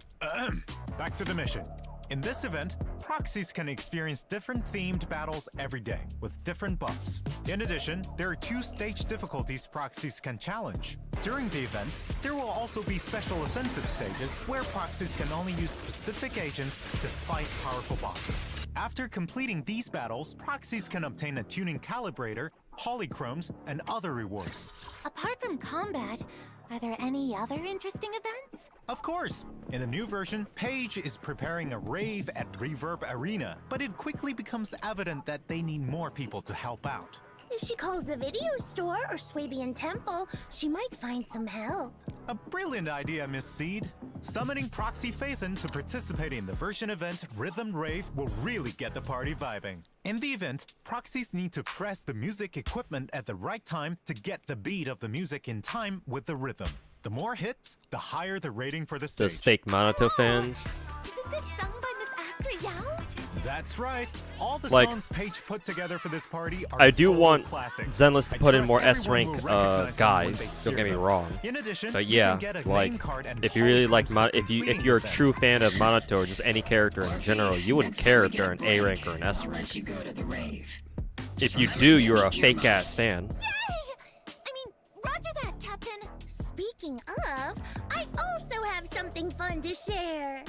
Speaker 5: Back to the mission. In this event, proxies can experience different themed battles every day, with different buffs. In addition, there are 2 stage difficulties proxies can challenge. During the event, there will also be special offensive stages where proxies can only use specific agents to fight powerful bosses. After completing these battles, proxies can obtain a tuning calibrator, polychromes, and other rewards.
Speaker 10: Apart from combat, are there any other interesting events?
Speaker 5: Of course! In the new version, Paige is preparing a rave at Reverb Arena, but it quickly becomes evident that they need more people to help out.
Speaker 4: If she calls the video store or Swabian Temple, she might find some help.
Speaker 5: A brilliant idea, Miss Seed. Summoning Proxy Phaethon to participate in the version event Rhythm Rave will really get the party vibing. In the event, proxies need to press the music equipment at the right time to get the beat of the music in time with the rhythm. The more hits, the higher the rating for the stage.
Speaker 1: Those fake Monato fans.
Speaker 10: Isn't this sung by Miss Astra Yao?
Speaker 5: That's right. All the
Speaker 1: Like,
Speaker 5: songs Paige put together for this party are
Speaker 1: I do
Speaker 5: full
Speaker 1: want
Speaker 5: classics.
Speaker 1: Zenless to
Speaker 5: I
Speaker 1: put in
Speaker 5: trust
Speaker 1: more
Speaker 5: everyone
Speaker 1: S-rank
Speaker 5: will recognize them when
Speaker 1: guys.
Speaker 5: they
Speaker 1: Don't
Speaker 5: hear
Speaker 1: get me
Speaker 5: them.
Speaker 1: wrong.
Speaker 5: In addition,
Speaker 1: But
Speaker 5: you
Speaker 1: yeah,
Speaker 5: can get a
Speaker 1: like
Speaker 5: name card and
Speaker 1: if you really like
Speaker 5: polychromes for
Speaker 1: if
Speaker 5: completing
Speaker 1: you're a
Speaker 5: the
Speaker 1: true
Speaker 5: event.
Speaker 1: fan of Monato or just any character in general, you wouldn't
Speaker 3: Next
Speaker 1: care
Speaker 3: time
Speaker 1: if
Speaker 3: we
Speaker 1: they're
Speaker 3: get
Speaker 1: an
Speaker 3: a
Speaker 1: A
Speaker 3: break,
Speaker 1: rank or an S
Speaker 3: I'll
Speaker 1: rank.
Speaker 3: let you go to the rave.
Speaker 1: If you do, you're a fake ass fan.
Speaker 10: Yay! I mean, roger that, Captain.
Speaker 4: Speaking of, I also have something fun to share.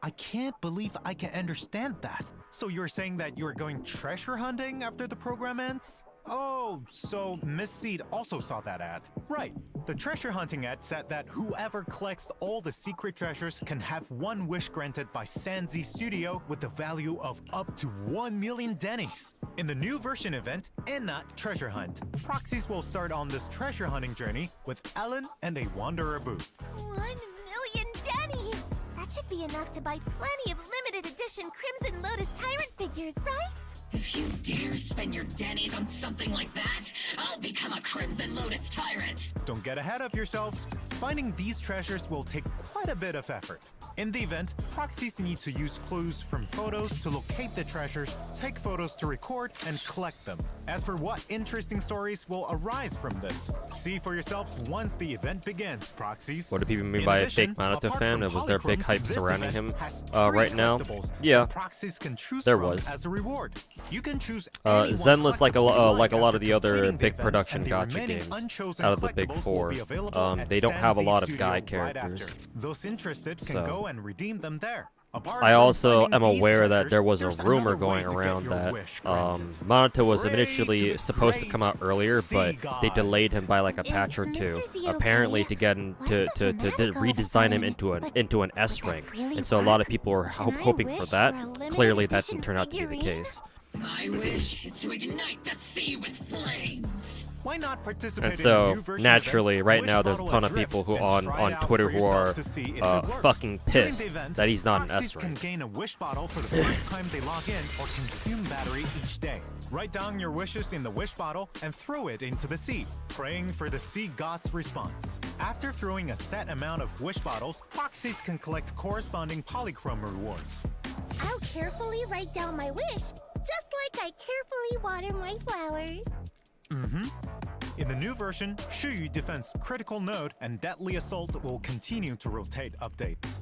Speaker 5: I can't believe I can understand that. So you're saying that you're going treasure hunting after the program ends? Oh, so Miss Seed also saw that ad. Right. The treasure hunting ad said that whoever collects all the secret treasures can have one wish granted by Sanzi Studio with the value of up to 1 million Dennies. In the new version event, Enna Treasure Hunt, proxies will start on this treasure hunting journey with Ellen and a Wanderer Boo.
Speaker 10: 1 million Dennies! That should be enough to buy plenty of limited edition Crimson Lotus Tyrant figures, right?
Speaker 3: If you dare spend your Dennies on something like that, I'll become a Crimson Lotus Tyrant.
Speaker 5: Don't get ahead of yourselves. Finding these treasures will take quite a bit of effort. In the event, proxies need to use clues from photos to locate the treasures, take photos to record, and collect them. As for what interesting stories will arise from this, see for yourselves once the event begins, proxies.
Speaker 1: What do people mean
Speaker 5: In
Speaker 1: by a
Speaker 5: addition,
Speaker 1: fake Minato
Speaker 5: apart
Speaker 1: fan?
Speaker 5: from
Speaker 1: Was there big
Speaker 5: polychromes,
Speaker 1: hype
Speaker 5: this
Speaker 1: surrounding
Speaker 5: event
Speaker 1: him
Speaker 5: has 3
Speaker 1: right now?
Speaker 5: collectibles
Speaker 1: Yeah.
Speaker 5: that proxies can choose
Speaker 1: There
Speaker 5: from
Speaker 1: was.
Speaker 5: as a reward. You can choose any one
Speaker 1: Zenless, like a
Speaker 5: collectible you
Speaker 1: lot of
Speaker 5: after
Speaker 1: the other
Speaker 5: completing the
Speaker 1: big
Speaker 5: event,
Speaker 1: production
Speaker 5: and the
Speaker 1: gacha
Speaker 5: remaining
Speaker 1: games
Speaker 5: unchosen
Speaker 1: out of the big
Speaker 5: collectibles will
Speaker 1: four.
Speaker 5: be available at
Speaker 1: They don't have a
Speaker 5: Sanzi
Speaker 1: lot of
Speaker 5: Studio
Speaker 1: guy
Speaker 5: right
Speaker 1: characters.
Speaker 5: after. Those interested can
Speaker 1: So-
Speaker 5: go and redeem them there. Apart
Speaker 1: I
Speaker 5: from
Speaker 1: also
Speaker 5: finding
Speaker 1: am
Speaker 5: these
Speaker 1: aware that
Speaker 5: treasures,
Speaker 1: there was a
Speaker 5: there's
Speaker 1: rumor
Speaker 5: another way
Speaker 1: going
Speaker 5: to get
Speaker 1: around
Speaker 5: your
Speaker 1: that
Speaker 5: wish granted.
Speaker 1: Minato was
Speaker 5: Pray
Speaker 1: initially
Speaker 5: to the
Speaker 1: supposed to come out
Speaker 5: great
Speaker 1: earlier,
Speaker 5: sea
Speaker 1: but they
Speaker 5: god.
Speaker 1: delayed him by like a
Speaker 10: Is
Speaker 1: patch or two,
Speaker 10: Mr. Z okay?
Speaker 1: apparently to get him
Speaker 10: Why
Speaker 1: to
Speaker 10: so
Speaker 1: to
Speaker 10: dramatic all of a
Speaker 1: redesign him
Speaker 10: sudden?
Speaker 1: into an S
Speaker 10: that
Speaker 1: rank,
Speaker 10: really
Speaker 1: and so a lot of
Speaker 10: work?
Speaker 1: people were
Speaker 10: Can I
Speaker 1: hoping for
Speaker 10: wish
Speaker 1: that.
Speaker 10: for a limited
Speaker 1: Clearly, that
Speaker 10: edition
Speaker 1: didn't turn out to be the
Speaker 10: figurine?
Speaker 1: case.
Speaker 3: My wish is to ignite the sea with flames.
Speaker 5: Why not participate
Speaker 1: And
Speaker 5: in a
Speaker 1: so
Speaker 5: new version
Speaker 1: naturally,
Speaker 5: event,
Speaker 1: right
Speaker 5: Wish
Speaker 1: now, there's a
Speaker 5: Bottle
Speaker 1: ton of
Speaker 5: Adrift,
Speaker 1: people who
Speaker 5: and try
Speaker 1: on
Speaker 5: it out
Speaker 1: Twitter
Speaker 5: for
Speaker 1: who
Speaker 5: yourself
Speaker 1: are
Speaker 5: to see if it works.
Speaker 1: fucking
Speaker 5: During
Speaker 1: pissed
Speaker 5: the event,
Speaker 1: that he's not an
Speaker 5: proxies
Speaker 1: S
Speaker 5: can
Speaker 1: rank.
Speaker 5: gain a wish bottle for the first time they log in or consume battery each day. Write down your wishes in the wish bottle and throw it into the sea, praying for the sea god's response. After throwing a set amount of wish bottles, proxies can collect corresponding polychrome rewards.
Speaker 4: I'll carefully write down my wish, just like I carefully water my flowers.
Speaker 5: In the new version, Shuyu Defense Critical Node and Deadly Assault will continue to rotate updates.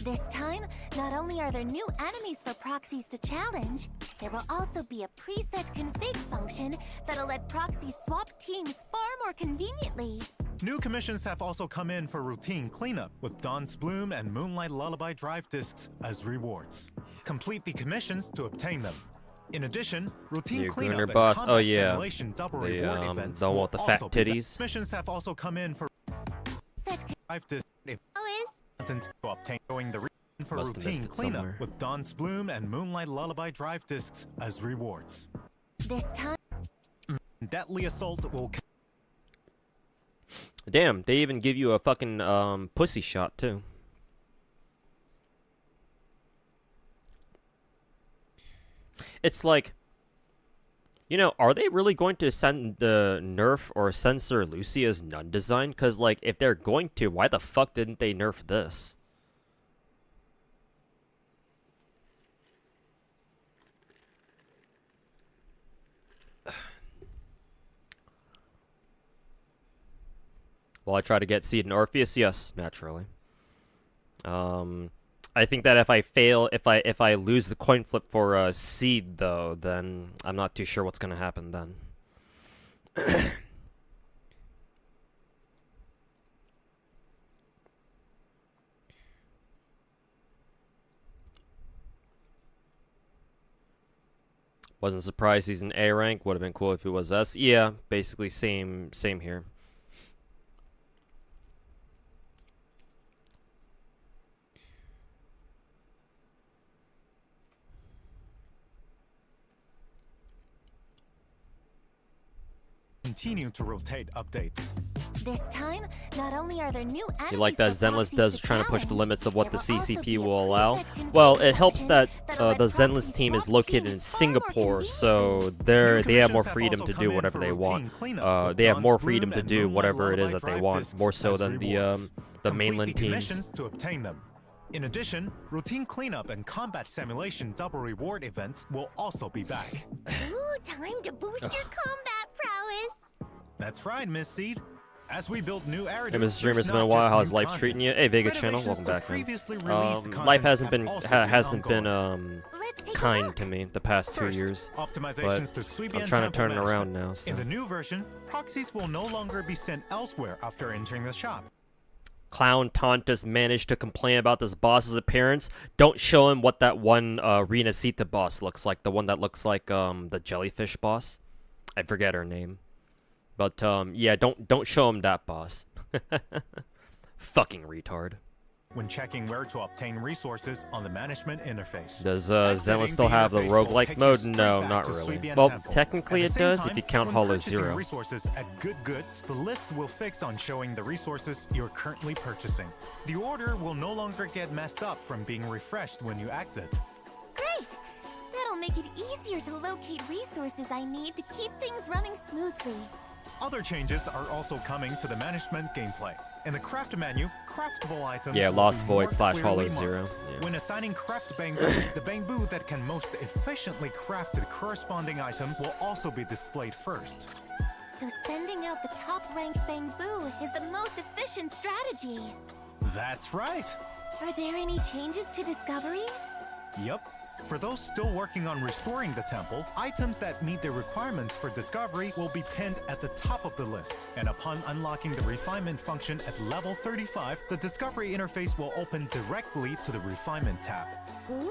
Speaker 10: This time, not only are there new enemies for proxies to challenge, there will also be a preset config function that'll let proxies swap teams far more conveniently.
Speaker 5: New commissions have also come in for routine cleanup, with Dawn's Bloom and Moonlight Lullaby drive discs as rewards. Complete the commissions to obtain them. In addition, routine
Speaker 1: You
Speaker 5: cleanup
Speaker 1: Gunner
Speaker 5: and
Speaker 1: boss.
Speaker 5: combat
Speaker 1: Oh, yeah.
Speaker 5: simulation double
Speaker 1: The,
Speaker 5: reward events
Speaker 1: the one
Speaker 5: will
Speaker 1: with the fat
Speaker 5: also be back.
Speaker 1: titties.
Speaker 5: Missions have also come in for
Speaker 10: Set
Speaker 5: drive disc
Speaker 4: Always.
Speaker 5: content to obtain, showing the reason for
Speaker 1: Must have missed
Speaker 5: routine
Speaker 1: it
Speaker 5: cleanup,
Speaker 1: somewhere.
Speaker 5: with Dawn's Bloom and Moonlight Lullaby drive discs as rewards.
Speaker 10: this time,
Speaker 5: Deadly Assault will
Speaker 1: Damn, they even give you a fucking pussy shot too. It's like, you know, are they really going to send the nerf or censor Lucia's nun design? Because, like, if they're going to, why the fuck didn't they nerf this? Will I try to get Seed and Orpheus? Yes, naturally. I think that if I fail, if I lose the coin flip for Seed though, then I'm not too sure what's gonna happen then. Wasn't surprised he's an A rank. Would have been cool if he was S. Yeah, basically same here.
Speaker 5: continue to rotate updates.
Speaker 10: this time, not only are there new enemies
Speaker 1: You like that
Speaker 10: for
Speaker 1: Zenless
Speaker 10: proxies
Speaker 1: does
Speaker 10: to
Speaker 1: trying to push the
Speaker 10: challenge,
Speaker 1: limits of what the
Speaker 10: there will also
Speaker 1: CCP
Speaker 10: be a
Speaker 1: will allow?
Speaker 10: preset config
Speaker 1: Well, it helps
Speaker 10: function
Speaker 1: that
Speaker 10: that'll let
Speaker 1: the Zenless
Speaker 10: proxies
Speaker 1: team is
Speaker 10: swap
Speaker 1: located
Speaker 10: teams
Speaker 1: in
Speaker 10: far more
Speaker 1: Singapore, so
Speaker 5: New
Speaker 1: they have more
Speaker 5: commissions have
Speaker 1: freedom
Speaker 5: also
Speaker 1: to
Speaker 5: come
Speaker 1: do
Speaker 5: in
Speaker 1: whatever
Speaker 5: for
Speaker 1: they
Speaker 5: routine
Speaker 1: want.
Speaker 5: cleanup, with
Speaker 1: They have
Speaker 5: Dawn's
Speaker 1: more
Speaker 5: Bloom
Speaker 1: freedom to
Speaker 5: and
Speaker 1: do
Speaker 5: Moonlight
Speaker 1: whatever it is
Speaker 5: Lullaby
Speaker 1: that they
Speaker 5: drive
Speaker 1: want,
Speaker 5: discs
Speaker 1: more so
Speaker 5: as
Speaker 1: than the
Speaker 5: rewards. Complete
Speaker 1: mainland
Speaker 5: the
Speaker 1: teams.
Speaker 5: commissions to obtain them. In addition, routine cleanup and combat simulation double reward events will also be back.
Speaker 4: Ooh, time to boost your combat prowess.
Speaker 5: That's right, Miss Seed. As we build new
Speaker 1: Hey,
Speaker 5: Aridu,
Speaker 1: Mr. Streamer,
Speaker 5: there's
Speaker 1: it's been a
Speaker 5: not
Speaker 1: while.
Speaker 5: just
Speaker 1: How's
Speaker 5: new
Speaker 1: life
Speaker 5: content.
Speaker 1: treating you? Hey, Vega channel,
Speaker 5: Renovations
Speaker 1: welcome
Speaker 5: to
Speaker 1: back,
Speaker 5: previously
Speaker 1: man.
Speaker 5: released content
Speaker 1: Life hasn't been
Speaker 5: have also
Speaker 1: hasn't been
Speaker 5: ongoing.
Speaker 10: Let's take a
Speaker 1: kind
Speaker 10: look.
Speaker 1: to me the past 2
Speaker 5: First,
Speaker 1: years.
Speaker 5: optimizations
Speaker 1: but
Speaker 5: to Suibian
Speaker 1: I'm trying to
Speaker 5: Temple
Speaker 1: turn it
Speaker 5: management.
Speaker 1: around now. So.
Speaker 5: In the new version, proxies will no longer be sent elsewhere after entering the shop.
Speaker 1: Clown Tontus managed to complain about this boss's appearance. Don't show him what that one Renacita boss looks like. The one that looks like the jellyfish boss. I forget her name. But yeah, don't show him that boss. Fucking retard.
Speaker 5: When checking where to obtain resources on the management interface.
Speaker 1: Does
Speaker 5: Exiting
Speaker 1: Zenless still have the
Speaker 5: interface will
Speaker 1: roguelike
Speaker 5: take you
Speaker 1: mode?
Speaker 5: straight
Speaker 1: No,
Speaker 5: back
Speaker 1: not
Speaker 5: to
Speaker 1: really.
Speaker 5: Suibian
Speaker 1: Well,
Speaker 5: Temple.
Speaker 1: technically
Speaker 5: At
Speaker 1: it
Speaker 5: the same
Speaker 1: does
Speaker 5: time,
Speaker 1: if you count
Speaker 5: when
Speaker 1: Hollow
Speaker 5: purchasing
Speaker 1: Zero.
Speaker 5: resources at Good Goods, the list will fix on showing the resources you're currently purchasing. The order will no longer get messed up from being refreshed when you exit.
Speaker 10: Great! That'll make it easier to locate resources I need to keep things running smoothly.
Speaker 5: Other changes are also coming to the management gameplay. In the craft menu, craftable items
Speaker 1: Yeah,
Speaker 5: will
Speaker 1: Lost
Speaker 5: be
Speaker 1: Void
Speaker 5: more
Speaker 1: / Hollow
Speaker 5: clearly
Speaker 1: Zero.
Speaker 5: marked.
Speaker 1: Yeah.
Speaker 5: When assigning craft bamboo, the bamboo that can most efficiently craft the corresponding item will also be displayed first.
Speaker 10: So sending out the top-ranked bamboo is the most efficient strategy.
Speaker 5: That's right.
Speaker 10: Are there any changes to discoveries?
Speaker 5: Yep. For those still working on restoring the temple, items that meet the requirements for discovery will be pinned at the top of the list. And upon unlocking the refinement function at level 35, the discovery interface will open directly to the refinement tab.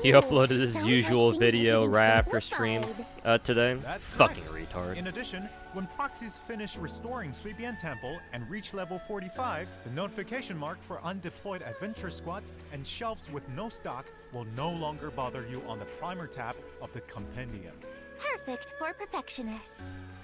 Speaker 1: He uploaded his
Speaker 4: sounds
Speaker 1: usual
Speaker 4: like things are
Speaker 1: video
Speaker 4: getting
Speaker 1: right after stream
Speaker 4: simplified.
Speaker 1: today.
Speaker 5: That's
Speaker 1: Fucking
Speaker 5: correct.
Speaker 1: retard.
Speaker 5: In addition, when proxies finish restoring Suibian Temple and reach level 45, the notification mark for undeployed adventure squads and shelves with no stock will no longer bother you on the primer tab of the compendium.
Speaker 10: Perfect for perfectionists.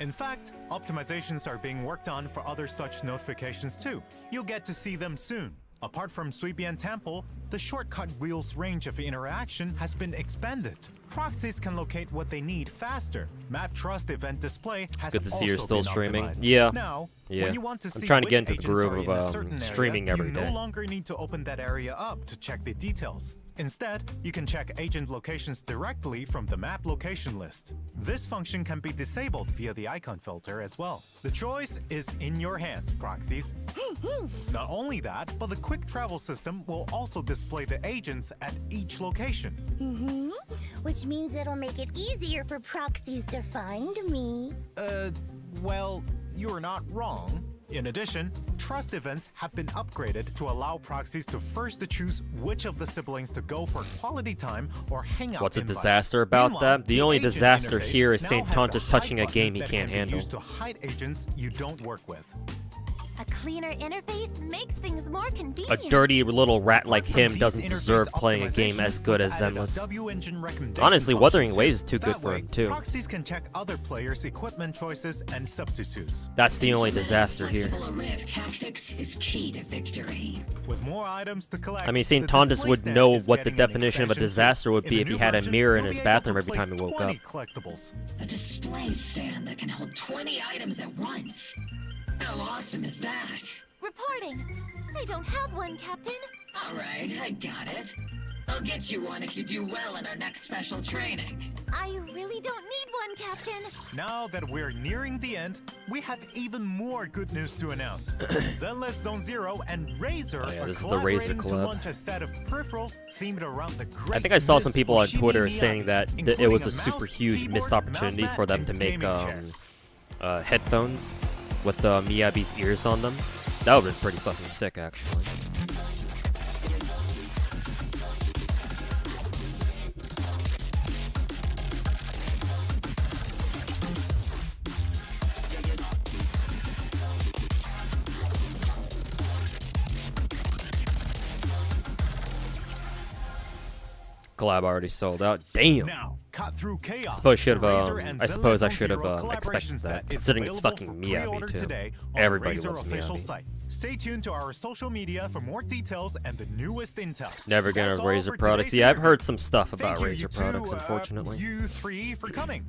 Speaker 5: In fact, optimizations are being worked on for other such notifications too. You'll get to see them soon. Apart from Suibian Temple, the shortcut wheel's range of interaction has been expanded. Proxies can locate what they need faster. Map Trust event display has
Speaker 1: Good to see you're
Speaker 5: also
Speaker 1: still
Speaker 5: been
Speaker 1: streaming.
Speaker 5: optimized.
Speaker 1: Yeah.
Speaker 5: Now,
Speaker 1: Yeah.
Speaker 5: when you want to
Speaker 1: I'm
Speaker 5: see
Speaker 1: trying to
Speaker 5: which
Speaker 1: get into the
Speaker 5: agents are
Speaker 1: groove
Speaker 5: in a
Speaker 1: of,
Speaker 5: certain area,
Speaker 1: streaming every
Speaker 5: you
Speaker 1: day.
Speaker 5: no longer need to open that area up to check the details. Instead, you can check agent locations directly from the map location list. This function can be disabled via the icon filter as well. The choice is in your hands, proxies. Not only that, but the quick travel system will also display the agents at each location.
Speaker 4: Which means it'll make it easier for proxies to find me.
Speaker 5: Well, you're not wrong. In addition, trust events have been upgraded to allow proxies to first choose which of the siblings to go for quality time or hangout.
Speaker 1: What's a
Speaker 5: invite.
Speaker 1: disaster about
Speaker 5: Meanwhile,
Speaker 1: that? The only
Speaker 5: agent
Speaker 1: disaster
Speaker 5: interface
Speaker 1: here is
Speaker 5: now
Speaker 1: St.
Speaker 5: has
Speaker 1: Tontus
Speaker 5: hide
Speaker 1: touching a
Speaker 5: button
Speaker 1: game he
Speaker 5: that
Speaker 1: can't
Speaker 5: can be
Speaker 1: handle.
Speaker 5: used to hide agents you don't work with.
Speaker 10: A cleaner interface makes things more
Speaker 1: A
Speaker 10: convenient.
Speaker 1: dirty little rat like
Speaker 5: Apart from
Speaker 1: him
Speaker 5: these
Speaker 1: doesn't
Speaker 5: interface
Speaker 1: deserve playing a game as
Speaker 5: optimizations,
Speaker 1: good
Speaker 5: we've
Speaker 1: as
Speaker 5: added a
Speaker 1: Zenless.
Speaker 5: W-engine recommendation
Speaker 1: Honestly,
Speaker 5: function
Speaker 1: Wuthering
Speaker 5: too.
Speaker 1: Waves is too good
Speaker 5: That
Speaker 1: for
Speaker 5: way,
Speaker 1: him too.
Speaker 5: Proxies can check other players' equipment choices and substitutes.
Speaker 1: That's the only disaster here.
Speaker 3: Flexible array of tactics is key to victory.
Speaker 5: With more items to collect,
Speaker 1: I mean, St.
Speaker 5: the
Speaker 1: Tontus
Speaker 5: display
Speaker 1: would
Speaker 5: stand
Speaker 1: know
Speaker 5: is
Speaker 1: what the
Speaker 5: getting an
Speaker 1: definition of a
Speaker 5: extension too.
Speaker 1: disaster would
Speaker 5: In
Speaker 1: be
Speaker 5: the
Speaker 1: if he
Speaker 5: new
Speaker 1: had a
Speaker 5: version,
Speaker 1: mirror in
Speaker 5: you'll
Speaker 1: his
Speaker 5: be able
Speaker 1: bathroom
Speaker 5: to
Speaker 1: every time
Speaker 5: place
Speaker 1: he woke
Speaker 5: 20
Speaker 1: up.
Speaker 5: collectibles.
Speaker 3: A display stand that can hold 20 items at once. How awesome is that?
Speaker 10: Reporting. I don't have one, Captain.
Speaker 3: All right, I got it. I'll get you one if you do well in our next special training.
Speaker 10: I really don't need one, Captain.
Speaker 5: Now that we're nearing the end, we have even more good news to announce. Zenless Zone Zero and Razer
Speaker 1: Oh, yeah,
Speaker 5: are
Speaker 1: this is the Razer
Speaker 5: collaborating to
Speaker 1: collab.
Speaker 5: launch a set of peripherals themed around the great
Speaker 1: I think I saw some
Speaker 5: Miss
Speaker 1: people on
Speaker 5: Fushimi
Speaker 1: Twitter
Speaker 5: Miyagi,
Speaker 1: saying that it
Speaker 5: including
Speaker 1: was a
Speaker 5: mouse,
Speaker 1: super huge
Speaker 5: keyboard,
Speaker 1: missed opportunity
Speaker 5: mouse
Speaker 1: for them
Speaker 5: mat,
Speaker 1: to
Speaker 5: and
Speaker 1: make
Speaker 5: gaming chair.
Speaker 1: headphones with Miyabi's ears on them. That would have been pretty fucking sick, actually. Collab already sold out. Damn.
Speaker 5: Now, cut through chaos.
Speaker 1: Suppose should have,
Speaker 5: the Razer and
Speaker 1: I suppose I
Speaker 5: Zenless
Speaker 1: should have,
Speaker 5: Zone Zero
Speaker 1: expected
Speaker 5: collaboration
Speaker 1: that,
Speaker 5: set is
Speaker 1: considering it's
Speaker 5: available
Speaker 1: fucking
Speaker 5: for
Speaker 1: Miyabi,
Speaker 5: pre-order
Speaker 1: too.
Speaker 5: today on
Speaker 1: Everybody
Speaker 5: Razer
Speaker 1: loves
Speaker 5: official
Speaker 1: Miyabi.
Speaker 5: site. Stay tuned to our social media for more details and the newest intel.
Speaker 1: Never gonna
Speaker 5: That's
Speaker 1: have
Speaker 5: all
Speaker 1: Razer
Speaker 5: for
Speaker 1: products.
Speaker 5: today's
Speaker 1: Yeah, I've
Speaker 5: interview.
Speaker 1: heard some stuff about
Speaker 5: Thank you,
Speaker 1: Razer
Speaker 5: you
Speaker 1: products,
Speaker 5: two,
Speaker 1: unfortunately.
Speaker 5: you three for coming.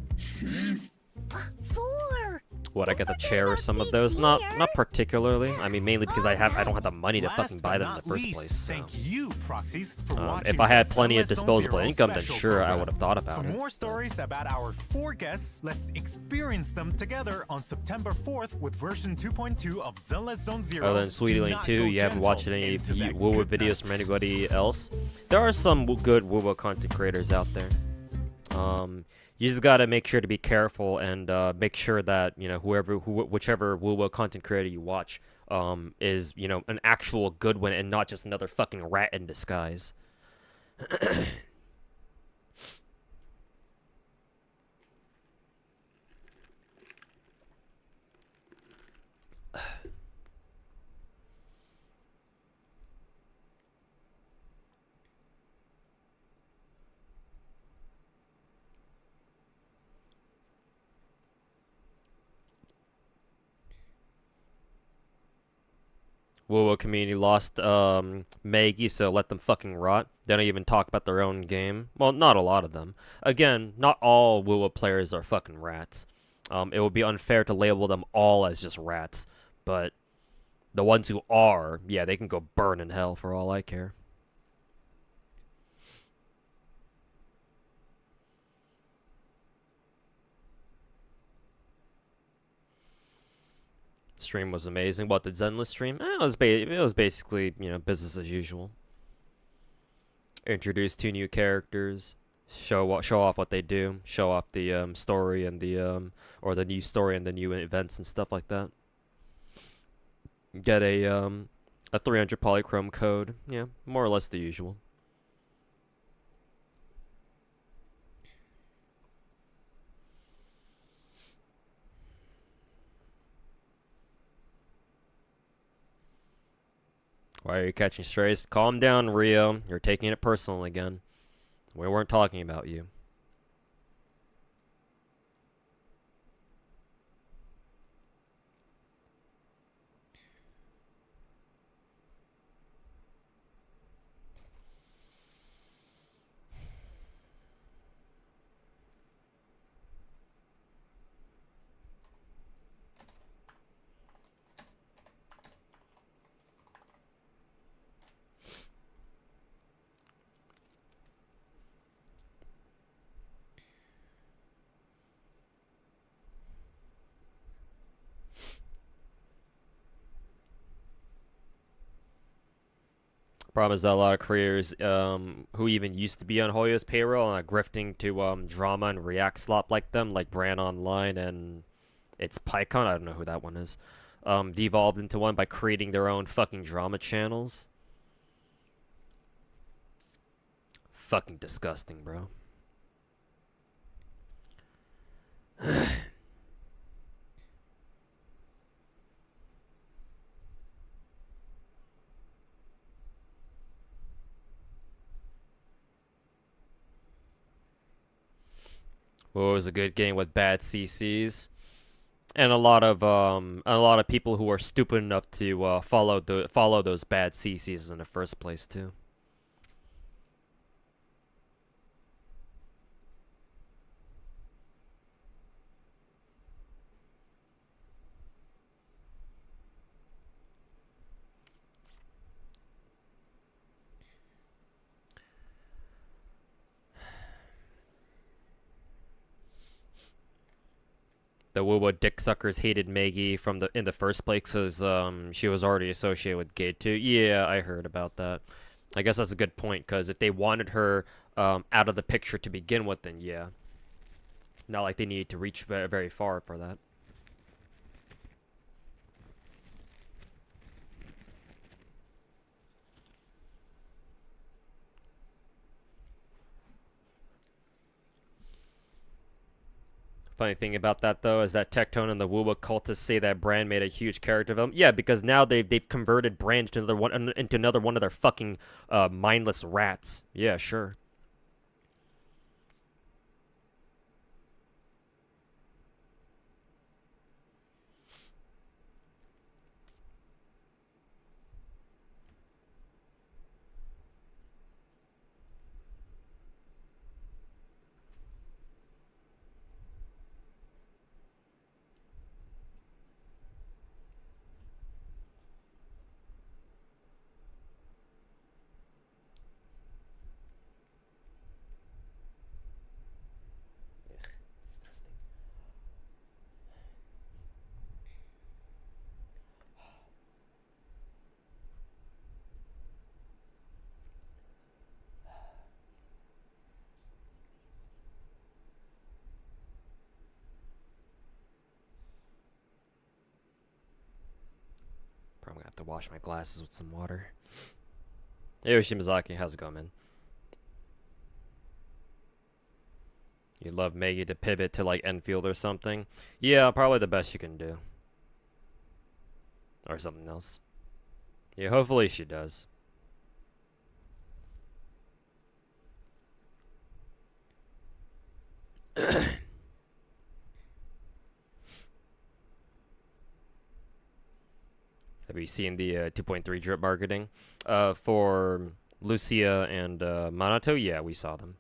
Speaker 4: 4.
Speaker 1: What, I get the
Speaker 4: forget
Speaker 1: chair or
Speaker 4: about
Speaker 1: some of
Speaker 4: seats
Speaker 1: those? Not
Speaker 4: here.
Speaker 1: particularly. I mean, mainly because I don't have the money to
Speaker 5: Last
Speaker 1: fucking buy
Speaker 5: but
Speaker 1: them in
Speaker 5: not
Speaker 1: the first
Speaker 5: least,
Speaker 1: place. So.
Speaker 5: Thank you, proxies, for watching
Speaker 1: If I had
Speaker 5: the
Speaker 1: plenty of
Speaker 5: Zenless Zone
Speaker 1: disposable
Speaker 5: Zero
Speaker 1: income, then
Speaker 5: special
Speaker 1: sure, I
Speaker 5: program.
Speaker 1: would have thought about
Speaker 5: For
Speaker 1: it.
Speaker 5: more stories about our 4 guests, let's experience them together on September 4th with version 2.2 of Zenless Zone Zero.
Speaker 1: Other than Sweetie
Speaker 5: Do
Speaker 1: Link
Speaker 5: not
Speaker 1: 2,
Speaker 5: go
Speaker 1: you haven't watched
Speaker 5: gentle
Speaker 1: any
Speaker 5: into that
Speaker 1: Wuwa
Speaker 5: good
Speaker 1: videos
Speaker 5: night.
Speaker 1: from anybody else. There are some good Wuwa content creators out there. You just gotta make sure to be careful and make sure that whichever Wuwa content creator you watch is an actual good one and not just another fucking rat in disguise. Wuwa community lost Maggie, so let them fucking rot. They don't even talk about their own game. Well, not a lot of them. Again, not all Wuwa players are fucking rats. It would be unfair to label them all as just rats, but The ones who are, yeah, they can go burn in hell for all I care. Stream was amazing. What, the Zenless stream? It was basically, you know, business as usual. Introduce 2 new characters, show off what they do, show off the story and the or the new story and the new events and stuff like that. Get a 300 polychrome code. Yeah, more or less the usual. Why are you catching strays? Calm down, Rio. You're taking it personal again. We weren't talking about you. Problem is that a lot of creators who even used to be on Hoyo's payroll and are grifting to drama and react slop like them, like Brand Online and it's PyCon, I don't know who that one is, devolved into one by creating their own fucking drama channels. Fucking disgusting, bro. Well, it was a good game with bad CCs, and a lot of people who are stupid enough to follow those bad CCs in the first place too. The Wuwa dick suckers hated Maggie in the first place because she was already associated with Gate 2. Yeah, I heard about that. I guess that's a good point because if they wanted her out of the picture to begin with, then yeah, not like they needed to reach very far for that. Funny thing about that though is that Tectone and the Wuwa cultists say that Brand made a huge character of him. Yeah, because now they've converted Brand into another one of their fucking mindless rats. Yeah, sure. Probably gonna have to wash my glasses with some water. Hey Yoshimazaki, how's it going, man? You'd love Maggie to pivot to like Enfield or something. Yeah, probably the best you can do. Or something else. Yeah, hopefully she does. Have you seen the 2.3 drip marketing? For Lucia and Manato? Yeah, we saw them.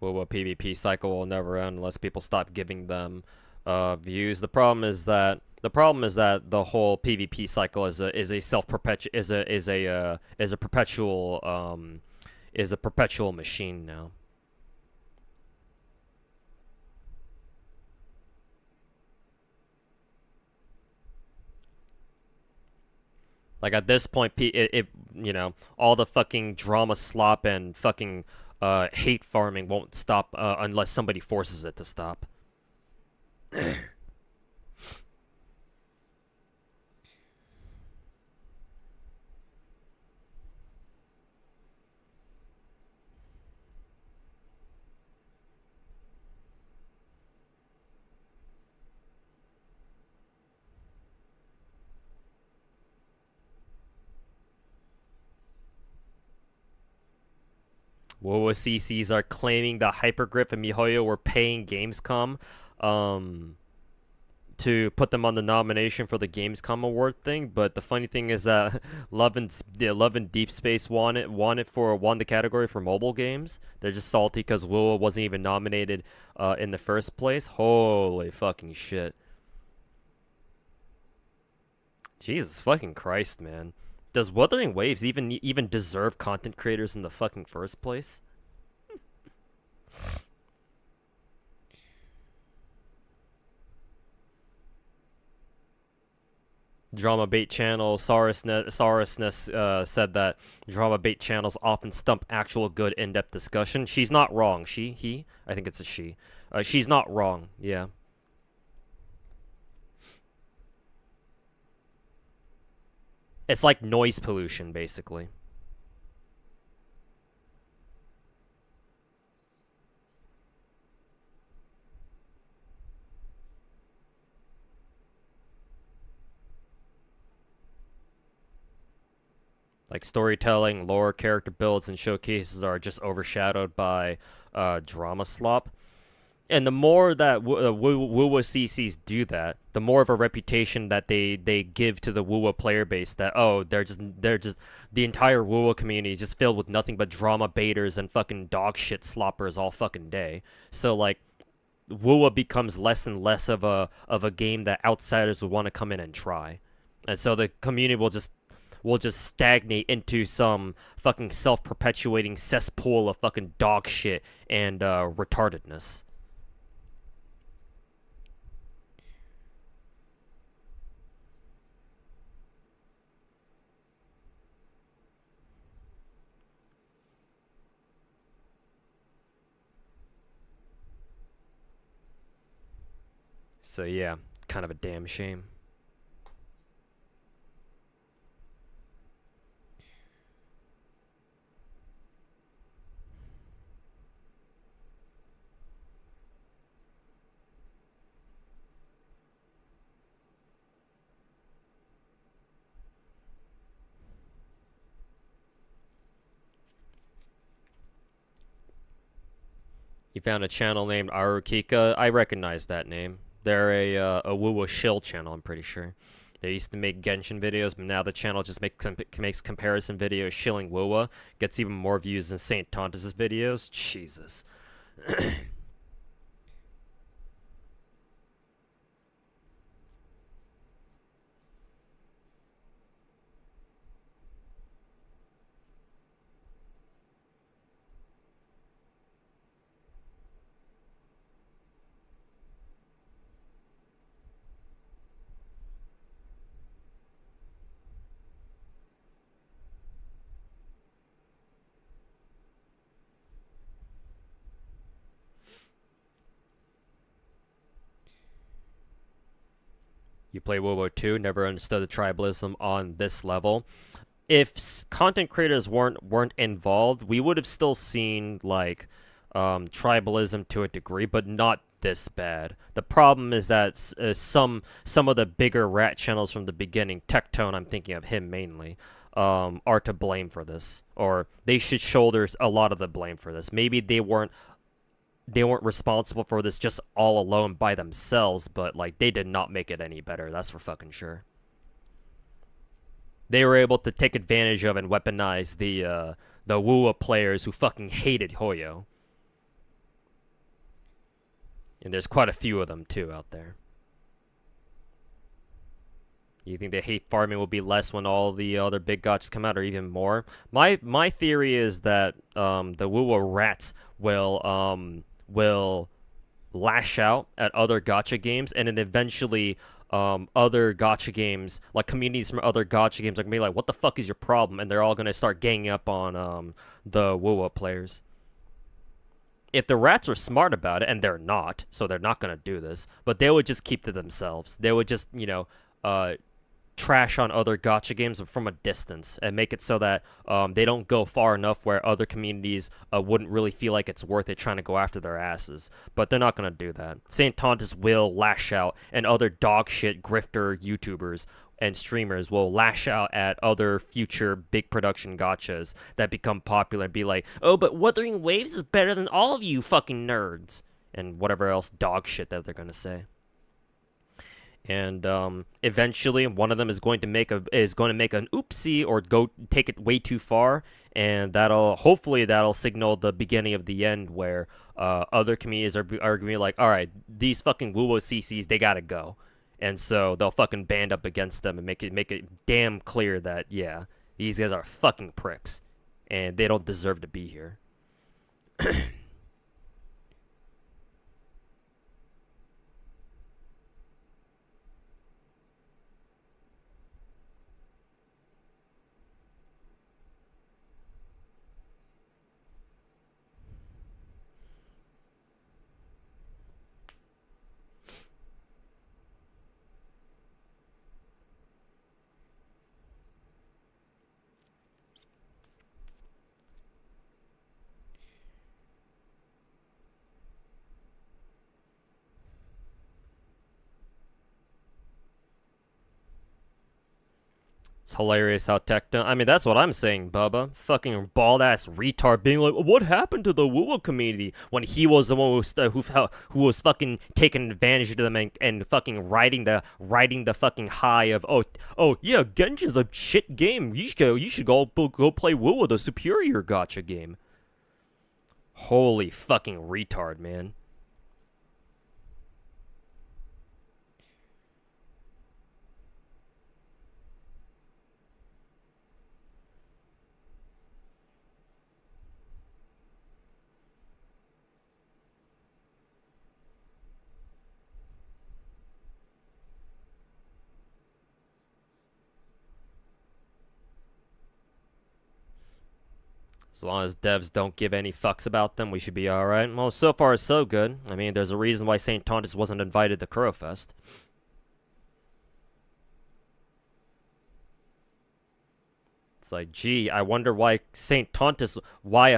Speaker 1: Wuwa PvP cycle will never end unless people stop giving them views. The problem is that the whole PvP cycle is a perpetual machine now. Like at this point, you know, all the fucking drama slop and fucking hate farming won't stop unless somebody forces it to stop. Wuwa CCs are claiming that Hypergrip and MiHoYo were paying Gamescom to put them on the nomination for the Gamescom award thing, but the funny thing is that Love and Deep Space won the category for mobile games. They're just salty because Wuwa wasn't even nominated in the first place. Holy fucking shit. Jesus fucking Christ, man. Does Wuthering Waves even deserve content creators in the fucking first place? Drama bait channel Saurusness said that drama bait channels often stump actual good in-depth discussion. She's not wrong. He? I think it's a she. She's not wrong. Yeah. It's like noise pollution, basically. Like storytelling, lore, character builds, and showcases are just overshadowed by drama slop. And the more that Wuwa CCs do that, the more of a reputation that they give to the Wuwa player base that, oh, they're just the entire Wuwa community is just filled with nothing but drama baiters and fucking dog shit sloppers all fucking day. So like Wuwa becomes less and less of a game that outsiders would want to come in and try. And so the community will just stagnate into some fucking self-perpetuating cesspool of fucking dog shit and retardedness. So yeah, kind of a damn shame. You found a channel named Arukika. I recognize that name. They're a Wuwa shill channel, I'm pretty sure. They used to make Genshin videos, but now the channel just makes comparison videos shilling Wuwa. Gets even more views than St. Tontus' videos. Jesus. You play WoW 2, never understood the tribalism on this level. If content creators weren't involved, we would have still seen like tribalism to a degree, but not this bad. The problem is that some of the bigger rat channels from the beginning, Tectone, I'm thinking of him mainly, are to blame for this, or they should shoulder a lot of the blame for this. Maybe they weren't responsible for this just all alone by themselves, but like they did not make it any better. That's for fucking sure. They were able to take advantage of and weaponize the Wuwa players who fucking hated Hoyo. And there's quite a few of them too out there. You think the hate farming will be less when all the other big gachas come out, or even more? My theory is that the Wuwa rats will lash out at other gacha games, and then eventually other gacha games, like communities from other gacha games, are gonna be like, "What the fuck is your problem?" And they're all gonna start ganging up on the Wuwa players. If the rats were smart about it, and they're not, so they're not gonna do this, but they would just keep to themselves. They would just, trash on other gacha games from a distance and make it so that they don't go far enough where other communities wouldn't really feel like it's worth it trying to go after their asses. But they're not going to do that. St. Tontus will lash out, and other dogshit grifter YouTubers and streamers will lash out at other future big production gachas that become popular and be like, "Oh, but Wuthering Waves is better than all of you fucking nerds," and whatever else dog shit that they're going to say. And eventually, one of them is going to make an oopsie or go take it way too far, and hopefully that'll signal the beginning of the end, where other communities are going to be like, all right, these fucking Wuwo CCs, they gotta go, and so they'll fucking band up against them and make it damn clear that, yeah, these guys are fucking pricks, and they don't deserve to be here. It's hilarious how I mean, that's what I'm saying, Bubba. Fucking bald-ass retard being like, "What happened to the Wuwa community?" when he was the one who was fucking taking advantage of them and fucking riding the fucking high of, oh yeah, Genshin's a shit game. You should go play Wuwa, the superior gacha game. Holy fucking retard, man. As long as devs don't give any fucks about them, we should be alright. Well, so far so good. I mean, there's a reason why St. Tontus wasn't invited to Kurofest. It's like, gee, I wonder why a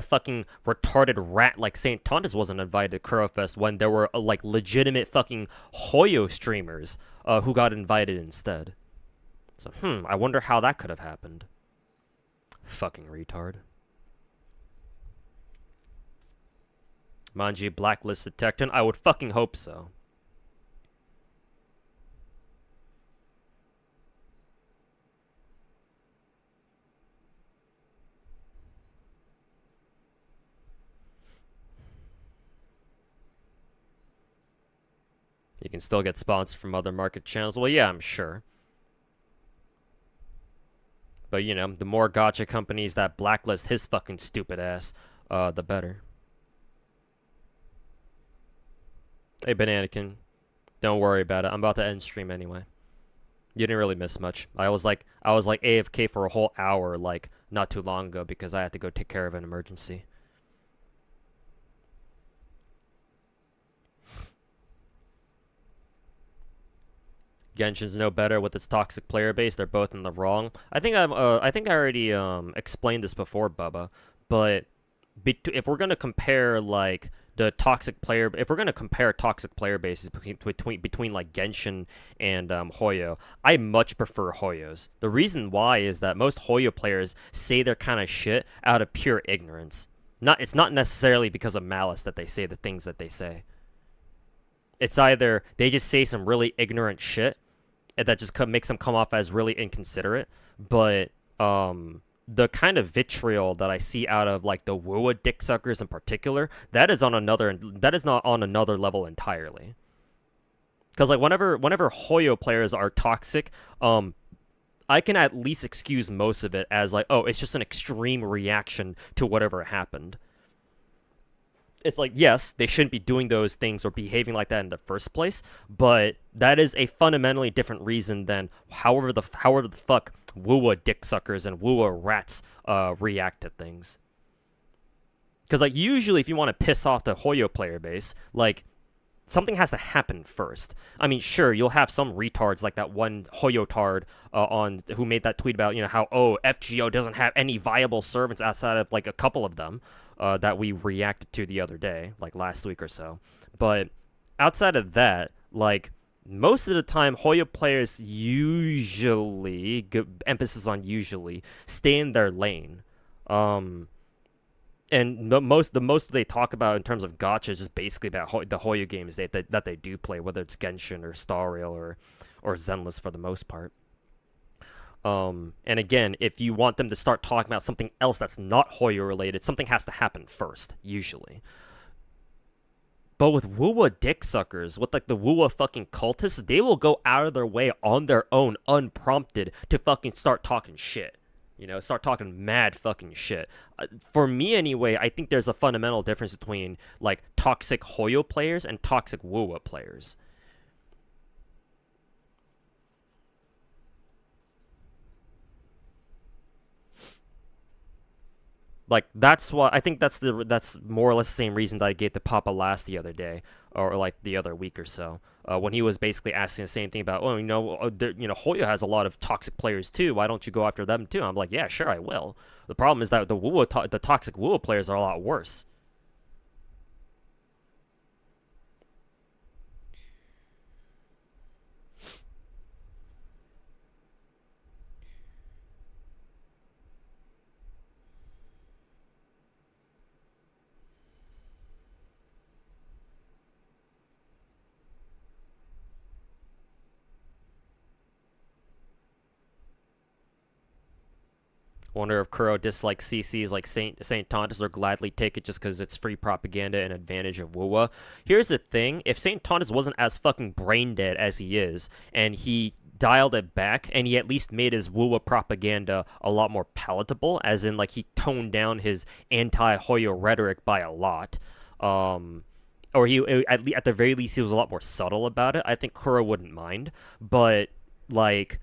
Speaker 1: fucking retarded rat like St. Tontus wasn't invited to Kurofest when there were, like, legitimate fucking Hoyo streamers who got invited instead. So, I wonder how that could have happened. Fucking retard. Manji blacklisted Tecton? I would fucking hope so. You can still get sponsored from other market channels. Well, yeah, I'm sure. But, you know, the more gacha companies that blacklist his fucking stupid ass, the better. Hey, Bananakin, don't worry about it. I'm about to end stream anyway. You didn't really miss much. I was like AFK for a whole hour, like, not too long ago because I had to go take care of an emergency. Genshin's no better with its toxic player base. They're both in the wrong. I think I already explained this before, Bubba. But if we're gonna compare like if we're gonna compare toxic player bases between like Genshin and Hoyo, I much prefer Hoyos. The reason why is that most Hoyo players say they're kind of shit out of pure ignorance. It's not necessarily because of malice that they say the things that they say. It's either they just say some really ignorant shit and that just makes them come off as really inconsiderate, but the kind of vitriol that I see out of like the Wuwa dick suckers in particular, that is not on another level entirely. Because like whenever Hoyo players are toxic, I can at least excuse most of it as like, oh, it's just an extreme reaction to whatever happened. It's like, yes, they shouldn't be doing those things or behaving like that in the first place, but that is a fundamentally different reason than however the fuck Wuwa dick suckers and Wuwa rats react to things. Because like usually, if you want to piss off the Hoyo player base, like something has to happen first. I mean, sure, you'll have some retards like that one Hoyotard on who made that tweet about, you know, how, oh, FGO doesn't have any viable servants outside of like a couple of them that we reacted to the other day, like last week or so. But outside of that, like most of the time, Hoyo players usually, emphasis on usually, stay in their lane. And the most they talk about in terms of gacha is just basically about the Hoyo games that they do play, whether it's Genshin or Star Rail or Zenless for the most part. And again, if you want them to start talking about something else that's not Hoyo related, something has to happen first, usually. But with Wuwa dick suckers, with like the Wuwa fucking cultists, they will go out of their way on their own, unprompted, to fucking start talking shit. You know, start talking mad fucking shit. For me, anyway, I think there's a fundamental difference between, like, toxic Hoyo players and toxic Wuwa players. Like, that's why I think that's more or less the same reason that I gave to Papa Last the other day, or like the other week or so, when he was basically asking the same thing about, oh, Hoyo has a lot of toxic players too. Why don't you go after them too? I'm like, yeah, sure, I will. The problem is that the toxic Wuwa players are a lot worse. Wonder if Kuro dislikes CCs like Saint Tontus or gladly take it just because it's free propaganda and advantage of Wuwa. Here's the thing, if Saint Tontus wasn't as fucking brain dead as he is, and he dialed it back, and he at least made his Wuwa propaganda a lot more palatable, as in like he toned down his anti-Hoyo rhetoric by a lot, or he at the very least he was a lot more subtle about it, I think Kuro wouldn't mind. But like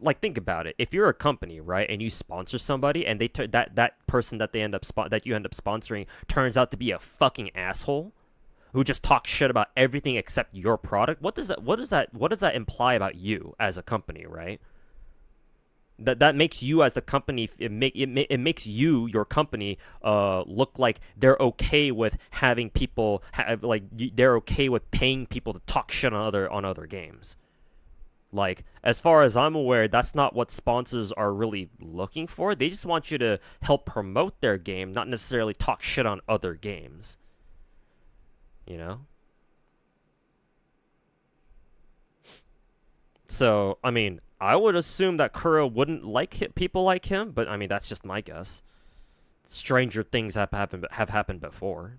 Speaker 1: like think about it. If you're a company, right, and you sponsor somebody, and they that person that you end up sponsoring turns out to be a fucking asshole who just talks shit about everything except your product, what does that imply about you as a company, right? That makes you as the company, it makes you, your company, look like they're okay with having people they're okay with paying people to talk shit on other games. Like, as far as I'm aware, that's not what sponsors are really looking for. They just want you to help promote their game, not necessarily talk shit on other games. You know? So, I mean, I would assume that Kuro wouldn't like people like him, but I mean, that's just my guess. Stranger things have happened before.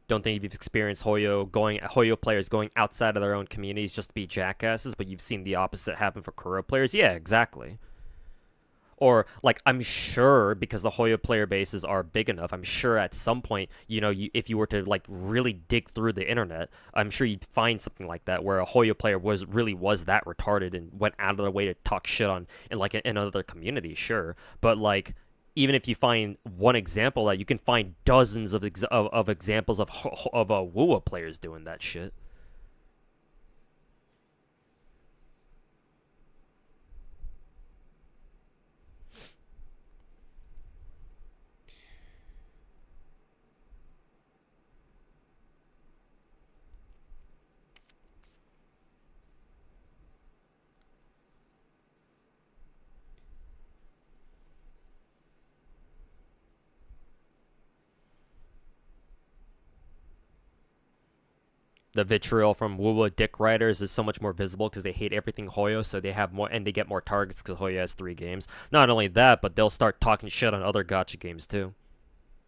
Speaker 1: Don't think you've experienced Hoyo players going outside of their own communities just to be jackasses, but you've seen the opposite happen for Kuro players? Yeah, exactly. Or, like, I'm sure, because the Hoyo player bases are big enough, I'm sure at some point, if you were to, like, really dig through the internet, I'm sure you'd find something like that, where a Hoyo player was that retarded and went out of their way to talk shit on, in another community, sure. But, like, even if you find one example, that you can find dozens of examples of Wuwa players doing that shit. The vitriol from Wuwa dick riders is so much more visible because they hate everything Hoyo, so they have more, and they get more targets because Hoyo has 3 games. Not only that, but they'll start talking shit on other gacha games too.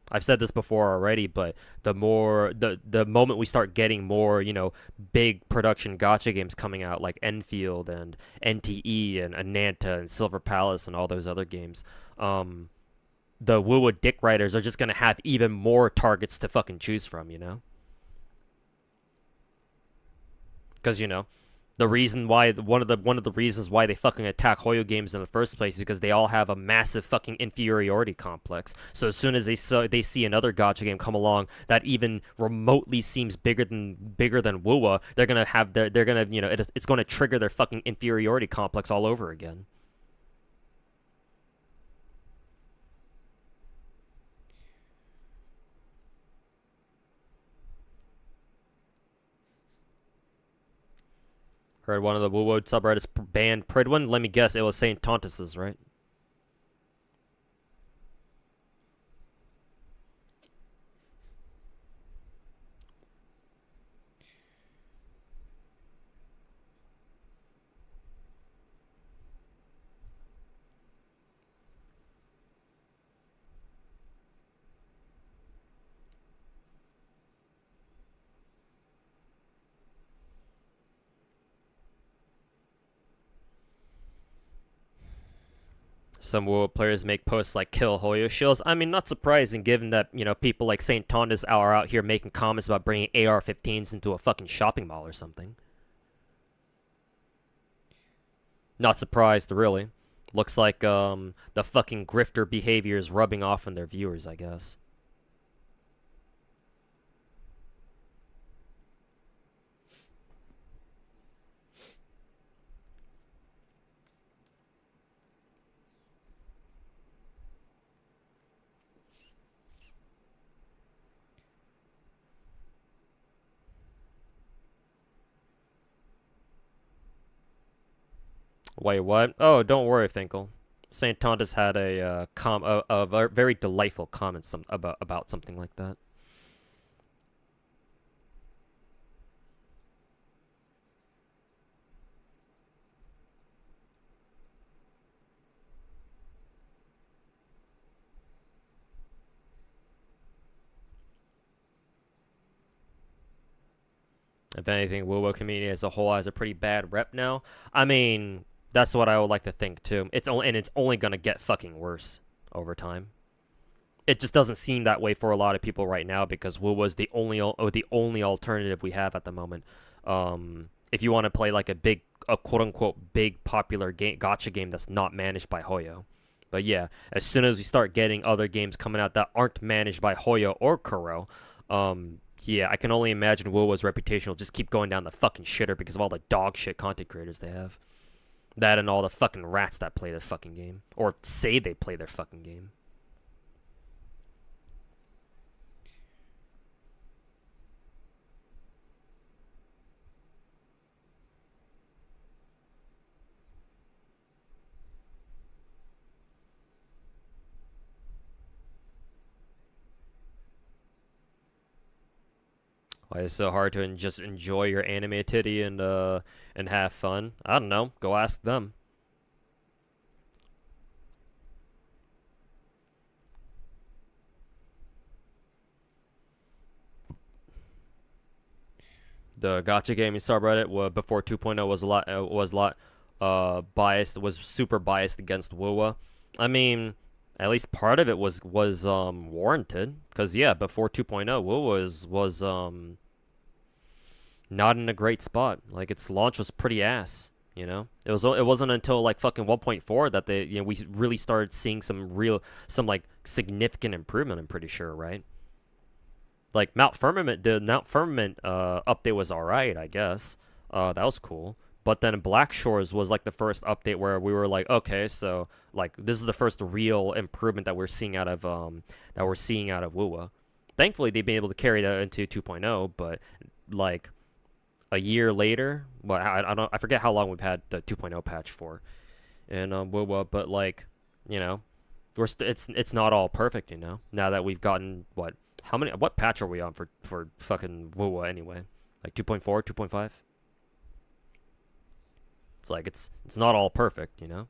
Speaker 1: I've said this before already, but the moment we start getting more, big production gacha games coming out like Enfield and NTE and Ananta and Silver Palace and all those other games, the Wuwa dick riders are just gonna have even more targets to fucking choose from, Because the reason why one of the reasons why they fucking attack Hoyo games in the first place is because they all have a massive fucking inferiority complex. So as soon as they see another gacha game come along that even remotely seems bigger than Wuwa, they're gonna it's gonna trigger their fucking inferiority complex all over again. Heard one of the Wuwo subreddits banned Pridwin. Let me guess, it was St. Tontus's, right? Some Wuwa players make posts like kill Hoyo shields. I mean, not surprising given that, people like St. Tondas are out here making comments about bringing AR-15s into a fucking shopping mall or something. Not surprised, really. Looks like, the fucking grifter behavior is rubbing off on their viewers, I guess. Wait, what? Oh, don't worry, Finkel. St. Tondas had a very delightful comment about something like that. If anything, Wuwa community as a whole has a pretty bad rep now. I mean, that's what I would like to think too. It's only gonna get fucking worse over time. It just doesn't seem that way for a lot of people right now because Wuwa's the only alternative we have at the moment. If you want to play like a quote unquote big popular gacha game that's not managed by Hoyo. But yeah, as soon as we start getting other games coming out that aren't managed by Hoyo or Kuro, yeah, I can only imagine Wuwa's reputation will just keep going down the fucking shitter because of all the dog shit content creators they have. That and all the fucking rats that play their fucking game. Or say they play their fucking game. Why is it so hard to just enjoy your anime titty and have fun? I don't know. Go ask them. The gacha gaming subreddit before 2.0 was a lot biased. Was super biased against Wuwa. I mean, at least part of it was warranted because yeah, before 2.0, Wuwa was not in a great spot. Like its launch was pretty ass. It wasn't until like fucking 1.4 that we really started seeing some like significant improvement. I'm pretty sure, right? Like the Mount Firmament update was alright, I guess. That was cool. But then Black Shores was like the first update where we were like, okay, so like this is the first real improvement that we're seeing out of Wuwa. Thankfully, they've been able to carry that into 2.0, but like a year later, well, I forget how long we've had the 2.0 patch for, in Wuwa, but like, it's not all perfect, Now that we've gotten what patch are we on for fucking Wuwa anyway? Like 2.4, 2.5. It's like it's not all perfect, you know?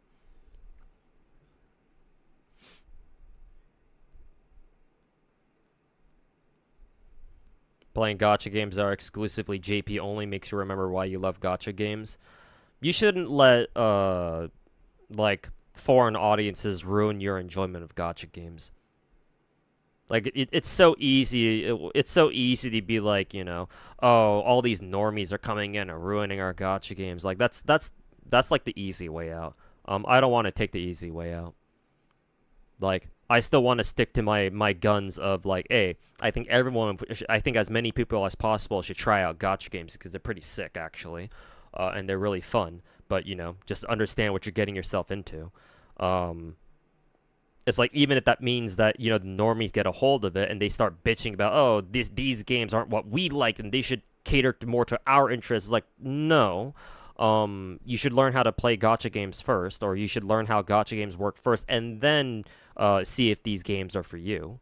Speaker 1: Playing gacha games that are exclusively JP only makes you remember why you love gacha games. You shouldn't let like foreign audiences ruin your enjoyment of gacha games. Like it's so easy. It's so easy to be like, you know, oh, all these normies are coming in and ruining our gacha games. Like that's like the easy way out. I don't want to take the easy way out. Like I still want to stick to my guns of like, hey, I think as many people as possible should try out gacha games because they're pretty sick actually, and they're really fun. But you know, just understand what you're getting yourself into. It's like even if that means that, you know, the normies get a hold of it and they start bitching about, oh, these games aren't what we like and they should cater more to our interests. It's like, no. You should learn how to play gacha games first, or you should learn how gacha games work first, and then see if these games are for you.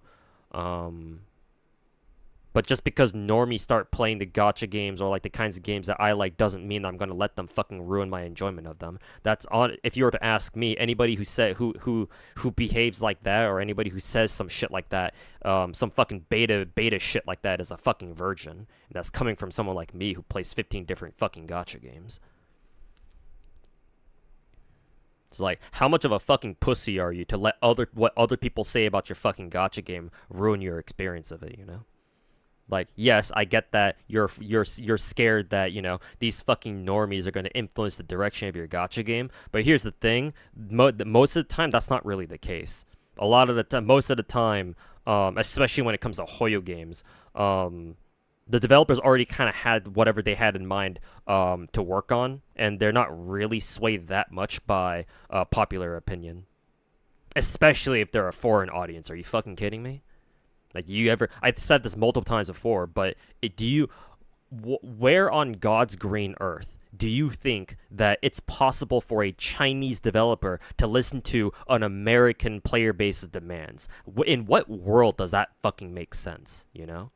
Speaker 1: But just because normies start playing the gacha games or like the kinds of games that I like doesn't mean that I'm gonna let them fucking ruin my enjoyment of them. That's on. If you were to ask me, anybody who behaves like that or anybody who says some shit like that, some fucking beta shit like that is a fucking virgin. And that's coming from someone like me who plays 15 different fucking gacha games. It's like, how much of a fucking pussy are you to let what other people say about your fucking gacha game ruin your experience of it, you know? Like, yes, I get that you're scared that, you know, these fucking normies are going to influence the direction of your gacha game, but here's the thing, most of the time that's not really the case. A lot of the time, most of the time, especially when it comes to Hoyo games, the developers already kind of had whatever they had in mind to work on, and they're not really swayed that much by popular opinion. Especially if they're a foreign audience. Are you fucking kidding me? Like, I've said this multiple times before, but where on God's green earth do you think that it's possible for a Chinese developer to listen to an American player base's demands? In what world does that fucking make sense, you know?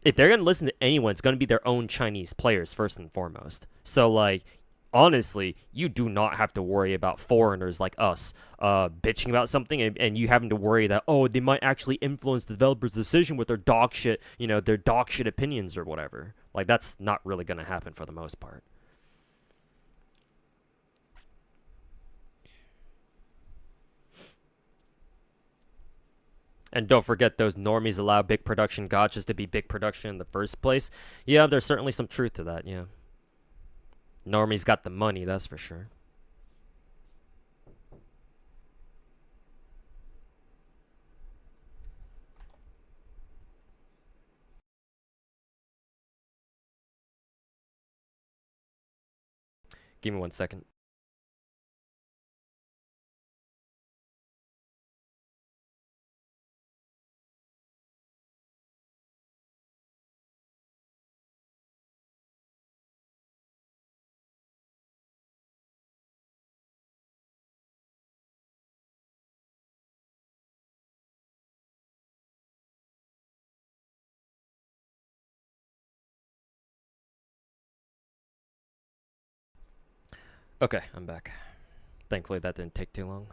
Speaker 1: If they're going to listen to anyone, it's going to be their own Chinese players first and foremost. So, like, honestly, you do not have to worry about foreigners like us bitching about something and you having to worry that, oh, they might actually influence the developer's decision with their dog shit, you know, their dog shit opinions or whatever. Like, that's not really going to happen for the most part. And don't forget, those normies allow big production gachas to be big production in the first place. Yeah, there's certainly some truth to that, yeah. Normies got the money, that's for sure. Give me 1 second. Okay, I'm back. Thankfully that didn't take too long.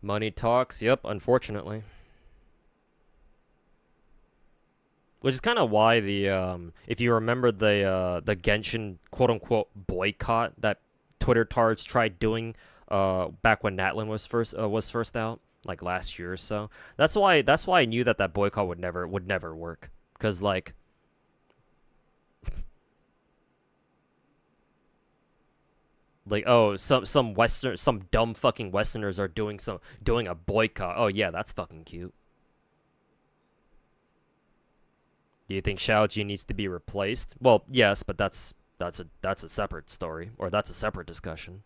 Speaker 1: Money talks, yep, unfortunately. Which is kind of why the if you remember the Genshin quote unquote boycott that Twitter tards tried doing back when Natlin was first out, like last year or so. That's why I knew that boycott would never work, cuz like oh, some dumb fucking Westerners are doing a boycott. Oh yeah, that's fucking cute. Do you think Xiaoji needs to be replaced? Well, yes, but that's a separate story, or that's a separate discussion.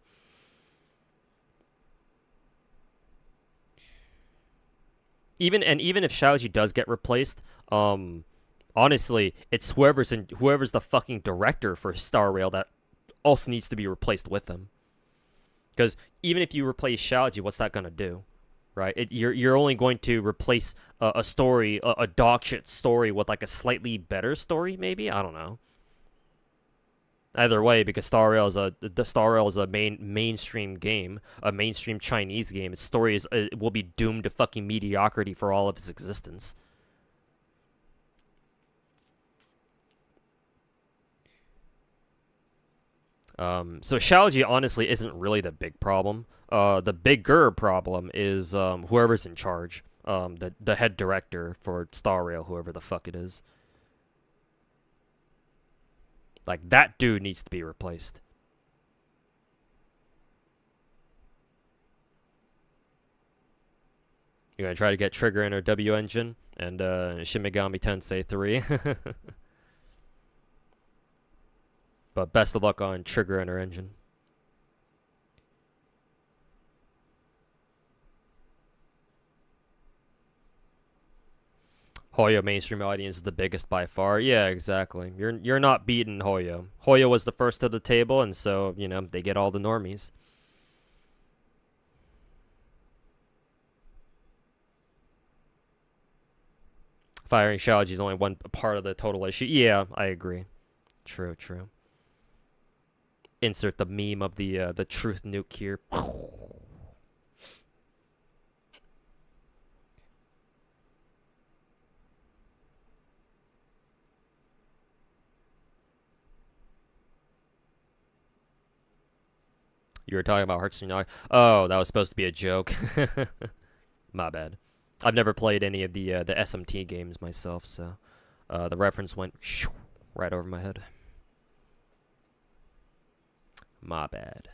Speaker 1: Even if Xiaoji does get replaced, Honestly, it's whoever's the fucking director for Star Rail that also needs to be replaced with them. Because even if you replace Shaoji, what's that gonna do, right? You're only going to replace a story, a dog shit story with like a slightly better story, maybe. I don't know. Either way, because Star Rail is a mainstream game, a mainstream Chinese game. Its story will be doomed to fucking mediocrity for all of its existence. So Shaoji honestly isn't really the big problem. The bigger problem is whoever's in charge. The head director for Star Rail, whoever the fuck it is. Like, that dude needs to be replaced. You're gonna try to get Trigger in her W engine and Shin Megami Tensei 3. But best of luck on Trigger in her engine. Hoyo mainstream audience is the biggest by far. Yeah, exactly. You're not beating Hoyo. Hoyo was the first to the table, and so, you know, they get all the normies. Firing Shaoji is only one part of the total issue. Yeah, I agree. True, true. Insert the meme of the truth nuke here. You were talking about Hearthstone. Oh, that was supposed to be a joke. My bad. I've never played any of the SMT games myself, so the reference went right over my head. My bad.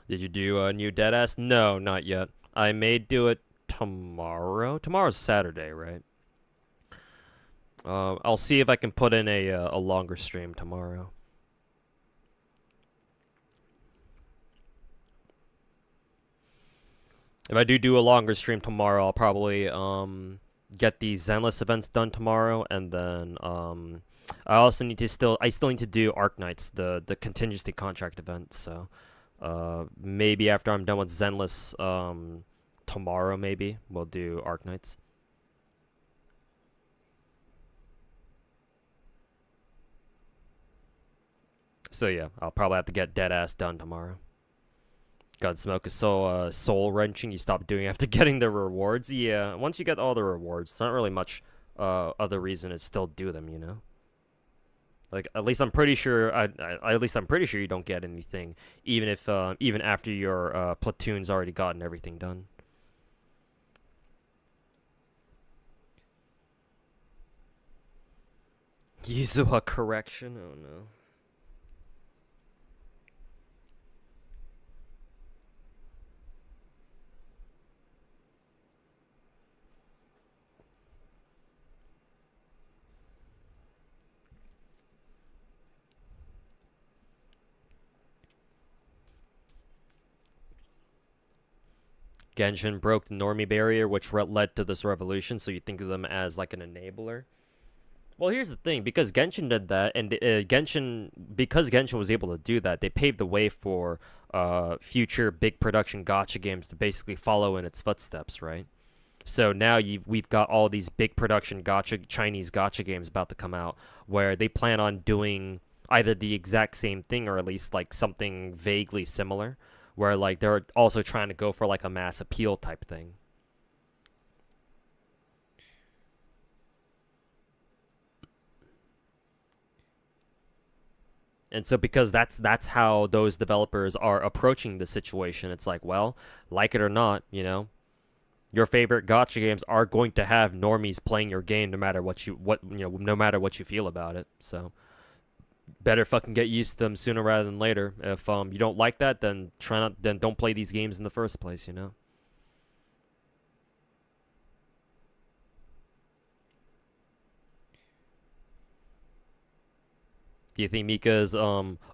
Speaker 1: Did you do a new Deadass? No, not yet. I may do it tomorrow. Tomorrow's Saturday, right? I'll see if I can put in a longer stream tomorrow. If I do a longer stream tomorrow, I'll probably get the Zenless events done tomorrow, and then I also need to I still need to do Arc Knights, the contingency contract event. So maybe after I'm done with Zenless tomorrow, maybe we'll do Arc Knights. So yeah, I'll probably have to get Deadass done tomorrow. Gunsmoke is so soul-wrenching, you stop doing it after getting the rewards. Yeah, once you get all the rewards, it's not really much other reason to still do them, you know? Like, at least I'm pretty sure you don't get anything, even if even after your platoon's already gotten everything done. Yuzua correction? Oh no. Genshin broke the normie barrier, which led to this revolution, so you think of them as like an enabler. Well, here's the thing, because Genshin did that, and because Genshin was able to do that, they paved the way for future big production gacha games to basically follow in its footsteps, right? So now we've got all these big production Chinese gacha games about to come out, where they plan on doing either the exact same thing or at least like something vaguely similar, where like they're also trying to go for like a mass appeal type thing. And so because that's how those developers are approaching the situation, it's like, well, like it or not, you know, your favorite gacha games are going to have normies playing your game no matter what you feel about it. So better fucking get used to them sooner rather than later. If you don't like that, then don't play these games in the first place, you know. Do you think Mika is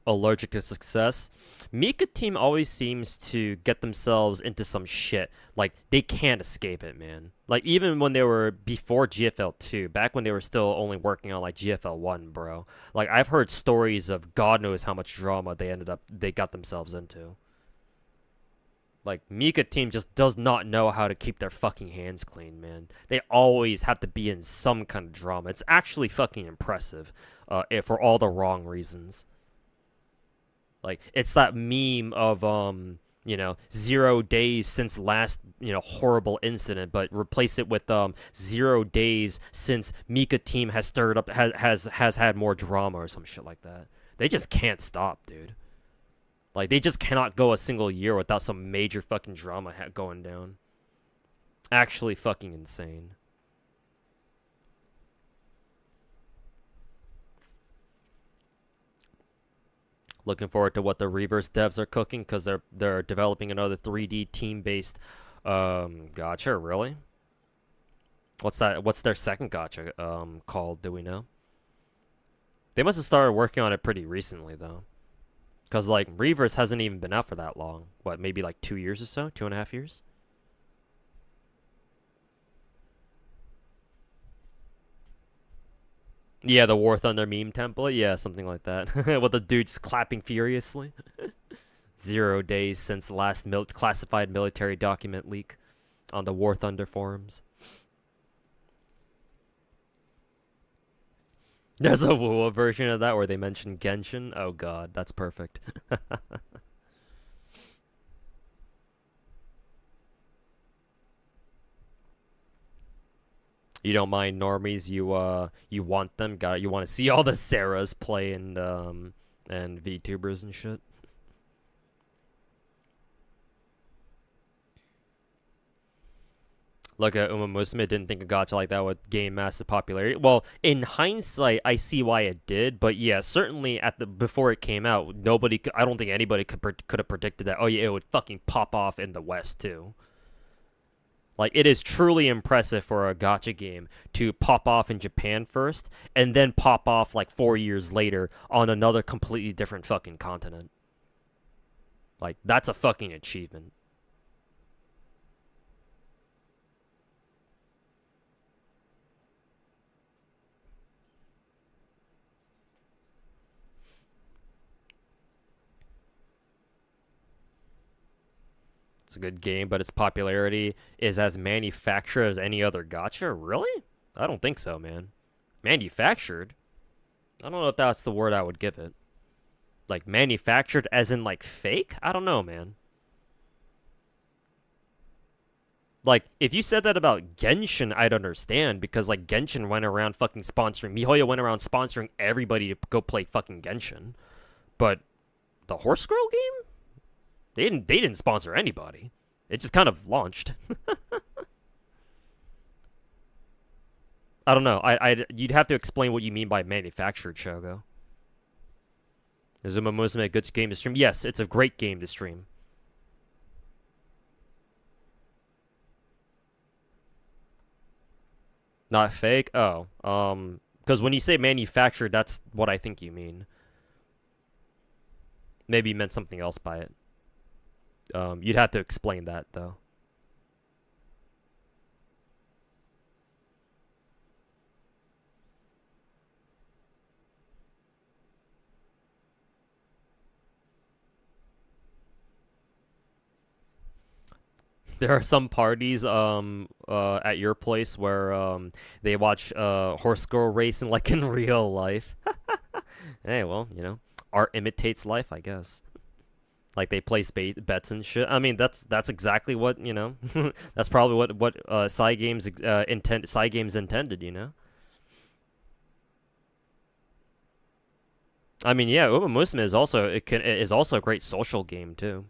Speaker 1: allergic to success? Mika team always seems to get themselves into some shit. Like, they can't escape it, man. Like, even when they were before GFL 2, back when they were still only working on like GFL 1, bro. Like, I've heard stories of God knows how much drama they got themselves into. Like, Mika team just does not know how to keep their fucking hands clean, man. They always have to be in some kind of drama. It's actually fucking impressive, for all the wrong reasons. Like, it's that meme of, 0 days since last, horrible incident, but replace it with, 0 days since Mika team has stirred up, has had more drama or some shit like that. They just can't stop, dude. Like, they just cannot go a single year without some major fucking drama going down. Actually fucking insane. Looking forward to what the Reverse devs are cooking, because they're developing another 3D team-based gacha, really? What's that? What's their second gacha called? Do we know? They must have started working on it pretty recently, though. Because, like, Reverse hasn't even been out for that long. What, maybe like 2 years or so? 2.5 years? Yeah, the War Thunder meme template. Yeah, something like that. With the dude just clapping furiously. 0 days since the last classified military document leak on the War Thunder forums. There's a Wuwa version of that where they mention Genshin. Oh god, that's perfect. You don't mind normies, you want them, you want to see all the Sarahs play and VTubers and shit. Look at Uma Musume, didn't think a gacha like that would gain massive popularity. Well, in hindsight, I see why it did, but yeah, certainly before it came out, I don't think anybody could have predicted that. Oh yeah, it would fucking pop off in the West too. Like, it is truly impressive for a gacha game to pop off in Japan first, and then pop off like 4 years later on another completely different fucking continent. Like, that's a fucking achievement. It's a good game, but its popularity is as manufactured as any other gacha? Really? I don't think so, man. Manufactured? I don't know if that's the word I would give it. Like, manufactured as in, like, fake? I don't know, man. Like, if you said that about Genshin, I'd understand, because, like, Genshin went around fucking sponsoring... MiHoYo went around sponsoring everybody to go play fucking Genshin. But the Horse Girl game? They didn't sponsor anybody. It just kind of launched. I don't know. You'd have to explain what you mean by manufactured, Shogo. Is Uma Musume a good game to stream? Yes, it's a great game to stream. Not fake? Oh. Because when you say manufactured, that's what I think you mean. Maybe you meant something else by it. You'd have to explain that, though. There are some parties at your place where they watch horse girl racing like in real life. Hey, well, art imitates life, I guess. Like, they place bets and shit. I mean, that's exactly what, that's probably what Psy Games intended, I mean, yeah, Uma Musume is also a great social game too,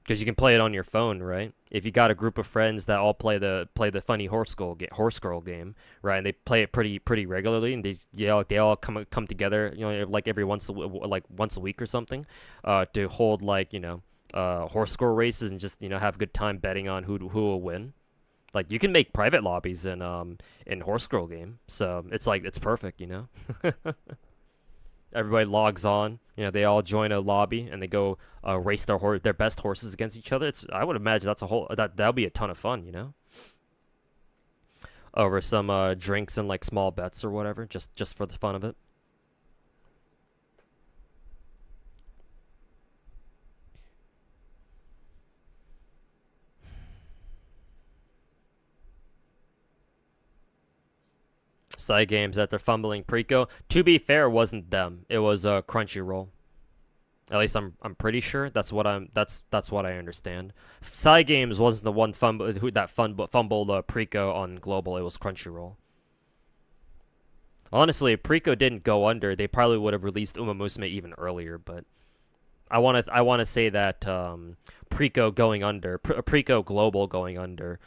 Speaker 1: Because you can play it on your phone, right? If you got a group of friends that all play the funny horse girl game, right? And they play it pretty regularly, and they all come together, you know, like every once a week or something, to hold like, you know, horse girl races and just, you know, have a good time betting on who will win. Like, you can make private lobbies in horse girl game, so it's like, it's perfect, you know. Everybody logs on, you know, they all join a lobby and they go race their best horses against each other. I would imagine that'll be a ton of fun, you know. Over some drinks and like small bets or whatever, just for the fun of it. Side games that they're fumbling Preco. To be fair, wasn't them. It was Crunchyroll. At least I'm pretty sure. That's what I understand. Side games wasn't the one fumbled Preco on global. It was Crunchyroll. Honestly, if Preco didn't go under, they probably would have released Uma Musume even earlier. But I want to say that Preco Global going under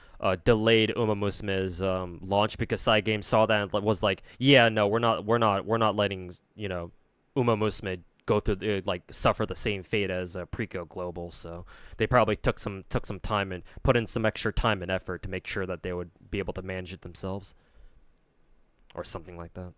Speaker 1: delayed Uma Musume's launch, because Side Games saw that and was like, yeah, no, we're not letting, you know, Uma Musume go through like suffer the same fate as Preco Global. So they probably took some time and put in some extra time and effort to make sure that they would be able to manage it themselves, or something like that.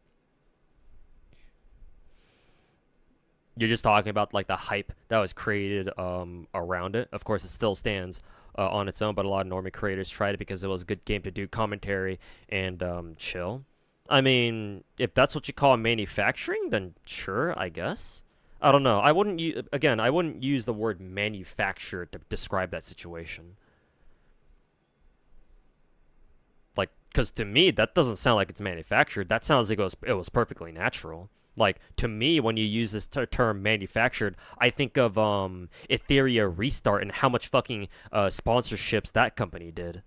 Speaker 1: You're just talking about like the hype that was created around it. Of course, it still stands on its own, but a lot of normie creators tried it because it was a good game to do commentary and chill. I mean, if that's what you call manufacturing, then sure, I guess. I don't know. I wouldn't use the word manufacture to describe that situation. Like, because to me, that doesn't sound like it's manufactured. That sounds like it was perfectly natural. Like, to me, when you use this term manufactured, I think of Etheria Restart and how much fucking sponsorships that company did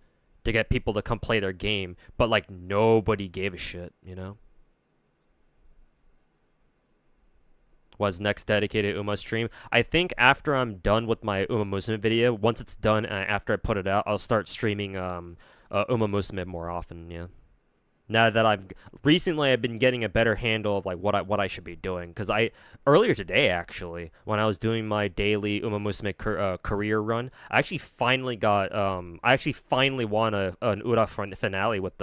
Speaker 1: to get people to come play their game, but like nobody gave a shit, you know? Was next dedicated Uma stream? I think after I'm done with my Uma Musume video, once it's done, after I put it out, I'll start streaming Uma Musume more often, yeah. Now that I've been getting a better handle of like what I should be doing, because earlier today actually, when I was doing my daily Uma Musume career run, I actually finally won an Ura finale with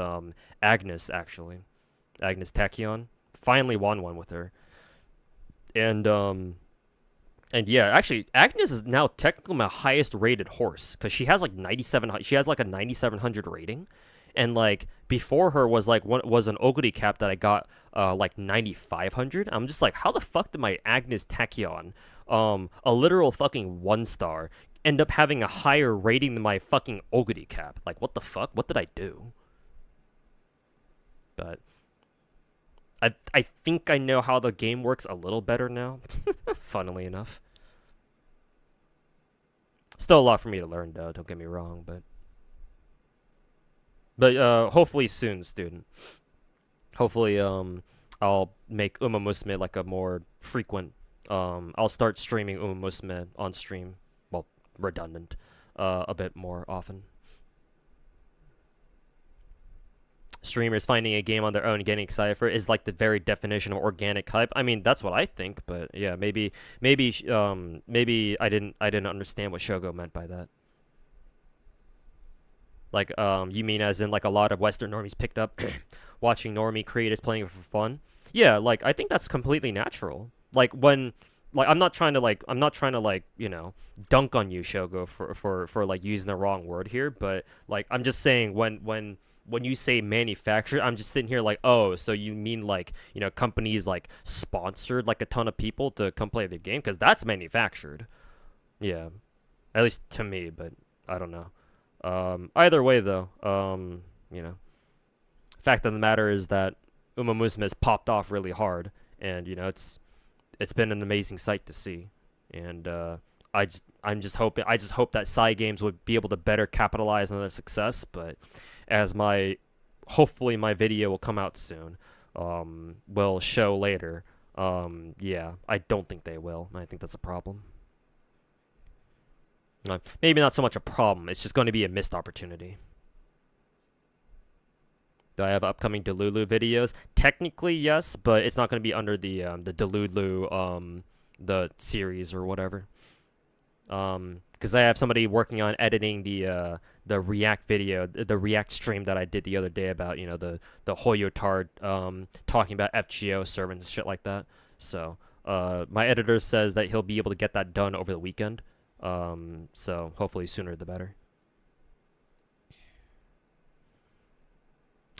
Speaker 1: Agnes Tachyon. Finally won one with her, and yeah, actually Agnes is now technically my highest rated horse, because she has like 97. She has like a 9700 rating. And like before her was like an Oguri cap that I got like 9500. I'm just like, how the fuck did my Agnes Tachyon, a literal fucking 1-star, end up having a higher rating than my fucking Oguri cap? Like, what the fuck? What did I do? But I think I know how the game works a little better now. Funnily enough. Still a lot for me to learn though, don't get me wrong, but hopefully soon, student. Hopefully, I'll make Uma Musume like a more frequent. I'll start streaming Uma Musume on stream. Well, redundant. A bit more often. Streamers finding a game on their own and getting excited for it is like the very definition of organic hype. I mean, that's what I think, but yeah, maybe I didn't understand what Shogo meant by that. Like, you mean as in like a lot of Western normies picked up watching normie creators playing it for fun? Yeah, like I think that's completely natural. Like when, like I'm not trying to you know, dunk on you, Shogo, for like using the wrong word here, but like I'm just saying when you say manufactured, I'm just sitting here like, oh, so you mean like, you know, companies like sponsored like a ton of people to come play the game, because that's manufactured. Yeah, at least to me, but I don't know. Either way though, you know, fact of the matter is that Uma Musume has popped off really hard, and you know it's been an amazing sight to see, and I just hope that Side Games would be able to better capitalize on their success. But as hopefully my video will come out soon, will show later. Yeah, I don't think they will. I think that's a problem. Maybe not so much a problem. It's just going to be a missed opportunity. Do I have upcoming Delulu videos? Technically, yes, but it's not going to be under the Delulu the series or whatever. Because I have somebody working on editing the React video, the React stream that I did the other day about the Hoyotard talking about FGO servers and shit like that. So my editor says that he'll be able to get that done over the weekend. So hopefully sooner the better.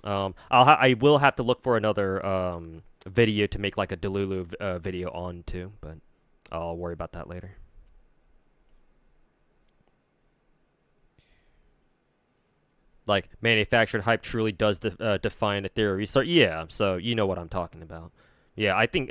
Speaker 1: I will have to look for another video to make like a Delulu video on too, but I'll worry about that later. Like, manufactured hype truly does define a theory restart. Yeah, so you know what I'm talking about. Yeah, I think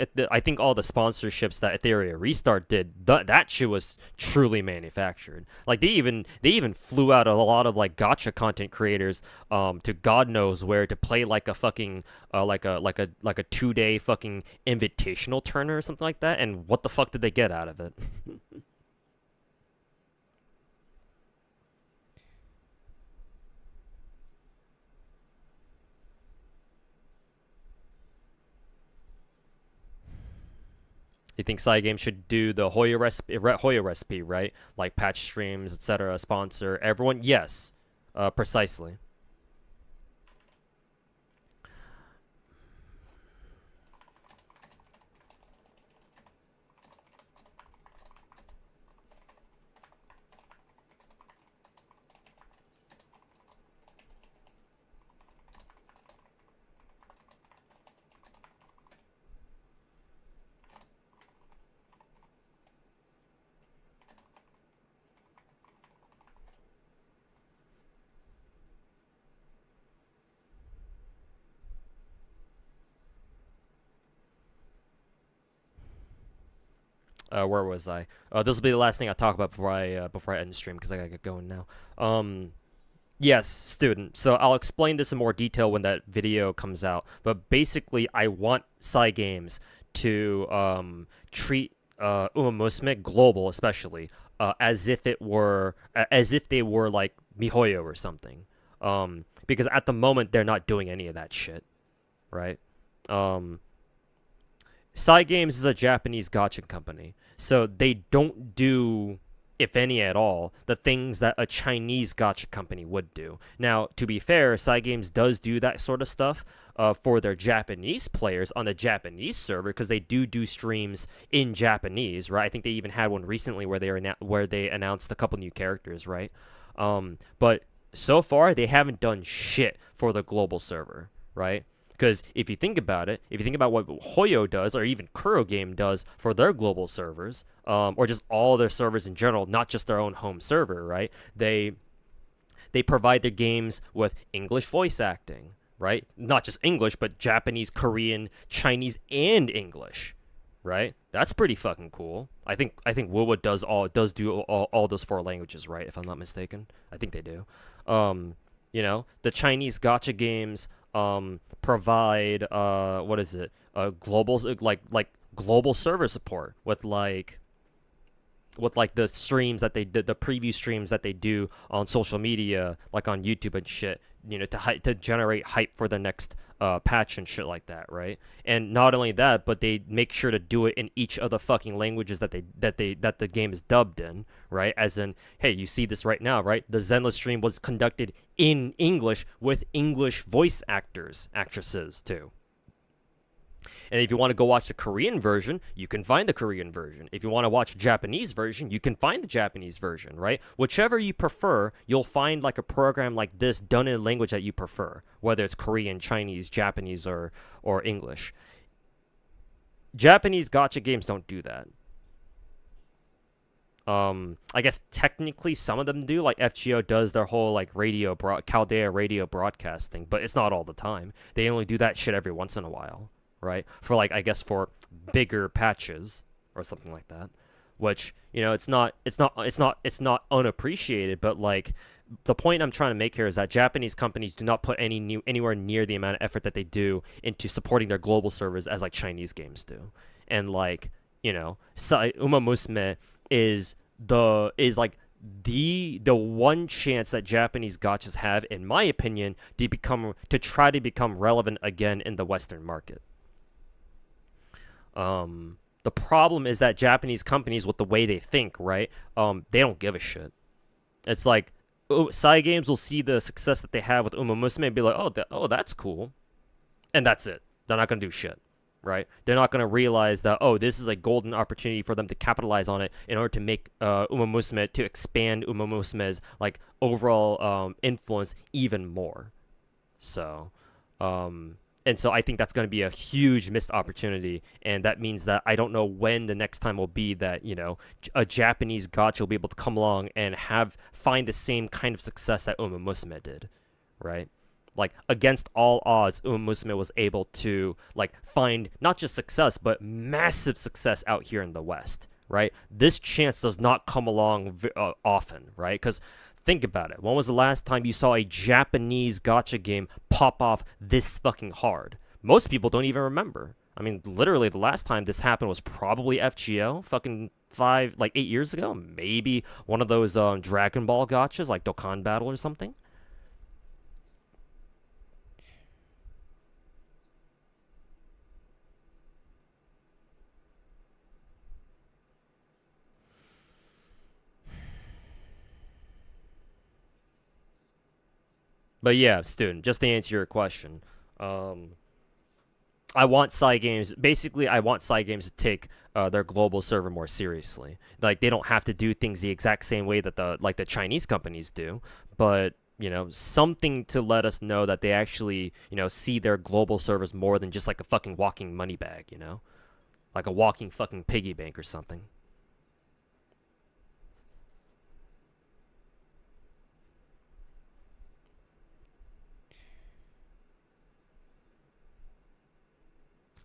Speaker 1: all the sponsorships that Ethereum Restart did, that shit was truly manufactured. Like they even flew out a lot of like gacha content creators to God knows where to play like a fucking like a 2-day fucking invitational tournament or something like that. And what the fuck did they get out of it? You think Cygames should do the Hoyo recipe, right? Like patch streams, etc., sponsor everyone? Yes, precisely. Where was I? This will be the last thing I talk about before I end the stream because I gotta get going now. Yes, student. So I'll explain this in more detail when that video comes out. But basically, I want Cygames to treat Uma Musume Global, especially, as if they were like MiHoYo or something. Because at the moment they're not doing any of that shit, right? Cygames is a Japanese gacha company, so they don't do, if any at all, the things that a Chinese gacha company would do. Now, to be fair, Cygames does do that sort of stuff for their Japanese players on the Japanese server, because they do streams in Japanese, right? I think they even had one recently where they announced a couple new characters, right? But so far, they haven't done shit for the global server, right? Because if you think about it, if you think about what Hoyo does, or even Kuro Game does for their global servers, or just all their servers in general, not just their own home server, right? They provide their games with English voice acting, right? Not just English, but Japanese, Korean, Chinese, and English, right? That's pretty fucking cool. I think Wuwa does do all those 4 languages, right? If I'm not mistaken, I think they do. The Chinese gacha games provide global global server support with the streams that they did, the preview streams that they do on social media, like on YouTube and shit, to generate hype for the next patch and shit like that, right? And not only that, but they make sure to do it in each of the fucking languages that the game is dubbed in, right? As in, hey, you see this right now, right? The Zenless stream was conducted in English with English voice actresses too. And if you want to go watch the Korean version, you can find the Korean version. If you want to watch the Japanese version, you can find the Japanese version, right? Whichever you prefer, you'll find like a program like this done in a language that you prefer, whether it's Korean, Chinese, Japanese, or English. Japanese gacha games don't do that. I guess technically some of them do, like FGO does their whole like Chaldea radio broadcast thing, but it's not all the time. They only do that shit every once in a while. Right, for like, I guess for bigger patches or something like that, which it's not unappreciated, but like the point I'm trying to make here is that Japanese companies do not put anywhere near the amount of effort that they do into supporting their global servers as like Chinese games do. And like Uma Musume is like the one chance that Japanese gachas have, in my opinion, to try to become relevant again in the Western market. The problem is that Japanese companies, with the way they think, right? They don't give a shit. It's like, Cygames will see the success that they have with Uma Musume and be like, oh, that's cool, and that's it. They're not gonna do shit, right? They're not gonna realize that, oh, this is a golden opportunity for them to capitalize on it in order to make Uma Musume, to expand Uma Musume's like overall influence even more. So, and so I think that's going to be a huge missed opportunity, and that means that I don't know when the next time will be that, you know, a Japanese gacha will be able to come along and find the same kind of success that Uma Musume did, right? Like, against all odds, Uma Musume was able to, like, find not just success, but massive success out here in the West, right? This chance does not come along often, right? Because think about it. When was the last time you saw a Japanese gacha game pop off this fucking hard? Most people don't even remember. I mean, literally, the last time this happened was probably FGO, fucking 8 years ago. Maybe one of those Dragon Ball gachas, like Dokkan Battle or something. But yeah, student, just to answer your question, I want Cygames, basically, I want Cygames to take their global server more seriously. Like, they don't have to do things the exact same way that the Chinese companies do, but, you know, something to let us know that they actually, you know, see their global servers more than just like a fucking walking money bag, you know? Like a walking fucking piggy bank or something.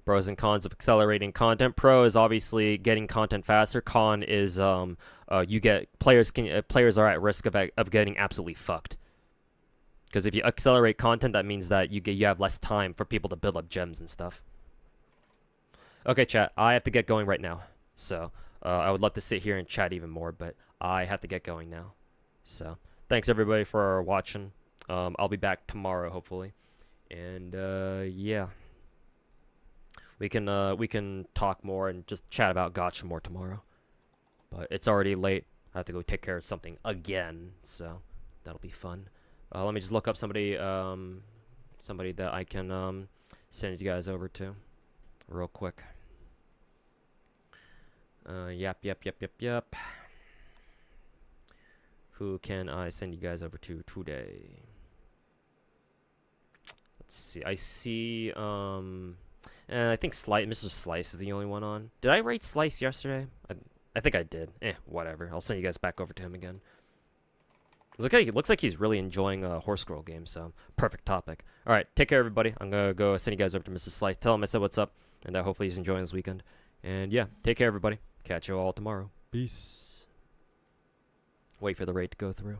Speaker 1: Pros and cons of accelerating content. Pro is obviously getting content faster. Con is you get players are at risk of getting absolutely fucked. Because if you accelerate content, that means that you have less time for people to build up gems and stuff. Okay, chat. I have to get going right now. So I would love to sit here and chat even more, but I have to get going now. So thanks everybody for watching. I'll be back tomorrow hopefully, and yeah. We can talk more and just chat about gacha more tomorrow. But it's already late. I have to go take care of something again, so that'll be fun. Let me just look up somebody that I can send you guys over to real quick. Yep. Who can I send you guys over to today? Let's see. I see I think Mr. Slice is the only one on. Did I rate Slice yesterday? I think I did. Whatever. I'll send you guys back over to him again. It looks like he's really enjoying a horse scroll game, so perfect topic. Alright, take care everybody. I'm gonna go send you guys over to Mr. Slice. Tell him I said what's up, and that hopefully he's enjoying this weekend. And yeah, take care everybody. Catch you all tomorrow. Peace. Wait for the raid to go through.